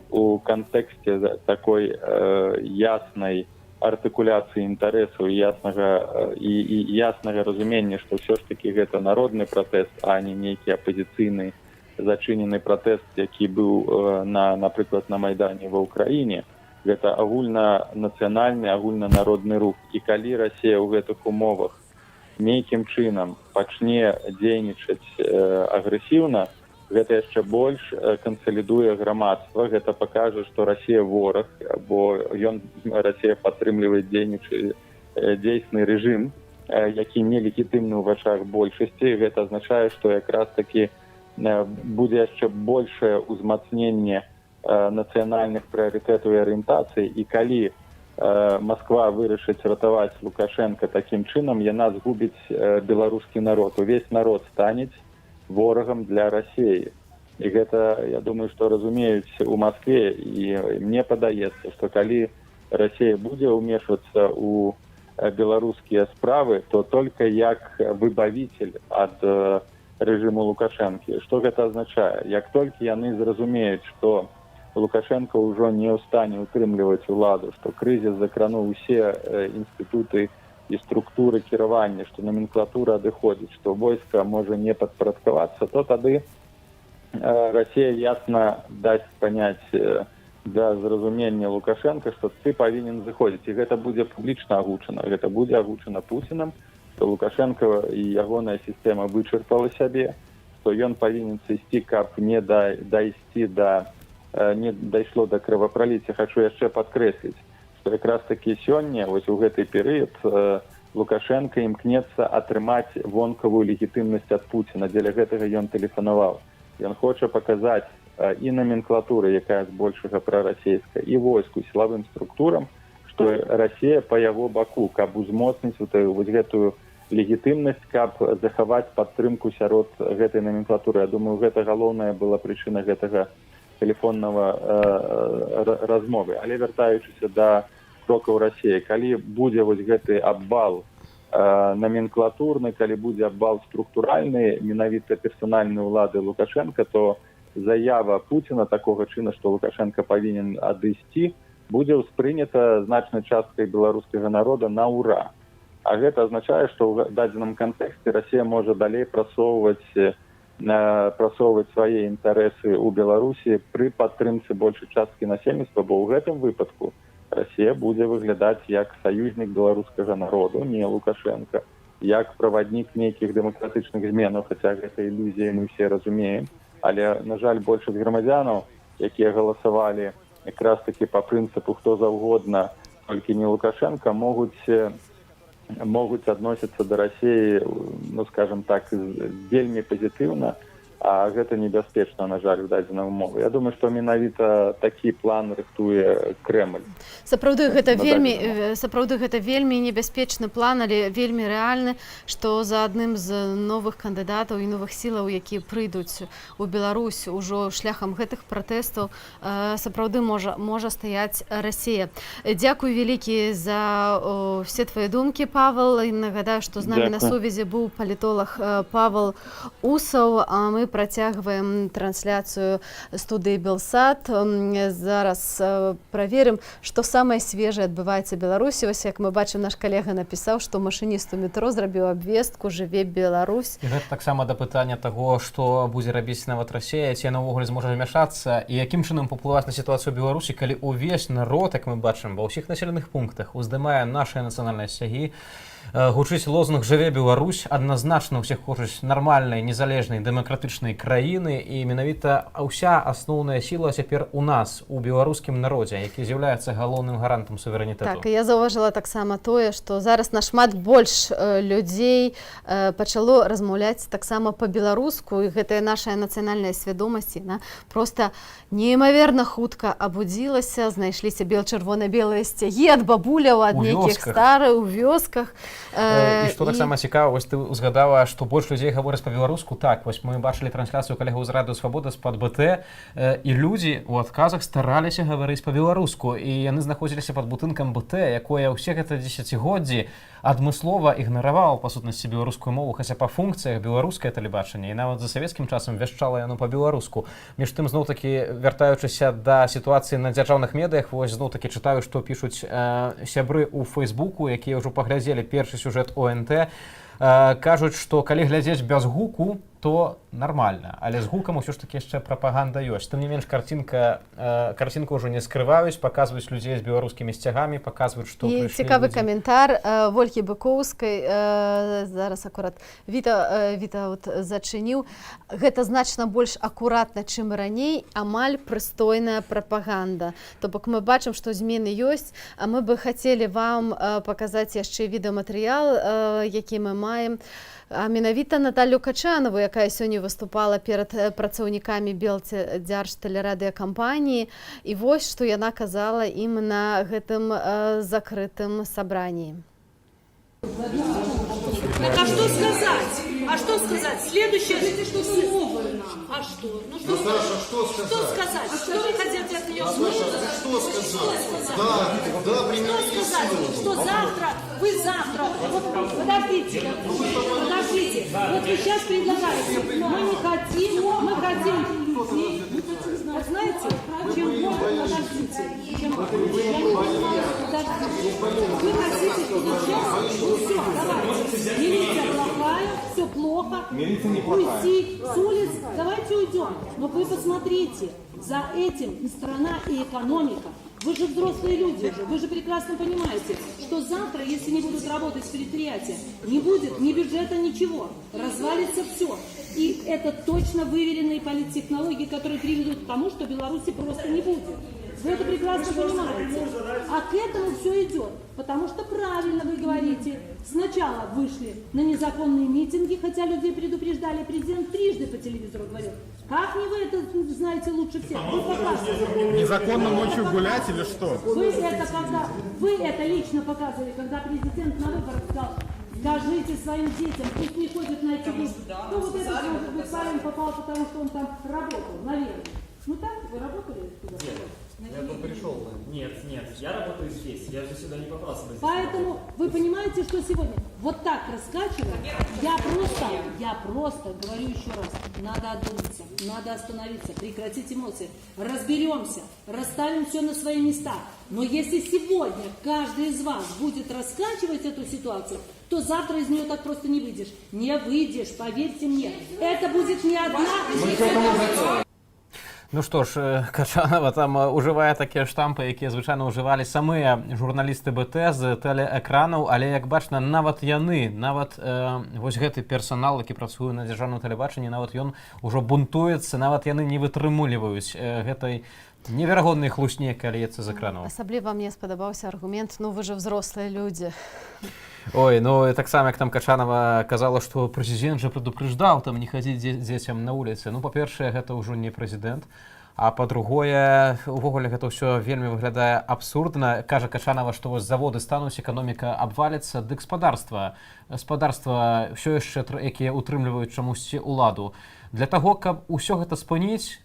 Speaker 5: у кантэксце такой яснай артыкуляцыі інтарэсаў і яснага разумення, што ўсё ж такі гэта народны пратэст, а не нейкі апазіцыйны зачынены пратэст, які быў, напрыклад, на Майдане ва ўкраіне. Гэта агульнанацыянальны, агульнанародны рух. І калі Расія ў гэтых умовах нейкім чынам пачне дзейнічаць агрэсіўна, гэта яшчэ больш кансалідуе грамадства. Гэта пакажа, што Расія вораг, бо Расія падтрымлівае дзейсны рэжым, які нелегітымны ў вачах большасці. Гэта азначае, што якраз такі будзе яшчэ большае ўзмацненне нацыянальных прыярытэтаў і арыентацый. І калі Москва вырашыць ратаваць Лукашенко такім чынам, яна згубіць беларускі народ. Увесь народ станець ворагам для Расіі. І гэта, я думаю, што разумеюць у Москве. І мне падаецца, што калі Расія будзе ўмешвацца ў беларускія справы, то толькі як выбавитель ад рэжыму Лукашэнкі. Што гэта азначае? Як толькі яны зразумеюць, што Лукашенко ўжо не ў стане утрымліваць уладу, што крызіс закрануў усе інстытуты і структуры кіравання, што номенклатура адыходзіць, што войска можа не падпарадкавацца, то тады Расія ясна дасць паняць для зразумення Лукашенка, што ты павінен зыходзіць. І гэта будзе публічна агучана. Гэта будзе агучана Пуцінам, што Лукашенко і ягоная сістэма вычарпала сябе, што ён павінен сысці, каб не дайшло да крывапраліцця. Хачу яшчэ падкрэсліць, што якраз такі сёння, вось у гэты перыяд, Лукашенко імкнецца атрымаць вонкавую легітымнасць ад Пуціна. Дзеля гэтага ён тэлефанаваў. Ён хоча паказаць і номенклатуры, якая збольшага прарасійская, і войску, сілавым структурам, што Расія па яго баку, каб узмоцніць вось гэтую легітымнасць, каб захаваць падтрымку сярод гэтай номенклатуры. Я думаю, гэта галоўная была прычына гэтага тэлефоннага размовы. Але вяртаючыся да крокаў Расіі, калі будзе вось гэты абвал номенклатурны, калі будзе абвал структуральны, менавіта персанальнай улады Лукашенка, то заява Пуціна такога чына, што Лукашенко павінен адысці, будзе ўспрынята значнай часткай беларускага народа на ура. А гэта азначае, што ў дадзеным кантэксце Расія можа далей прасоўваць свае інтарэсы ў Беларусі пры падтрымцы большай часткі насельніцтва, бо ў гэтым выпадку Расія будзе выглядаць як саюзнік беларускага народу, не Лукашенко, як праваднік нейкіх дэмакратычных зменаў, хаця гэта ілюзія, мы все разумеем. Але, на жаль, большасць грамадзянаў, якія галасавалі якраз такі па прынцыпу хто заўгодна, толькі не Лукашенко, могуць адносіцца да Расіі, ну, скажем так, вельмі пазітыўна, а гэта небяспечна, на жаль, у дадзенай умовы. Я думаю, што менавіта такі план рыхтуе Крэмль.
Speaker 15: Сапраўды гэта вельмі небяспечны план, але вельмі рэальны, што за адным з новых кандыдатаў і новых сілаў, якія прыйдуць у Беларусь ужо шляхам гэтых пратэстаў, сапраўды можа стаяць Расія. Дзякуй вялікі за все твае думкі, Павел. І нагадаю, што з намі на сувязі быў палітолог Павел Усаў, а мы працягваем трансляцыю студыі Белсат. Зараз праверым, што самае свежае адбываецца ў Беларусі. Вось як мы бачым, наш калега напісаў, што машыністу метро зрабіў абвестку «Жыве Беларусь».
Speaker 16: І гэта таксама да пытання таго, што будзе рабіць нават Расія, ці яна ўвогуле зможа змяшацца, і якім чынам паўплываць на сітуацыю ў Беларусі, калі ўвесь народ, як мы бачым, ва ўсіх населеных пунктах уздымае нашыя нацыянальныя сцягі, гучыць лозунг «Жыве Беларусь», адназначна ўсіх хочуць нармальнай, незалежнай, дэмакратычнай краіны, і менавіта ўся асноўная сіла цяпер у нас, у беларускім народзе, які з'яўляецца галоўным гарантам суверэнітэту.
Speaker 15: Так, і я заўважыла таксама тое, што зараз нашмат больш людзей пачало размаўляць таксама па-беларуску, і гэтая наша нацыянальная свядомасць, яна проста неймаверна хутка абудзілася, знайшліся чырвона-белыя сцягі ад бабуляў, ад нейкіх старых у вёсках.
Speaker 16: І што таксама цікава, вось ты узгадала, што больш людзей гавораць па-беларуску. Так, вось мы бачылі трансляцыю калегаў з радыё Свабода з-пад БТ, і людзі ў адказах стараліся гаварыць па-беларуску, і яны знаходзіліся пад будынкам БТ, якое ўсе гэта дзесяцігоддзі адмыслова ігнаравала па сутнасці беларускую мову, хаця па функцыях беларускае тэлебачанне, і нават за савецкім часам вяшчала яно па-беларуску. Між тым, зноў-такі, вяртаючыся да сітуацыі на дзяржаўных медыях, вось зноў-такі чытаю, што пішуць сябры ў Фейсбуку, якія ўжо паглядзелі першы сюжэт ОНТ, кажуць, што калі глядзець без гуку, то нармальна, але з гукам усё ж такі яшчэ прапаганда ёсць. Тым не менш, карцінку ўжо не скрываюць, паказваюць людзей з беларускімі сцягамі, паказваюць, што
Speaker 15: прыйшлі. І цікавы каментар Вольгі Быкоўскай, зараз акурат Віта зачыніў. Гэта значна больш акуратна, чым раней, амаль прыстойная прапаганда. То бок мы бачым, што змены ёсць, а мы бы хацелі вам паказаць яшчэ відэаматэрыял, які мы маем. А менавіта Наталью Качанову, якая сёння выступала перад працаўнікамі Белтэлерадыёкампаніі, і вось што яна казала ім на гэтым закрытым сабранні.
Speaker 9: Так а что сказать? А что сказать? Следующее, что новое нам. А что? Ну что,
Speaker 20: Саша, что
Speaker 9: сказать? Что вы хотите от нее?
Speaker 20: Что сказать? Да,
Speaker 9: что сказать? Что завтра, вы завтра, вот, подождите, вот вы сейчас предлагаете, мы не хотим, мы хотим, вот знаете, чем больше, подождите, вы хотите, все, давайте, милиция плохая, все плохо, уйти с улиц, давайте уйдем, но вы посмотрите, за этим и страна, и экономика. Вы же взрослые люди уже, вы же прекрасно понимаете, что завтра, если не будут работать предприятия, не будет ни бюджета, ничего, развалится все. И это точно выверенные политтехнологии, которые приведут к тому, что Беларуси просто не будет. Вы это прекрасно понимаете. А к этому все идет. Потому что правильно вы говорите. Сначала вышли на незаконные митинги, хотя людей предупреждали. Президент трижды по телевизору говорил. Как не вы это знаете лучше всех? Вы показывали.
Speaker 20: Незаконно ночью гулять или что?
Speaker 9: Вы это лично показывали, когда президент на выборах сказал: скажите своим детям, пусть не ходят на эти выборы. Ну вот это, может быть, парень попал, потому что он там работал, наверное. Ну так, вы работали?
Speaker 21: Я тут пришел. Нет, я работаю здесь. Я же сюда не попался.
Speaker 9: Поэтому вы понимаете, что сегодня вот так раскачивая, я просто говорю еще раз, надо одуматься, надо остановиться, прекратить эмоции, разберемся, расставим все на свои места. Но если сегодня каждый из вас будет раскачивать эту ситуацию, то завтра из нее так просто не выйдешь. Не выйдешь, поверьте мне. Это будет не одна...
Speaker 16: Ну што ж, Качанова там ужывае такія штампы, якія звычайна ўжывалі самыя журналісты БТ з тэлеэкранаў, але як бачна, нават яны, нават вось гэты персанал, які працуе на дзяржаўным тэлебачанні, нават ён ужо бунтуецца, нават яны не вытрымліваюць гэтай Неверагодны хлусні, калі льецца з экранаў.
Speaker 15: Асабліва мне спадабаўся аргумент, ну вы же взрослыя людзі.
Speaker 16: Ой, ну и так само, як там Качанова казала, што прэзідэнт жа прадупрэждаў там не хадзіць дзецям на вуліцы. Ну, па-першае, гэта ўжо не прэзідэнт, а па-другое, увогуле гэта ўсё вельмі выглядае абсурдна. Кажа Качанова, што вось заводы стануць, эканоміка абваліцца, дык гаспадарства ўсё яшчэ, якія утрымліваюць чамусьці ўладу. Для таго, каб усё гэта спыніць,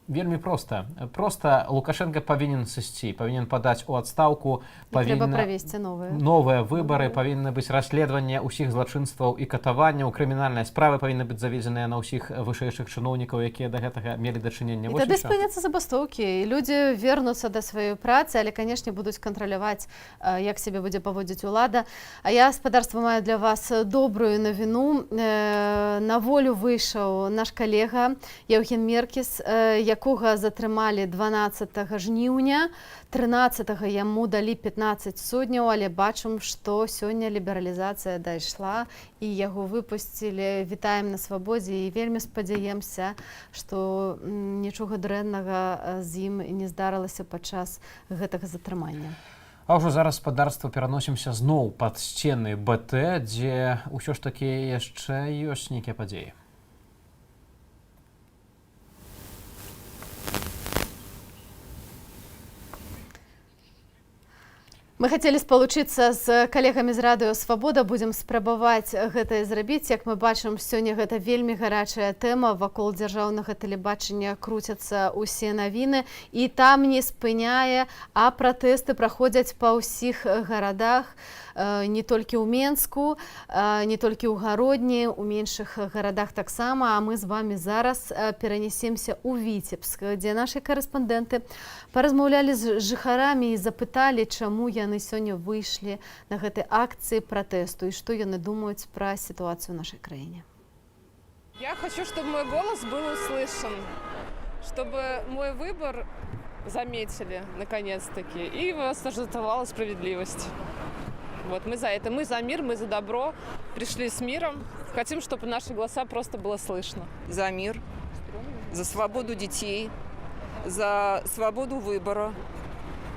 Speaker 16: вельмі проста. Проста Лукашенко павінен сысці, павінен падаць у адстаўку,
Speaker 15: трэба правесці
Speaker 16: новыя выбары, павінны быць расследаванне ўсіх злачынстваў і катаванняў, крымінальныя справы павінны быць заведзеныя на ўсіх вышэйшых чыноўнікаў, якія да гэтага мелі дачыненне.
Speaker 15: І тады спыняцца забастоўкі, і людзі вернуцца да сваёй працы, але, канешне, будуць кантраляваць, як сябе будзе паводзіць улада. А я, гаспадарства, маю для вас добрую навіну. На волю выйшаў наш калега Яўген Меркіс, якога затрымалі 12 жніўня, 13 яму далі 15 судняў, але бачым, што сёння лібералізацыя дайшла і яго выпусцілі. Вітаем на свабодзе і вельмі спадзяемся, што нічога дрэннага з ім не здарылася падчас гэтага затрымання.
Speaker 16: А ўжо зараз, гаспадарства, пераносімся зноў пад сцены БТ, дзе ўсё ж такі яшчэ ёсць нейкія падзеі.
Speaker 15: Мы хацелі спалучыцца з калегамі з радыё Свабода, будзем спрабаваць гэта зрабіць. Як мы бачым, сёння гэта вельмі гарачая тэма, вакол дзяржаўнага тэлебачання круцяцца ўсе навіны, і там не спыняе, а пратэсты праходзяць па ўсіх гарадах, не толькі ў Менску, не толькі ў Гародні, у меншых гарадах таксама. А мы з вами зараз перанесемся ў Віцебск, дзе нашы карэспандэнты паразмаўлялі з жыхарамі і запыталі, чаму яны сёння выйшлі на гэтай акцыі пратэсту і што яны думаюць пра ситуацию в нашей краине.
Speaker 10: Я хочу, чтобы мой голос был услышан, чтобы мой выбор заметили наконец-таки и восторжествовала справедливость. Вот мы за это, мы за мир, мы за добро, пришли с миром, хотим, чтобы наши голоса просто было слышно.
Speaker 22: За мир, за свободу детей, за свободу выбора,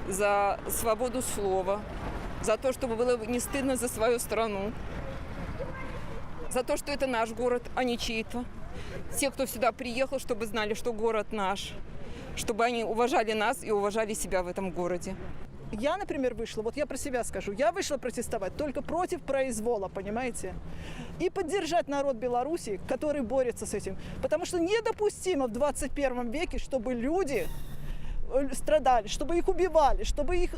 Speaker 22: за свободу слова, за то, чтобы было не стыдно за свою страну, за то, что это наш город, а не чей-то. Те, кто сюда приехал, чтобы знали, что город наш, чтобы они уважали нас и уважали себя в этом городе.
Speaker 23: Я, например, вышла, вот я про себя скажу, я вышла протестовать только против произвола, понимаете? И поддержать народ Беларуси, который борется с этим. Потому что недопустимо в 21 веке, чтобы люди страдали, чтобы их убивали, чтобы их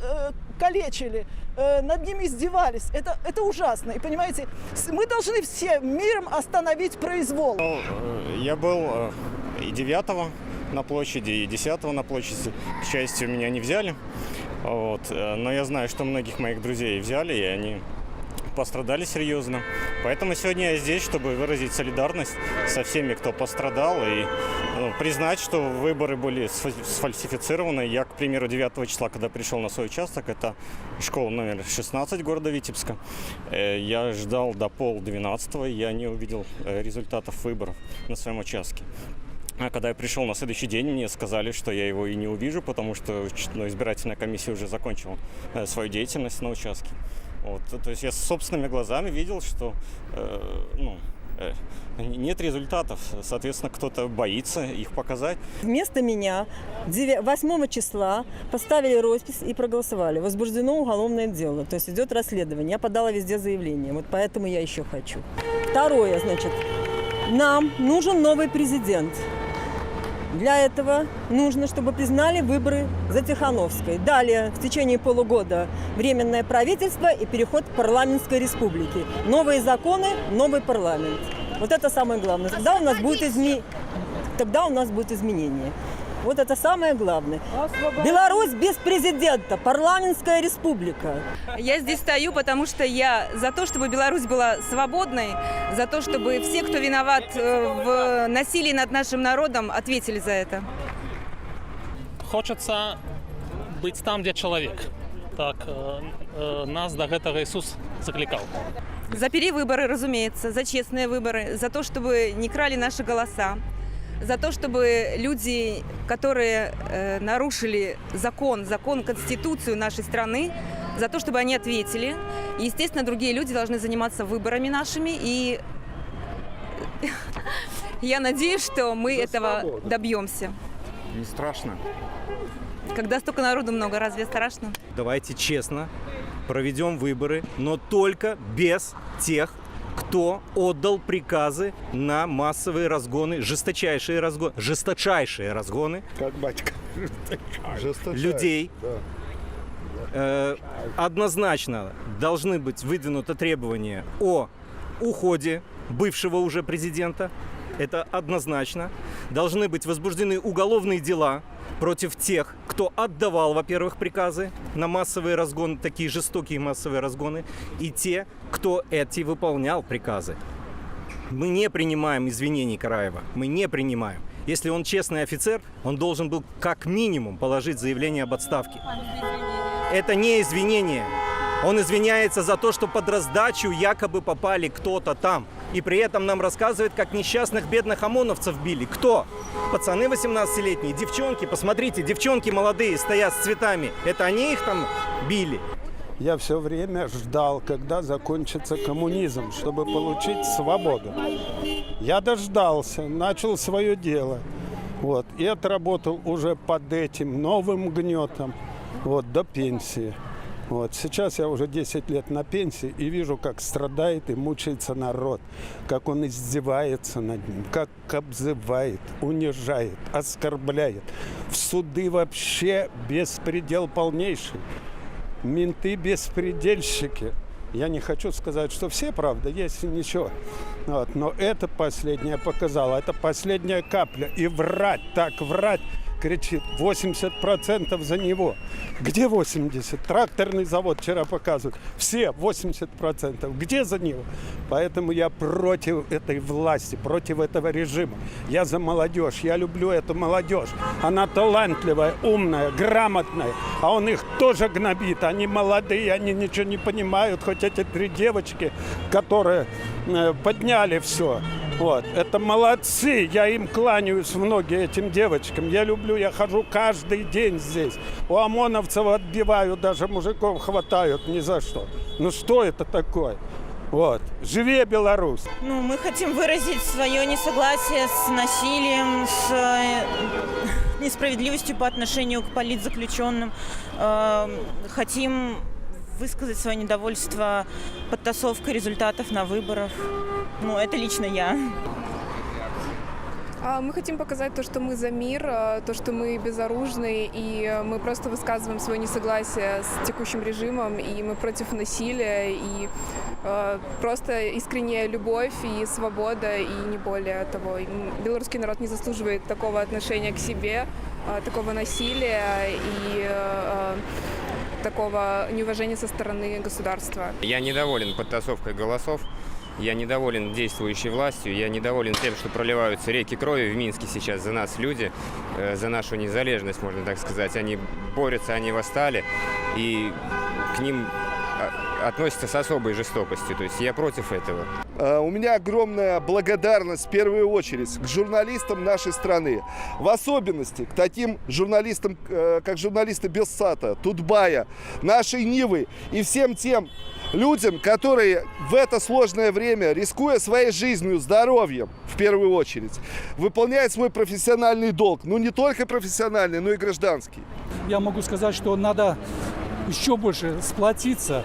Speaker 23: калечили, над ними издевались. Это ужасно. И понимаете, мы должны всем миром остановить произвол.
Speaker 1: Я был и 9 на площади, и 10 на площади. К счастью, меня не взяли. Вот. Но я знаю, что многих моих друзей взяли, и они пострадали серьезно. Поэтому сегодня я здесь, чтобы выразить солидарность со всеми, кто пострадал, и признать, что выборы были сфальсифицированы. Я, к примеру, 9 числа, когда пришел на свой участок, это школа номер 16 города Витебска, я ждал до 11:30, я не увидел результатов выборов на своем участке. А когда я пришел на следующий день, мне сказали, что я его и не увижу, потому что избирательная комиссия уже закончила свою деятельность на участке. Вот. То есть я собственными глазами видел, что нет результатов. Соответственно, кто-то боится их показать.
Speaker 24: Вместо меня 8 числа поставили роспись и проголосовали. Возбуждено уголовное дело, то есть идет расследование. Я подала везде заявление, вот поэтому я еще хочу. Второе, значит, нам нужен новый президент. Для этого нужно, чтобы признали выборы за Тихановской. Далее, в течение полугода, временное правительство и переход к парламентской республике. Новые законы, новый парламент. Вот это самое главное. Тогда у нас будет изменение. Вот это самое главное. Беларусь без президента, парламентская республика.
Speaker 22: Я здесь стою, потому что я за то, чтобы Беларусь была свободной, за то, чтобы все, кто виноват в насилии над нашим народом, ответили за это.
Speaker 25: Хочется быть там, где человек. Так нас до этого Иисус закликал.
Speaker 22: За перевыборы, разумеется, за честные выборы, за то, чтобы не крали наши голоса, за то, чтобы люди, которые нарушили закон, Конституцию нашей страны, за то, чтобы они ответили. И, естественно, другие люди должны заниматься выборами нашими. И я надеюсь, что мы этого добьемся.
Speaker 3: Не страшно?
Speaker 22: Когда столько народу много, разве страшно?
Speaker 8: Давайте честно проведем выборы, но только без тех, кто отдал приказы на массовые разгоны, жесточайшие разгоны
Speaker 20: Как батька.
Speaker 8: людей. Однозначно должны быть выдвинуты требования о уходе бывшего уже президента. Это однозначно. Должны быть возбуждены уголовные дела против тех, кто отдавал, во-первых, приказы на массовые разгоны, такие жестокие массовые разгоны, и те, кто эти выполнял приказы. Мы не принимаем извинений Караева. Мы не принимаем. Если он честный офицер, он должен был как минимум положить заявление об отставке. Это не извинение. Он извиняется за то, что под раздачу якобы попали кто-то там. И при этом нам рассказывает, как несчастных бедных ОМОНовцев били. Кто? Пацаны 18-летние, девчонки. Посмотрите, девчонки молодые стоят с цветами. Это они их там били?
Speaker 12: Я все время ждал, когда закончится коммунизм, чтобы получить свободу. Я дождался, начал свое дело. Вот, и отработал уже под этим новым гнетом до пенсии. Вот. Сейчас я уже 10 лет на пенсии и вижу, как страдает и мучается народ, как он издевается над ним, как обзывает, унижает, оскорбляет. В суды вообще беспредел полнейший. Менты беспредельщики. Я не хочу сказать, что все, правда, есть и ничего. Вот. Но это последнее показало, это последняя капля. И врать, так врать, кричит, 80% за него. Где 80%? Тракторный завод вчера показывают. Все 80%. Где за него? Поэтому я против этой власти, против этого режима. Я за молодежь. Я люблю эту молодежь. Она талантливая, умная, грамотная. А он их тоже гнобит. Они молодые, они ничего не понимают. Хоть эти 3 девочки, которые подняли все. Вот. Это молодцы. Я им кланяюсь, многие этим девочкам. Я люблю, я хожу каждый день здесь. У ОМОНовцев отбиваю, даже мужиков хватают ни за что. Ну что это такое? Вот. Живи Беларусь!
Speaker 18: Ну, мы хотим выразить свое несогласие с насилием, с несправедливостью по отношению к политзаключенным. Хотим высказать свое недовольство подтасовкой результатов на выборах. Ну, это лично я.
Speaker 10: Мы хотим показать то, что мы за мир, то, что мы безоружны, и мы просто высказываем свое несогласие с текущим режимом, и мы против насилия, и просто искренняя любовь и свобода, и не более того. Белорусский народ не заслуживает такого отношения к себе, такого насилия и такого неуважения со стороны государства.
Speaker 19: Я недоволен подтасовкой голосов. Я недоволен действующей властью, я недоволен тем, что проливаются реки крови в Минске сейчас за нас люди, за нашу незалежность, можно так сказать. Они борются, они восстали, и к ним относятся с особой жестокостью. То есть я против этого.
Speaker 26: У меня огромная благодарность в первую очередь к журналистам нашей страны. В особенности к таким журналистам, как журналисты Белсата, Тутбая, нашей Нивы и всем тем людям, которые в это сложное время, рискуя своей жизнью, здоровьем, в первую очередь, выполняют свой профессиональный долг. Ну, не только профессиональный, но и гражданский.
Speaker 27: Я могу сказать, что надо еще больше сплотиться,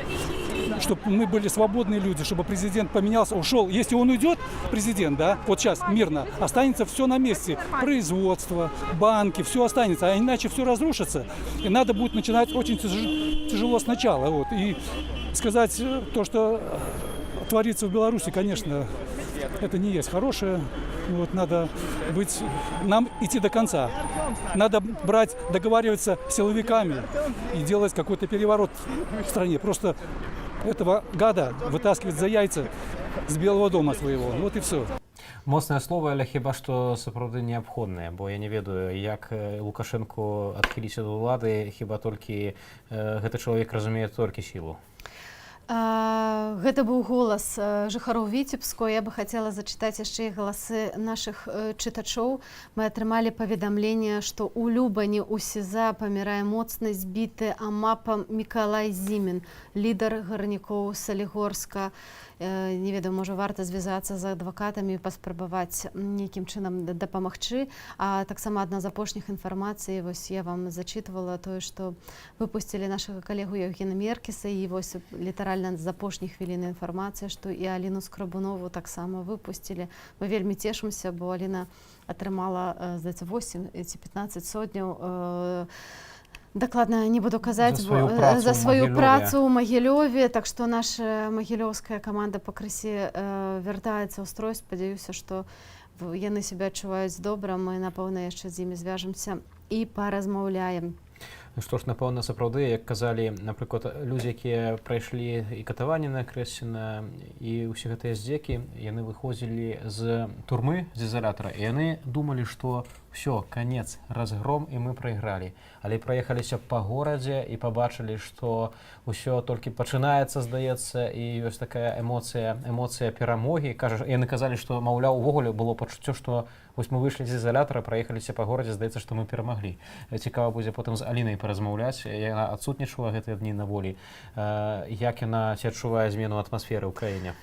Speaker 27: чтобы мы были свободные люди, чтобы президент поменялся, ушел. Если он уйдет, президент, да, вот сейчас мирно, останется все на месте. Производство, банки, все останется, а иначе все разрушится. И надо будет начинать очень тяжело сначала. Вот. И сказать то, что творится в Беларуси, конечно, это не есть хорошее. Вот, надо нам идти до конца. Надо договариваться с силовиками и делать какой-то переворот в стране. Просто этого гада вытаскивать за яйца з Белого дома свайго. Вот і все.
Speaker 16: Моцнае слово, але хіба што сапраўды неабходнае, бо я не ведаю, як Лукашенко адхіліць ад улады, хіба толькі гэты чалавек разумее толькі сілу.
Speaker 15: Гэта быў голас жыхароў Віцебску. Я бы хацела зачытаць яшчэ і галасы нашых чытачоў. Мы атрымалі паведамленне, што ў Любані ў СІЗА памірае моцна збіты амапам Мікалай Зімін, лідар гарнікоў Салігорска. Не ведаю, можа, варта звязацца з адвакатамі і паспрабаваць нейкім чынам дапамагчы. А таксама адна з апошніх інфармацый, вось я вам зачытвала тое, што выпусцілі нашага калегу Евгена Меркіса, і вось літаральна з апошніх хвілін інфармацыя, што і Аліну Скрабунову таксама выпусцілі. Мы вельмі цешымся, бо Аліна атрымала, здаецца, 8 ці 15 сотняў. Дакладна не буду казаць, за сваю працу ў Магілёве, так што наша магілёўская каманда пакрысе вяртаецца ў строй. Спадзяюся, што яны сябе адчуваюць добра. Мы, напэўна, яшчэ з імі звяжемся і паразмаўляем.
Speaker 16: Што ж, напэўна, сапраўды, як казалі, напрыклад, людзі, якія прайшлі і катаванне на Крэсціна, і ўсе гэтыя здзекі, яны выходзілі з турмы, з ізалятара, і яны думалі, што ўсё, канец, разгром, і мы прайгралі. Але праехаліся па горадзе і пабачылі, што ўсё толькі пачынаецца, здаецца, і ёсць такая эмоцыя перамогі. Яны казалі, што, маўляў, увогуле было пачуццё, што вось мы выйшлі з ізалятара, праехаліся па горадзе, здаецца, што мы перамаглі. Цікава будзе потым з Алінай паразмаўляць. Яна адсутнічала гэтыя дні на волі. Як яна ці адчувае змену атмасферы ў краіне?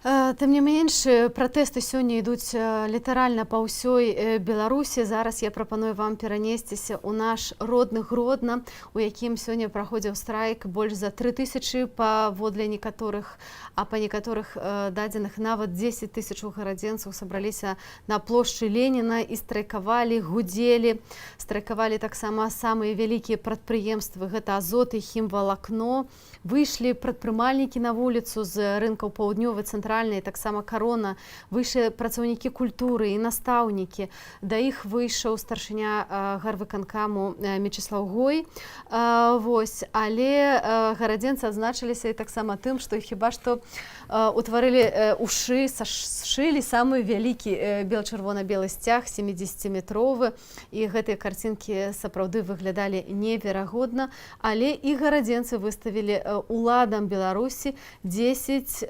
Speaker 15: Тым не менш, пратэсты сёння ідуць літаральна па ўсёй Беларусі. Зараз я прапаную вам перанесціся ў наш родны Гродна, у якім сёння праходзіў страйк больш за 3000 паводле некаторых, а па некаторых дадзеных нават 10 000 гарадзенцаў сабраліся на плошчы Леніна і страйкавалі, гудзелі. Страйкавалі таксама самыя вялікія прадпрыемствы, гэта Азот і Хімвалакно. Выйшлі прадпрымальнікі на вуліцу з рынкаў Паўднёвы, Цэнтральнай, таксама Карона. Выйшлі працаўнікі культуры і настаўнікі. Да іх выйшаў старшыня гарвыканкаму Мечыслаў Гой. Але гарадзенцы адзначыліся і таксама тым, што хіба што утварылі сшылі самы вялікі бел-чырвона-белы сцяг, 70-метровы. І гэтыя карцінкі сапраўды выглядалі неверагодна. Але і гарадзенцы выставілі уладам Беларусі 10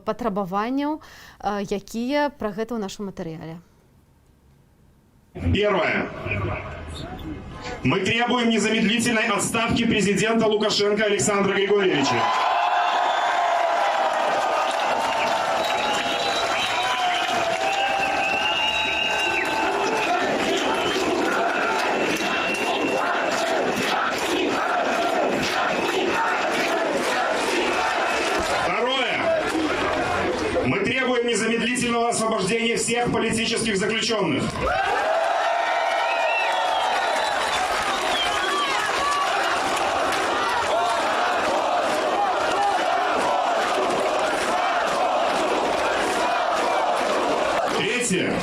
Speaker 15: патрабаванняў, якія пра гэта ў нашым матэрыяле.
Speaker 2: Первое. Мы требуем незамедлительной отставки президента Лукашенко Александра Григорьевича. Незамедлительного освобождения всех политических заключенных. Третье.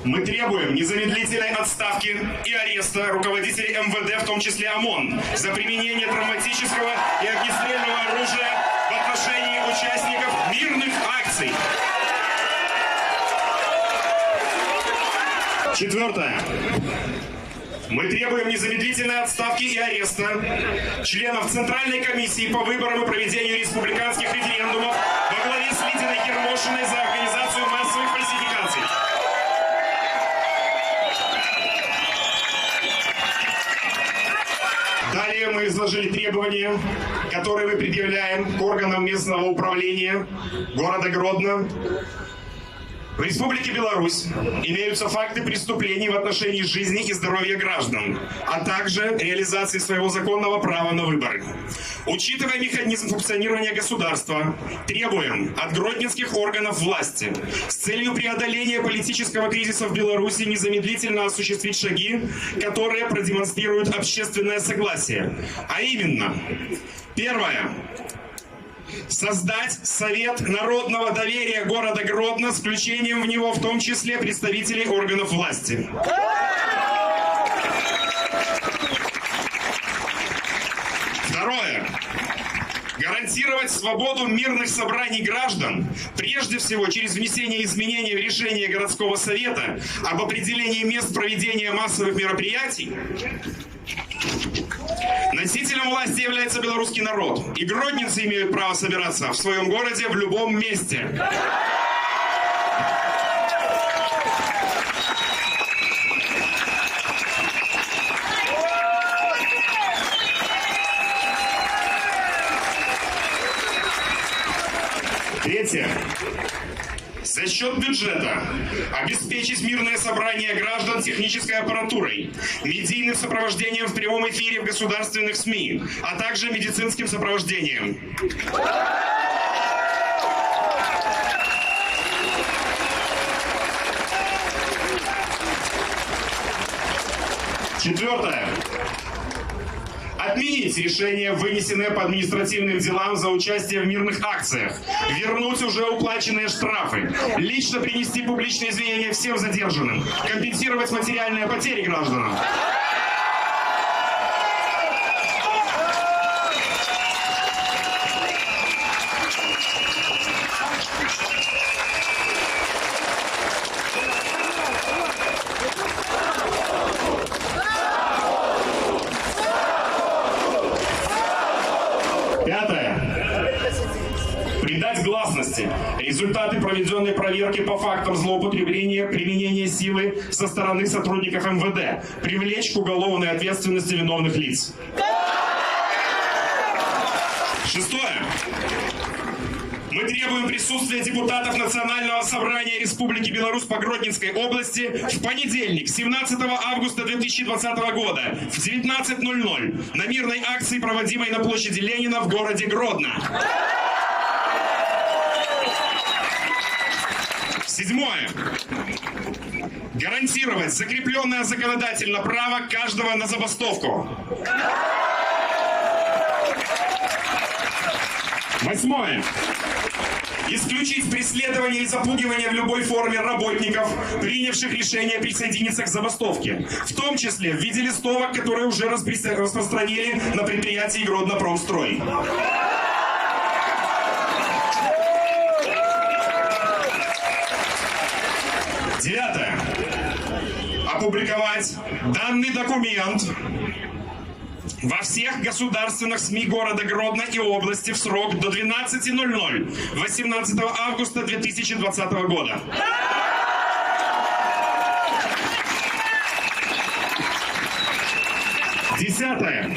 Speaker 2: Мы требуем незамедлительной отставки и ареста руководителей МВД, в том числе ОМОН, за применение травматического и огнестрельного оружия в отношении участников мирных акций. Четвертое. Мы требуем незамедлительной отставки и ареста членов Центральной комиссии по выборам и проведению республиканских референдумов во главе с Лидиной Ермошиной за организацию массовых фальсификаций. Далее мы изложили требования, которые мы предъявляем к органам местного управления города Гродно. В Республике Беларусь имеются факты преступлений в отношении жизни и здоровья граждан, а также реализации своего законного права на выборы. Учитывая механизм функционирования государства, требуем от гродненских органов власти с целью преодоления политического кризиса в Беларуси незамедлительно осуществить шаги, которые продемонстрируют общественное согласие. А именно, первое. Создать Совет народного доверия города Гродно с включением в него в том числе представителей органов власти. Второе. Гарантировать свободу мирных собраний граждан, прежде всего через внесение изменений в решение городского совета об определении мест проведения массовых мероприятий Носителем власти является белорусский народ, и гродненцы имеют право собираться в своем городе в любом месте. Третье. За счет бюджета обеспечить мирное собрание граждан технической аппаратурой, медийным сопровождением в прямом эфире в государственных СМИ, а также медицинским сопровождением. Четвертое. Отменить решение, вынесенное по административным делам за участие в мирных акциях, вернуть уже уплаченные штрафы, лично принести публичные извинения всем задержанным, компенсировать материальные потери гражданам. Придать гласности результаты проведенной проверки по фактам злоупотребления, применения силы со стороны сотрудников МВД, привлечь к уголовной ответственности виновных лиц. Шестое. Мы требуем присутствия депутатов Национального собрания Республики Беларусь по Гродненской области в понедельник, 17 августа 2020 года в 19:00 на мирной акции, проводимой на площади Ленина в городе Гродно. Седьмое. Гарантировать закрепленное законодательно право каждого на забастовку. Восьмое. Исключить преследование и запугивание в любой форме работников, принявших решение присоединиться к забастовке, в том числе в виде листовок, которые уже распространили на предприятии Гродно-Промстрой. Девятое. Опубликовать данный документ во всех государственных СМИ города Гродно и области в срок до 12:00 18 августа 2020 года. Десятое.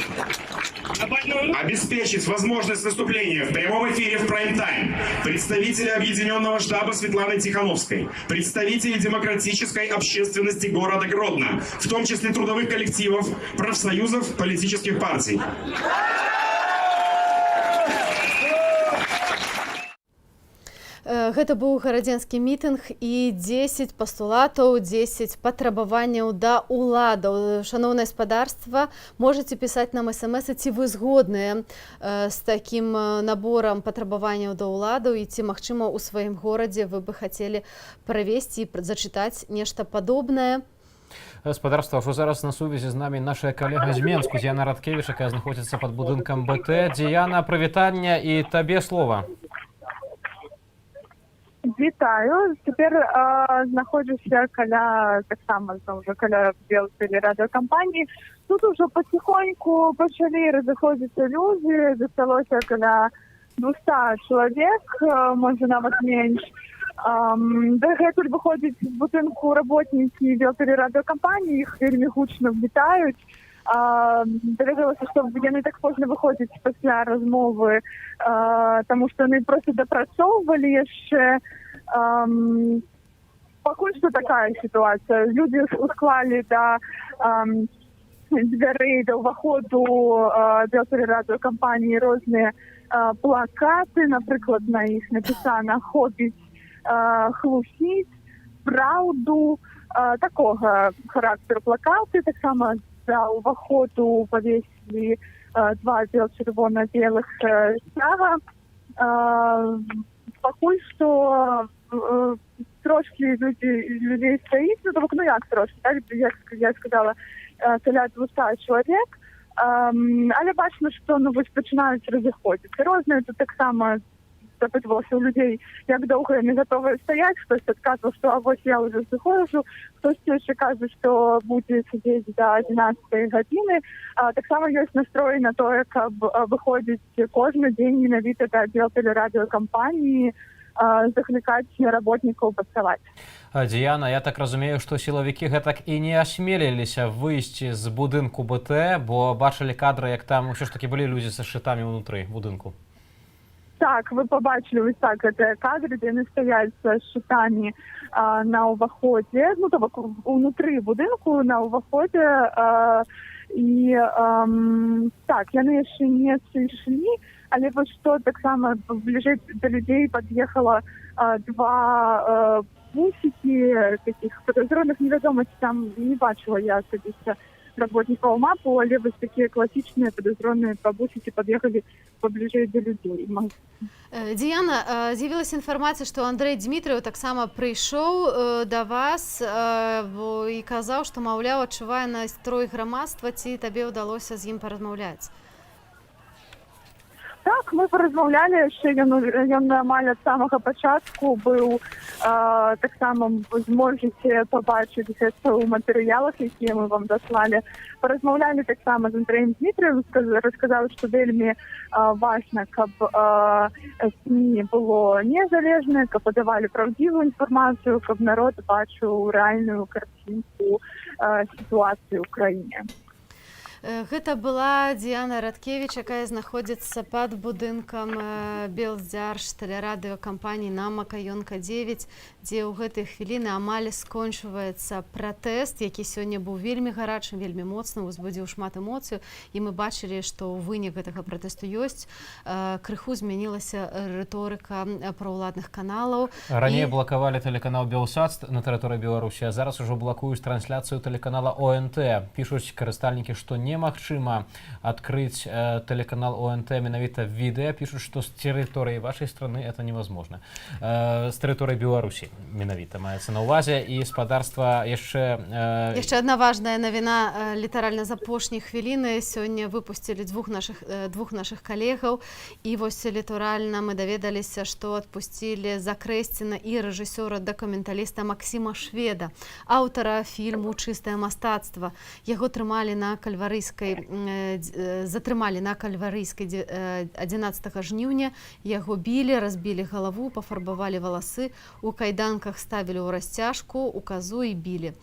Speaker 2: Обеспечить возможность выступления в прямом эфире в прайм-тайм представителя Объединенного штаба Светланы Тихановской, представителей демократической общественности города Гродно, в том числе трудовых коллективов, профсоюзов, политических партий.
Speaker 15: Гэта быў гарадзенскі мітынг і 10 пастулатаў, 10 патрабаванняў да ўладаў. Шаноўнае спадарства, можаце пісаць нам смс, ці вы згодныя з такім наборам патрабаванняў да ўладаў і ці, магчыма, у сваім горадзе вы бы хацелі правесці і зачытаць нешта падобнае.
Speaker 16: Спадарства, ўжо зараз на сувязі з намі наша калега з Менску, Дзіяна Радкевіч, якая знаходзіцца пад будынкам БТ. Дзіяна, прывітання і табе слова.
Speaker 3: Вітаю. Цяпер знаходжуся каля, таксама ўжо каля радыёкампаніі. Тут ужо паціхоньку пачалі разыходзіцца людзі, засталося каля 200 чалавек, можа нават менш. Дагэтуль выходзяць з будынку работнікі радыёкампаніі, іх вельмі гучна вітаюць. Даведалася, што яны так позна выходзяць пасля размовы, таму што яны проста дапрацоўвалі яшчэ. Пакуль што такая сітуацыя. Людзі склалі да дзвярэй, да ўваходу радыёкампаніі розныя плакаты, напрыклад, на іх напісана «Хопіць хлусіць праўду», такога характару плакаты. Таксама за ўваходу павесілі 2 чырвона-белых сцяга. Пакуль што трошкі людзей стаіць, ну як трошкі, як я сказала, каля 200 чалавек, але бачна, што пачынаюць разыходзіцца. Розныя тут таксама запитувалася у людей, як довго вони готові стояти. Хтось відказував, що а ось я вже виходжу, хтось ще каже, що буде сидіти до 11 години. Так само є настрой на те, як виходить кожен день менавіта до відділ телерадіокомпанії, закликати работників працювати.
Speaker 16: Діана, я так розумію, що силовики гэтак і не осмелилися вийти з будинку БТ, бо бачили кадри, як там все ж таки були люди з щитами внутрі будинку.
Speaker 3: Так, ви побачили ось так, це кадри, де вони стоять з щитами на уваході, ну, тобто внутрі будинку, на уваході. І так, вони ще не прийшли, але ось що так само ближче до людей під'їхало два бусики таких подозрюваних, невідомо, там не бачила я особисто работников МАПу, але ось такі класичні подозрювані бусики під'їхали поближе до людей.
Speaker 15: Діана, з'явилася інформація, що Андрей Дмитрієв так само прийшов до вас і казав, що, мовляв, відчуває настрой громадства, ці тобі вдалося з ним порозмовляти.
Speaker 3: Так, ми порозмовляли, що він майже з самого початку був, так само зможете побачити це у матеріалах, які ми вам дослали. Порозмовляли так само з Андреєм Дмитрієвим, розказали, що вельми важливо, щоб СМІ було незалежне, щоб подавали правдиву інформацію, щоб народ бачив реальну картинку ситуації в Україні.
Speaker 15: Гэта была Діана Радкевич, якая знаходзіцца пад будынкам Белздзярж тэлерадыёкампаніі на Макаёнка 9, дзе ў гэтай хвіліны амаль скончваецца пратэст, які сёння быў вельмі гарачым, вельмі моцным, узбудзіў шмат эмоцыяў, і мы бачылі, што ў вынік гэтага пратэсту ёсць. Крыху змянілася рыторыка праўладных каналаў.
Speaker 16: Раней блакавалі тэлеканал Белсат на тэрыторыі Беларусі, а зараз ужо блакуюць трансляцыю тэлеканала ОНТ. Пішуць карыстальнікі, што немагчыма адкрыць тэлеканал ОНТ менавіта відэа, пішуць, што з тэрыторыі вашай страны это невозможно. З тэрыторыі Беларусі менавіта маецца на ўвазе, і спадарства яшчэ
Speaker 15: адна важная навіна літаральна з апошняй хвіліны. Сёння выпусцілі двух нашых калегаў, і вось літаральна мы даведаліся, што адпусцілі Закрэсціна і рэжысёра дакументаліста Максіма Шведа, аўтара фільму «Чыстае мастацтва». Яго затрымалі на Кальварыйскай 11 жніўня, яго білі, разбілі галаву, пафарбавалі валасы, у кайданках ставілі ў расцяжку, у казу і білі.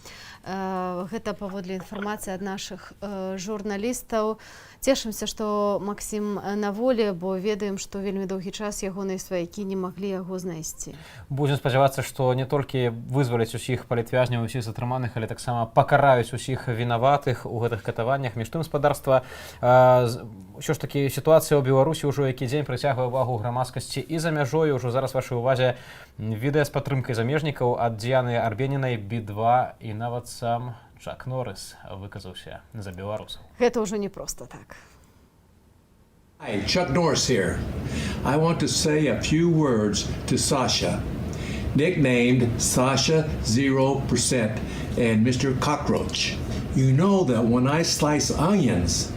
Speaker 15: Гэта паводле інфармацыі ад нашых журналістаў. Цешымся, што Максім на волі, бо ведаем, што вельмі доўгі час ягоныя сваякі не маглі яго знайсці.
Speaker 16: Будзем спадзявацца, што не толькі вызваляць усіх палітвязняў, усіх затрыманых, але таксама пакараюць усіх вінаватых у гэтых катаваннях. Між тым, спадарства, ўсё ж такі сітуацыя ў Беларусі ўжо які дзень прыцягвае ўвагу грамадскасці і за мяжой. Ужо зараз вашай увазе відэа з падтрымкай замежнікаў ад Діаны Арбенінай, Би-2, і нават сам Чак Норрис выказаўся за беларусаў.
Speaker 15: Гэта ўжо не проста так.
Speaker 4: Hi, Chuck Norris here. I want to say a few words to Sasha, nicknamed Sasha 0% and Mr. Cockroach. You know that when I slice onions,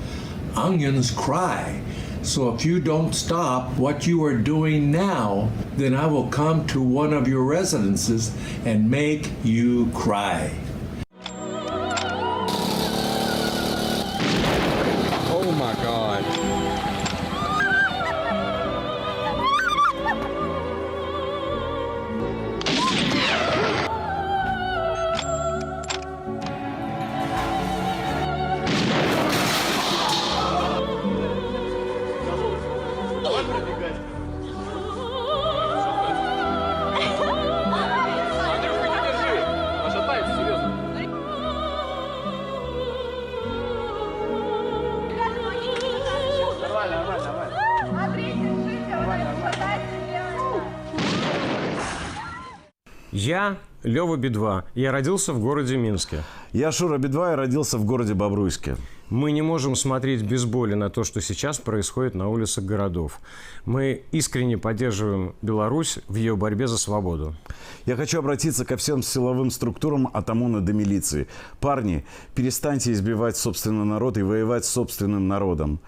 Speaker 4: onions cry. So if you don't stop what you are doing now, then I will come to one of your residences and make you cry.
Speaker 6: Oh my God.
Speaker 7: Я Лёва Би-2. Я родился в городе Минске.
Speaker 11: Я Шура Би-2. Я родился в городе Бобруйске.
Speaker 7: Мы не можем смотреть без боли на то, что сейчас происходит на улицах городов. Мы искренне поддерживаем Беларусь в ее борьбе за свободу.
Speaker 11: Я хочу обратиться ко всем силовым структурам от ОМОНа до милиции. Парни, перестаньте избивать собственный народ и воевать с собственным народом.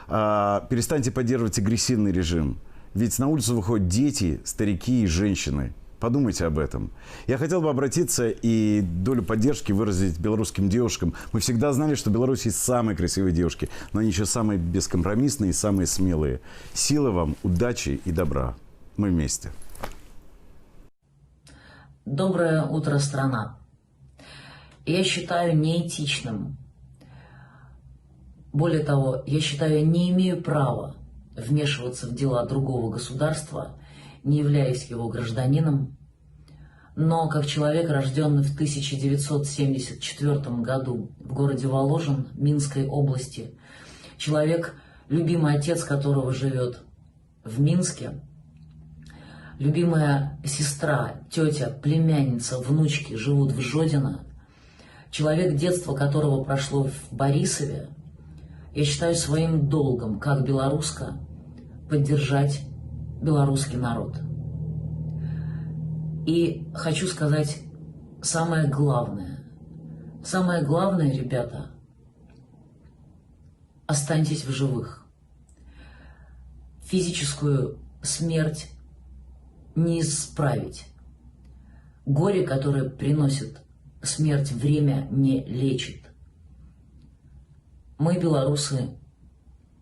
Speaker 11: Перестаньте поддерживать агрессивный режим. Ведь на улицу выходят дети, старики и женщины. Подумайте об этом. Я хотел бы обратиться и долю поддержки выразить белорусским девушкам. Мы всегда знали, что в Беларуси есть самые красивые девушки, но они еще самые бескомпромиссные и самые смелые. Силы вам, удачи и добра. Мы вместе.
Speaker 5: Доброе утро, страна. Я считаю неэтичным. Более того, я считаю, я не имею права вмешиваться в дела другого государства, не являясь его гражданином, но как человек, рожденный в 1974 году в городе Воложен, Минской области, человек, любимый отец которого живет в Минске, любимая сестра, тетя, племянница, внучки живут в Жодино, человек, детство которого прошло в Борисове, я считаю своим долгом, как белоруска, поддержать белорусский народ. И хочу сказать самое главное. Самое главное, ребята, останьтесь в живых. Физическую смерть не исправить. Горе, которое приносит смерть, время не лечит. Мы, белорусы,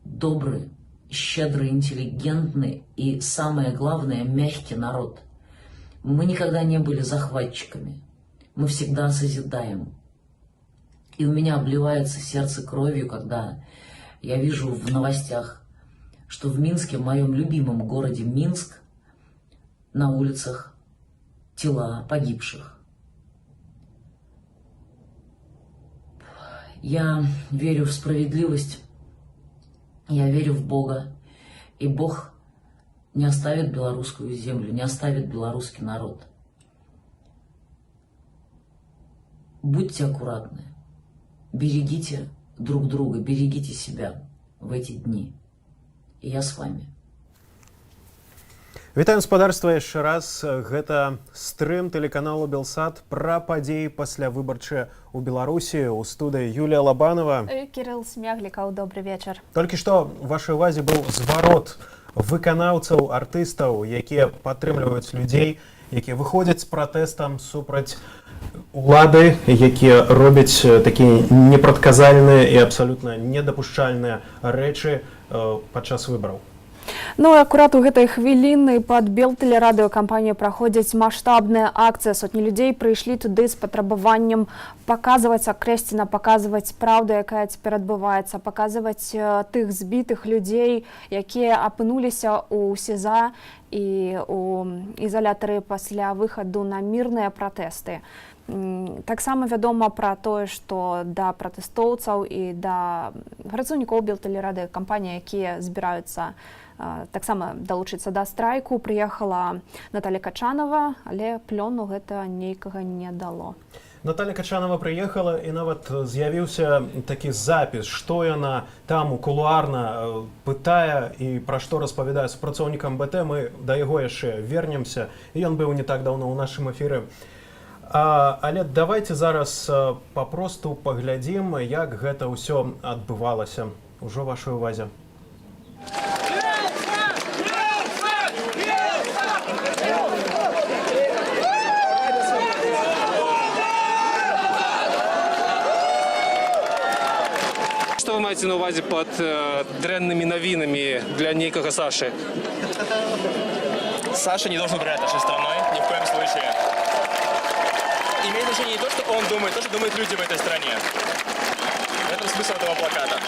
Speaker 5: добрые, щедрый, интеллигентный и, самое главное, мягкий народ. Мы никогда не были захватчиками. Мы всегда созидаем. И у меня обливается сердце кровью, когда я вижу в новостях, что в Минске, в моем любимом городе Минск, на улицах тела погибших. Я верю в справедливость. Я верю в Бога, и Бог не оставит белорусскую землю, не оставит белорусский народ. Будьте аккуратны, берегите друг друга, берегите себя в эти дни. И я с вами.
Speaker 9: Вітаю спадарства яшчэ раз. Гэта стрым тэлеканалу Белсат пра падзеі паслявыбарчыя ў Беларусі. У студыі Юлія Лабанова.
Speaker 13: Кірыл Смяглікаў, добры вечар.
Speaker 9: Толькі што ў вашай увазе быў зварот выканаўцаў, артыстаў, якія падтрымліваюць людзей, якія выходзяць з пратэстам супраць улады, якія робяць такія непрадказальныя і абсалютна недапушчальныя рэчы падчас выбараў.
Speaker 13: Ну і акурат у гэтай хвіліны пад Белтэлерадыёкампаніяй праходзіць маштабная акцыя. Сотні людзей прыйшлі туды з патрабаваннем паказваць акрэсціна, паказваць праўду, якая цяпер адбываецца, паказваць тых збітых людзей, якія апынуліся ў СІЗА і ў ізалятары пасля выхаду на мірныя пратэсты. Таксама вядома пра тое, што да пратэстоўцаў і да працаўнікоў Белтэлерадыёкампаніі, якія збіраюцца таксама далучыцца да страйку, прыехала Наталья Качанова, але плёну гэта нейкага не дало.
Speaker 9: Наталья Качанова прыехала, і нават з'явіўся такі запіс, што яна там кулуарна пытае і пра што распавядае супрацоўнікам БТ. Мы да яго яшчэ вернемся, і ён быў не так даўно ў нашым эфіры. Але давайте зараз папросту паглядзім, як гэта ўсё адбывалася. Ужо вашай увазе.
Speaker 14: Что вы маете на увазе под дрэнными новинами для некого Саши?
Speaker 17: Саша не должен управлять нашей страной, ни в коем случае. Имеет значение не то, что он думает, то, что думают люди в этой стране. В этом смысл этого плаката.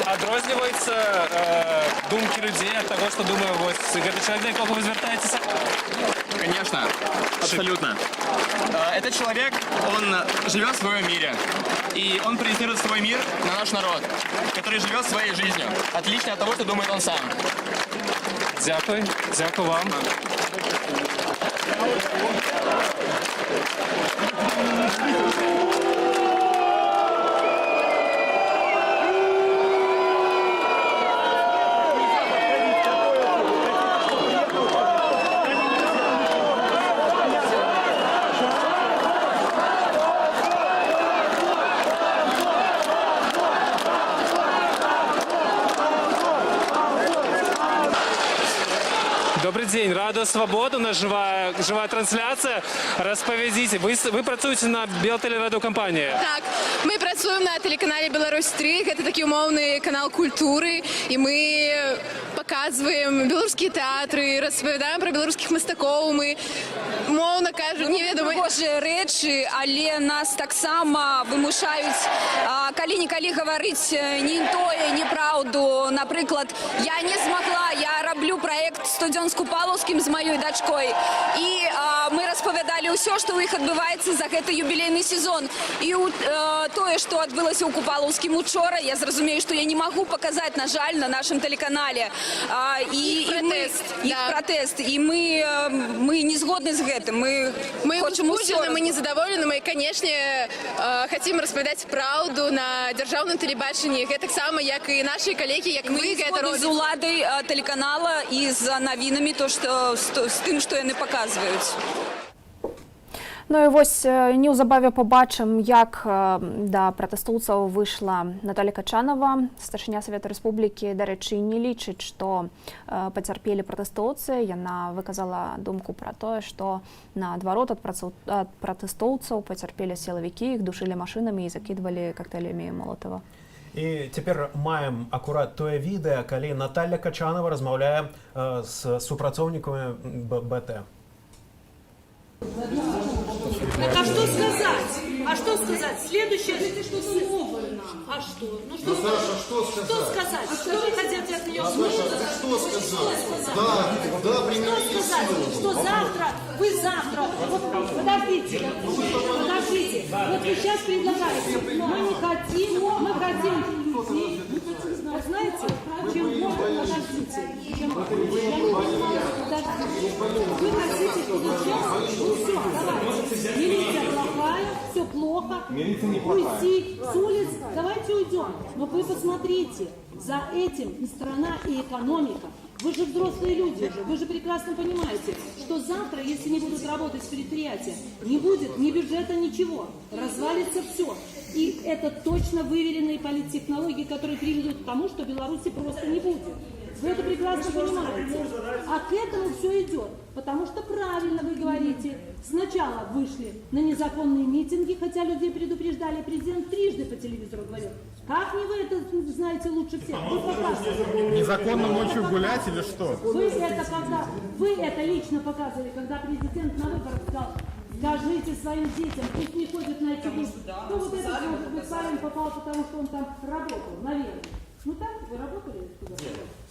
Speaker 14: Адрозніваюцца думкі людзей ад таго, што думае вось гэты чалавек, да якога вы звяртаецеся?
Speaker 17: Конечно, абсолютно. Этот человек, он живет в своем мире. И он проецирует свой мир на наш народ, который живет своей жизнью, отлично от того, что думает он сам.
Speaker 14: Дякую. Дякую вам. Добрый день, Радио Свобода, у нас живая трансляция. Розповідіть, ви працюєте на Белтелерадіокомпанії?
Speaker 1: Так, ми працюємо на телеканалі Беларусь-3, це такий умовний канал культури, і ми показуємо білоруські театри, розповідаємо про білоруських мастаків, ми, мовно кажучи, невідомо.
Speaker 20: Божі речі, але нас так само вимушають, коли говорити ні тое, ні правду. Наприклад, я не змогла, я роблю проект «Студент з Купаловським» з моєю дочкою, і ми розповідали все, що у них відбувається за цей юбілейний сезон. І тое, що відбулося у Купаловському вчора, я зрозумію, що я не можу показати, на жаль, на нашому телеканалі.
Speaker 1: Їх протест. І ми не згодні з цим. Ми хочемо все. Ми не задоволені, ми, звісно, хочемо розповідати правду на державному телебаченні. Це так само, як і наші колеги, як ви.
Speaker 20: Ми згодні з уладою телеканалу і з новинами, з тим, що вони показують.
Speaker 13: Ну і ось неўзабаве побачым, як да пратэстоўцаў выйшла Наталья Качанова, старшыня Савета Рэспублікі. Дарэчы, не лічыць, што пацярпелі пратэстоўцы. Яна выказала думку пра тое, што наадварот ад пратэстоўцаў пацярпелі сілавікі, іх душылі машынамі і закідвалі коктейлямі Молотова.
Speaker 9: І цяпер маем акурат тое відэа, калі Наталья Качанова размаўляе з супрацоўнікамі БТ.
Speaker 21: Так, а что сказать? А что сказать? Следующее, это что-то новое нам. А что? Ну что,
Speaker 22: Саша, что
Speaker 21: сказать? Что вы хотите от нее услышать?
Speaker 22: Что сказать? Да,
Speaker 21: что сказать? Что завтра, вы завтра, вот, подождите, вот вы сейчас предлагаете, мы не хотим, мы хотим людей, вот знаете, чем больше, подождите, чем больше, я не понимаю, подождите, вы хотите сейчас, ну все, давайте, милиция плохая, все плохо, уйти с улиц, давайте уйдем, но вы посмотрите, за этим и страна, и экономика. Вы же взрослые люди уже, вы же прекрасно понимаете, что завтра, если не будут работать предприятия, не будет ни бюджета, ничего, развалится все. И это точно выверенные политтехнологии, которые приведут к тому, что Беларуси просто не будет. Вы это прекрасно понимаете. А к этому все идет. Потому что правильно вы говорите. Сначала вышли на незаконные митинги, хотя людей предупреждали. Президент трижды по телевизору говорил. Как не вы это знаете лучше всех? Вы показывали.
Speaker 22: Незаконно ночью гулять или что?
Speaker 21: Вы это лично показывали, когда президент на выборах сказал: скажите своим детям, пусть не ходят на эти выборы. Ну вот это, может быть, парень попал, потому что он там работал, наверное. Ну так, вы работали?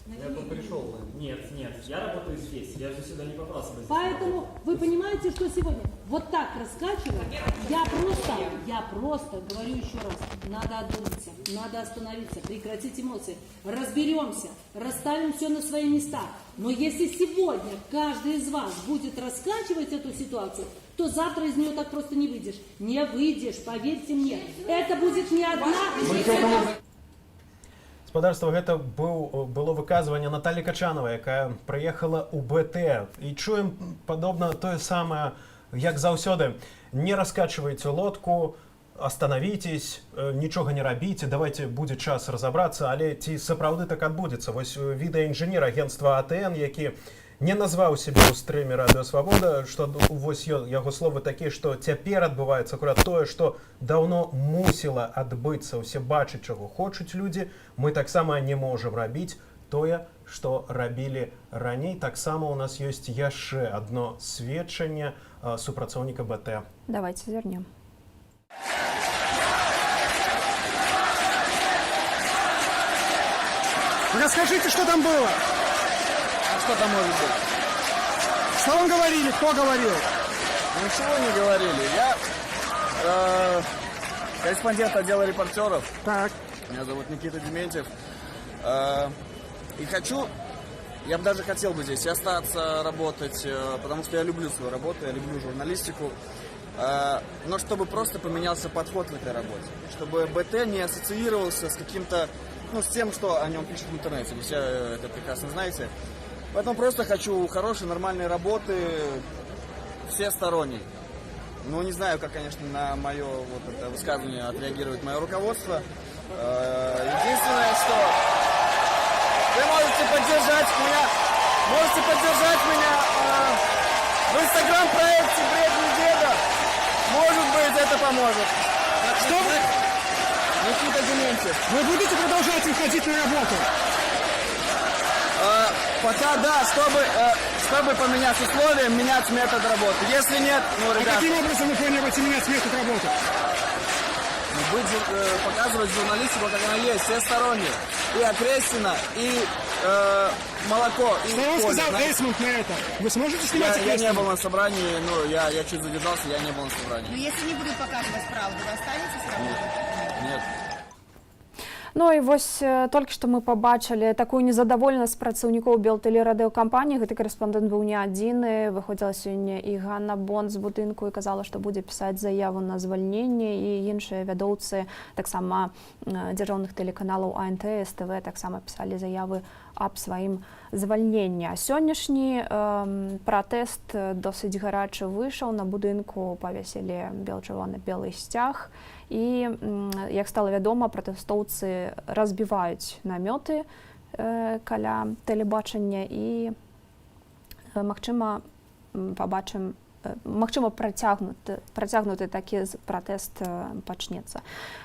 Speaker 23: Я тут пришел. Нет, я работаю здесь, я же сюда не попался.
Speaker 21: Поэтому вы понимаете, что сегодня вот так раскачивать, я просто говорю еще раз, надо одуматься, надо остановиться, прекратить эмоции, разберемся, расставим все на свои места. Но если сегодня каждый из вас будет раскачивать эту ситуацию, то завтра из нее так просто не выйдешь. Не выйдешь, поверьте мне. Это будет не одна...
Speaker 9: Господарство, гэта было выказванне Натальи Качановой, якая прыехала ў БТ. І чуем падобна тое самае, як заўсёды. Не раскачивайте лодку, остановитесь, нічога не рабіце, давайте будзе час разобрацца, але ці сапраўды так адбудзецца. Вось відэаінжынер агентства АТН, які не назваў себе ў стрыме Радыё Свабода, што вось яго словы такія, што цяпер адбываецца акурат тое, што даўно мусіла адбыцца. Усе бачаць, чаго хочуць людзі. Мы таксама не можам рабіць тое, што рабілі раней. Таксама у нас ёсць яшчэ адно сведчанне супрацоўніка БТ.
Speaker 13: Давайте звернем.
Speaker 22: Расскажите, что там было?
Speaker 23: А что там может быть?
Speaker 22: Что вам говорили? Кто говорил?
Speaker 23: Ничего не говорили. Я корреспондент отдела репортеров.
Speaker 22: Так.
Speaker 23: Меня зовут Никита Дементьев. И я бы даже хотел бы здесь остаться работать, потому что я люблю свою работу, я люблю журналистику. Но чтобы просто поменялся подход в этой работе. Чтобы БТ не ассоциировался с каким-то, с тем, что о нем пишут в интернете. Вы все это прекрасно знаете. Поэтому просто хочу хорошей, нормальной работы, всесторонней. Не знаю, как, конечно, на мое это высказывание отреагирует мое руководство. Единственное, что вы можете поддержать меня Можете поддержать меня в инстаграм-проекте «Бред Медведа». Может быть, это поможет.
Speaker 22: Что вы?
Speaker 23: Никита Дементьев.
Speaker 22: Вы будете продолжать выходить на работу?
Speaker 23: Пока да, чтобы поменять условия, менять метод работы. Если нет, ну,
Speaker 22: А
Speaker 23: ребята...
Speaker 22: каким образом вы планируете менять метод работы?
Speaker 23: Показывать журналистику, как она есть, всесторонне. И Окрестина, и молоко, и
Speaker 22: Что вам
Speaker 23: поле,
Speaker 22: сказал
Speaker 23: знаете?
Speaker 22: Эйсмонт на это? Вы сможете снимать
Speaker 23: Я
Speaker 22: Окрестина?
Speaker 23: не был на собрании, ну, я чуть задержался, я не был на собрании.
Speaker 8: Но если не будут показывать правду, вы останетесь с работы?
Speaker 23: Нет.
Speaker 13: Ну і вось толькі што мы пабачылі такую незадаволенасць працаўнікоў белтэлерадыёкампаніі. Гэты корэспондэнт быў не адзіны. Выходзіла сёння і Ганна Бонд з будынку і казала, што будзе пісаць заяву на звальненне, і іншыя вядоўцы таксама дзяржаўных тэлеканалаў АНТ, СТВ таксама пісалі заявы аб сваім звальненні. Сённяшні пратэст досыць гарачы выйшаў. На будынку павесілі чырвона-белы сцяг. І, як стала вядома, пратэстоўцы разбіваюць намёты каля тэлебачання і, магчыма, пабачым, магчыма, працягнуты такі пратэст пачнецца.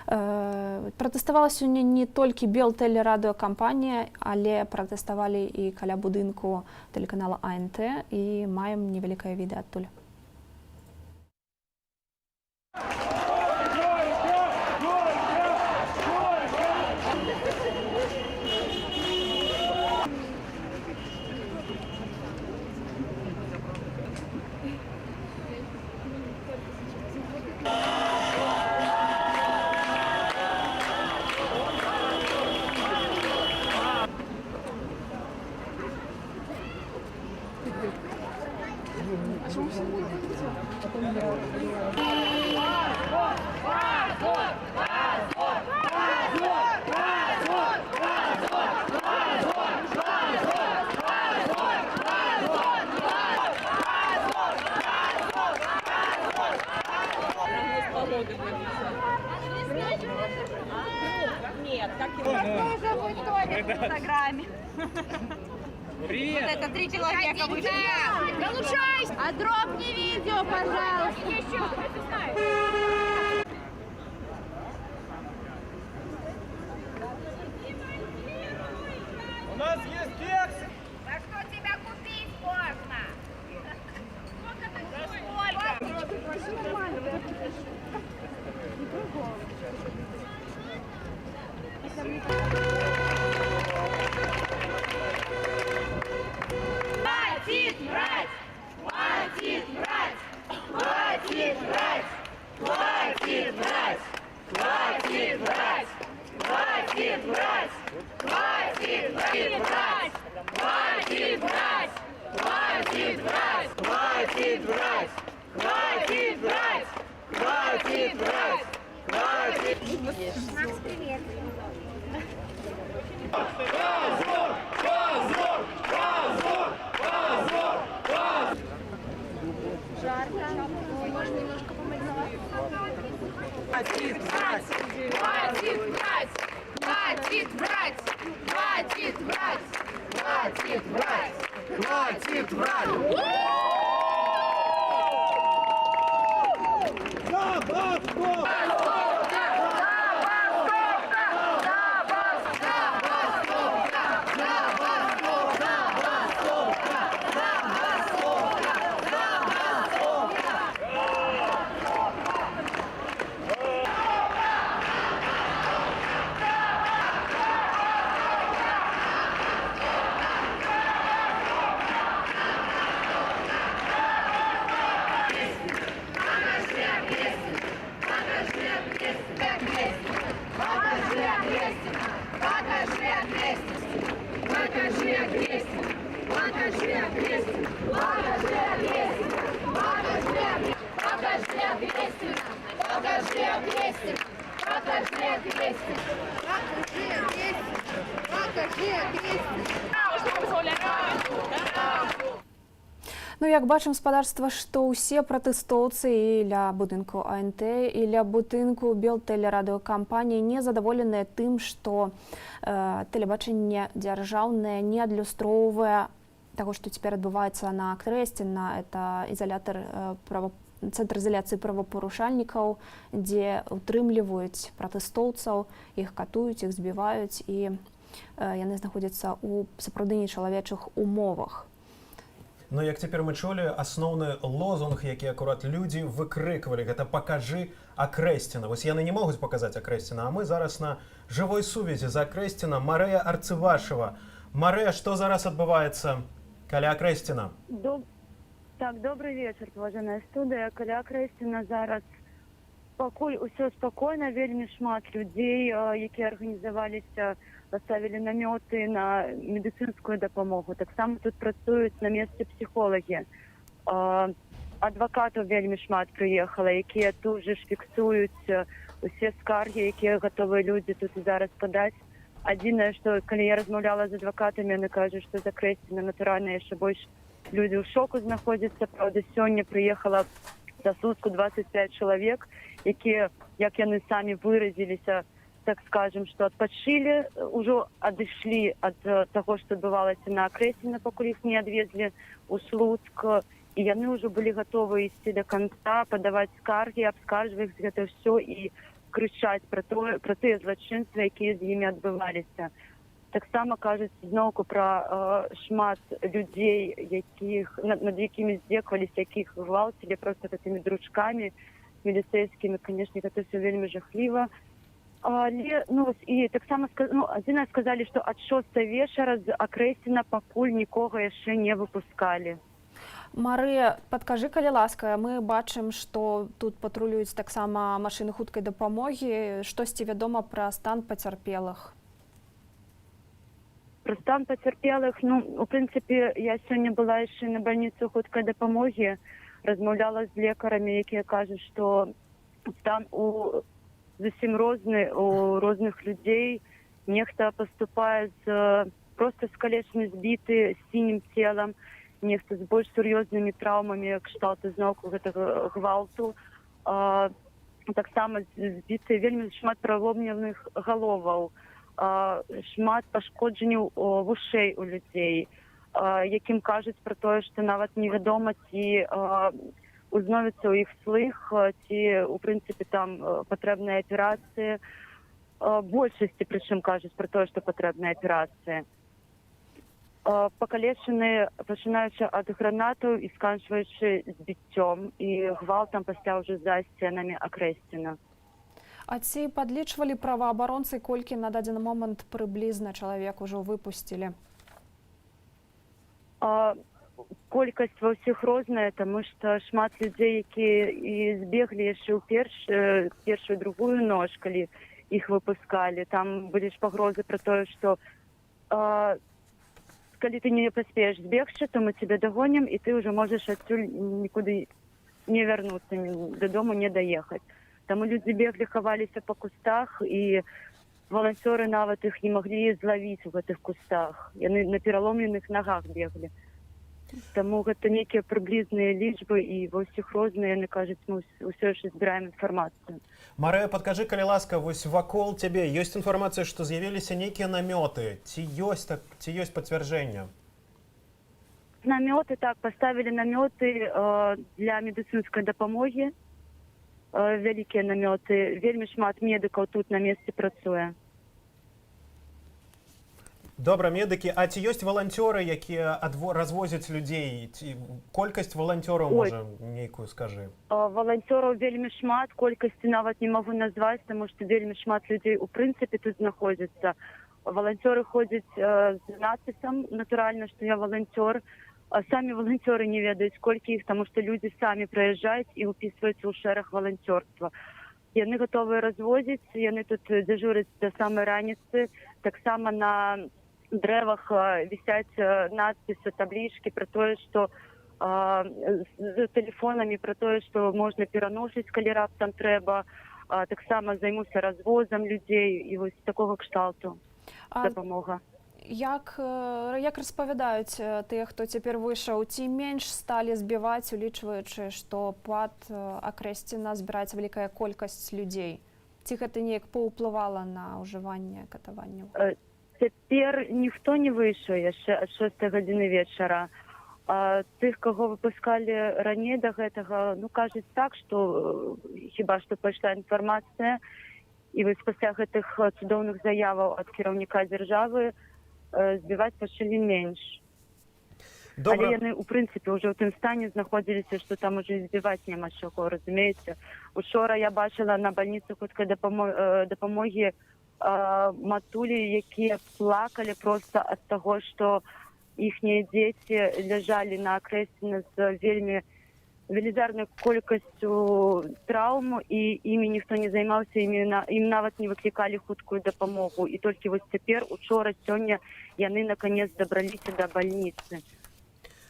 Speaker 13: Пратэставала сёння не толькі белтэлерадыёкампанія, але пратэставалі і каля будынку тэлеканала АНТ, і маем невялікае відэа адтуль.
Speaker 8: Нет, как его зовут в Инстаграме. Привет! Вот это 3 человека вышли. Долучайся! А дропни видео, пожалуйста. Еще.
Speaker 22: У нас есть кексы!
Speaker 8: За что тебя купить можно? Хватит брать! Хватит брать! Хватит брать! Хватит брать! Хватит брать! Хватит брать! Хватит брать! Хватит брать! Хватит брать! Хватит брать! Хватит брать! Хватит брать! Хватит! Макс, привет!
Speaker 22: Позор! Позор! Позор! Позор! Позор!
Speaker 8: Жарко. Можно немножко помыть.
Speaker 22: Хватит брать!
Speaker 8: Хватит брать! Хватит брать! Хватит брать! Хватит брать!
Speaker 22: Хватит брать!
Speaker 13: Ну, як бачым, спадарства, што ўсе пратэстоўцы і ля будынку АНТ, і ля будынку белтэлерадыёкампаніі незадаволеныя тым, што тэлебачанне дзяржаўнае не адлюстроўвае того, што цяпер адбываецца на Акрэсціна. Это цэнтр изоляцыі правапарушальнікаў, дзе утрымліваюць пратэстоўцаў, іх катуюць, іх збіваюць, і яны знаходзяцца ў сапраўды нечалавечых умовах.
Speaker 9: Ну, як цяпер мы чулі, асноўны лозунг, які акурат людзі выкрыквалі, гэта «Пакажы Акрэсціна». Вось яны не могуць паказаць Акрэсціна, а мы зараз на жывой сувязі з Акрэсціна. Марыя Арцывашева. Марыя, што зараз адбываецца каля Акрэсціна?
Speaker 10: Так, добрый вечер, уважаемая студыя. Каля Акрэсціна зараз пакуль усё спакойна, вельмі шмат людзей, якія арганізаваліся, поставили намёты на медицинскую дапамогу. Таксама тут працуюць на месцы псіхолагі. Адвакатаў вельмі шмат прыехала, якія тут же ж фіксуюць усе скаргі, якія гатовыя людзі тут і зараз падаць. Адзінае, што калі я размаўляла з адвакатамі, яны кажуць, што за Акрэсціна натуральна яшчэ больш людзі ў шоку знаходзяцца. Праўда, сёння прыехала за сутку 25 чалавек, якія, як яны самі выразіліся, так скажем, что отпочили, уже отошли от того, что отбывалось на Акрэсціна, пакуль их не отвезли у Слуцк, и яны уже были готовы идти до конца, подавать скарги, обскарживать это все и кричать про те злочинства, якія з імі адбываліся. Таксама кажуць зноўку про шмат людей, над якімі здзекаваліся, якіх гвалцілі просто такими дручками міліцейскімі. Конечно, это все вельмі жахліва. Але, і таксама адзінае сказалі, што ад 6 вечара з Акрэсціна пакуль нікога яшчэ не выпускалі.
Speaker 13: Марыя, падкажы, калі ласка, мы бачым, што тут патрулююць таксама машыны хуткай дапамогі. Штосьці вядома пра стан пацярпелых?
Speaker 10: Пра стан пацярпелых, у прынцыпе, я сёння была яшчэ на бальніцу хуткай дапамогі, размаўляла з лекарамі, якія кажуць, што стан зусім розны у розных людзей. Нехта паступае просто скалечаны, збіты, з сінім целам, нехта з больш сур'ёзнымі траўмамі, кшталту зноўку гэтага гвалту. Таксама збіты вельмі шмат праломленых галоваў, шмат пашкоджанняў вушэй у людзей, якім кажуць пра тое, што нават невядома, ці узновіцца ў іх слых, ці, у прынцыпе, там патрэбная аперацыя. Большасці, прычым, кажуць пра тое, што патрэбная аперацыя. Пакалечаны, пачынаючы ад гранатаў і сканчваючы збіццём і гвалтам пасля ўжо за сценамі Акрэсціна.
Speaker 13: А ці падлічвалі праваабаронцы, колькі на дадзены момант прыблізна чалавек ужо выпусцілі?
Speaker 10: Колькасць ва ўсіх розная, таму што шмат людзей, якія і збеглі яшчэ ў першую, другую ноч, калі іх выпускалі. Там былі ж пагрозы пра тое, што калі ты не паспееш збегчы, то мы цябе дагонім, і ты ўжо можаш адсюль нікуды не вярнуцца, дадому не даехаць. Таму людзі беглі, хаваліся па кустах, і валанцёры нават іх не маглі злавіць у гэтых кустах. Яны на пераломленых нагах беглі. Таму гэта нейкія прыблізныя лічбы, і ва ўсіх розныя, яны кажуць, мы ўсё яшчэ збіраем інфармацыю.
Speaker 9: Марыя, падкажы, калі ласка, вось вакол цябе ёсць інфармацыя, што з'явіліся нейкія намёты? Ці ёсць пацвярджэнне?
Speaker 10: Намёты, так, паставілі намёты для медыцынскай дапамогі. Вялікія намёты. Вельмі шмат медыкаў тут на месцы працуе.
Speaker 9: Добра, медыкі, а ці ёсць валанцёры, якія развозяць людзей? Колькасць валанцёраў, можа, нейкую скажы?
Speaker 10: Валанцёраў вельмі шмат, колькасці нават не магу назваць, таму што вельмі шмат людзей у прынцыпе тут знаходзяцца. Валанцёры ходзяць з надпісам, натуральна, што я валанцёр. Самі валанцёры не ведаюць, колькі іх, таму што людзі самі прыязджаюць і ўпісваюцца ў шэраг валанцёрства. Яны гатовыя развозіць, яны тут дзяжураць да самай раніцы. Таксама на дрэвах вісяць надпісы, таблічкі пра тое, што з тэлефонамі, пра тое, што можна пераносіць, калі раптам трэба. Таксама займуся развозам людзей і вось такога кшталту дапамога.
Speaker 13: Як распавядаюць тыя, хто цяпер выйшаў, ці менш сталі збіваць, улічваючы, што пад Акрэсціна збіраецца вялікая колькасць людзей? Ці гэта неяк паўплывала на ўжыванне катаванняў?
Speaker 10: цяпер ніхто не выйшаў яшчэ ад 6 гадзіны вечара. А тых, каго выпускалі раней да гэтага, ну, кажуць так, што хіба што пайшла інфармацыя, і вось пасля гэтых цудоўных заяваў ад кіраўніка дзяржавы збіваць пачалі менш. Але яны, у прынцыпе, ўжо ў тым стане знаходзіліся, што там ужо збіваць няма чаго, разумееце? Учора я бачыла на бальніцы хуткай дапамогі матулі, якія плакалі проста ад таго, што іхнія дзеці ляжалі на акрэсціна з вельмі велізарнай колькасцю траўм, і імі ніхто не займаўся, ім нават не выклікалі хуткую дапамогу. І толькі вось цяпер, учора, сёння яны наконец дабраліся да бальніцы.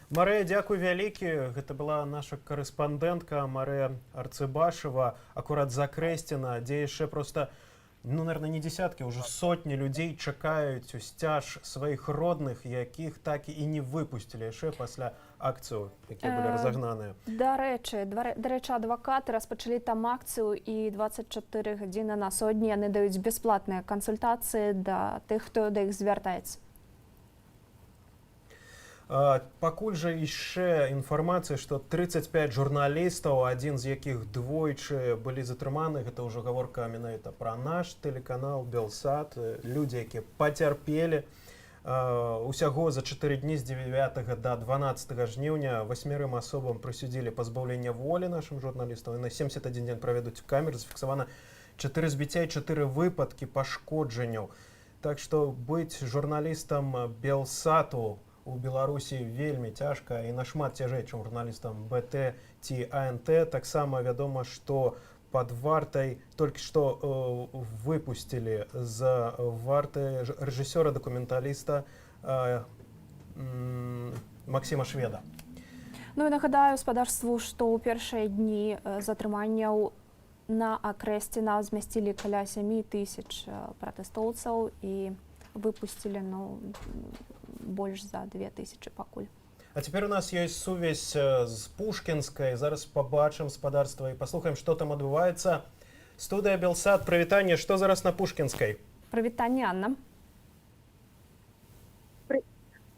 Speaker 9: Марыя, дзякуй вялікі. Гэта была наша карэспандэнтка Марыя Арцыбашева, акурат з Акрэсціна, дзе яшчэ проста, ну, наверное, не десяткі, уже сотні людзей чакаюць сцяж сваіх родных, якіх так і не выпусцілі яшчэ пасля акцыю, якія былі разагнаныя.
Speaker 13: Дарэчы, адвакаты распачалі там акцыю, і 24 гадзіны на сотні яны даюць бясплатныя кансультацыі да тых, хто да іх звяртаецца.
Speaker 9: Пакуль жа яшчэ інфармацыя, што 35 журналістаў, адзін з якіх двойчы былі затрыманы, гэта ўжо гаворка менавіта пра наш тэлеканал Белсат, людзі, якія пацярпелі. Усяго за 4 дні з 9 да 12 жніўня 8 асобам прысудзілі пазбаўлення волі нашым журналістам, і на 71 дзень правядуць камеры, зафіксавана 4 збіцця і 4 выпадкі пашкоджанняў. Так што быць журналістам Белсату у Беларусі вельмі цяжка і нашмат цяжэй, чым журналістам БТ ці АНТ. Таксама вядома, што пад вартай толькі што выпусцілі з варты рэжысёра, дакументаліста Максіма Шведа.
Speaker 13: Ну і нагадаю спадарству, што ў першыя дні затрыманняў на Акрэсціна змясцілі каля 7000 пратэстоўцаў і выпусцілі, ну, больш за 2000 пакуль.
Speaker 9: А цяпер у нас ёсць сувязь з Пушкінскай. Зараз пабачым спадарства і паслухаем, што там адбываецца. Студыя Белсат, прывітанне. Што зараз на Пушкінскай?
Speaker 13: Прывітанне, Анна.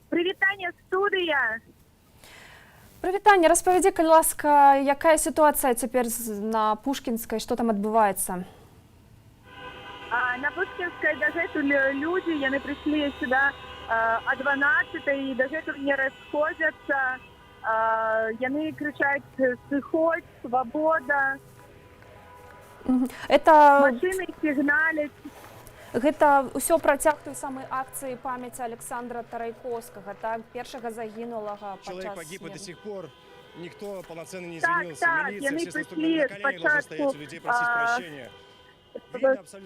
Speaker 3: Прывітанне, студыя.
Speaker 13: Прывітанне, распавядзі, калі ласка, якая сітуацыя цяпер на Пушкінскай, што там адбываецца?
Speaker 3: На Пушкінскай дагэтуль людзі, яны прыйшлі сюда о 12 і дагэтуль не расходзяцца. Яны крычаць «Сыходзь, свабода». Машыны сігналяць.
Speaker 13: Гэта ўсё працяг той самай акцыі памяці Александра Тарайкоўскага, так, першага загінулага падчас...
Speaker 12: Человек погиб, и до сих пор никто полноценно не извинился.
Speaker 3: Так, яны прыйшлі спачатку...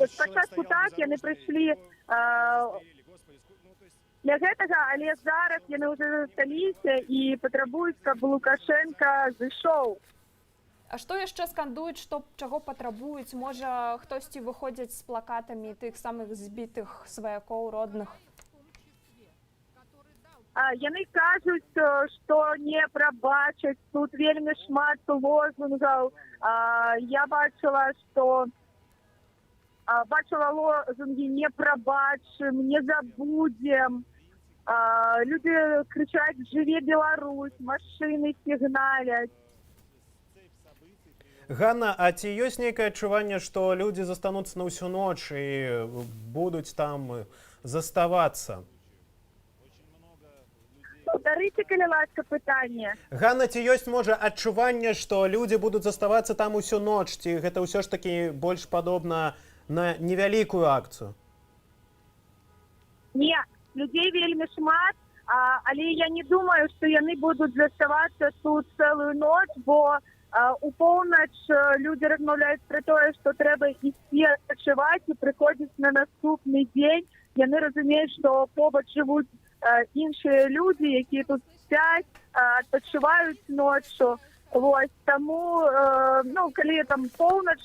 Speaker 3: Спачатку так, яны прыйшлі для гэтага, але зараз яны ўжо засталіся і патрабуюць, каб Лукашенка зышоў.
Speaker 13: А што яшчэ скандуюць, чаго патрабуюць? Можа, хтосьці выходзяць з плакатамі тых самых збітых сваякоў родных?
Speaker 3: Яны кажуць, што не прабачаць. Тут вельмі шмат лозунгаў. Я бачыла, што лозунги «не прабачым», «не забудзем». Люди кричаць «Жыве Беларусь», машины сігналяць.
Speaker 9: Ганна, а ці ёсць нейкае адчуванне, што людзі застануцца на ўсю ноч і будуць там заставацца?
Speaker 3: Паўтарыце, калі ласка, пытанне.
Speaker 9: Ганна, ці ёсць, можа, адчуванне, што людзі будуць заставацца там усю ноч, ці гэта ўсё ж такі больш падобна на невялікую акцыю?
Speaker 3: Не, людзей вельмі шмат, але я не думаю, што яны будуць заставацца тут цэлую ноч, бо у поўнач людзі размаўляюць пра тое, што трэба ісці адпачываць і прыходзіць на наступны дзень. Яны разумеюць, што побач жывуць іншыя людзі, якія тут спяць, адпачываюць ноччу. Вось, таму, калі там поўнач,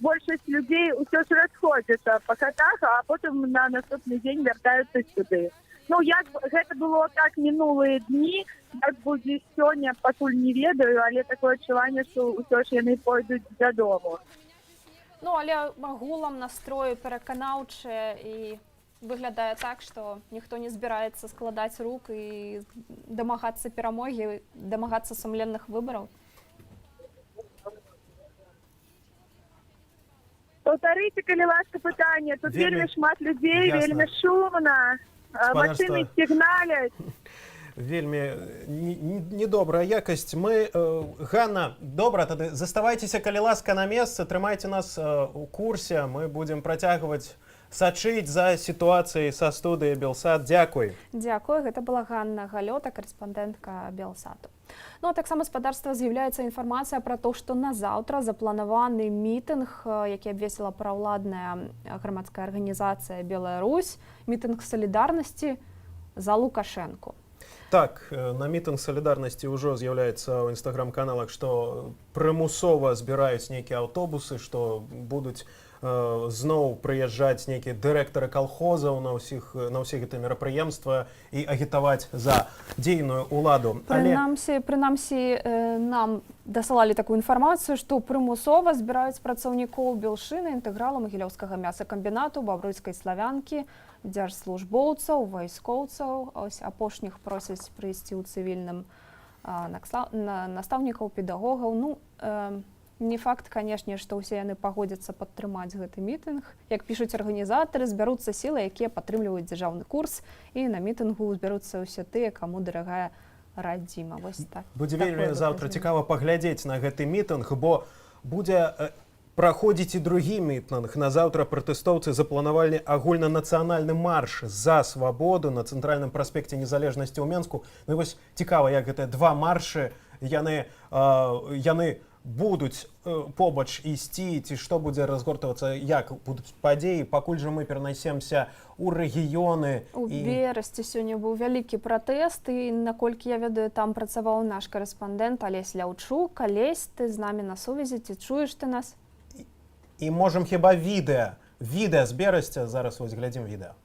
Speaker 3: большасць людзей ўсё ж расходзяцца па хатах, а потым на наступны дзень вяртаюцца сюды. Як гэта было так мінулыя дні, як будзе сёння, пакуль не ведаю, але такое адчуванне, што ўсё ж яны пойдуць дадому.
Speaker 13: Але агулам настрою пераканаўчыя і выглядае так, што ніхто не збіраецца складаць рук і дамагацца перамогі, дамагацца сумленных выбараў.
Speaker 3: Паўтарыце, калі ласка, пытанне. Тут вельмі шмат людзей, вельмі шумна. Машыны сігналяць.
Speaker 9: Вельмі недобрая якасць. Мы, Ганна, добра, тады заставайцеся, калі ласка, на месцы, трымайце нас у курсе, мы будзем працягваць сачыць за сітуацыяй са студыі Белсат. Дзякуй.
Speaker 13: Дзякуй, гэта была Ганна Галёта, карэспандэнтка Белсату. Ну, а таксама спадарства з'яўляецца інфармацыя пра то, што на заўтра запланаваны мітынг, які абвесціла праўладная грамадская арганізацыя Беларусь, мітынг салідарнасці за Лукашэнку.
Speaker 9: Так, на мітынг салідарнасці ўжо з'яўляецца ў інстаграм-каналах, што прымусова збіраюць нейкія аўтобусы, што будуць зноў прыязджаць нейкія дырэктары калхозаў на ўсе гэтыя мерапрыемствы і агітаваць за дзейную ўладу.
Speaker 13: Прынамсі, нам дасылалі такую інфармацыю, што прымусова збіраюць працаўнікоў Белшыны, інтэграла Магілёўскага мясакамбінату, Бабруйскай славянкі, дзяржслужбоўцаў, вайскоўцаў. Апошніх просяць прыйсці ў цывільным настаўнікаў, педагогаў. Ну, не факт, канешне, што ўсе яны пагодзяцца падтрымаць гэты мітынг. Як пішуць арганізатары, збяруцца сілы, якія падтрымліваюць дзяржаўны курс, і на мітынгу збяруцца ўсе тыя, каму дарагая радзіма.
Speaker 9: Будзе вельмі заўтра цікава паглядзець на гэты мітынг, бо будзе праходзіць і другі мітынг. Назаўтра пратэстоўцы запланавалі агульнанацыянальны марш за свабоду на цэнтральным праспекце Незалежнасці ў Менску. Ну і вось цікава, як гэтыя два маршы, яны будуць побач ісці, ці што будзе разгортвацца, як будуць падзеі, пакуль жа мы перанесемся ў рэгіёны.
Speaker 13: У Берасці сёння быў вялікі пратэст, і, наколькі я ведаю, там працаваў наш карэспандэнт Алесь Ляўчук. Алесь, ты з намі на сувязі, ці чуеш ты нас?
Speaker 9: І можам хіба відэа з Берасця, зараз вось глядзім відэа.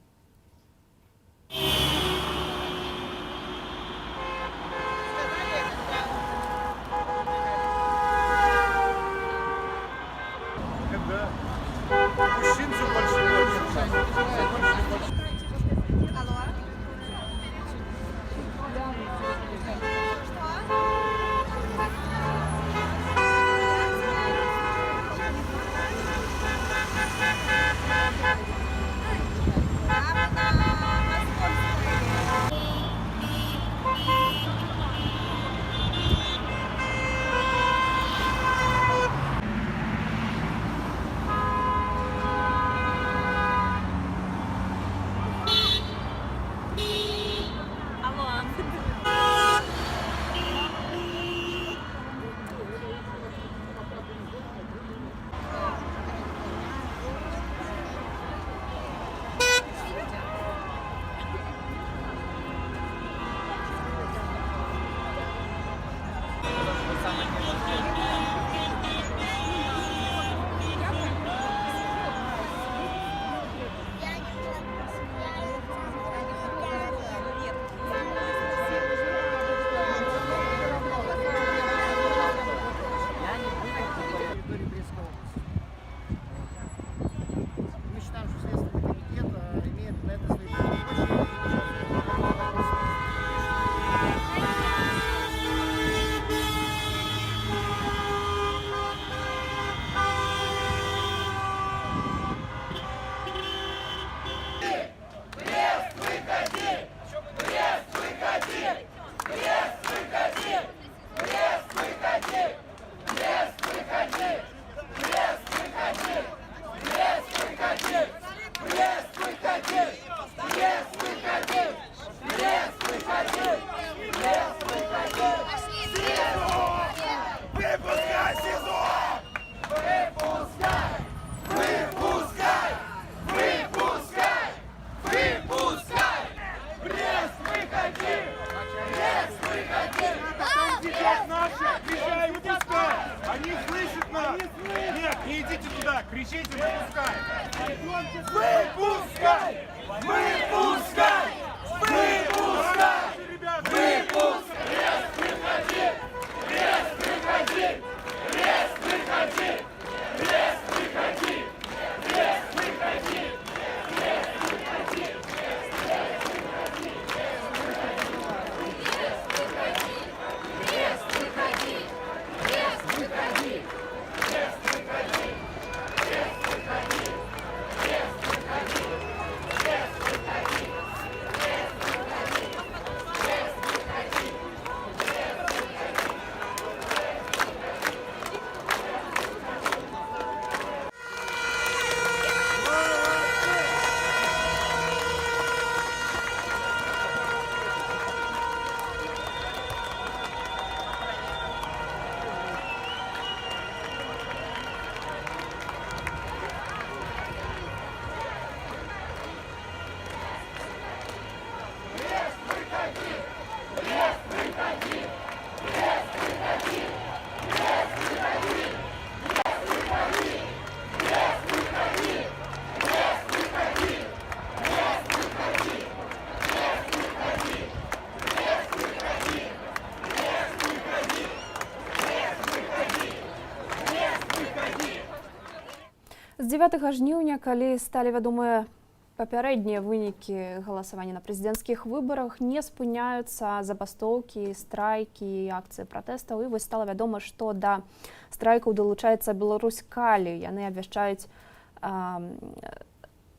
Speaker 13: 9 жніўня, калі сталі вядомыя папярэднія вынікі галасавання на прэзідэнцкіх выбарах, не спыняюцца забастоўкі, страйкі і акцыі пратэстаў. І вось стала вядома, што да страйкаў далучаецца Беларусь-Калі. Яны абвяшчаюць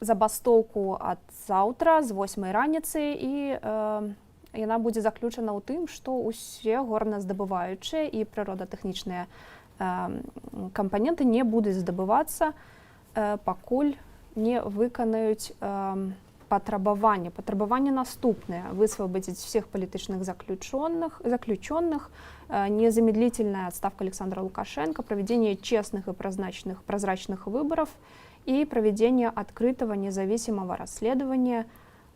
Speaker 13: забастоўку ад заўтра з 8 раніцы, і яна будзе заключана ў тым, што ўсе горназдабываючыя і прыродатэхнічныя кампаненты не будуць здабывацца, пакуль не выканаюць патрабаванне. Патрабаванне наступнае: высвободить всех политических заключенных, незамедлительная отставка Александра Лукашенко, проведение честных и прозрачных выборов и проведение открытого независимого расследования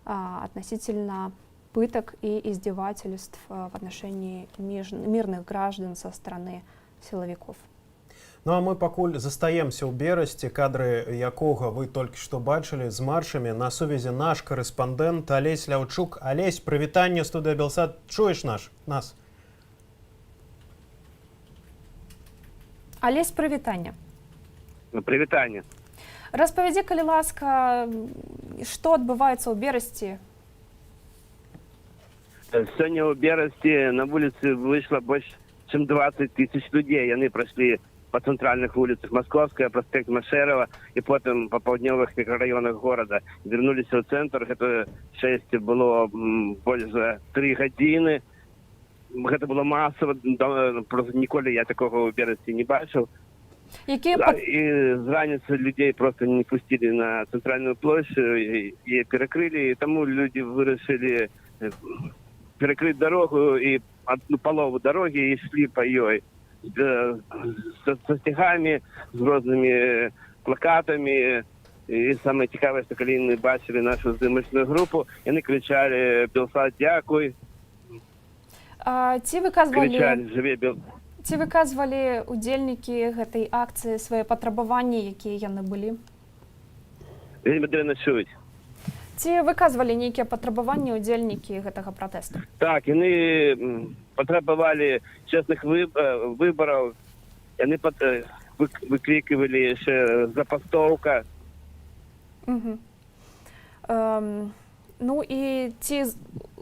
Speaker 13: относительно пыток и издевательств в отношении мирных граждан со стороны силовиков.
Speaker 9: Ну а мы пакуль застаемся ў Берасці, кадры якога вы толькі што бачылі з маршамі. На сувязі наш корэспандэнт Алесь Ляўчук. Алесь, прывітанне, студыя Белсат. Чуеш нас?
Speaker 13: Алесь, прывітанне.
Speaker 2: Прывітанне.
Speaker 13: Распавядзі, калі ласка, што адбываецца ў Берасці?
Speaker 2: Сёння ў Берасці на вуліцы выйшла больш чым 20 000 людзей. Яны прайшлі по центральных улицах Московская, проспект Машерова, и потом по паўднёвых микрорайонах города. Вернулись в центр, это шествие было больше за 3 гадзіны. Это было массово, просто ніколі я такого в Берасці не бачил. И с раницы людей просто не пустили на центральную площадь и перекрыли, и тому люди вырашили перекрыть дорогу и одну полову дороги и шли по ёй. Со стягами, з розними плакатами. І саме цікаве, що коли вони бачили нашу здимочну групу, вони кричали «Білсад, дякуй!»
Speaker 13: Ці выказвалі удзельнікі гэтай акцыі свае патрабаванні, якія яны былі?
Speaker 2: Вельмі дрэнна чуць.
Speaker 13: Ці выказвалі нейкія патрабаванні ўдзельнікі гэтага пратэсту?
Speaker 2: Так, яны патрабавалі честных выборов, яны выкрикивали яшчэ забастоўка.
Speaker 13: Ну і ці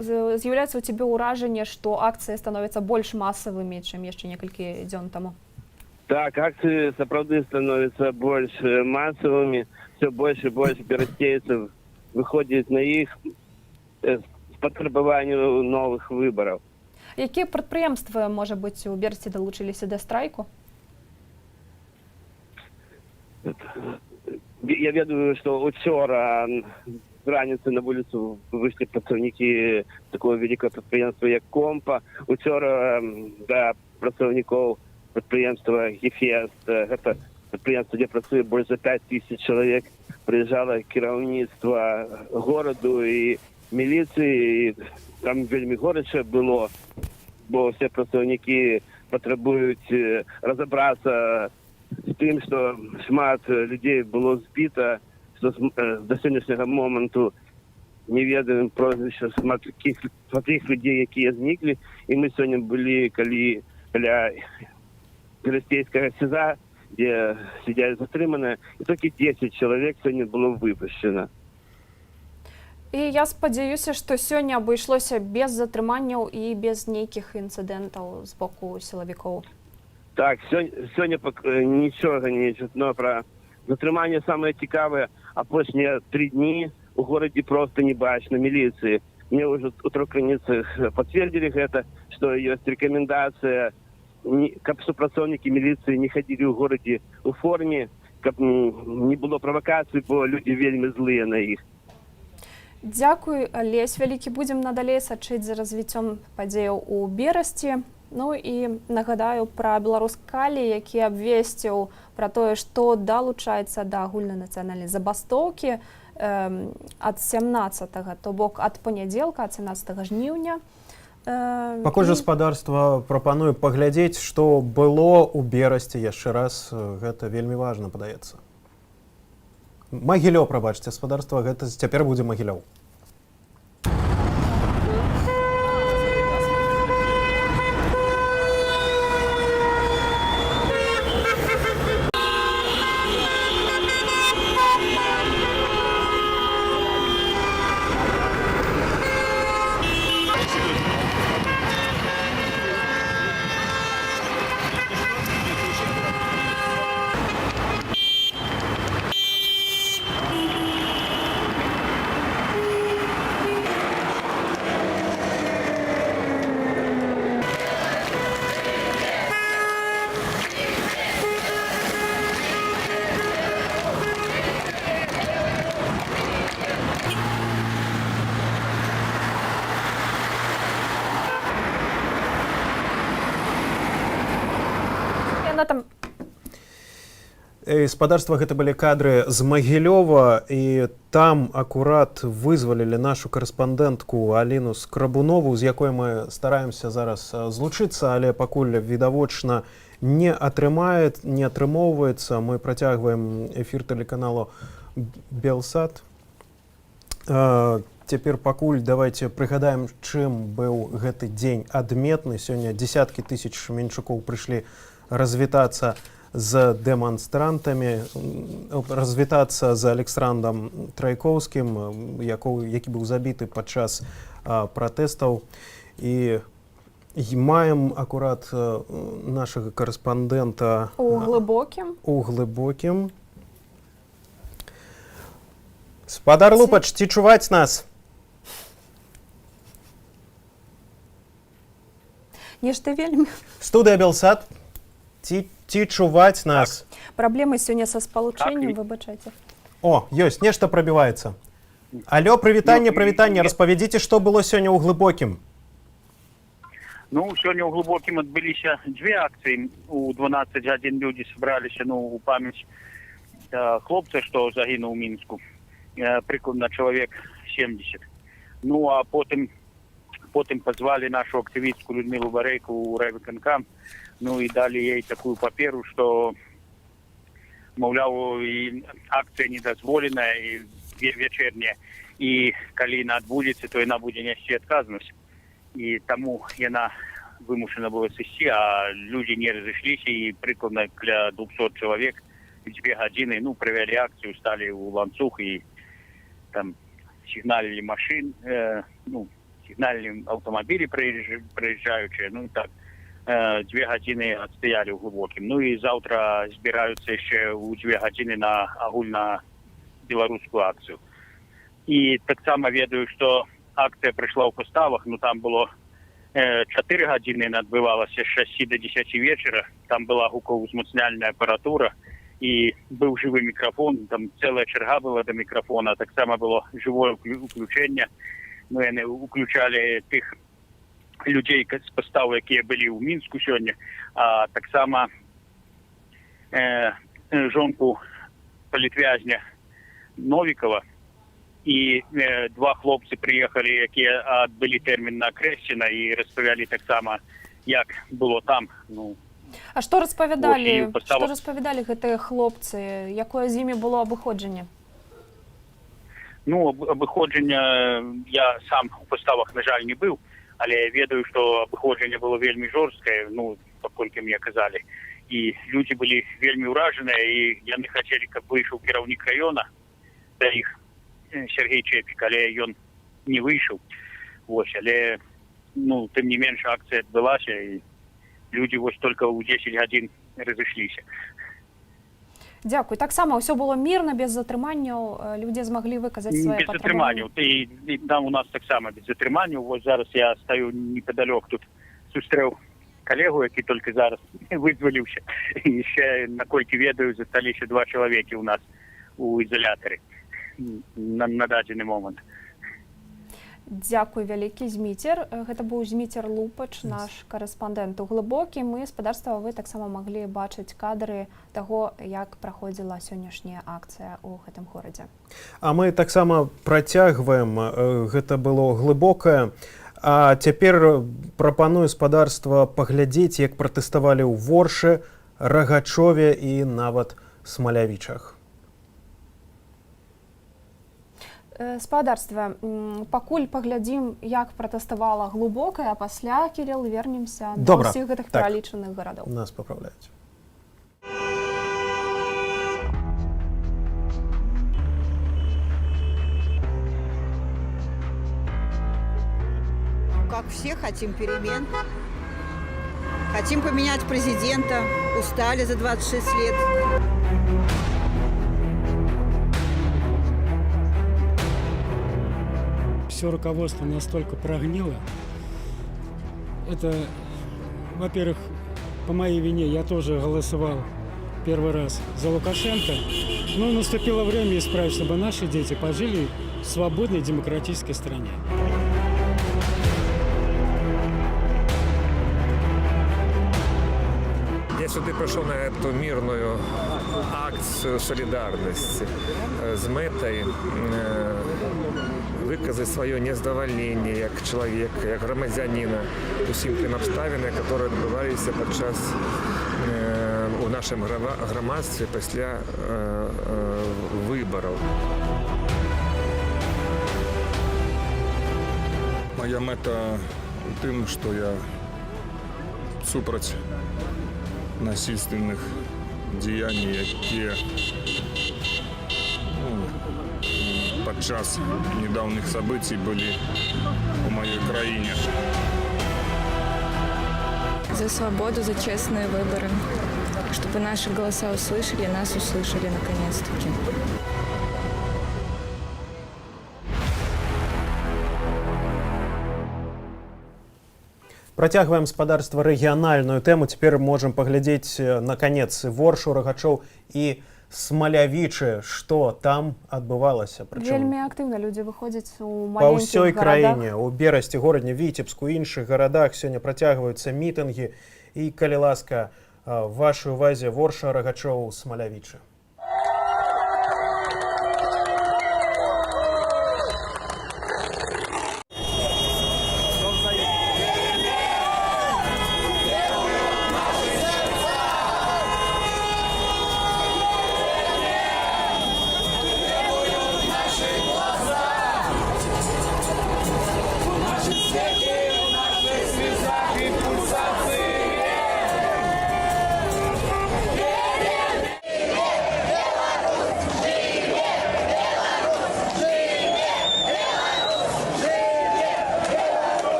Speaker 13: з'яўляецца ў цябе ўражанне, што акцыі становяцца больш масавымі, чым яшчэ некалькі дзён таму?
Speaker 2: Так, акцыі сапраўды становяцца больш масавымі, все больш і больш берасцейцаў выходит на их с патрабаванню новых выборов.
Speaker 13: Якія прадпрыемствы, можа быць, у Берасці далучыліся да страйку?
Speaker 2: Я ведаю, что учора з раніцы на вуліцу вышли працаўнікі такого великого прадпрыемства, як Компа. Учора да працаўніков прадпрыемства Гефест, гэта прадпрыемства, дзе працуе больш за 5 000 чалавек, прыязджала кіраўніцтва гораду і міліцыі, і там вельмі горача было, бо ўсе прадстаўнікі патрабуюць разабрацца з тым, што шмат людзей было збіта, што да сённяшняга моманту не ведаем прозвішча шмат такіх людзей, якія зніклі. І мы сёння былі каля Берасцейскага СІЗА, где сидят затрыманыя, и только 10 человек сегодня было выпущено.
Speaker 13: І я спадзяюся, што сёння абышлося без затрыманняў і без нейкіх інцыдэнтаў з боку сілавікоў.
Speaker 2: Так, сёння нічога не чутно пра затрыманне. Самае цікавае, апошнія 3 дні у горадзе просто не бачна міліцыі. Мне ўжо у 3 крыніцах пацвердзілі гэта, што ёсць рэкамендацыя, каб супрацоўнікі міліцыі не хадзілі ў горадзе у форме, каб не было правакацый, бо людзі вельмі злыя на іх.
Speaker 13: Дзякуй, Алесь вялікі. Будзем надалей сачыць за развіццём падзеяў у Берасці. Ну і нагадаю пра Беларусь-Калі, які абвесціў пра тое, што далучаецца да агульнанацыянальнай забастоўкі ад 17-го, то бок ад панядзелка, ад 17 жніўня.
Speaker 9: Пакуль гаспадарства прапануе паглядзець, што было ў Берасці яшчэ раз. Гэта вельмі важна, падаецца. Магілёў, прабачце, гаспадарства, гэта цяпер будзе Магілёў. Спадарства гэта былі кадры з Магілёва, і там акурат вызвалілі нашу карэспандэнтку Аліну Скрабунову, з якой мы стараемся зараз злучыцца, але пакуль відавочна не атрымоўваецца. Мы працягваем эфір тэлеканалу Белсат. Цяпер пакуль давайте прыгадаем, чым быў гэты дзень адметны. Сёння дзесяткі тысяч мінчукоў прыйшлі развітацца з дэманстрантамі, развітацца з Александром Трайкоўскім, які быў забіты падчас пратэстаў. І маем акурат нашага карэспандэнта
Speaker 13: у Глыбокім.
Speaker 9: Спадар Лупач, ці чуваць нас?
Speaker 13: Нешта вельмі.
Speaker 9: Студыя Белсат, ці чуваць нас?
Speaker 13: Праблемы сёння са спалучэннем, выбачайце.
Speaker 9: О, ёсць, нешта прабіваецца. Алло, прывітанне, распавядзіце, што было сёння ў Глыбокім.
Speaker 16: Ну, сёння ў Глыбокім адбыліся дзве акцыі. У 12 гадзін людзі сабраліся у памяць хлопца, што загінуў у Мінску. Прыкладна чалавек 70. Ну, а потым пазвалі нашу актывістку Людмілу Барейку ў райвыканкам. Ну і далі ей такую паперу, што, маўляў, акцыя недазволеная і вечерняя. І калі яна адбудзецца, то яна будзе несці адказнасць. І таму яна вымушана была сысці, а людзі не разышліся, і прыкладна каля 200 чалавек 2 гадзіны правялі акцыю, сталі ў ланцуг і там сігналілі машын, сігналілі аўтамабілі праязджаючыя, так. 2 гадзіны адстаялі ў Глыбокім. Ну і заўтра збіраюцца яшчэ ў 2 гадзіны на агульнабеларускую акцыю. І таксама ведаю, што акцыя прыйшла ў паставах, там было 4 гадзіны адбывалася з 6 до 10 вечара. Там была гукаўзмацняльная апаратура і быў жывы мікрафон, там цэлая чарга была да мікрафона, таксама было жывое уключэнне. Яны уключалі тых людзей з пастаў, якія былі ў Мінску сёння, а таксама жонку палітвязня Новікова. І 2 хлопцы прыехалі, якія адбылі тэрмін на Крэсціна, і распавялі таксама, як было там.
Speaker 13: А што распавядалі гэтыя хлопцы? Якое з імі было абыходжанне?
Speaker 16: Абыходжанне я сам у паставах, на жаль, не быў, але я ведаю, што абыходжанне было вельмі жорсткае, паколькі мне казалі. І людзі былі вельмі ўражаныя, і яны хацелі, каб выйшаў кіраўнік раёна да іх, Сергей Чепік, але ён не выйшаў. Але, тым не менш, акцыя адбылася, і людзі толькі ў 10 гадзін разышліся.
Speaker 13: Дзякуй. Таксама ўсё было мірна, без затрыманняў, людзі змаглі выказаць свае патрабаванні.
Speaker 16: Без затрыманняў. І там у нас таксама без затрыманняў. Зараз я стаю непадалёк, тут сустрэў калегу, які толькі зараз вызваліўся. І яшчэ, наколькі ведаю, засталіся 2 чалавекі ў нас у ізалятары на дадзены момант.
Speaker 13: Дзякуй вялікі, Зміцер. Гэта быў Зміцер Лупач, наш карэспандэнт у Глыбокім. І, спадарства, вы таксама маглі бачыць кадры таго, як праходзіла сённяшняя акцыя ў гэтым горадзе.
Speaker 9: А мы таксама працягваем. Гэта было глыбокае. А цяпер прапаную спадарства паглядзець, як пратэставалі ў Воршы, Рагачове і нават Смалявічах.
Speaker 13: Спадарства, пакуль паглядзім, як пратэставала Глыбокае, а пасля, Кірилл, вернемся да ўсіх гэтых пералічаных гарадоў.
Speaker 9: Нас паправляюць.
Speaker 18: Как все, хотим перемен. Хотим поменять президента. Устали за 26 лет.
Speaker 19: Все руководство настолько прогнило. Это, во-первых, по моей вине я тоже голосовал первый раз за Лукашенко. Но наступило время исправить, чтобы наши дети пожили в свободной демократической стране.
Speaker 4: Я сюди прийшов на цю мирну акцію солідарності з метою виказати своє незадоволення як чоловіка, як громадянина усім тим обставинам, які відбувалися під час у нашому громадстві після виборів.
Speaker 6: Моя мета тим, що я супроть насильственних діянь, які під час недавніх событий були у моїй країні.
Speaker 15: За свободу, за честные выборы, чтобы наши голоса услышали, нас услышали наконец-таки.
Speaker 9: Працягваем спадарства рэгіянальную тэму. Цяпер можам паглядзець наконец Воршу, Рагачоў і Смалявічы, што там адбывалася.
Speaker 13: Вельмі актыўна людзі выходзяць у
Speaker 9: па
Speaker 13: маленькіх
Speaker 9: ўсёй
Speaker 13: гарадах.
Speaker 9: краіне, у Берасці, горадні, Віцебску, іншых гарадах сёння працягваюцца мітынгі. І, калі ласка, вашай увазе Ворша, Рагачоў, Смалявічы.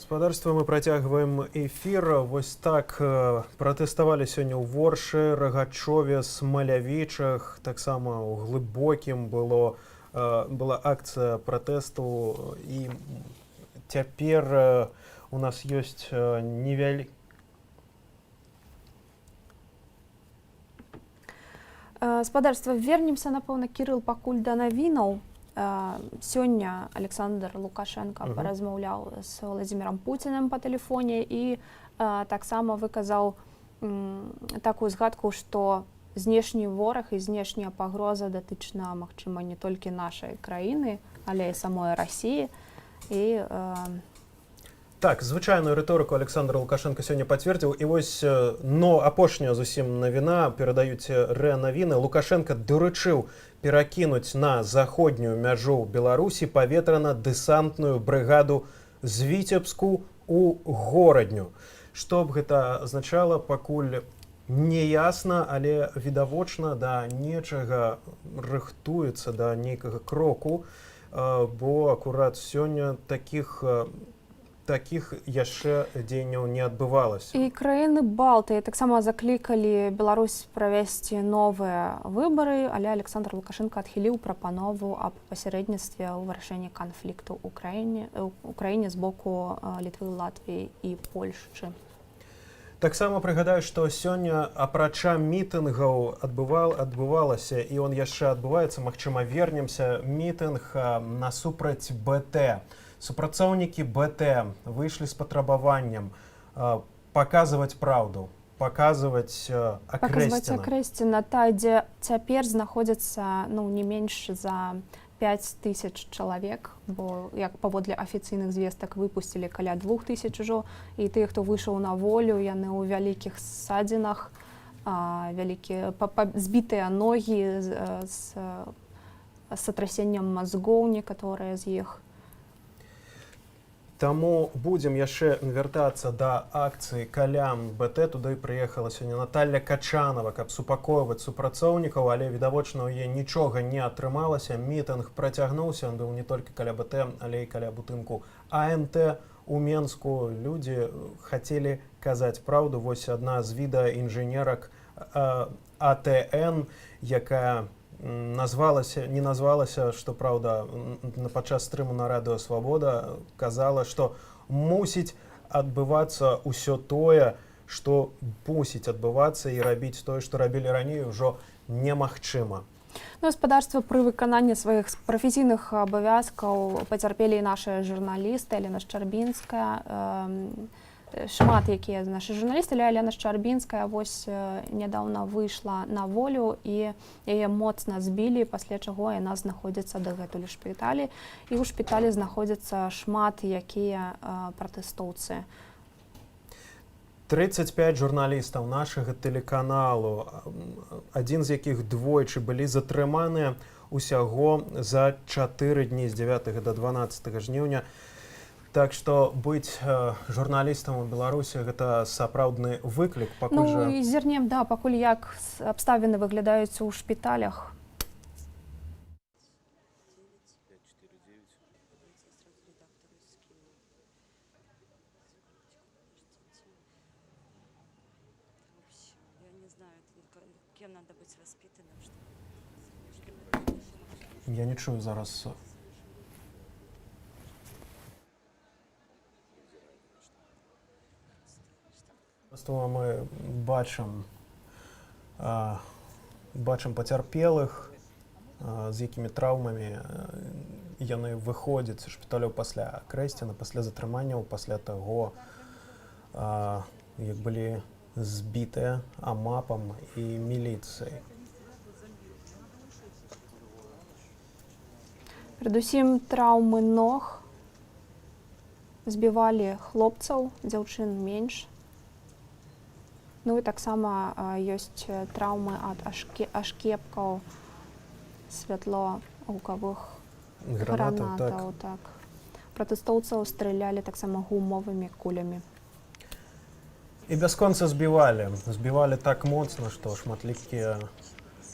Speaker 9: Спадарства, мы працягваем эфір. Вось так пратэставалі сёння ў Воршы, Рагачове, Смалявічах. Таксама ў Глыбокім была акцыя пратэсту. І цяпер у нас ёсць невялікі...
Speaker 13: Спадарства, вернемся, напэўна, Кірыл, пакуль да навінаў. Сёння Александр Лукашенко паразмаўляў з Владзімірам Пуцінам па тэлефоне і таксама выказаў такую згадку, што знешні вораг і знешняя пагроза датычна, магчыма, не толькі нашай краіны, але і самой Расіі. І
Speaker 9: так, звычайную рыторыку Александр Лукашенко сёння пацвердзіў. І вось, но апошняя зусім навіна, перадаюць РЭА-навіны. Лукашенко доручыў перакінуць на заходнюю мяжу Беларусі паветрана-дэсантную брыгаду з Віцебску у горадню. Што б гэта азначала, пакуль не ясна, але відавочна да нечага рыхтуецца, да нейкага кроку, бо акурат сёння такіх яшчэ дзеянняў не адбывалася.
Speaker 13: І краіны Балтыі таксама заклікалі Беларусь правесці новыя выбары, але Александр Лукашенко адхіліў прапанову аб пасярэдніцтве ў вырашэнні канфлікту ў краіне з боку Літвы, Латвіі і Польшчы.
Speaker 9: Таксама прыгадаю, што сёння апрача мітынгаў адбывалася, і он яшчэ адбываецца, магчыма, вернемся, мітынг насупраць БТ. Супрацоўнікі БТ выйшлі з патрабаваннем паказваць праўду, паказваць
Speaker 13: Акрэсціна, дзе цяпер знаходзяцца не менш за 5000 чалавек, бо, як паводле афіцыйных звестак, выпусцілі каля 2000 ужо, і тыя, хто выйшаў на волю, яны ў вялікіх ссадзінах, збітыя ногі з сатрасеннем мазгоў некаторыя з іх.
Speaker 9: Таму будзем яшчэ вяртацца да акцыі «Калям БТ». Туды прыехала сёння Наталья Качанова, каб супакойваць супрацоўнікаў, але, відавочна, у яе нічога не атрымалася. Мітынг працягнуўся, он быў не толькі каля БТ, але і каля будынку АМТ у Менску. Людзі хацелі казаць праўду. Вось адна з відэаінжынерак АТН, якая не назвалася, што, праўда, падчас стрыму на радыё «Свабода» казала, што мусіць адбывацца ўсё тое, што мусіць адбывацца, і рабіць тое, што рабілі раней, ужо немагчыма.
Speaker 13: Гаспадарства пры выкананні сваіх прафесійных абавязкаў пацярпелі і наша журналісты Алена Шчарбінская. Шмат якія нашы журналісты, але Алена Шчарбінская вось нядаўна выйшла на волю і яе моцна збілі, пасля чаго яна знаходзіцца дагэтуль у шпіталі. І ў шпіталі знаходзяцца шмат якія пратэстоўцы.
Speaker 9: 35 журналістаў нашага тэлеканалу, адзін з якіх двойчы былі затрыманыя усяго за 4 дні з 9 до 12 жніўня. Так што быць журналістам у Беларусі гэта сапраўдны выклік.
Speaker 13: Ну і зірнем, да, пакуль як абставіны выглядаюць у шпіталях.
Speaker 9: Я не чую зараз. Мы бачым пацярпелых, з якімі траўмамі яны выходзяць з шпіталяў пасля Крэсціна, пасля затрыманняў, пасля таго, як былі збітыя АМАПам і міліцыяй.
Speaker 13: Перадусім траўмы ног, збівалі хлопцаў, дзяўчын менш. Ну і таксама ёсць траўмы ад ашкепкаў, святлогукавых гранатаў. Так. Пратэстоўцаў стралялі таксама гумовымі кулямі.
Speaker 9: І бясконца збівалі. Збівалі так моцна, што шматлікія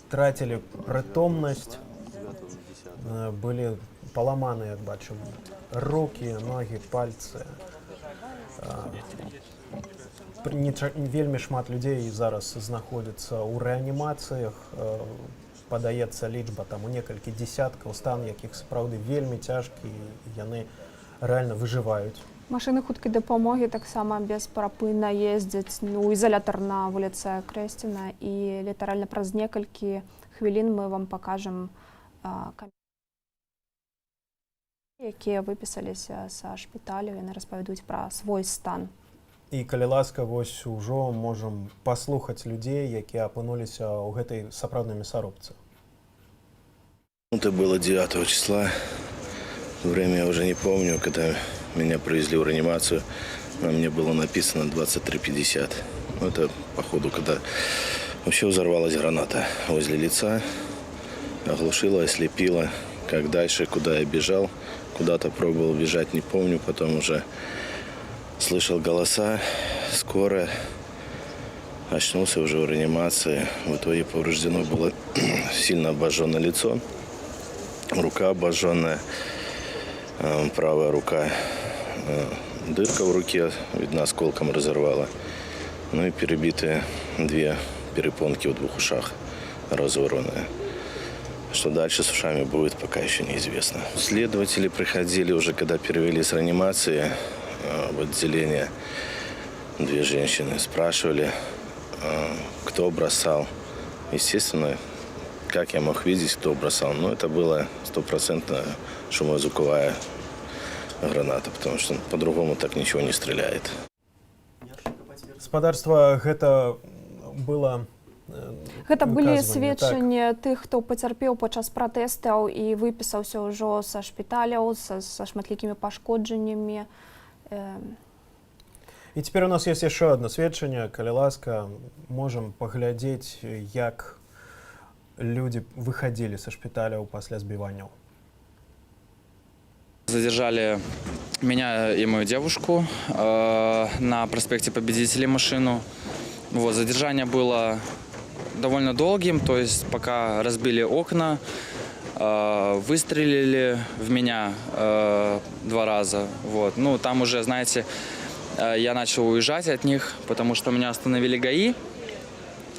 Speaker 9: трацілі прытомнасць. Былі паламаны, як бачым, рукі, ногі, пальцы. Вельмі шмат людзей зараз знаходзіцца ў рэанімацыях. Падаецца лічба там у некалькі дзесяткаў, стан якіх сапраўды вельмі цяжкі, і яны рэальна выжываюць.
Speaker 13: Машыны хуткай дапамогі таксама бесперапынна ездзяць у ізалятар на вуліцы Крэсціна, і літаральна праз некалькі хвілін мы вам пакажам якія выпісаліся са шпіталю, яны распавядуць пра свой стан.
Speaker 9: І калі ласка, вось ужо можам паслухаць людзей, якія апынуліся ў гэтай сапраўднай мясарубцы.
Speaker 5: Это было 9 числа. Время я уже не помню, когда меня привезли в реанимацию. На мне было написано 23:50. Это, походу, когда вообще взорвалась граната возле лица, оглушила, ослепила. Как дальше, куда я бежал, куда-то пробовал бежать, не помню. Потом уже слышал голоса, скоро очнулся уже в реанимации. В итоге повреждено было сильно обожженное лицо, рука обожженная, правая рука, дырка в руке, видно, осколком разорвала. Ну и перебитые 2 перепонки в 2 ушах, разорванные. Что дальше с ушами будет, пока еще неизвестно. Следователи приходили уже, когда перевели с реанимации в отделение. 2 женщины спрашивали, кто бросал. Естественно, как я мог видеть, кто бросал. Но это была 100% шумозвуковая граната, потому что по-другому так ничего не стреляет.
Speaker 9: Гаспадарства, гэта было...
Speaker 13: Гэта былі сведчанні тых, хто пацярпеў падчас пратэстаў і выпісаўся ўжо са шпіталяў, са шматлікімі пашкоджаннямі.
Speaker 9: І цяпер у нас ёсць яшчэ адно сведчанне. Калі ласка, можам паглядзець, як людзі выхадзілі са шпіталяў пасля збіванняў.
Speaker 7: Задержали меня и мою девушку на проспекте Победителей машину. Вот, задержание было довольно долгим, то есть пока разбили окна, выстрелили в меня 2 раза. Вот. Ну, там уже, знаете, я начал уезжать от них, потому что меня остановили ГАИ.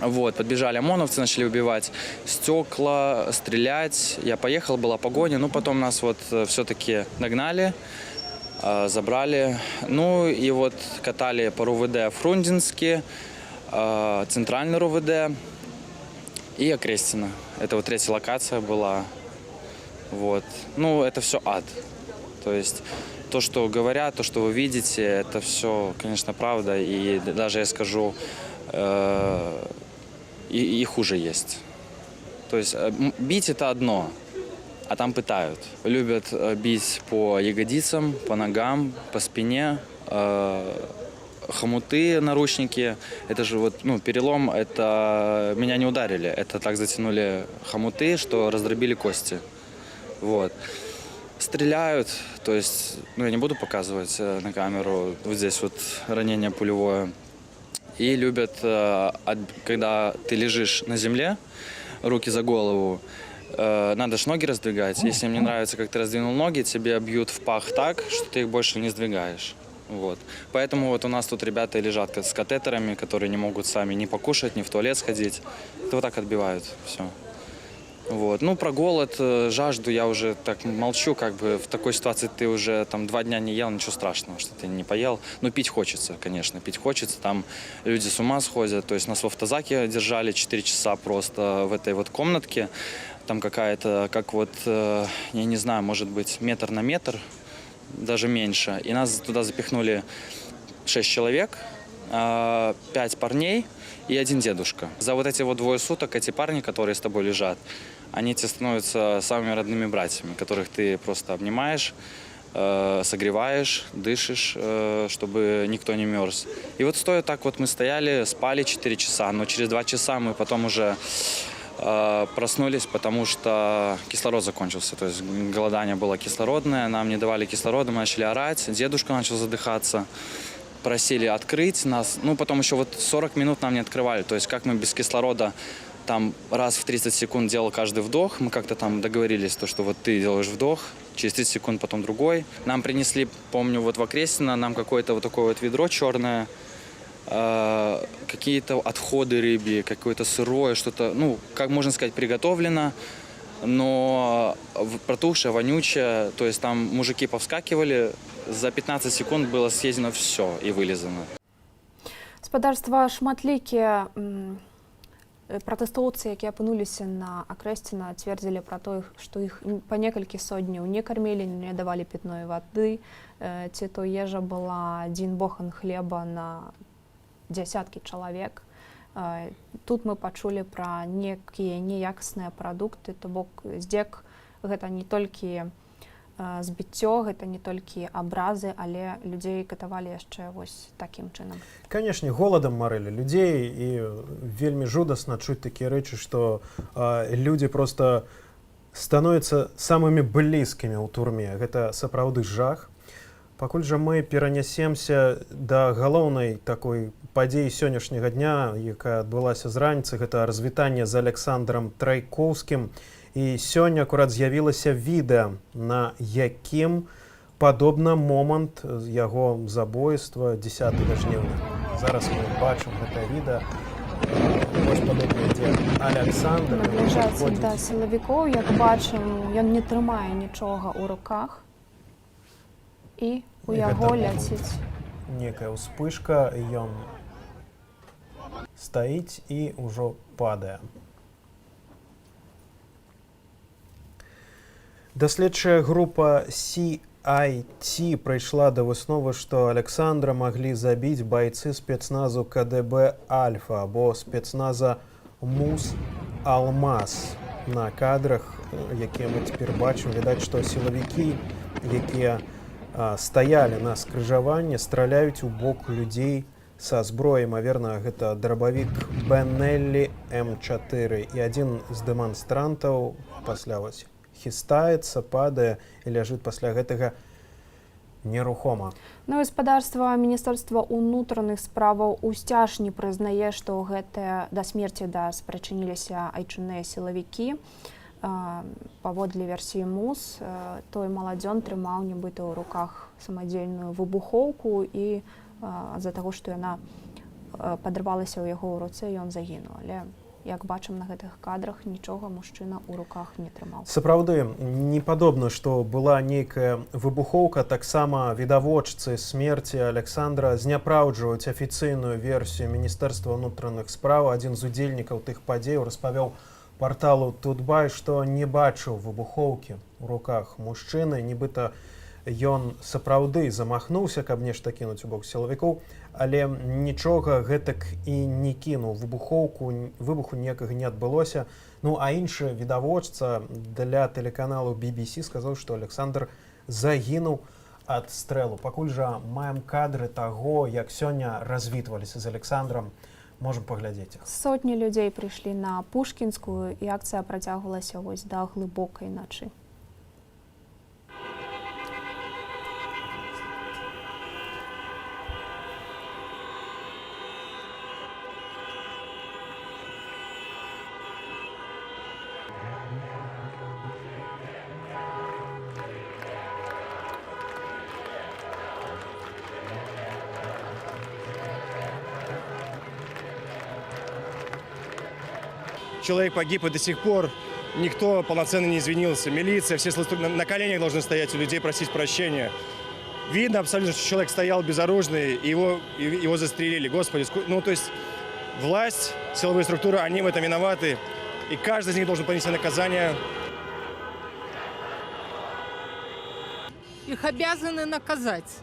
Speaker 7: Вот, подбежали ОМОНовцы, начали убивать стекла, стрелять. Я поехал, была погоня, но потом нас вот все-таки нагнали, забрали. Ну и вот катали по РУВД Фрунзенске, Центральный РУВД. и Окрестина. Это вот третья локация была. Вот. Ну, это все ад. То есть то, что говорят, то, что вы видите, это все, конечно, правда. И даже я скажу, и хуже есть. То есть бить это одно, а там пытают. Любят бить по ягодицам, по ногам, по спине. Хомуты, наручники, это же вот, ну, перелом, это меня не ударили, это так затянули хомуты, что раздробили кости. Вот. Стреляют, то есть, ну, я не буду показывать на камеру, вот здесь вот ранение пулевое. И любят, когда ты лежишь на земле, руки за голову, надо ж ноги раздвигать. Если им не нравится, как ты раздвинул ноги, тебе бьют в пах так, что ты их больше не сдвигаешь. Вот. Поэтому вот у нас тут ребята лежат с катетерами, которые не могут сами ни покушать, ни в туалет сходить. Это вот так отбивают все. Вот. Ну, про голод, жажду я уже так молчу, как бы в такой ситуации ты уже там 2 дня не ел, ничего страшного, что ты не поел. Но пить хочется, конечно, пить хочется. Там люди с ума сходят. То есть нас в автозаке держали 4 часа просто в этой вот комнатке. Там какая-то, как вот, я не знаю, может быть, метр на метр, даже меньше. И нас туда запихнули 6 человек, 5 парней и 1 дедушка. За вот эти вот 2 суток эти парни, которые с тобой лежат, они тебе становятся самыми родными братьями, которых ты просто обнимаешь, согреваешь, дышишь, чтобы никто не мерз. И вот стоя так вот мы стояли, спали 4 часа, но через 2 часа мы потом уже проснулись, потому что кислород закончился. То есть голодание было кислородное, нам не давали кислорода, мы начали орать, дедушка начал задыхаться, просили открыть нас. Ну, потом еще вот 40 минут нам не открывали. То есть как мы без кислорода там раз в 30 секунд делал каждый вдох, мы как-то там договорились, то, что вот ты делаешь вдох, через 30 секунд потом другой. Нам принесли, помню, вот в Окрестино нам какое-то вот такое вот ведро черное, какие-то отходы рыбьи, какое-то сырое, что-то, ну, как можно сказать, приготовлено, но протухшее, вонючее. То есть там мужики повскакивали, за 15 секунд было съедено все и вылизано.
Speaker 13: Господарства шматлікія пратэстоўцы, якія апынуліся на Акрэсціна, цвердзілі пра то, што іх па некалькі сотняў не кармілі, не давалі пітной вады, ці то ежа была 1 бохан хлеба на дзясяткі чалавек. Тут мы пачулі пра некія неякасныя прадукты, то бок здзек гэта не толькі збіццё, гэта не толькі абразы, але людзей катавалі яшчэ вось такім чынам.
Speaker 9: Канешне, голадам марылі людзей, і вельмі жудасна чуць такія рэчы, што людзі проста становяцца самымі блізкімі ў турме. Гэта сапраўды жах. Пакуль жа мы перанясемся да галоўнай такой падзеі сённяшняга дня, якая адбылася з раніцы, гэта развітанне з Александром Трайкоўскім. І сёння акурат з'явілася відэа, на якім падобна момант яго забойства 10 жніўня. Зараз мы бачым гэта відэа. Вось падобна ідзе Александр.
Speaker 13: Набліжаецца да сілавікоў, як бачым, ён не трымае нічога ў руках. І у яго ляціць
Speaker 9: некая ўспышка, ён стаіць і ўжо падае. Даследчая група CIT прыйшла да высновы, што Александра маглі забіць байцы спецназу КДБ «Альфа» або спецназа «Мус Алмаз». На кадрах, якія мы цяпер бачым, відаць, што сілавікі, якія стаялі на скрыжаванні, страляюць у бок людзей са зброяй. Імаверна, гэта драбавік Бенеллі М4. І адзін з дэманстрантаў пасля вось хістаецца, падае і ляжыць пасля гэтага нерухома.
Speaker 13: Ну, гаспадарства Міністэрства ўнутраных справаў Усцяж не прызнае, што гэтыя да смерці спрычыніліся айчынныя сілавікі. Паводле версіі МУС, той маладзён трымаў нібыта ў руках самадзельную выбухоўку, і з-за таго, што яна падрывалася ў яго ў руцэ, ён загінуў. Але Як бачым на гэтых кадрах, нічога мужчына ў руках не трымаў.
Speaker 9: Сапраўды, не падобна, што была нейкая выбухоўка, таксама відавочцы смерці Александра зняпраўджваюць афіцыйную версію Міністэрства ўнутраных спраў. Адзін з удзельнікаў тых падзеяў распавёў парталу Тутбай, што не бачыў выбухоўкі ў руках мужчыны, нібыта ён сапраўды замахнуўся, каб нешта кінуць у бок сілавікоў, але нічога гэтак і не кінуў. Выбуху ніякага не адбылося. Ну, а іншы відавочца для тэлеканалу BBC сказаў, што Александр загінуў ад стрэлу. Пакуль жа маем кадры таго, як сёння развітваліся з Александром. Можем паглядзець іх.
Speaker 13: Сотні людзей прыйшлі на Пушкінскую, і акцыя працягвалася вось да глыбокай начы.
Speaker 12: Человек погиб, и до сих пор никто полноценно не извинился. Милиция, все на коленях должны стоять у людей, просить прощения. Видно абсолютно, что человек стоял безоружный, и его застрелили. Господи, ну то есть власть, силовые структуры, они в этом виноваты. И каждый из них должен понести наказание.
Speaker 11: Их обязаны наказать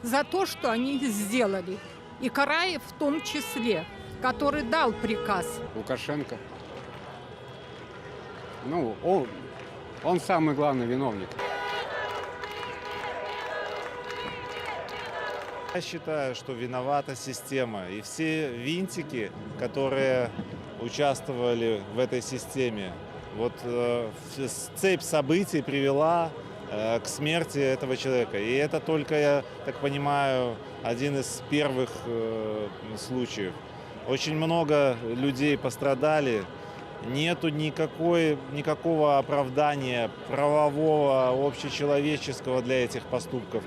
Speaker 11: за то, что они сделали. И Караев в том числе, который дал приказ.
Speaker 14: Лукашенко. Ну, он самый главный виновник.
Speaker 17: Я считаю, что виновата система. И все винтики, которые участвовали в этой системе, вот цепь событий привела к смерти этого человека. И это только, я так понимаю, один из первых случаев. Очень много людей пострадали. Нету никакого оправдания правового, общечеловеческого для этих поступков.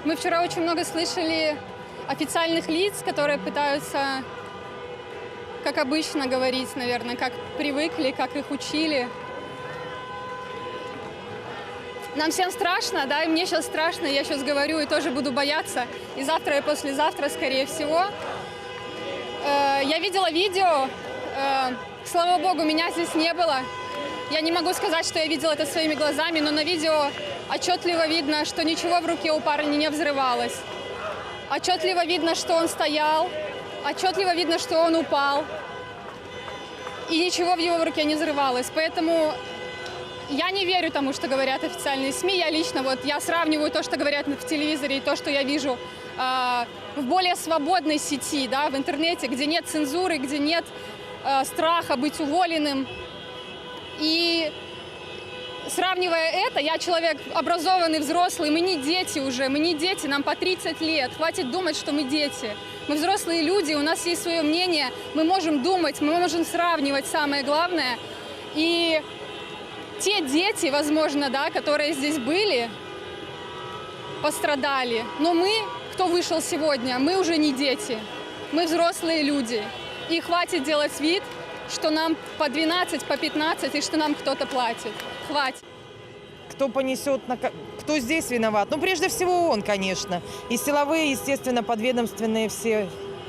Speaker 24: Мы вчера очень много слышали официальных лиц, которые пытаются, как обычно, говорить, наверное, как привыкли, как их учили. Нам всем страшно, да, и мне сейчас страшно, я сейчас говорю и тоже буду бояться. И завтра, и послезавтра, скорее всего. Я видела видео, слава богу, меня здесь не было. Я не могу сказать, что я видела это своими глазами, но на видео отчетливо видно, что ничего в руке у парня не взрывалось. Отчетливо видно, что он стоял. Отчетливо видно, что он упал. И ничего в его руке не взрывалось. Поэтому я не верю тому, что говорят официальные СМИ. Я лично, я сравниваю то, что говорят в телевизоре, и то, что я вижу в более свободной сети, да, в интернете, где нет цензуры, где нет страха быть уволенным. И сравнивая это, я человек образованный, взрослый, мы не дети уже, мы не дети, нам по 30 лет. Хватит думать, что мы дети. Мы взрослые люди, у нас есть свое мнение, мы можем думать, мы можем сравнивать, самое главное. И те дети, возможно, да, которые здесь были, пострадали. Но мы, кто вышел сегодня, мы уже не дети, мы взрослые люди. И хватит делать вид, что нам по 12, по 15 и что нам кто-то платит. Хватит.
Speaker 25: Кто понесет, кто здесь виноват? Ну, прежде всего он, конечно. И силовые, естественно, подведомственные все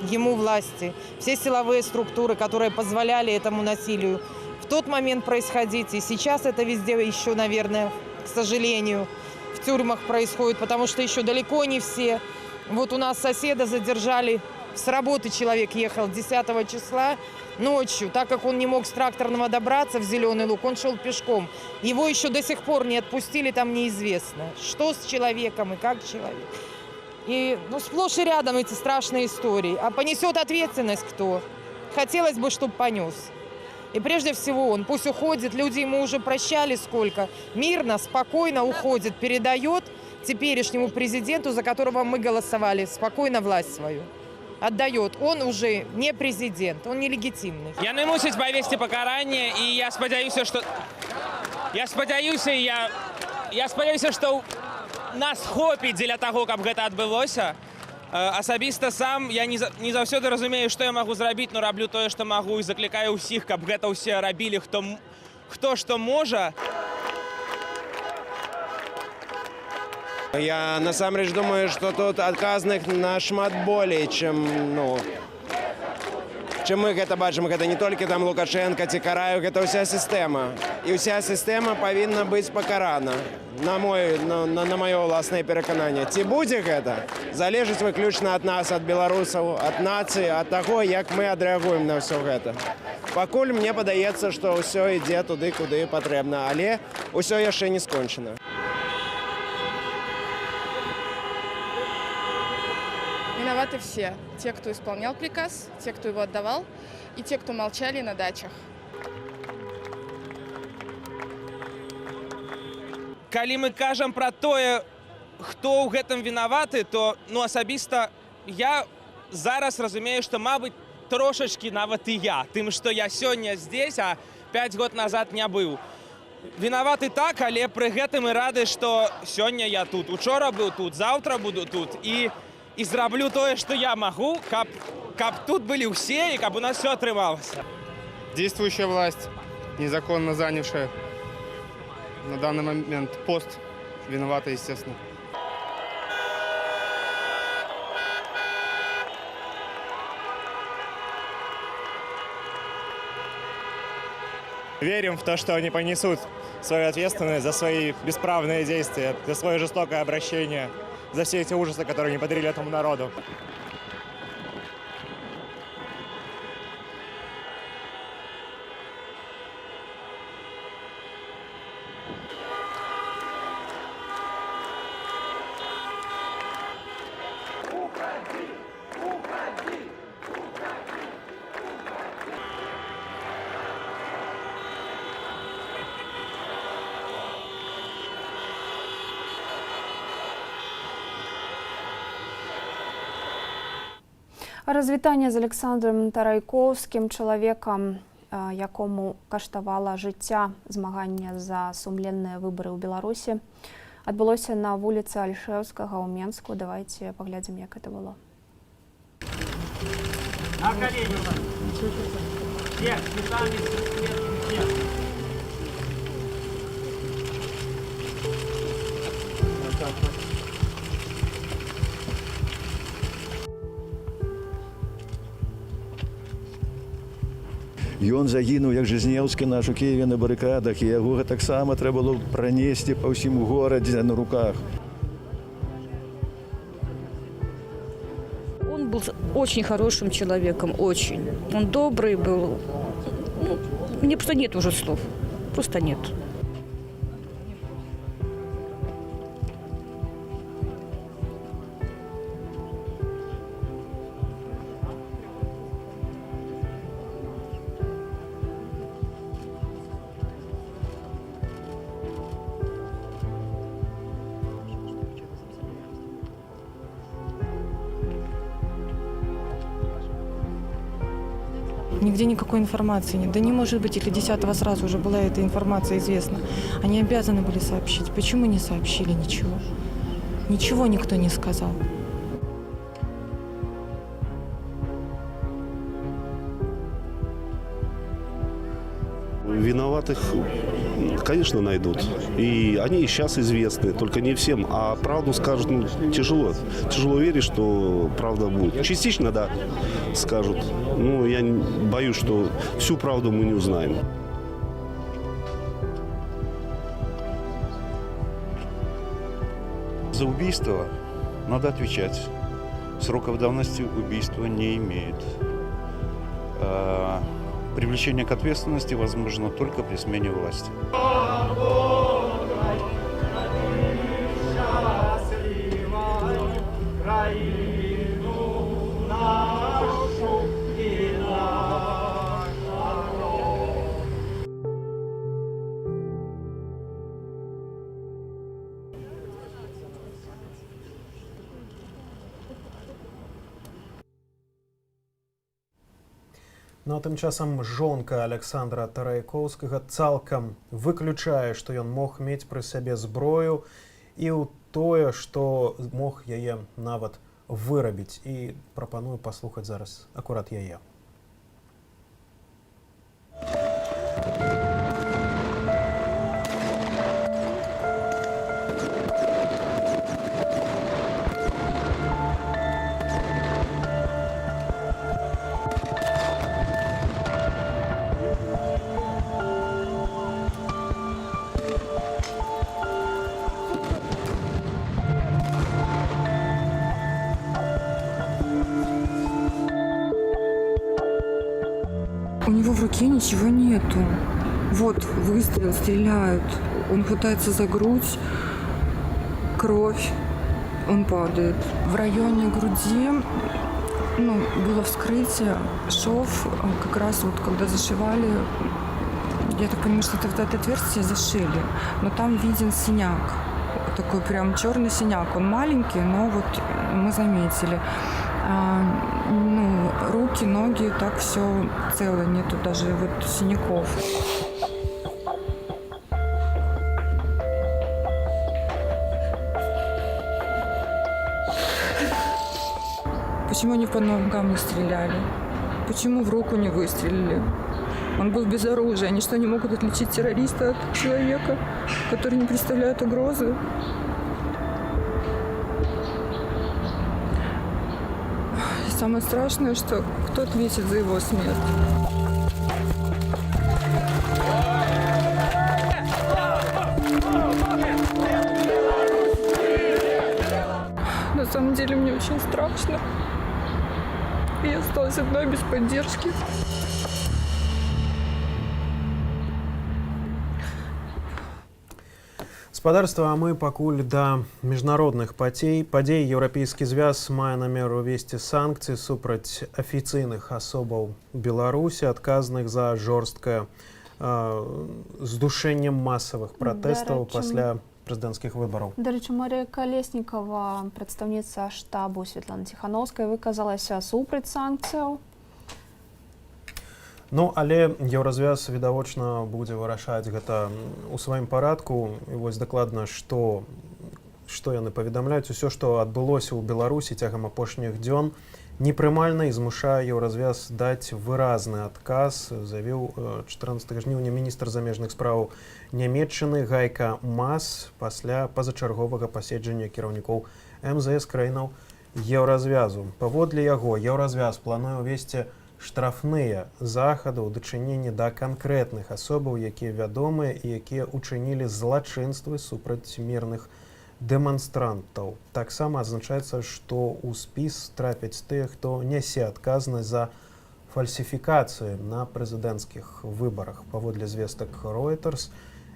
Speaker 25: ему власти. Все силовые структуры, которые позволяли этому насилию в тот момент происходить. И сейчас это везде еще, наверное, к сожалению, в тюрьмах происходит, потому что еще далеко не все. Вот у нас соседа задержали, с работы человек ехал 10 числа ночью, так как он не мог с тракторного добраться в Зеленый Луг, он шел пешком. Его еще до сих пор не отпустили, там неизвестно, что с человеком и как человек. И сплошь и рядом эти страшные истории. А понесет ответственность кто? Хотелось бы, чтобы понес. И прежде всего он, пусть уходит, люди ему уже прощали сколько. Мирно, спокойно уходит, передает теперешнему президенту, за которого мы голосовали, спокойно власть свою. Отдает. Он уже не президент, он нелегитимный.
Speaker 1: Яны мусяць павесці пакаранне, і я спадзяюся, што што нас хопіць дзеля таго, каб гэта адбылося. Асабіста сам я не заўсёды разумею, што я магу зрабіць, но раблю тое, што магу, і заклікаю ўсіх, каб гэта ўсе рабілі, хто што можа.
Speaker 8: Я насамрэч думаю, что тут адказных нашмат болей, чым мы гэта бачым. Гэта не толькі там Лукашенко ці Караеў, гэта ўся сістэма. І ўся сістэма павінна быць пакарана, на маё ўласнае перакананне. Ці будзе гэта, залежыць выключна ад нас, ад беларусаў, ад нацыі, ад таго, як мы адрэагуем на ўсё гэта. Пакуль мне падаецца, што ўсё ідзе туды, куды патрэбна, але ўсё яшчэ не скончана.
Speaker 20: Виноваты все. Те, кто исполнял приказ, те, кто его отдавал, и те, кто молчали на дачах.
Speaker 1: Калі мы кажам пра тое, хто ў гэтым вінаваты, то асабіста я зараз разумею, што, мабыць, трошачкі нават і я. Тым, што я сёння здесь, а 5 год назад не быў. Вінаваты так, але пры гэтым і рады, што сёння я тут. Учора быў тут, заўтра буду тут. І зраблю тое, што я магу, каб тут былі ўсе, і каб у нас все атрымалася.
Speaker 21: Действующая власть, незаконно занявшая на данный момент пост, виновата, естественно.
Speaker 12: Верим в то, что они понесут свою ответственность за свои бесправные действия, за свое жестокое обращение, за все эти ужасы, которые они подарили этому народу.
Speaker 13: Развітанне з Александром Тарайковскім, чалавекам, якому каштавала жыцця змагання за сумленныя выбары ў Беларусі, адбылося на вуліцы Альшэўскага ў Менску. Давайте паглядзім, як гэта было.
Speaker 22: На колени. Вверх, вверх, вверх.
Speaker 23: Ён загінуў, як Жизнеўскі наш у Киеве на барыкадах, і яго таксама трэба было пранесці па ўсім горадзе на руках.
Speaker 26: Он был очень хорошим человеком, очень. Он добрый был. Мне просто нет уже слов. Просто нет.
Speaker 25: Нигде никакой информации нет. Да не может быть, если 10-го сразу уже была эта информация известна. Они обязаны были сообщить. Почему не сообщили ничего? Ничего никто не сказал.
Speaker 27: Виноватых, конечно, найдут. И они и сейчас известны, только не всем. А правду скажут, тяжело. Тяжело верить, что правда будет. Частично, да, скажут. Но я боюсь, что всю правду мы не узнаем.
Speaker 28: За убийство надо отвечать. Сроков давности убийства не имеет. Привлечение к ответственности возможно только при смене власти.
Speaker 9: Ну а тым часам жонка Александра Тарайкоўскага цалкам выключае, што ён мог мець пры сабе зброю і ў тое, што мог яе нават вырабіць. І прапаную паслухаць зараз акурат яе.
Speaker 2: У него в руке ничего нету. Вот выстрел, стреляют. Он хватается за грудь, кровь, он падает. В районе груди было вскрытие, шов, как раз вот когда зашивали, я так понимаю, что это отверстие зашили, но там виден синяк, такой прям черный синяк, он маленький, но вот мы заметили. Руки, ноги, так все цело, нету даже вот синяков. Почему они по ногам не стреляли? Почему в руку не выстрелили? Он был без оружия. Они что, не могут отличить террориста от человека, который не представляет угрозы? И самое страшное, что кто ответит за его смерть? На самом деле мне очень страшно. И я осталась одна без поддержки.
Speaker 9: Спадарства, а мы пакуль да міжнародных падзей. Еўрапейскі звяз мае намер увесці санкцыі супраць афіцыйных асобаў Беларусі, адказных за жорсткае здушэнне масавых пратэстаў пасля прэзідэнцкіх выбараў.
Speaker 13: Дарэчы, Марія Калеснікава, прадстаўніца штабу Светланы Ціханаўскай, выказалася супраць санкцыяў.
Speaker 9: Але Еўразвяз відавочна будзе вырашаць гэта ў сваім парадку. І вось дакладна, што яны паведамляюць. Усё, што адбылося ў Беларусі цягам апошніх дзён, непрымальна і змушае Еўразвяз даць выразны адказ, заявіў 14 жніўня міністр замежных спраў Нямецчыны Гайка Мас пасля пазачарговага паседжання кіраўнікоў МЗС краінаў Еўразвязу. Паводле яго, Еўразвяз плануе ўвесці штрафныя захады ў дачыненні да канкрэтных асобаў, якія вядомыя і якія ўчынілі злачынствы супраць мірных дэманстрантаў. Таксама адзначаецца, што ў спіс трапяць тыя, хто нясе адказнасць за фальсіфікацыі на прэзідэнцкіх выбарах. Паводле звестак Reuters,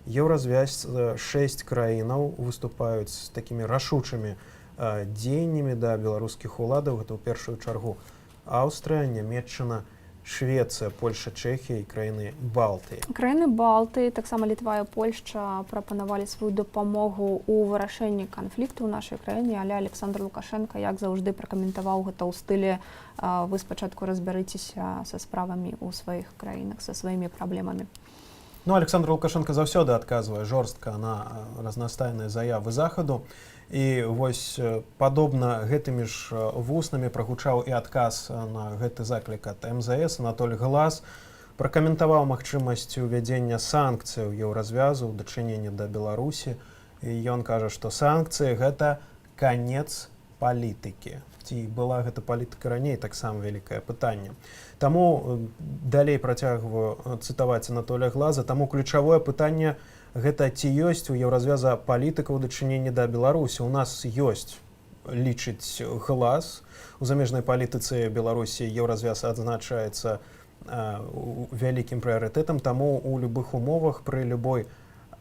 Speaker 9: Еўразвяз 6 краінаў выступаюць з такімі рашучымі дзеяннямі да беларускіх уладаў. Гэта ў першую чаргу Аўстрыя, Нямецчына, Швецыя, Польша, Чэхія і краіны Балтыі.
Speaker 13: Краіны Балтыі, таксама Літва і Польшча прапанавалі сваю дапамогу ў вырашэнні канфлікту ў нашай краіне, але Александр Лукашенко, як заўжды, пракаментаваў гэта ў стылі «Вы спачатку разбярыцеся са справамі ў сваіх краінах, са сваімі праблемамі».
Speaker 9: Александр Лукашенко заўсёды адказвае жорстка на разнастайныя заявы захаду. І вось падобна гэтымі ж вуснамі прагучаў і адказ на гэты заклік ад МЗС. Анатоль Глас пракаментаваў магчымасць увядзення санкцыяў Еўразвязу ў дачыненні да Беларусі. І ён кажа, што санкцыі гэта канец палітыкі. Ці была гэта палітыка раней, таксама вялікае пытанне. Таму далей працягваю цытаваць Анатоля Глаза, таму ключавое пытанне гэта ці ёсць у Еўразвяза палітыка ў дачыненні да Беларусі. У нас ёсць, лічыць Глас. У замежнай палітыцы Беларусі Еўразвяз адзначаецца вялікім прыярытэтам, таму у любых умовах пры любой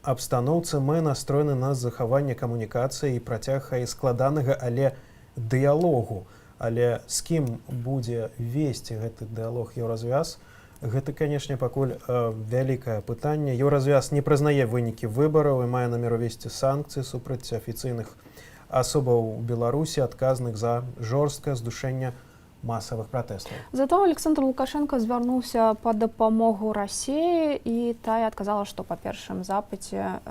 Speaker 9: абстаноўцы мы настроены на захаванне камунікацыі і працяг складанага, але дыялогу. Але з кім будзе весці гэты дыялог Еўразвяз? Гэта, канешне, пакуль вялікае пытанне. Еўразвяз не прызнае вынікі выбараў і мае намер увесці санкцыі супраць афіцыйных асобаў у Беларусі, адказных за жорсткае здушэнне масавых пратэстаў.
Speaker 13: Зато Александр Лукашенко звярнуўся па дапамогу Расіі, і тая адказала, што па першым запыце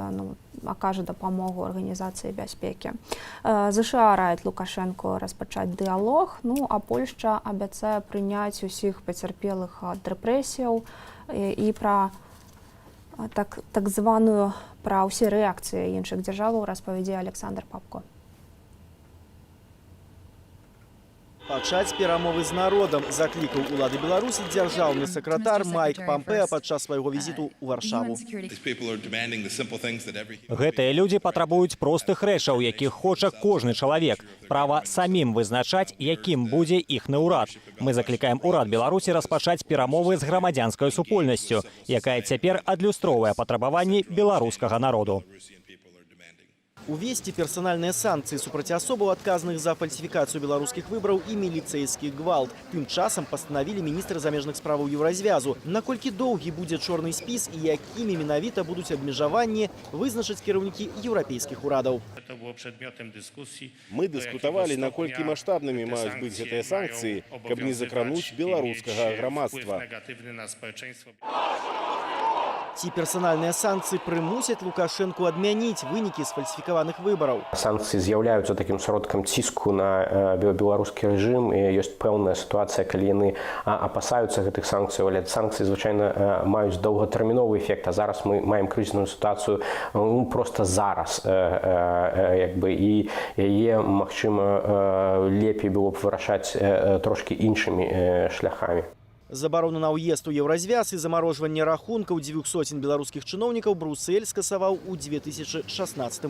Speaker 13: акажа дапамогу Арганізацыі бяспекі. ЗША раяць Лукашенко распачаць дыялог, а Польшча абяцае прыняць усіх пацярпелых ад рэпрэсіяў і пра так званую пра ўсе рэакцыі іншых дзяржаваў распавядзе Александр Папко.
Speaker 3: Пачаць перамовы з народам заклікаў улады Беларусі дзяржаўны сакратар Майк Пампеа падчас свайго візіту ў Варшаву.
Speaker 4: Гэтыя людзі патрабуюць простых рэчаў, якіх хоча кожны чалавек. Права самім вызначаць, якім будзе іхны ўрад. Мы заклікаем урад Беларусі распачаць перамовы з грамадзянскай супольнасцю, якая цяпер адлюстроўвае патрабаванні беларускага народу.
Speaker 3: Увесці персанальныя санкцыі супраць асобаў, адказных за фальсіфікацыю беларускіх выбараў і міліцэйскі гвалт. Тым часам пастанавілі міністры замежных справаў Еўразвязу. Наколькі доўгі будзе чорны спіс і якімі менавіта будуць абмежаванні, вызначаць кіраўнікі еўрапейскіх урадаў.
Speaker 6: Мы дыскутавалі, наколькі маштабнымі маюць быць гэтыя санкцыі, каб не закрануць беларускага грамадства.
Speaker 3: Ці персанальныя санкцыі прымусяць Лукашэнку адмяніць вынікі сфальсіфікаваных выбараў.
Speaker 10: Санкцыі з'яўляюцца такім сродкам ціску на беларускі рэжым. Ёсць пэўная сітуацыя, калі яны апасаюцца гэтых санкцый, але санкцыі звычайна маюць доўгатэрміновы эфект. А зараз мы маем крызісную сітуацыю проста зараз. І яе, магчыма, лепей было б вырашаць трошкі іншымі шляхамі.
Speaker 3: Забарону на ўезд у Еўразвяз і замарожванне рахункаў 200 беларускіх чыноўнікаў Брусэль скасаваў у 2016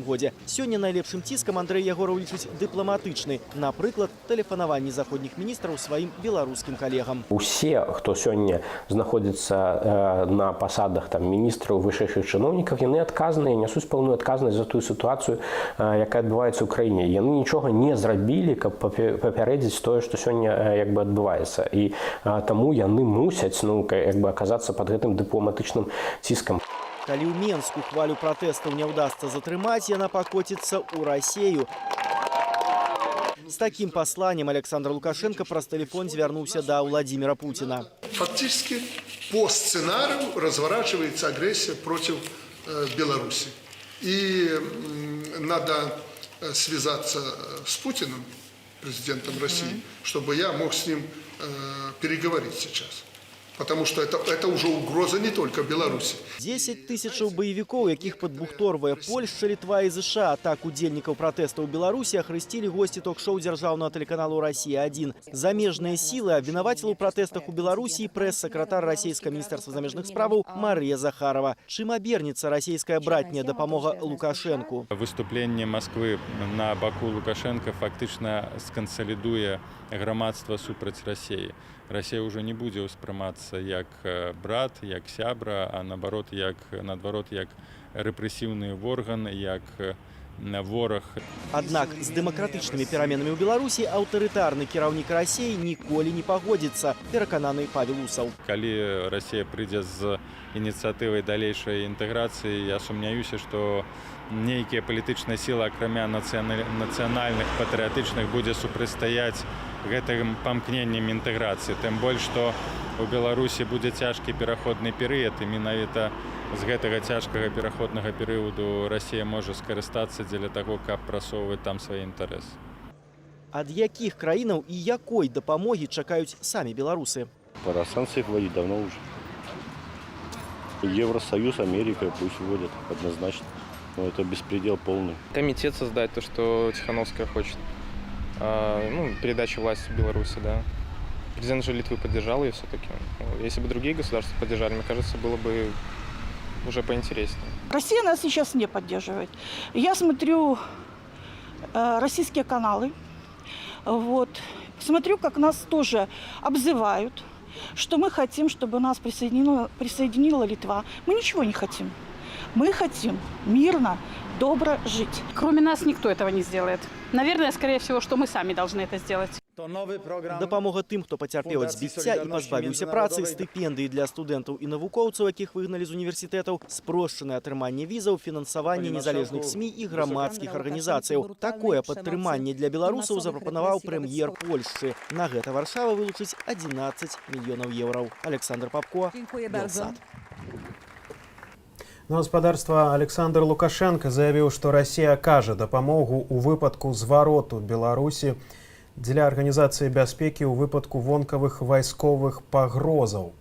Speaker 3: годзе. Сёння найлепшым ціскам Андрэй Ягораў лічыць дыпламатычны. Напрыклад, тэлефанаванні заходніх міністраў сваім беларускім калегам.
Speaker 10: Усе, хто сёння знаходзіцца на пасадах міністраў, вышэйшых чыноўнікаў, яны адказныя, нясуць пэўную адказнасць за тую сітуацыю, якая адбываецца ў краіне. Яны нічога не зрабілі, каб папярэдзіць тое, што сёння адбываецца. І таму яны мусяць аказацца пад гэтым дыпламатычным ціскам.
Speaker 3: Калі ў Менску хвалю пратэстаў не ўдасца затрымаць, яна пакоціцца ў Расею. С таким посланием Александр Лукашенко праз тэлефон звярнуўся да Владимира Путина.
Speaker 15: Фактически по сценарию разворачивается агрессия против Беларуси. И надо связаться с Путиным, президентом России, чтобы я мог с ним переговорить сейчас. Потому что это уже угроза не только Беларуси.
Speaker 3: 10 тысячаў баевікоў, якіх падбухторвае Польшча, Літва і ЗША. Так удзельнікаў пратэстаў у Беларусі ахрысцілі госці ток-шоу дзяржаўнага тэлеканалу «Россия-1». Замежныя сілы абвінаваціла ў пратэстах у Беларусі прэс-сакратар расійскага міністэрства замежных справаў Мария Захарова. Чым абернецца расійская братняя дапамога Лукашэнку?
Speaker 16: Выступленне Москвы на баку Лукашенко фактычна скансалідуе грамадства супраць Расіі. Расія ўжо не будзе ўспрымацца як брат, як сябра, а наадварот як рэпрэсіўны орган, як вораг.
Speaker 3: Аднак з дэмакратычнымі пераменамі ў Беларусі аўтарытарны кіраўнік Расіі ніколі не пагодзіцца, перакананы Павел Усаў.
Speaker 16: Калі Расія прыйдзе з ініцыятывай далейшай інтэграцыі, я сумняюся, што нейкія палітычныя сілы, акрамя нацыянальных, патрыятычных, будзе супрацьстаяць гэтым памкненнем інтэграцыі. Тым больш, што у Беларусі будзе цяжкі пераходны перыяд, і менавіта з гэтага цяжкага пераходнага перыяду Расія можа скарыстацца дзеля таго, каб прасоўваць там свае інтарэсы.
Speaker 3: Ад якіх краінаў і якой дапамогі чакаюць самі беларусы?
Speaker 27: Пора санкции вводить давно уже. Евросоюз, Америка пусть вводят однозначно. Но это беспредел полный.
Speaker 18: Комитет создать, то, что Тихановская хочет. Передача власти в Беларуси, да. Президент же Литвы поддержал ее все-таки. Если бы другие государства поддержали, мне кажется, было бы уже поинтереснее.
Speaker 19: Россия нас сейчас не поддерживает. Я смотрю российские каналы, смотрю, как нас тоже обзывают, что мы хотим, чтобы нас присоединила Литва. Мы ничего не хотим. Мы хотим мирно, добро жить.
Speaker 29: Кроме нас никто этого не сделает. Наверное, скорее всего, что мы сами должны это сделать.
Speaker 3: Дапамога тым, хто пацярпеў ад збіцця і пазбавіўся працы, стыпендыі для студэнтаў і навукоўцаў, якіх выгналі з універсітэтаў, спрошчанае атрыманне візаў, фінансаванне незалежных СМІ і грамадскіх арганізацыяў. Такое падтрыманне для беларусаў запрапанаваў прэм'ер Польшчы. На гэта Варшава вылучыць 11 мільёнаў еўраў. Александр Папко, Белсат.
Speaker 9: На гаспадарства Александр Лукашенко заявіў, што Расія акажа дапамогу ў выпадку звароту Беларусі для арганізацыі бяспекі ў выпадку вонкавых вайсковых пагрозаў.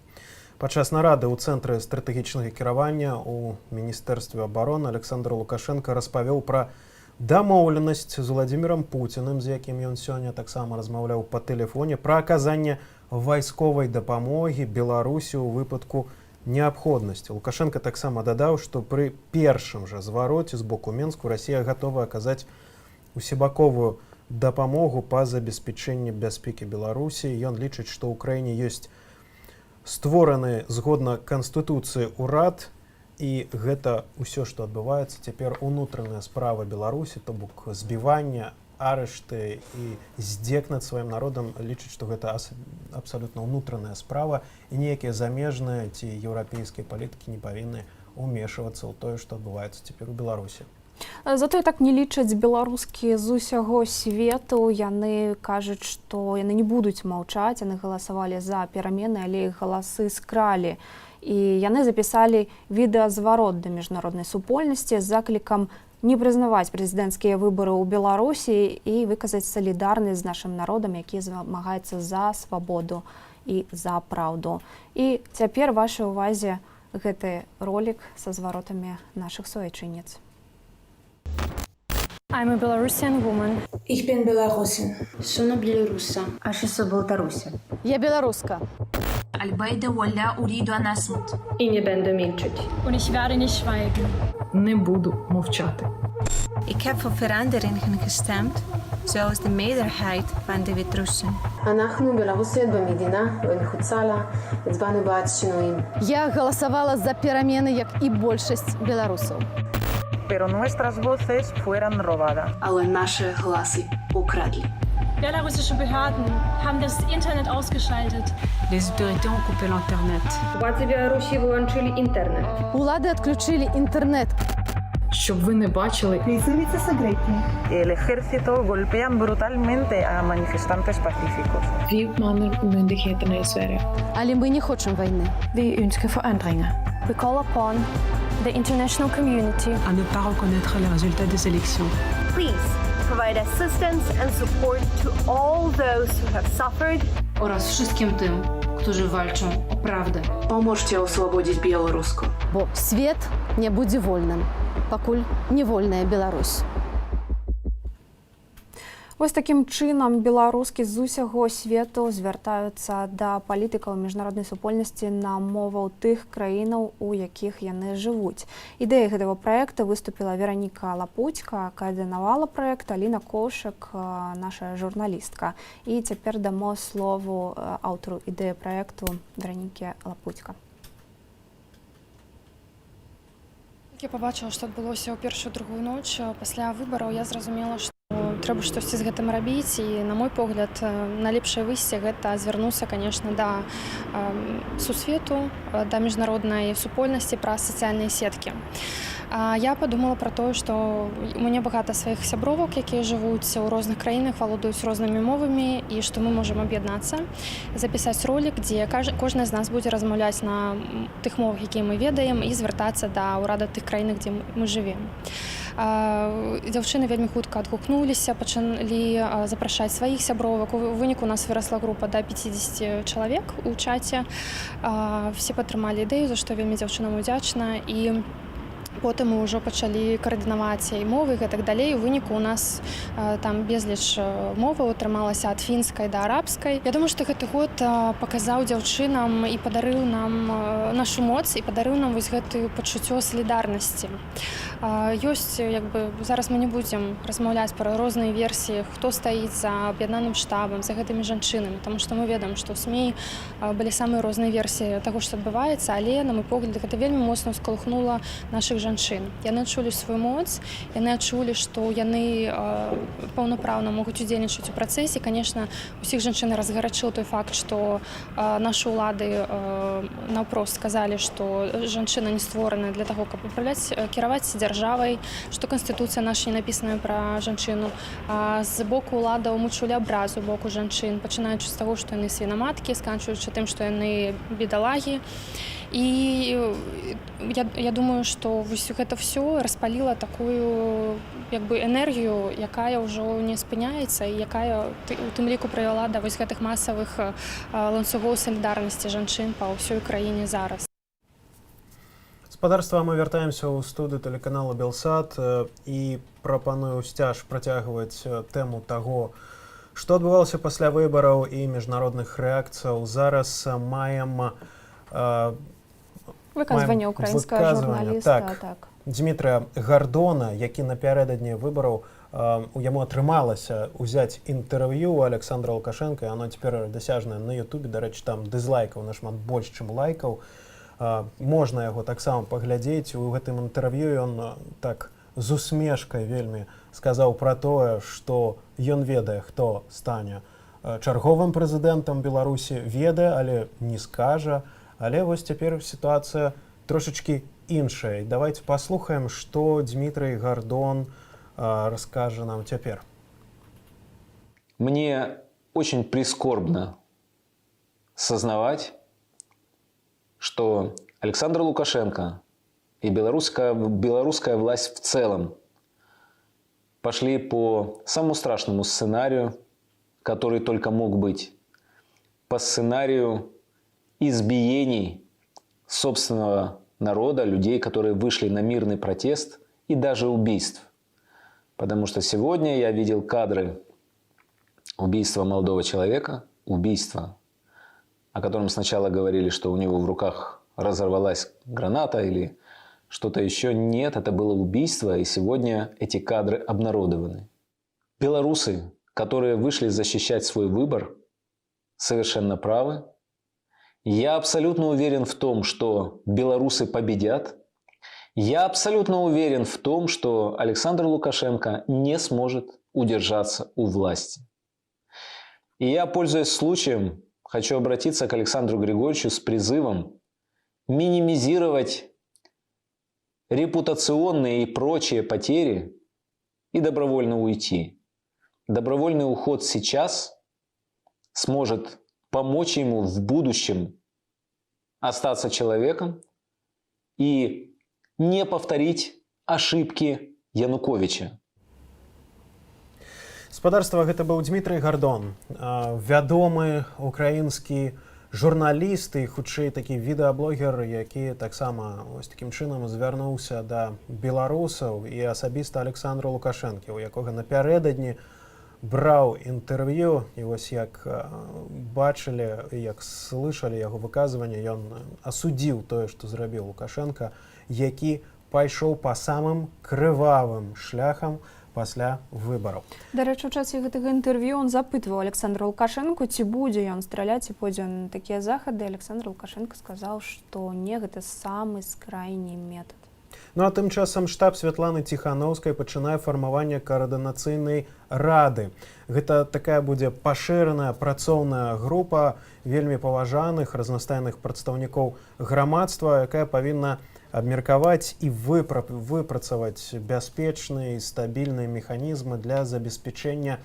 Speaker 9: Падчас нарады ў Цэнтры стратэгічнага кіравання ў Міністэрстве абароны Александр Лукашенко распавёў пра дамоўленасць з Владзімірам Пуціным, з якім ён сёння таксама размаўляў па тэлефоне, пра аказанне вайсковай дапамогі Беларусі ў выпадку неабходнасці. Лукашенко таксама дадаў, што пры першым жа звароце з боку Мінску Расія гатова аказаць усебаковую дапамогу па забеспячэнні бяспекі Беларусі. Ён лічыць, што ў краіне ёсць створаны згодна Канстытуцыі ўрад, і гэта ўсё, што адбываецца цяпер унутраная справа Беларусі, то бок збівання, арышты і здзек над сваім народам, лічыць, што гэта абсалютна ўнутраная справа, і ніякія замежныя ці еўрапейскія палітыкі не павінны ўмешвацца ў тое, што адбываецца цяпер у Беларусі.
Speaker 13: Затое так не лічаць беларускі з усяго свету. Яны кажуць, што яны не будуць маўчаць, яны галасавалі за перамены, але іх галасы скралі. І яны запісалі відэазварот да міжнароднай супольнасці з заклікам не прызнаваць прэзідэнцкія выбары ў Беларусі і выказаць салідарнасць з нашым народам, які змагаецца за свабоду і за праўду. І цяпер вашай увазе гэты ролік са зваротамі нашых суайчынніц.
Speaker 5: I'm a Belarusian woman.
Speaker 7: Ich bin Belarusin. Sono bielorussa.
Speaker 5: Aš esu Baltarusė.
Speaker 7: Я белоруска.
Speaker 5: Albaida walla uridu an asmut.
Speaker 7: И не będę milczyć.
Speaker 5: Und ich werde nicht schweigen.
Speaker 7: Не буду мовчати.
Speaker 5: Ik heb voor veranderingen gestemd, zoals de meerderheid van de Wit-Russen.
Speaker 7: אנחנו בלרוסיות במדינה ומחוצה לה הצבענו בעד שינויים.
Speaker 5: Я голосовала за перемены, як і більшість білорусів.
Speaker 8: Pero nuestras voces fueron robadas.
Speaker 7: Але наші голоси украдли.
Speaker 5: Belarussische Behörden haben das Internet ausgeschaltet.
Speaker 7: Les autorités ont coupé l'internet.
Speaker 5: Влади Білорусі вилучили інтернет. Влади відключили інтернет.
Speaker 7: Щоб ви не бачили.
Speaker 8: El ejército golpean brutalmente a manifestantes pacíficos.
Speaker 7: Myndigheterna i Sverige.
Speaker 5: Але ми не хочемо війни.
Speaker 7: Vi ønsker forandringer.
Speaker 5: We call upon the international community
Speaker 7: À ne pas reconnaître les résultats des élections.
Speaker 11: Please provide assistance and support to all those who have suffered.
Speaker 7: Oraz wszystkim tym, którzy walczą o prawdę. Pomóżcie oswobodzić Białorusku.
Speaker 5: Бо світ не буде вольним, покуль не вольная Білорусь.
Speaker 13: Вось такім чынам беларускі з усяго свету звяртаюцца да палітыкаў міжнароднай супольнасці на моваў тых краінаў, у якіх яны жывуць. Ідэяй гэтага праекта выступіла Вераніка Лапуцька, каардынавала праект Аліна Коўшак, наша журналістка. І цяпер дамо слову аўтару ідэі праекту Веранікі Лапуцька.
Speaker 14: Я побачила, што адбылося ў першую-другую ноч. Пасля выбараў я зразумела, што трэба штосьці з гэтым рабіць, і на мой погляд найлепшае выйсце гэта звярнуцца, конечно, да сусвету, да міжнароднай супольнасці праз сацыяльныя сеткі. Я подумала про тое, што у мяне багата сваіх сябровак, якія жывуць у розных краінах, валодаюць рознымі мовамі, і што мы можам аб'яднацца, запісаць ролик, дзе кожны з нас будзе размаўляць на тых мовах, якія мы ведаем, і звяртацца да ўрада тых краінах, дзе мы жывем. Дзяўчыны вельмі хутка адгукнуліся, пачалі запрашаць сваіх сябровак. У выніку у нас вырасла група да 50 чалавек у чаце. Все падтрымалі ідэю, за што вельмі дзяўчынам удзячна. І потым мы ўжо пачалі каардынаваць і мовы, і гэтак далей. У выніку у нас там безліч моваў атрымалася ад фінскай да арабскай. Я думаю, што гэты год паказаў дзяўчынам і падарыў нам нашу моц, і падарыў нам вось гэтую пачуццё салідарнасці. Ёсць, зараз мы не будзем размаўляць пра розныя версіі, хто стаіць за аб'яднаным штабам, за гэтымі жанчынамі, таму што мы ведаем, што ў СМІ былі самыя розныя версіі таго, што адбываецца, але, на мой погляд, гэта вельмі моцна скалыхнула нашых жанчын жанчын. Яны адчулі сваю моц, яны адчулі, што яны паўнапраўна могуць удзельнічаць у працэсе. Канешне, усіх жанчын разгарачыў той факт, што нашы ўлады наўпрост сказалі, што жанчына не створана для таго, каб кіраваць дзяржавай, што канстытуцыя наша не напісаная пра жанчыну. З боку ўладаў мы чулі абразу боку жанчын, пачынаючы з таго, што яны свінаматкі, сканчваючы тым, што яны бедалагі. І я думаю, што гэта ўсё распаліла такую энергію, якая ўжо не спыняецца і якая у тым ліку прывяла да вось гэтых масавых ланцугоў салідарнасці жанчын па ўсёй краіне зараз.
Speaker 9: Спадарства, мы вяртаемся ў студыю тэлеканала Белсат і прапаную сцяж працягваць тэму таго, што адбывалася пасля выбараў і міжнародных рэакцыяў. Зараз маем
Speaker 13: выказванне украінскага журналіста.
Speaker 9: Так. Дмітрыя Гордона, які напярэдадні выбараў, яму атрымалася ўзяць інтэрв'ю у Александра Лукашенка, і оно цяпер дасяжнае на Ютубе. Дарэчы, там дызлайкаў нашмат больш, чым лайкаў. Можна яго таксама паглядзець. У гэтым інтэрв'ю ён так з усмешкай вельмі сказаў пра тое, што ён ведае, хто стане чарговым прэзідэнтам Беларусі, ведае, але не скажа. Але вось цяпер сітуацыя трошачкі іншая. Давайте паслухаем, што Дмітрый Гордон расскажа нам цяпер.
Speaker 1: Мне очень прискорбно сознавать, что Александр Лукашенко и белорусская власть в целом пошли по самому страшному сценарию, который только мог быть, по сценарию избиений собственного народа, людей, которые вышли на мирный протест, и даже убийств. Потому что сегодня я видел кадры убийства молодого человека, убийства, о котором сначала говорили, что у него в руках разорвалась граната или что-то еще. Нет, это было убийство, и сегодня эти кадры обнародованы. Белорусы, которые вышли защищать свой выбор, совершенно правы. Я абсолютно уверен в том, что белорусы победят. Я абсолютно уверен в том, что Александр Лукашенко не сможет удержаться у власти. И я, пользуясь случаем, хочу обратиться к Александру Григорьевичу с призывом минимизировать репутационные и прочие потери и добровольно уйти. Добровольный уход сейчас сможет помочь ему в будущем остаться человеком и не повторить ошибки Януковича.
Speaker 9: Спадарства, гэта быў Дмітрый Гордон, вядомы украінскі журналіст і хутчэй такі відэаблогер, які таксама ось такім чынам звярнуўся да беларусаў і асабіста Александру Лукашэнкі, у якога напярэдадні браў інтэрв'ю, і вось як бачылі, як слышалі яго выказванне, ён асудзіў тое, што зрабіў Лукашенка, які пайшоў па самым крывавым шляхам пасля выбараў.
Speaker 13: Дарэчы, у часе гэтага інтэрв'ю он запытваў Александра Лукашенко, ці будзе ён страляць і пойдзе на такія захады. Александр Лукашенко сказаў, што не, гэта самы скрайні метад.
Speaker 9: Ну а тым часам штаб Святланы Ціханаўскай пачынае фармаванне каардынацыйнай рады. Гэта такая будзе пашыраная працоўная група вельмі паважаных разнастайных прадстаўнікоў грамадства, якая павінна абмеркаваць і выпрацаваць бяспечныя і стабільныя механізмы для забеспячэння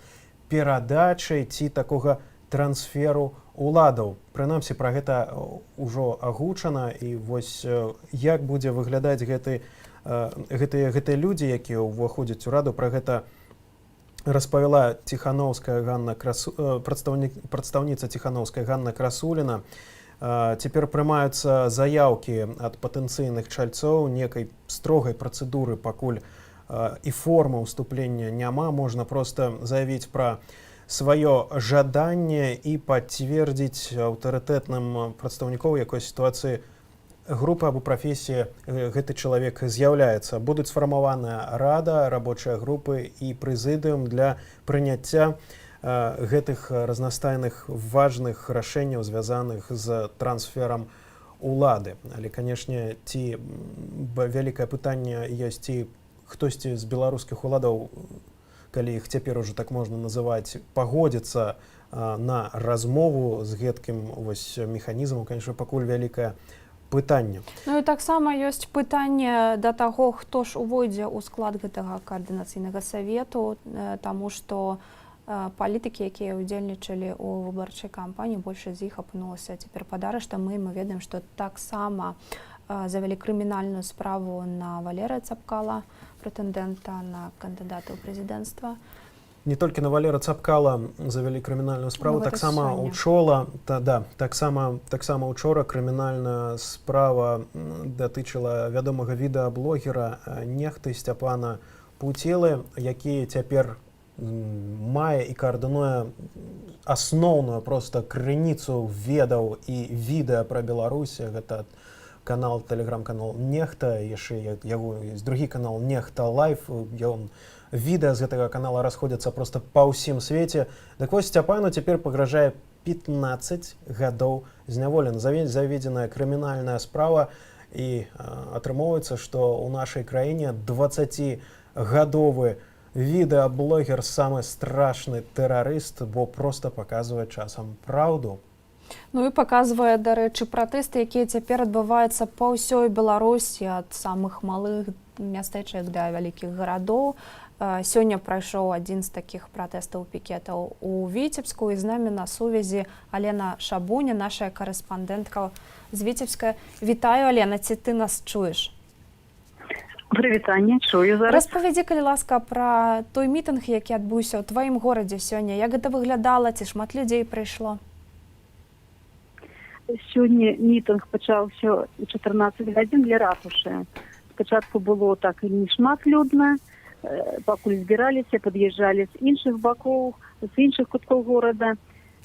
Speaker 9: перадачы ці такога трансферу уладаў. Прынамсі, пра гэта ўжо агучана, і вось як будзе выглядаць гэтыя людзі, якія ўваходзяць у раду, пра гэта распавяла Ціханаўская прадстаўніца Ціханаўскай Ганна Красуліна. Цяпер прымаюцца заяўкі ад патэнцыйных чальцоў, некай строгай працэдуры пакуль і формы ўступлення няма, можна проста заявіць пра сваё жаданне і пацвердзіць аўтарытэтным прадстаўнікоў якой сітуацыі групы або прафесіі гэты чалавек з'яўляецца. Будуць сфармаваная рада, рабочыя групы і прэзідыум для прыняцця гэтых разнастайных важных рашэнняў, звязаных з трансферам улады. Але, канешне, ці вялікае пытанне ёсць, ці хтосьці з беларускіх уладаў, калі іх цяпер ужо так можна называць, пагодзіцца на размову з гэткім вось механізмам, конечно, пакуль вялікае пытанне.
Speaker 13: Ну і таксама ёсць пытанне да таго, хто ж увойдзе ў склад гэтага каардынацыйнага савету, таму што палітыкі, якія ўдзельнічалі ў выбарчай кампаніі, большасць з іх апынулася цяпер пад арыштам. Мы ведаем, што таксама завялі крымінальную справу на Валерыя Цапкала, прэтэндэнта на кандыдата ў прэзідэнцтва.
Speaker 9: Не толькі на Валера Цапкала завялі крымінальную справу, таксама учора крымінальная справа датычыла вядомага відэаблогера нехты Сцяпана Пуцелы, які цяпер мае і каардынуе асноўную проста крыніцу ведаў і відэа пра Беларусь. Гэта канал, тэлеграм-канал Нехта, яшчэ яго ёсць другі канал Нехта Лайф. Відэа з гэтага канала расходзяцца проста па ўсім свеце. Так вось Сцяпану цяпер пагражае 15 гадоў зняволення. Заведзеная крымінальная справа, і атрымоўваецца, што ў нашай краіне 20-гадовы відэаблогер самы страшны тэрарыст, бо проста паказвае часам праўду.
Speaker 13: Ну і паказвае, дарэчы, пратэсты, якія цяпер адбываюцца па ўсёй Беларусі, ад самых малых мястэчак да вялікіх гарадоў. Сёння прайшоў адзін з такіх пратэстаў пікетаў у Віцебску, і з намі на сувязі Алена Шабуня, наша карэспандэнтка з Віцебска. Вітаю, Алена, ці ты нас чуеш?
Speaker 12: Прывітанне, чую зараз.
Speaker 13: Распавядзі, калі ласка, пра той мітынг, які адбыўся ў тваім горадзе сёння. Як гэта выглядала, ці шмат людзей прыйшло?
Speaker 12: Сёння мітынг пачаўся ў 14 гадзін для ратушы. Спачатку было так і не шмат людна, пакуль збіраліся, пад'язджалі з іншых бакоў, з іншых куткоў горада.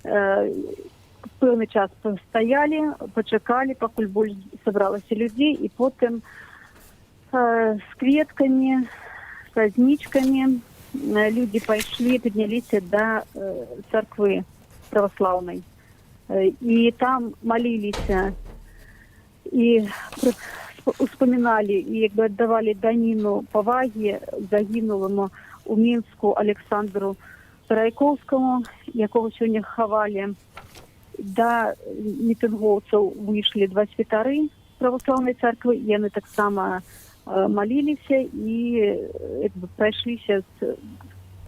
Speaker 12: Пэўны час пастаялі, пачакалі, пакуль больш сабралася людзей, і потым з кветкамі, са знічкамі людзі пайшлі, падняліся да царквы праваслаўнай. І там маліліся і успаміналі і як бы аддавалі даніну павагі загінуламу ў Мінску Александру Райкоўскаму, якога сёння хавалі. Да мітынгоўцаў выйшлі два святары праваслаўнай царквы, яны таксама маліліся і прайшліся з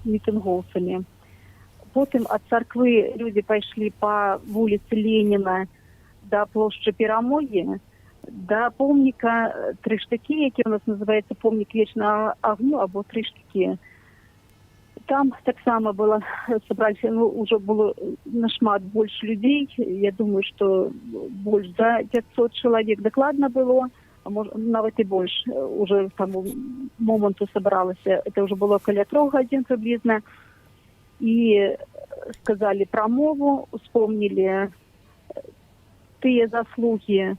Speaker 12: мітынгоўцамі. Потым ад царквы людзі пайшлі па вуліцы Леніна да плошчы Перамогі, да помніка Тры штыкі, які у нас называецца помнік вечнага агню або Тры штыкі. Там таксама было сабраліся, ўжо было нашмат больш людзей. Я думаю, што больш за 500 чалавек дакладна было, а можа нават і больш. Уже к таму моманту сабралася. Это ўжо было каля 3 гадзін прыблізна. І сказалі прамову, успомнілі тыя заслугі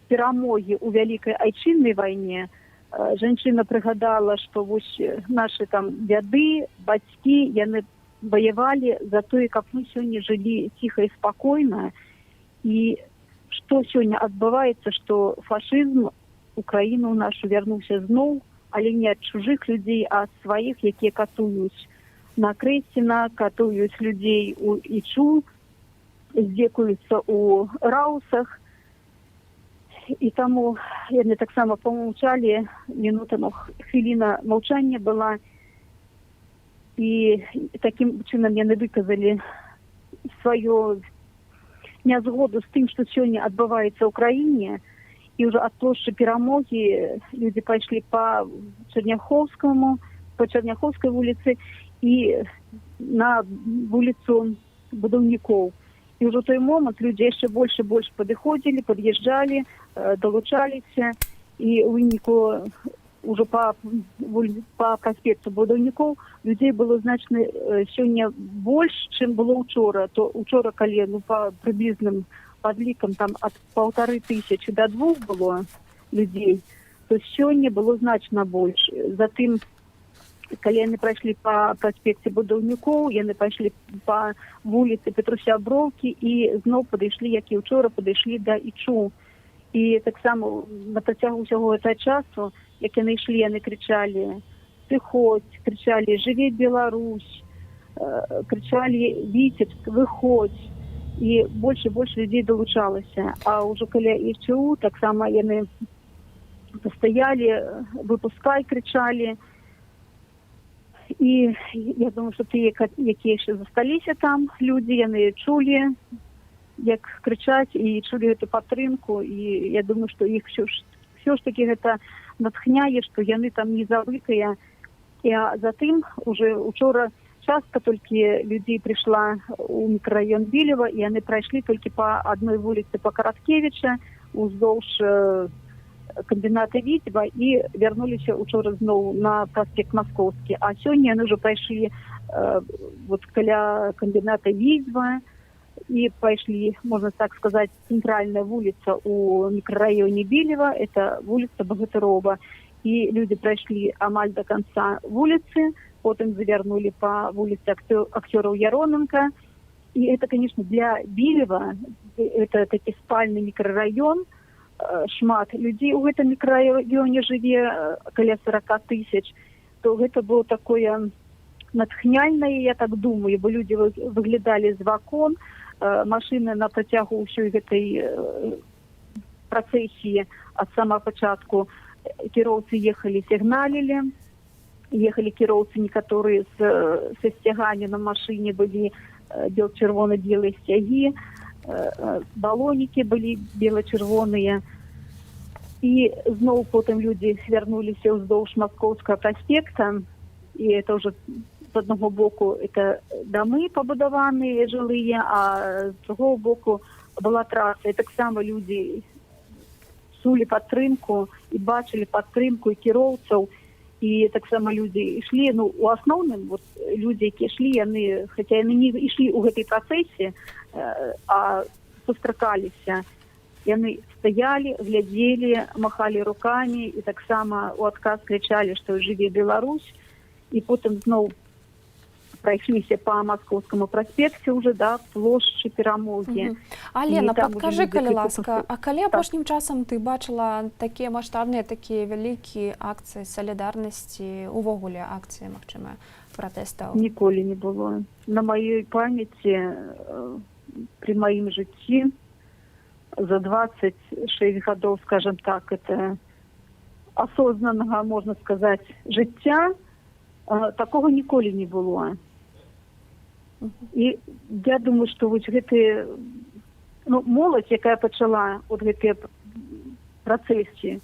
Speaker 12: перамогі ў вялікай айчыннай вайне. Жанчына прыгадала, што вось нашы там дзяды, бацькі, яны ваявалі за тое, каб мы сёння жылі ціха і спакойна. І што сёння адбываецца, што фашызм Украіну нашу вярнуўся зноў, але не ад чужых людзей, а ад сваіх, якія катуюць на Крэсціна, катуюць людзей у Ічу, здзекуюцца ў Раусах. І таму яны таксама памаўчалі, мінута, хвіліна маўчання была, і такім чынам яны выказалі сваю нязгоду з тым, што сёння адбываецца ў краіне. І ўжо ад плошчы Перамогі людзі пайшлі па Чарняхоўскай вуліцы і на вуліцу Будаўнікоў. І ўжо той момант людзі яшчэ больш і больш падыходзілі, пад'язджалі, далучаліся, і ў выніку ўжо па праспекту Будаўнікоў людзей было значна сёння больш, чым было ўчора. То ўчора, калі па прыблізным падлікам там ад 1500 до 2 было людзей, то сёння было значна больш. Затым калі яны прайшлі па праспекце будаўнікоў, яны пайшлі па вуліцы Петруся Броўкі і зноў падышлі, як і ўчора, падышлі да Ічу. І таксама на працягу ўсяго гэтага часу, як яны ішлі, яны крычалі «Сыходзь», крычалі «Жыве Беларусь», крычалі «Віцебск, выходзь». І больш і больш людзей далучалася. А ўжо каля ІЧУ таксама яны стаялі, «Выпускай», крычалі. І я думаю, што тыя, якія яшчэ засталіся там людзі, яны чулі, як крычаць, і чулі гэту падтрымку. І я думаю, што іх все ж таки гэта натхняе, што яны там не забытыя. І затым уже учора частка толькі людзей прыйшла ў мікрараён Білева, і яны прайшлі толькі па адной вуліцы па Караткевіча уздоўж камбіната Віцеба і вярнуліся учора зноў на праспект Маскоўскі. А сёння яны ўжо пайшлі вот каля камбіната Віцеба і пайшлі, можна так сказаць, цэнтральная вуліца ў мікрараёне Білева, это вуліца Багатырова. І людзі прайшлі амаль да канца вуліцы, потым завярнулі па вуліцы акцёраў Яроненка. І это, конечно, для Білева, это такі спальны мікрараён, шмат людзей у гэтым мікрараёне жыве, каля 40 000, то гэта было такое натхняльнае, я так думаю, бо людзі выглядалі з вакон, машыны на працягу ўсёй гэтай працэсіі ад самага пачатку кіроўцы ехалі, сігналілі, ехалі кіроўцы некаторыя са сцяганню на машыне, былі чырвона-белыя сцягі, балонікі былі бела-чырвоныя. І зноў потым людзі вярнуліся ўздоўж Маскоўскага праспекта, і это ўжо з аднаго боку это дамы пабудаваныя жылыя, а з другого боку была траса. І таксама людзі чулі падтрымку і бачылі падтрымку і кіроўцаў. І таксама людзі ішлі, ну, у асноўным, вот, людзі, якія ішлі, яны, хаця яны не ішлі ў гэтай працэсе, а сустракаліся. Яны стаялі, глядзелі, махалі рукамі і таксама у адказ крычалі, што «Жыве Беларусь». І потым зноў прайшліся па Маскоўскаму праспекце ўжо да плошчы Перамогі.
Speaker 13: Алена, падкажы, калі ласка, а калі апошнім часам ты бачыла такія маштабныя, такія вялікія акцыі салідарнасці, увогуле акцыі, магчыма, пратэстаў?
Speaker 12: Ніколі не было. На маёй памяці, пры маім жыцці, за 26 гадоў, скажем так, это осознанного, можна сказаць, жыцця, такого ніколі не было. І я думаю, што вось гэтыя, ну, моладзь, якая пачала от гэтыя працэсі,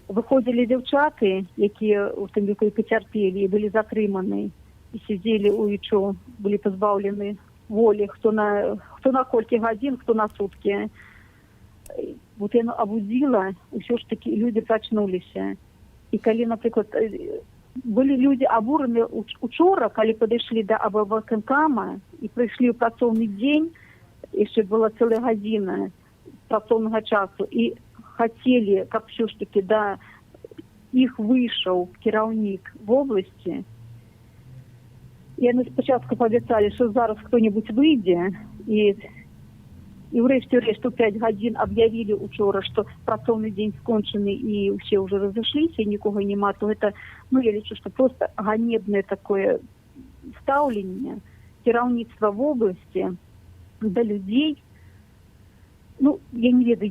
Speaker 12: выходзілі дзяўчаты, якія у тым ліку і пацярпелі, і былі затрыманы, і сидзелі ў ІЧУ, былі пазбаўлены волі, хто на колькі гадзін, хто на суткі. Вот яно абудзіла, ўсё ж такі людзі прачнуліся. І калі, напрыклад, былі людзі абураныя учора, калі падышлі да аблвыканкама і прыйшлі ў працоўны дзень, яшчэ была цэлая гадзіна працоўнага часу, і хацелі, каб ўсё ж такі да іх выйшаў кіраўнік вобласці. Яны спачатку паабяцалі, што зараз хто-небудзь выйдзе, і ўрэшце рэшт у 5 гадзін аб'явілі учора, што працоўны дзень скончаны і ўсе ўжо разышліся, і нікога няма, то гэта, ну, я лічу, што проста ганебнае такое стаўленне кіраўніцтва вобласці да людзей. Ну, я не ведаю,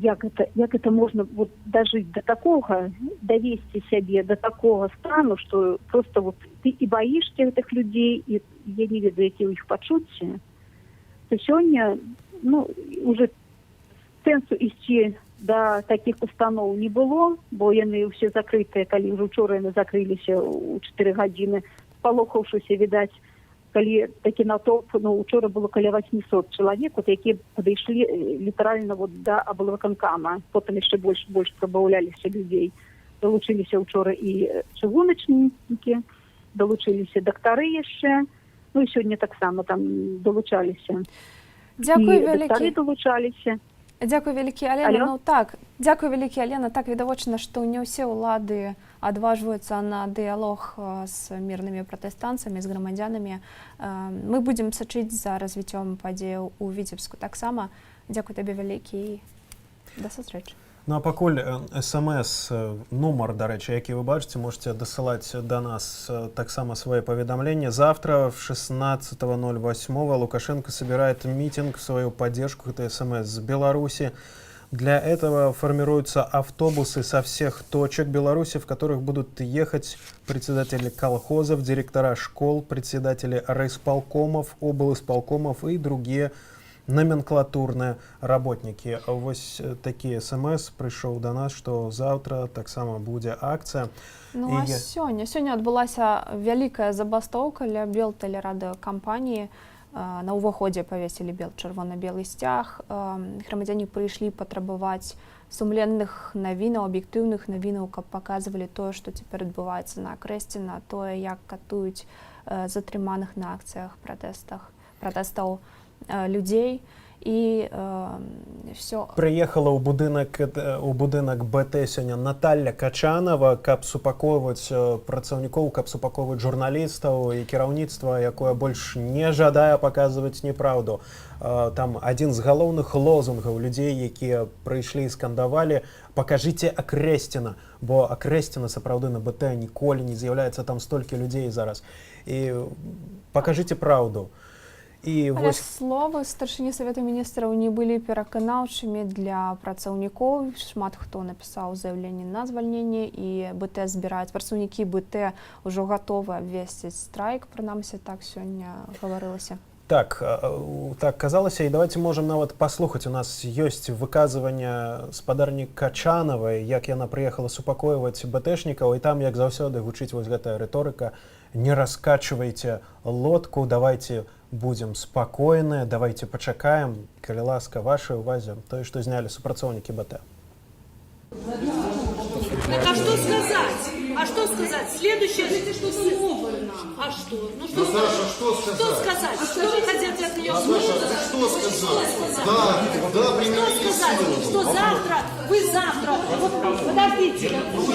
Speaker 12: як это можна вот дажыць да такога, давесці сябе да такога стану, што просто вот ты і баішся гэтых людзей, і я не ведаю, які ў іх пачуцці. То сёння, ну, уже сэнсу ісці да такіх устаноў не было, бо яны ўсе закрытыя, калі ўжо учора яны закрыліся ў 4 гадзіны, палохаўшыся, відаць, калі такі натоўп, ну, учора было каля 800 чалавек, вот, якія падышлі літаральна вот да аблвыканкама. Потым яшчэ больш прыбаўляліся людзей. Далучыліся учора і чыгуначнікі, далучыліся дактары яшчэ, ну і сёння таксама там далучаліся.
Speaker 13: Дзякуй
Speaker 12: і
Speaker 13: вялікі.
Speaker 12: Дактары далучаліся.
Speaker 13: Дзякуй вялікі, Алена.
Speaker 12: Алло?
Speaker 13: Ну так, дзякуй вялікі, Алена. Так відавочна, што не ўсе ўлады адважваюцца на дыялог з мірнымі пратэстанцамі, з грамадзянамі. Мы будзем сачыць за развіццём падзеяў у Віцебску таксама. Дзякуй табе вялікі і да сустрэчы.
Speaker 9: Ну а пакуль СМС, нумар, дарэчы, які вы бачыце, можете дасылаць да нас таксама свае паведамленні. Завтра в 16:08 Лукашенко собирает митинг в свою поддержку. Это СМС с Беларуси. Для этого формируются автобусы со всех точек Беларуси, в которых будут ехать председатели колхозов, директора школ, председатели райисполкомов, облисполкомов и другие номенклатурные работники. Вось такие СМС пришел до нас, что завтра так само будет акция.
Speaker 13: Ну а сёння адбылася вялікая забастоўка ля Белтэлерадыёкампаніі. На ўваходзе павесілі чырвона-белы сцяг. Грамадзяне прыйшлі патрабаваць сумленных навінаў, аб'ектыўных навінаў, каб паказвалі тое, што цяпер адбываецца на акрэсце, на тое, як катуюць затрыманых на акцыях пратэстаў людзей. І все.
Speaker 9: Прыехала ў будынак БТ сёння Наталья Качанова, каб супакойваць працаўнікоў, каб супакойваць журналістаў і кіраўніцтва, якое больш не жадае паказваць неправду. Там адзін з галоўных лозунгаў людзей, якія прыйшлі і скандавалі: «Пакажыце Акрэсціна», бо Акрэсціна сапраўды на БТ ніколі не з'яўляецца там столькі людзей зараз. І пакажыце праўду.
Speaker 13: Але словы старшыні Савета Міністраў не былі пераканаўчымі для працаўнікоў. Шмат хто напісаў заяўленне на звальненне, і БТ збіраюць. Працаўнікі БТ ўжо гатовы абвесціць страйк, прынамсі так сёння гаварылася.
Speaker 9: Так казалася, і давайте можам нават паслухаць. У нас ёсць выказванне спадарні Качанавай, як яна прыехала супакойваць БТшнікаў, і там, як заўсёды, гучыць вось гэтая рыторыка: «Не раскачивайте лодку, давайте будем спокойны, давайте почакаем». Калі ласка, вашей увазе тое, што знялі супрацоўнікі БТ.
Speaker 17: Так а что сказать? А что сказать? Следующее, что новое. А что? Ну что сказать? Что сказать? Что вы хотите от нее?
Speaker 15: Что сказать? Да,
Speaker 17: что сказать? Что завтра, вы завтра, вот, подождите, вот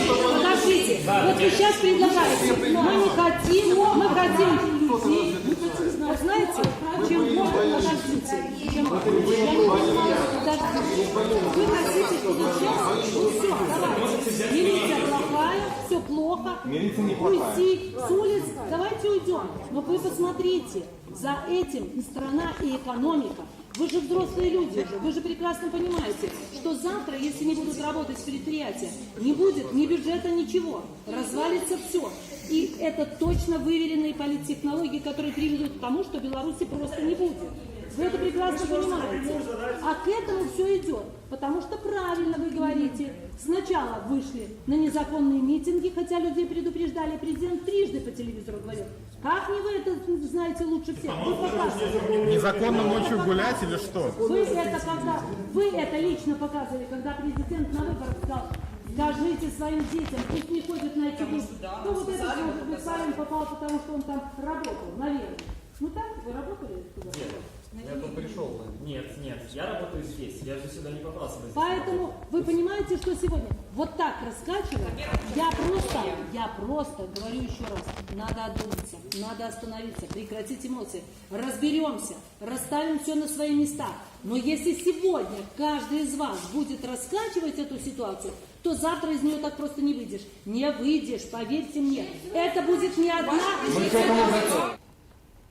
Speaker 17: вы сейчас предлагаете, мы не хотим, мы хотим людей, вот знаете, чем больше, вы хотите, чтобы сейчас, все, давайте, милиция плохая, все плохо, уйти с улиц, давайте уйдем, но вы посмотрите, за этим и страна, и экономика. Вы же взрослые люди уже, вы же прекрасно понимаете, что завтра, если не будут работать предприятия, не будет ни бюджета, ничего, развалится все. И это точно выверенные политтехнологии, которые приведут к тому, что Беларуси просто не будет. Вы это прекрасно понимаете. А к этому все идет. Потому что правильно вы говорите. Сначала вышли на незаконные митинги, хотя людей предупреждали. Президент трижды по телевизору говорил: как не вы это знаете лучше всех? Вы показывали.
Speaker 20: Незаконно ночью гулять или что?
Speaker 17: Вы это лично показывали, когда президент на выборах сказал: скажите своим детям, пусть не ходят на эти выборы. Ну вот это, может быть, Павел попал, потому что он там работал, наверное. Ну так, вы работали?
Speaker 21: Я тут пришел. Нет, я работаю здесь. Я же сюда не попался.
Speaker 17: Поэтому вы понимаете, что сегодня вот так раскачивать, я просто говорю еще раз, надо одуматься, надо остановиться, прекратить эмоции, разберемся, расставим все на свои места. Но если сегодня каждый из вас будет раскачивать эту ситуацию, то завтра из нее так просто не выйдешь. Не выйдешь, поверьте мне. Это будет не одна...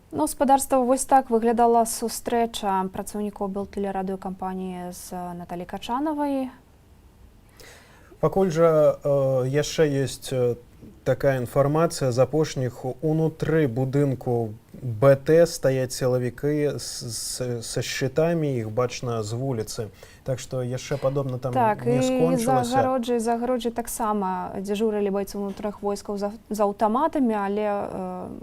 Speaker 13: Ну, спадарства, вось так выглядала сустрэча працаўнікоў Белтэлерадыёкампаніі з Натальяй Качанавай.
Speaker 9: Пакуль жа яшчэ ёсць такая інфармацыя з апошніх. Унутры будынку БТ стаяць сілавікі са шчытамі, іх бачна з вуліцы. Так што яшчэ падобна там не скончылася.
Speaker 13: Так, і за агароджай таксама дзяжурылі бойцы ўнутраных войскаў з аўтаматамі, але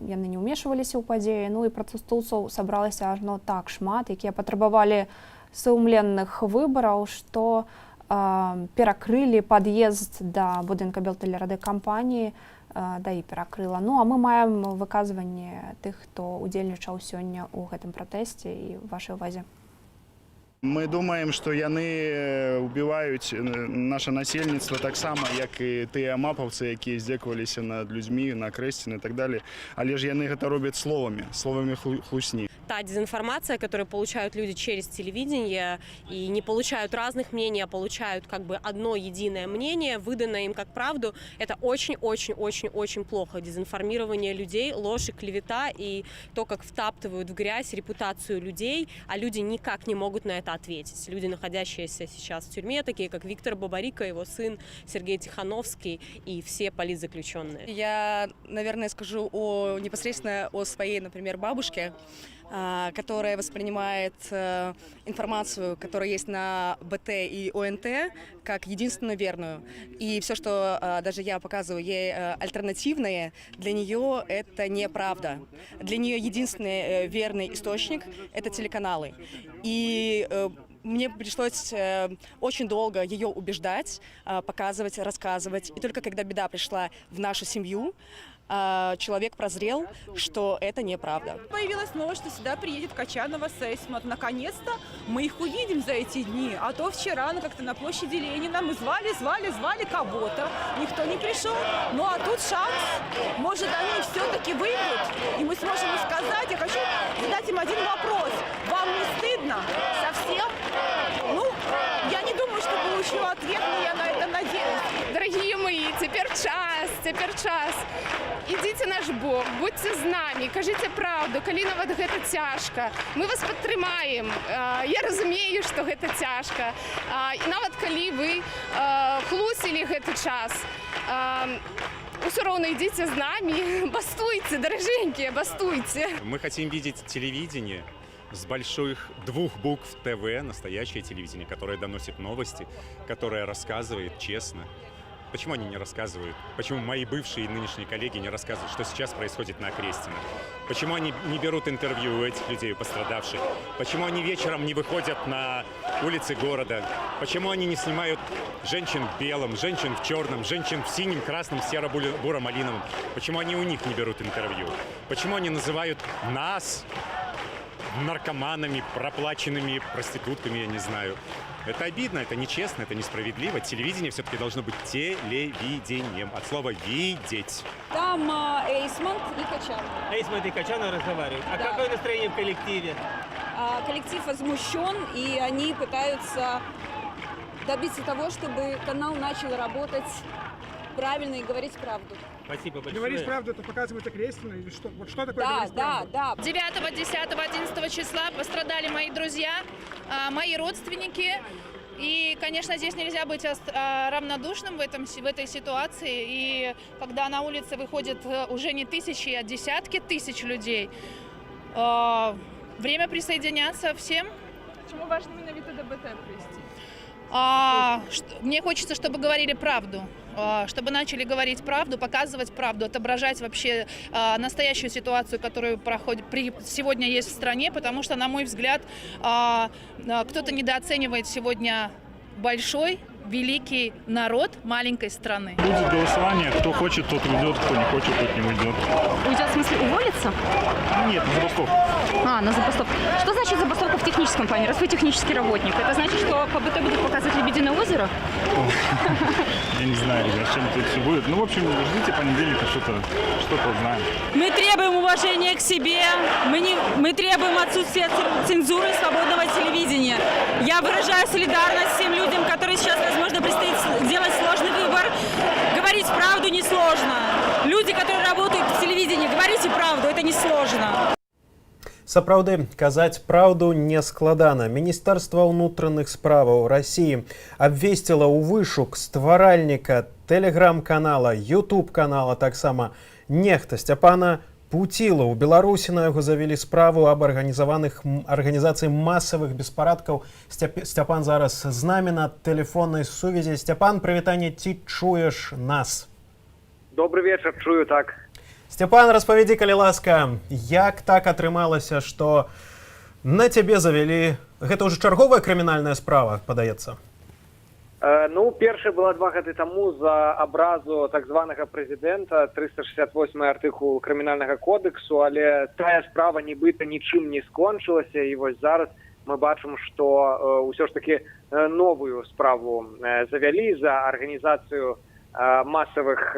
Speaker 13: яны не ўмешваліся ў падзеі. Ну і пратэстоўцаў сабралася ажно так шмат, якія патрабавалі сумленных выбараў, што перакрылі пад'езд да будынка Белтэлерадыёкампаніі, да і перакрыла. Ну а мы маем выказванне тых, хто удзельнічаў сёння ў гэтым пратэсце, і вашай увазе.
Speaker 20: Мы думаем, что яны убивают наше насельніцтва так само, як і тыя мапаўцы, якія здзекаваліся над людзьмі на Крэсціны і так далее. Але ж яны гэта робяць словамі хлусні.
Speaker 2: Та дезинформация, которую получают люди через телевидение и не получают разных мнений, а получают как бы одно единое мнение, выданное им как правду, это очень-очень-очень-очень плохо. Дезинформирование людей, ложь и клевета, и то, как втаптывают в грязь репутацию людей, а люди никак не могут на это ответить. Люди, находящиеся сейчас в тюрьме, такие как Виктор Бабарико, его сын Сергей Тихановский и все политзаключенные.
Speaker 4: Я, наверное, скажу непосредственно о своей, например, бабушке, которая воспринимает информацию, которая есть на БТ и ОНТ, как единственно верную. И все, что даже я показываю ей альтернативное, для нее это неправда. Для нее единственный верный источник – это телеканалы. И мне пришлось очень долго ее убеждать, показывать, рассказывать. И только когда беда пришла в нашу семью, человек прозрел, что это неправда.
Speaker 22: Появилась новость, что сюда приедет Качанова с Эйсмонт. Наконец-то мы их увидим за эти дни. А то вчера как-то на площади Ленина мы звали кого-то. Никто не пришел. Ну а тут шанс. Может, они все-таки выйдут, и мы сможем им сказать. Я хочу задать им один вопрос. Вам не стыдно? Совсем? Ну, я не думаю, что получу ответ, но я на это надеюсь.
Speaker 23: Дорогие мои, теперь час. Ідзіце наш бок, будьце з намі, кажыце праўду, калі нават гэта цяжка. Мы вас падтрымаем. Я разумею, што гэта цяжка. І нават калі вы хлусілі гэты час, усё роўна ідзіце з намі, бастуйце, даражэнькія, бастуйце.
Speaker 24: Мы хотим видеть телевидение с больших 2 букв ТВ, настоящее телевидение, которое доносит новости, которое рассказывает честно. Почему они не рассказывают? Почему мои бывшие и нынешние коллеги не рассказывают, что сейчас происходит на Крестино? Почему они не берут интервью у этих людей, у пострадавших? Почему они вечером не выходят на улицы города? Почему они не снимают женщин в белом, женщин в черном, женщин в синем, красном, серо-буро-малиновом? Почему они у них не берут интервью? Почему они называют нас наркоманами, проплаченными проститутками, я не знаю? Это обидно, это нечестно, это несправедливо. Телевидение все-таки должно быть телевидением. От слова «видеть».
Speaker 25: Там Эйсмонт и Качанов.
Speaker 21: Эйсмонт и Качанов разговаривают. А
Speaker 25: Да.
Speaker 21: какое настроение в коллективе?
Speaker 25: Коллектив возмущен, и они пытаются добиться того, чтобы канал начал работать правильно и говорить правду.
Speaker 21: Спасибо большое.
Speaker 20: Говорить правду, это показывает Крестина или что? Вот что такое
Speaker 25: Да,
Speaker 20: говорить правду?
Speaker 25: да.
Speaker 23: 9, 10, 11 числа пострадали мои друзья, мои родственники. И, конечно, здесь нельзя быть равнодушным в этой ситуации. И когда на улице выходят уже не тысячи, а десятки тысяч людей, время присоединяться всем.
Speaker 25: Почему важно именно ДБТ привести?
Speaker 23: Мне хочется, чтобы говорили правду, чтобы начали говорить правду, показывать правду, отображать вообще настоящую ситуацию, которая сегодня есть в стране, потому что, на мой взгляд, кто-то недооценивает сегодня большой, великий народ маленькой страны.
Speaker 20: Будет голосование, кто хочет, тот уйдет, кто не хочет, тот не уйдет.
Speaker 26: Уйдет, в смысле, уволится?
Speaker 20: Нет, на забастовку.
Speaker 26: На забастовку. Что значит забастовка в техническом плане? Раз вы технический работник, это значит, что по БТ будут показывать «Лебединое озеро»?
Speaker 20: Я не знаю, ребят, чем тут все будет. Ну, в общем, ждите понедельника, что-то узнаем.
Speaker 25: Мы требуем уважения к себе, мы требуем отсутствия цензуры и свободного телевидения. Я выражаю солидарность всем людям, которые сейчас, возможно, предстоит сделать сложный выбор. Говорить правду несложно. Люди, которые работают в телевидении, говорите правду, это несложно.
Speaker 9: Сапраўды, казаць праўду не складана. Міністэрства ўнутраных справаў Расіі абвесціла ў вышук стваральніка тэлеграм-канала, ютуб-канала таксама нехта Сцяпана Пуцілу. У Беларусі на яго завялі справу аб арганізацыі масавых беспарадкаў. Сцяпан зараз з намі на тэлефоннай сувязі. Сцяпан, прывітанне, ці чуеш нас?
Speaker 28: Добрый вечер, чую так.
Speaker 9: Сцяпан, распавядзі, калі ласка, як так атрымалася, што на цябе завялі... Гэта ўжо чарговая крымінальная справа, падаецца?
Speaker 28: Ну, першая была 2 гады таму за абразу так званага прэзідэнта, 368 артыкул крымінальнага кодексу, але тая справа нібыта нічым не скончылася, і вось зараз мы бачым, што ўсё ж таки новую справу завялі за арганізацыю масавых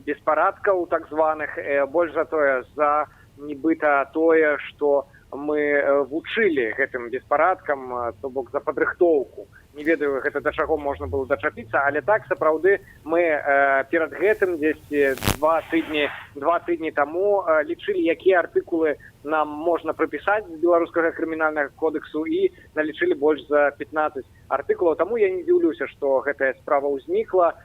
Speaker 28: беспарадкаў так званых, больш за тое за нібыта тое, што мы вучылі гэтым беспарадкам, то бок за падрыхтоўку. Не ведаю, гэта да чаго можна было дачапіцца, але так сапраўды мы перад гэтым дзесь два тыдні таму лічылі, якія артыкулы нам можна прыпісаць з беларускага крымінальнага кодексу і налічылі больш за 15 артыкулаў. Таму я не дзіўлюся, што гэтая справа ўзнікла.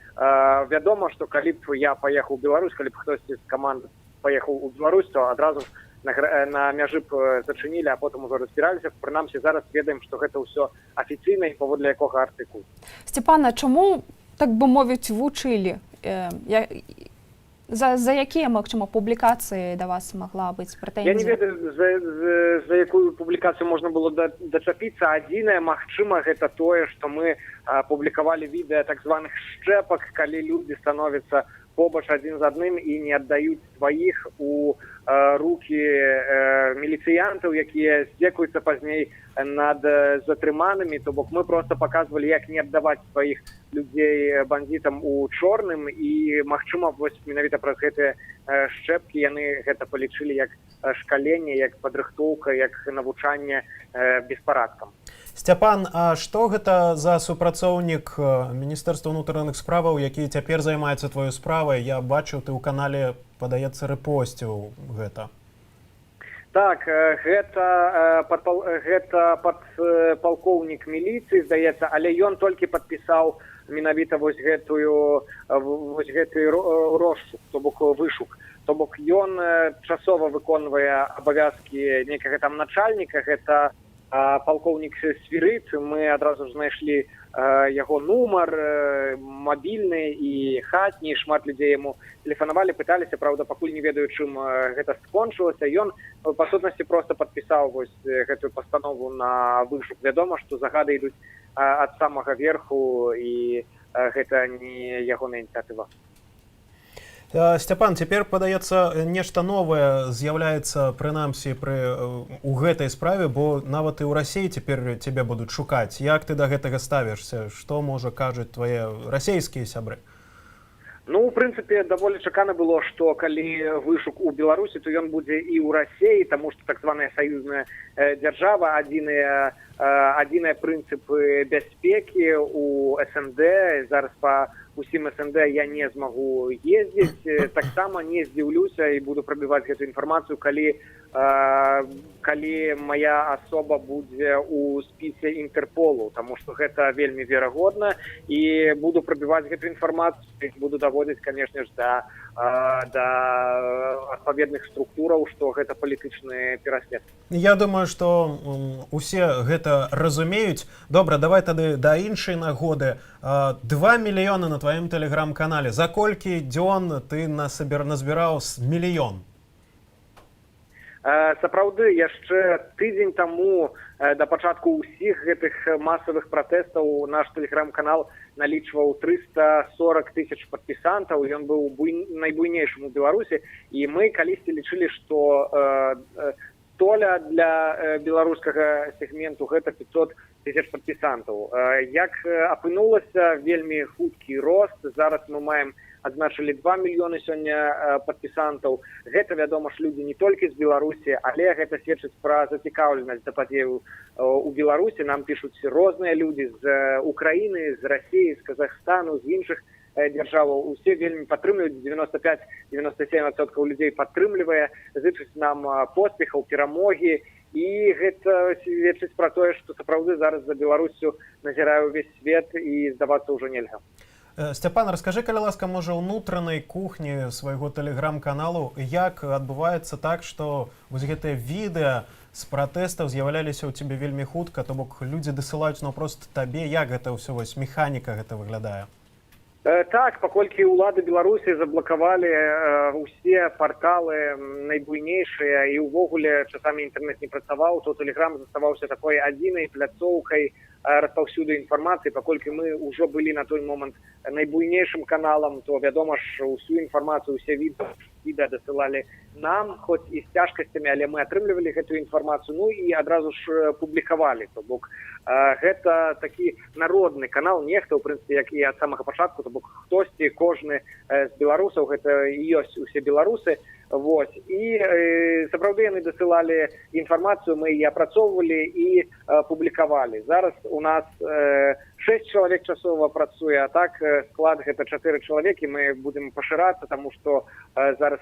Speaker 28: Вядома, што калі б я паехаў у Беларусь, калі б хтосьці з каманды паехаў у Беларусь, то адразу на мяжы б зачынілі, а потым ужо разбіраліся. Прынамсі, зараз ведаем, што гэта ўсё афіцыйна і паводле якога артыкулу.
Speaker 13: Степана, чаму, так бы мовіць, вучылі? За якія, магчыма, публікацыі да вас магла быць прэтэнзія?
Speaker 28: Я не ведаю, за якую публікацыю можна было дачапіцца. Адзінае, магчыма, гэта тое, што мы публікавалі відэа так званых шчэпак, калі людзі становяцца побач адзін з адным і не аддаюць сваіх у рукі міліцыянтаў, якія здзекуюцца пазней над затрыманымі. То бок мы просто паказвалі, як не аддаваць сваіх людзей бандітам у чорным, і, магчыма, вось менавіта праз гэтыя шчэпкі яны гэта палічылі як шкаленне, як падрыхтоўка, як навучанне беспарадкам.
Speaker 9: Сцяпан, а што гэта за супрацоўнік Міністэрства ўнутраных справаў, які цяпер займаецца тваёй справай? Я бачыў, ты ў канале, падаецца, рэпосціў гэта.
Speaker 28: Так, гэта падпалкоўнік міліцыі, здаецца, але ён толькі падпісаў менавіта вось гэты розшук, то бок вышук. То бок ён часова выконвае абавязкі некага там начальніка, гэта палкоўнік Свірыт. Мы адразу ж знайшлі яго нумар мабільны і хатні, шмат людзей яму тэлефанавалі, пыталіся, правда, пакуль не ведаю, чым гэта скончылася. Ён па сутнасці проста падпісаў вось гэтую пастанову на вышук. Вядома, што загады ідуць ад самага верху, і гэта не ягоная ініцыятыва.
Speaker 9: Сцяпан, цяпер, падаецца, нешта новае з'яўляецца, прынамсі, у гэтай справе, бо нават і ў Расіі цяпер цябе будуць шукаць. Як ты да гэтага ставішся? Што, можа, кажуць твае расійскія сябры?
Speaker 28: Ну, у прынцыпе, даволі чакана было, што калі вышук у Беларусі, то ён будзе і ў Расіі, таму што так званая саюзная дзяржава, адзіныя прынцыпы бяспекі у СНД. Зараз па усім СНД я не змагу ездзіць. Таксама не здзіўлюся і буду прабіваць гэту інфармацыю, калі моя асоба будзе ў спісе Інтэрполу, таму што гэта вельмі верагодна, і буду прабіваць гэту інфармацыю, буду даводзіць, канешне ж, да адпаведных структураў, што гэта палітычны пераслед.
Speaker 9: Я думаю, што усе гэта разумеюць. Добра, давай тады да іншай нагоды. 2 мільёны на тваім тэлеграм-канале. За колькі дзён ты назбіраў мільён?
Speaker 28: Сапраўды, яшчэ тыдзень таму, да пачатку ўсіх гэтых масавых пратэстаў, наш тэлеграм-канал налічваў 340 тысяч падпісантаў. Ён быў найбуйнейшым у Беларусі, і мы калісьці лічылі, што толя для беларускага сегменту гэта 500 тысяч падпісантаў. Як апынулася, вельмі хуткі рост. Зараз мы маем, адзначылі 2 мільёны сёння падпісантаў. Гэта, вядома ж, людзі не толькі з Беларусі, але гэта сведчыць пра зацікаўленасць да падзеяў у Беларусі. Нам пішуць розныя людзі з Украіны, з Расіі, з Казахстану, з іншых дзяржаваў. Усе вельмі падтрымліваюць, 95-97% людзей падтрымлівае, зычыць нам поспехаў, перамогі. І гэта сведчыць пра тое, што сапраўды зараз за Беларусю назірае ўвесь свет і здавацца ўжо нельга.
Speaker 9: Сцяпан, раскажы, калі ласка, можа, унутранай кухні свайго тэлеграм-каналу, як адбываецца так, што вось гэтыя відэа з пратэстаў з'яўляліся ў цябе вельмі хутка, то бок людзі дасылаюць наўпрост табе, як гэта ўсё, вось механіка гэта выглядае?
Speaker 28: Так, паколькі ўлады Беларусі заблакавалі ўсе парталы найбуйнейшыя, і ўвогуле часамі інтэрнэт не працаваў, то тэлеграм заставаўся такой адзінай пляцоўкай распаўсюду інфармацыі. Паколькі мы ўжо былі на той момант найбуйнейшым каналам, то, вядома ж, усю інфармацыю, усе відэо відэа дасылалі нам, хоць і з цяжкасцямі, але мы атрымлівалі гэтую інфармацыю, ну і адразу ж публікавалі. То бок гэта такі народны канал, нехта, ў прынцыпе, як і ад самага пачатку, то бок хтосьці, кожны з беларусаў, гэта і ёсць усе беларусы. Вось. І сапраўды яны дасылалі інфармацыю, мы яе апрацоўвалі і публікавалі. Зараз у нас 6 чалавек часова працуе, а так склад гэта 4 чалавекі, мы будем пашырацца, таму што зараз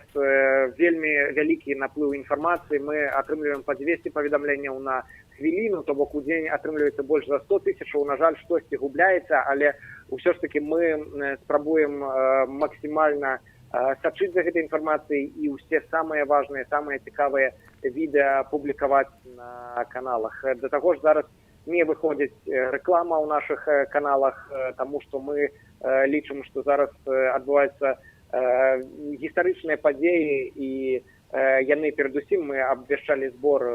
Speaker 28: вельмі вялікі наплыў інфармацыі, мы атрымліваем па 200 паведамленняў на хвіліну, то бок у дзень атрымліваецца больш за 100 тысячаў, на жаль, штосьці губляецца, але ўсё ж таки мы спрабуем максімальна сачыць за гэтай інфармацыяй і ўсе самыя важныя, самыя цікавыя відэа публікаваць на каналах. Да таго ж зараз не выходзіць рэклама ў нашых каналах, таму што мы лічым, што зараз адбываюцца гістарычныя падзеі і яны перадусім мы абвяшчалі збор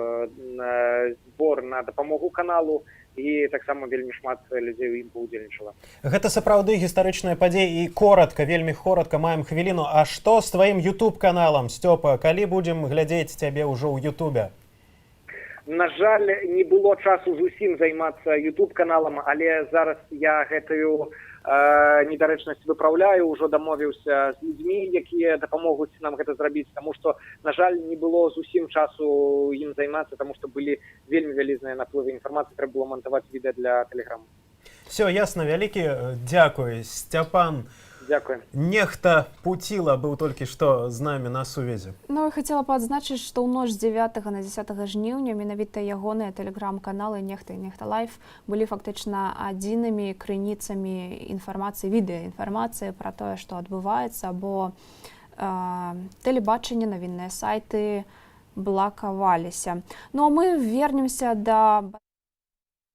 Speaker 28: на дапамогу каналу, і таксама вельмі шмат людзей у ім паўдзельнічала.
Speaker 9: Гэта сапраўды гістарычная падзея, і коротка, вельмі коротка, маем хвіліну. А што з тваім YouTube-каналам, Сцёпа? Калі будзем глядзець цябе ўжо ў Ютубе?
Speaker 28: На жаль, не было часу зусім займацца YouTube-каналам, але зараз я гэтую недарэчнасць выпраўляю, ужо дамовіўся з людзьмі, якія дапамогуць нам гэта зрабіць, таму што, на жаль, не было зусім часу ім займацца, таму што былі вельмі вялізныя наплывы інфармацыі, трэба было мантаваць відэа для тэлеграму.
Speaker 9: Все, ясна, вялікі дзякуй. Сцяпан
Speaker 28: Дякую.
Speaker 9: Нехта Пуціла быў толькі што з намі на сувязі.
Speaker 13: Ну, я хацела падзначыць, што ў ноч з 9 на 10 жніўня менавіта ягоныя тэлеграм-каналы «Нехта» і «Нехта Лайф» былі фактычна адзінымі крыніцамі інфармацыі, відэаінфармацыі пра тое, што адбываецца, бо тэлебачанне, навінныя сайты блакаваліся. Ну, а мы вернемся да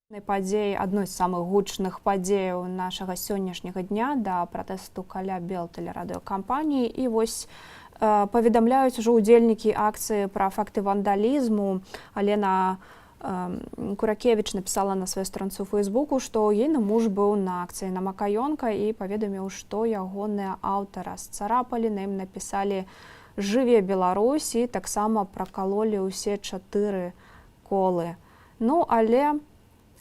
Speaker 13: падзеі, адной з самых гучных падзеяў нашага сённяшняга дня, да пратэсту каля белтэлерадыёкампаніі. І вось паведамляюць ужо ўдзельнікі акцыі пра факты вандалізму. Алена Куракевіч напісала на сваёй старонцы ў Фейсбуку, што ейны муж быў на акцыі на Макаёнка і паведаміў, што ягоныя аўтары сцарапалі, на ім напісалі «Жыве Беларусь» і таксама пракалолі ўсе 4 колы. Ну, але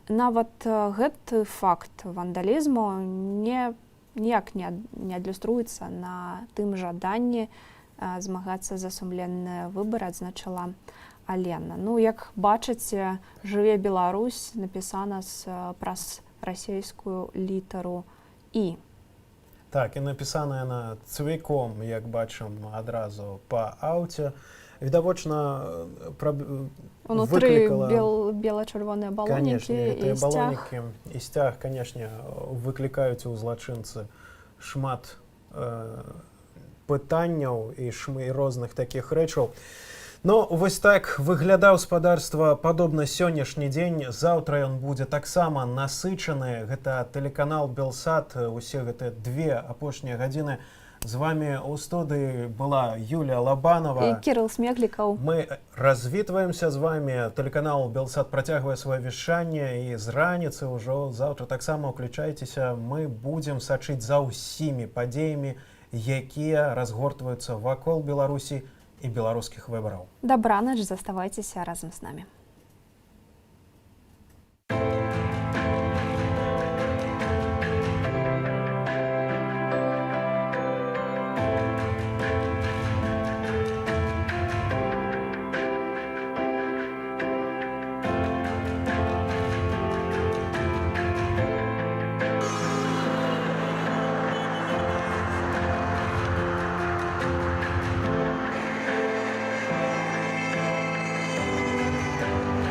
Speaker 13: нават гэты факт вандалізму ніяк не адлюструецца на тым жаданні змагацца за сумленныя выбары, адзначыла Алена. Ну, як бачыце, «Жыве Беларусь» напісана праз расейскую літару «І».
Speaker 9: Так, і напісана яна цвіком, як бачым, адразу па аўце. Відавочна
Speaker 13: унутры бела-чырвоныя балонікі
Speaker 9: і балонікі і сцяг, канешне, выклікаюць у злачынцы шмат пытанняў і розных такіх рэчаў. Ну, вось так выглядаў гаспадарства падобна сённяшні дзень. Заўтра ён будзе таксама насычаны. Гэта тэлеканал «Белсат», усе гэтыя 2 апошнія гадзіны. З вами у студыі была Юлія Лабанова
Speaker 13: і Кірыл Смеглікаў.
Speaker 9: Мы развітваемся з вами. Тэлеканал «Белсат» працягвае сваё вяшчанне, і з раніцы ўжо заўтра таксама ўключайцеся. Мы будзем сачыць за ўсімі падзеямі, якія разгортваюцца вакол Беларусі і беларускіх выбараў.
Speaker 13: Дабранач, заставайцеся разам з намі.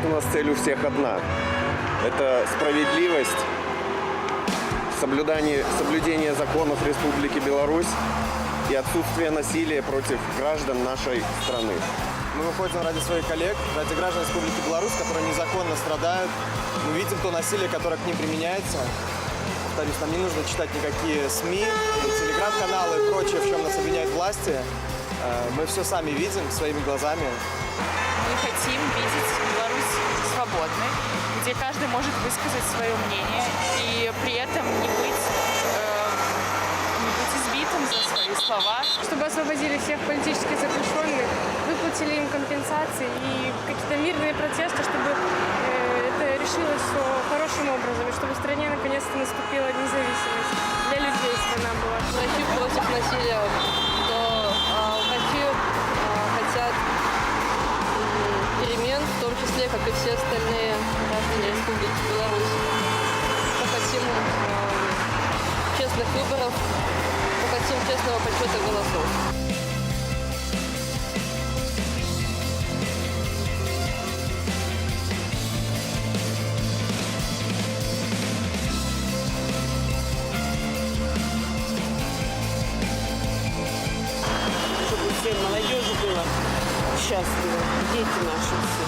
Speaker 3: У нас цель у всех одна. Это справедливость, соблюдение законов Республики Беларусь и отсутствие насилия против граждан нашей страны.
Speaker 6: Мы выходим ради своих коллег, ради граждан Республики Беларусь, которые незаконно страдают. Мы видим то насилие, которое к ним применяется. Повторюсь, нам не нужно читать никакие СМИ, телеграм-каналы и прочее, в чем нас обвиняют власти. Мы все сами видим своими глазами.
Speaker 8: Мы хотим видеть Беларусь свободной, где каждый может высказать свое мнение и при этом не быть избитым за свои слова.
Speaker 10: Чтобы
Speaker 14: освободили всех политических заключенных, выплатили им компенсации и какие-то мирные протесты, чтобы это решилось все хорошим образом, и чтобы в стране наконец-то наступила независимость. Для людей страна была.
Speaker 5: Россию против насилия, то в Россию хотят перемен, в том числе, как и все остальные граждане Республики Беларусь. Мы хотим честных выборов, мы хотим честного подсчета голосов.
Speaker 7: Чтобы всем молодежи было счастливо, дети наши все.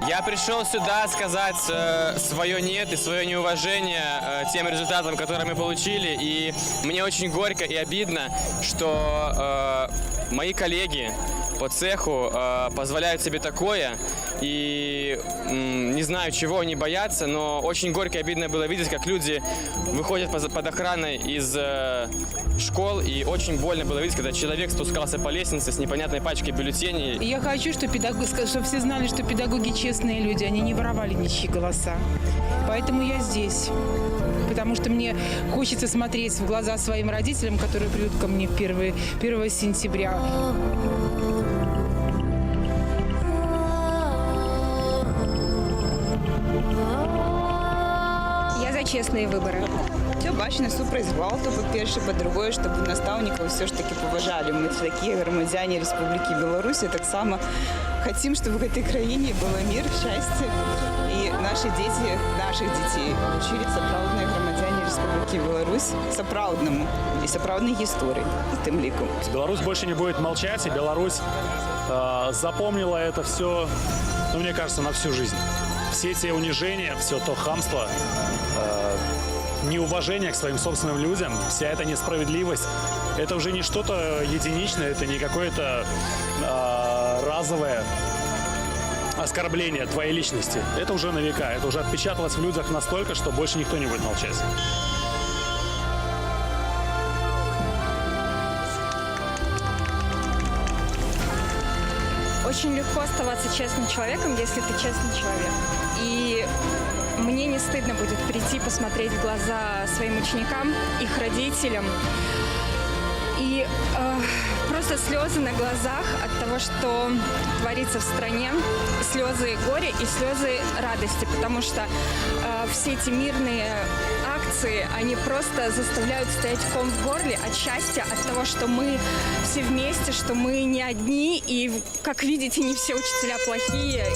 Speaker 10: Я пришел сюда сказать свое «нет» и свое неуважение тем результатам, которые мы получили. И мне очень горько и обидно, что мои коллеги по цеху позволяют себе такое. И не знаю, чего они боятся, но очень горько и обидно было видеть, как люди выходят под охраной из школ. И очень больно было видеть, когда человек спускался по лестнице с непонятной пачкой бюллетеней.
Speaker 11: Я хочу, чтобы все знали, что педагоги честные люди, они не воровали ничьи голоса. Поэтому я здесь. Потому что мне хочется смотреть в глаза своим родителям, которые придут ко мне 1 сентября.
Speaker 16: Я за чесні вибори. Все бачно, супраць гвалту, по-перше, по-друге, щоб наставників все ж таки поважали. Ми такі громадяни Республіки Білорусь, так само хотим, чтобы в этой краине было мир, счастье, и наши дети, наших детей учили сапраўдные громадяне Республики Беларусь сапраўдному и сапраўдной истории, тем лику.
Speaker 18: Беларусь больше не будет молчать, и Беларусь запомнила это все, ну, мне кажется, на всю жизнь. Все те унижения, все то хамство, неуважение к своим собственным людям, вся эта несправедливость, это уже не что-то единичное, это не какое-то разовое оскорбление твоей личности, это уже на века. Это уже отпечаталось в людях настолько, что больше никто не будет молчать.
Speaker 1: Очень легко оставаться честным человеком, если ты честный человек. И мне не стыдно будет прийти, посмотреть в глаза своим ученикам, их родителям. И просто слезы на глазах от того, что творится в стране, слезы горя и слезы радости, потому что все эти мирные акции, они просто заставляют стоять ком в горле от счастья, от того, что мы все вместе, что мы не одни, и, как видите, не все учителя плохие.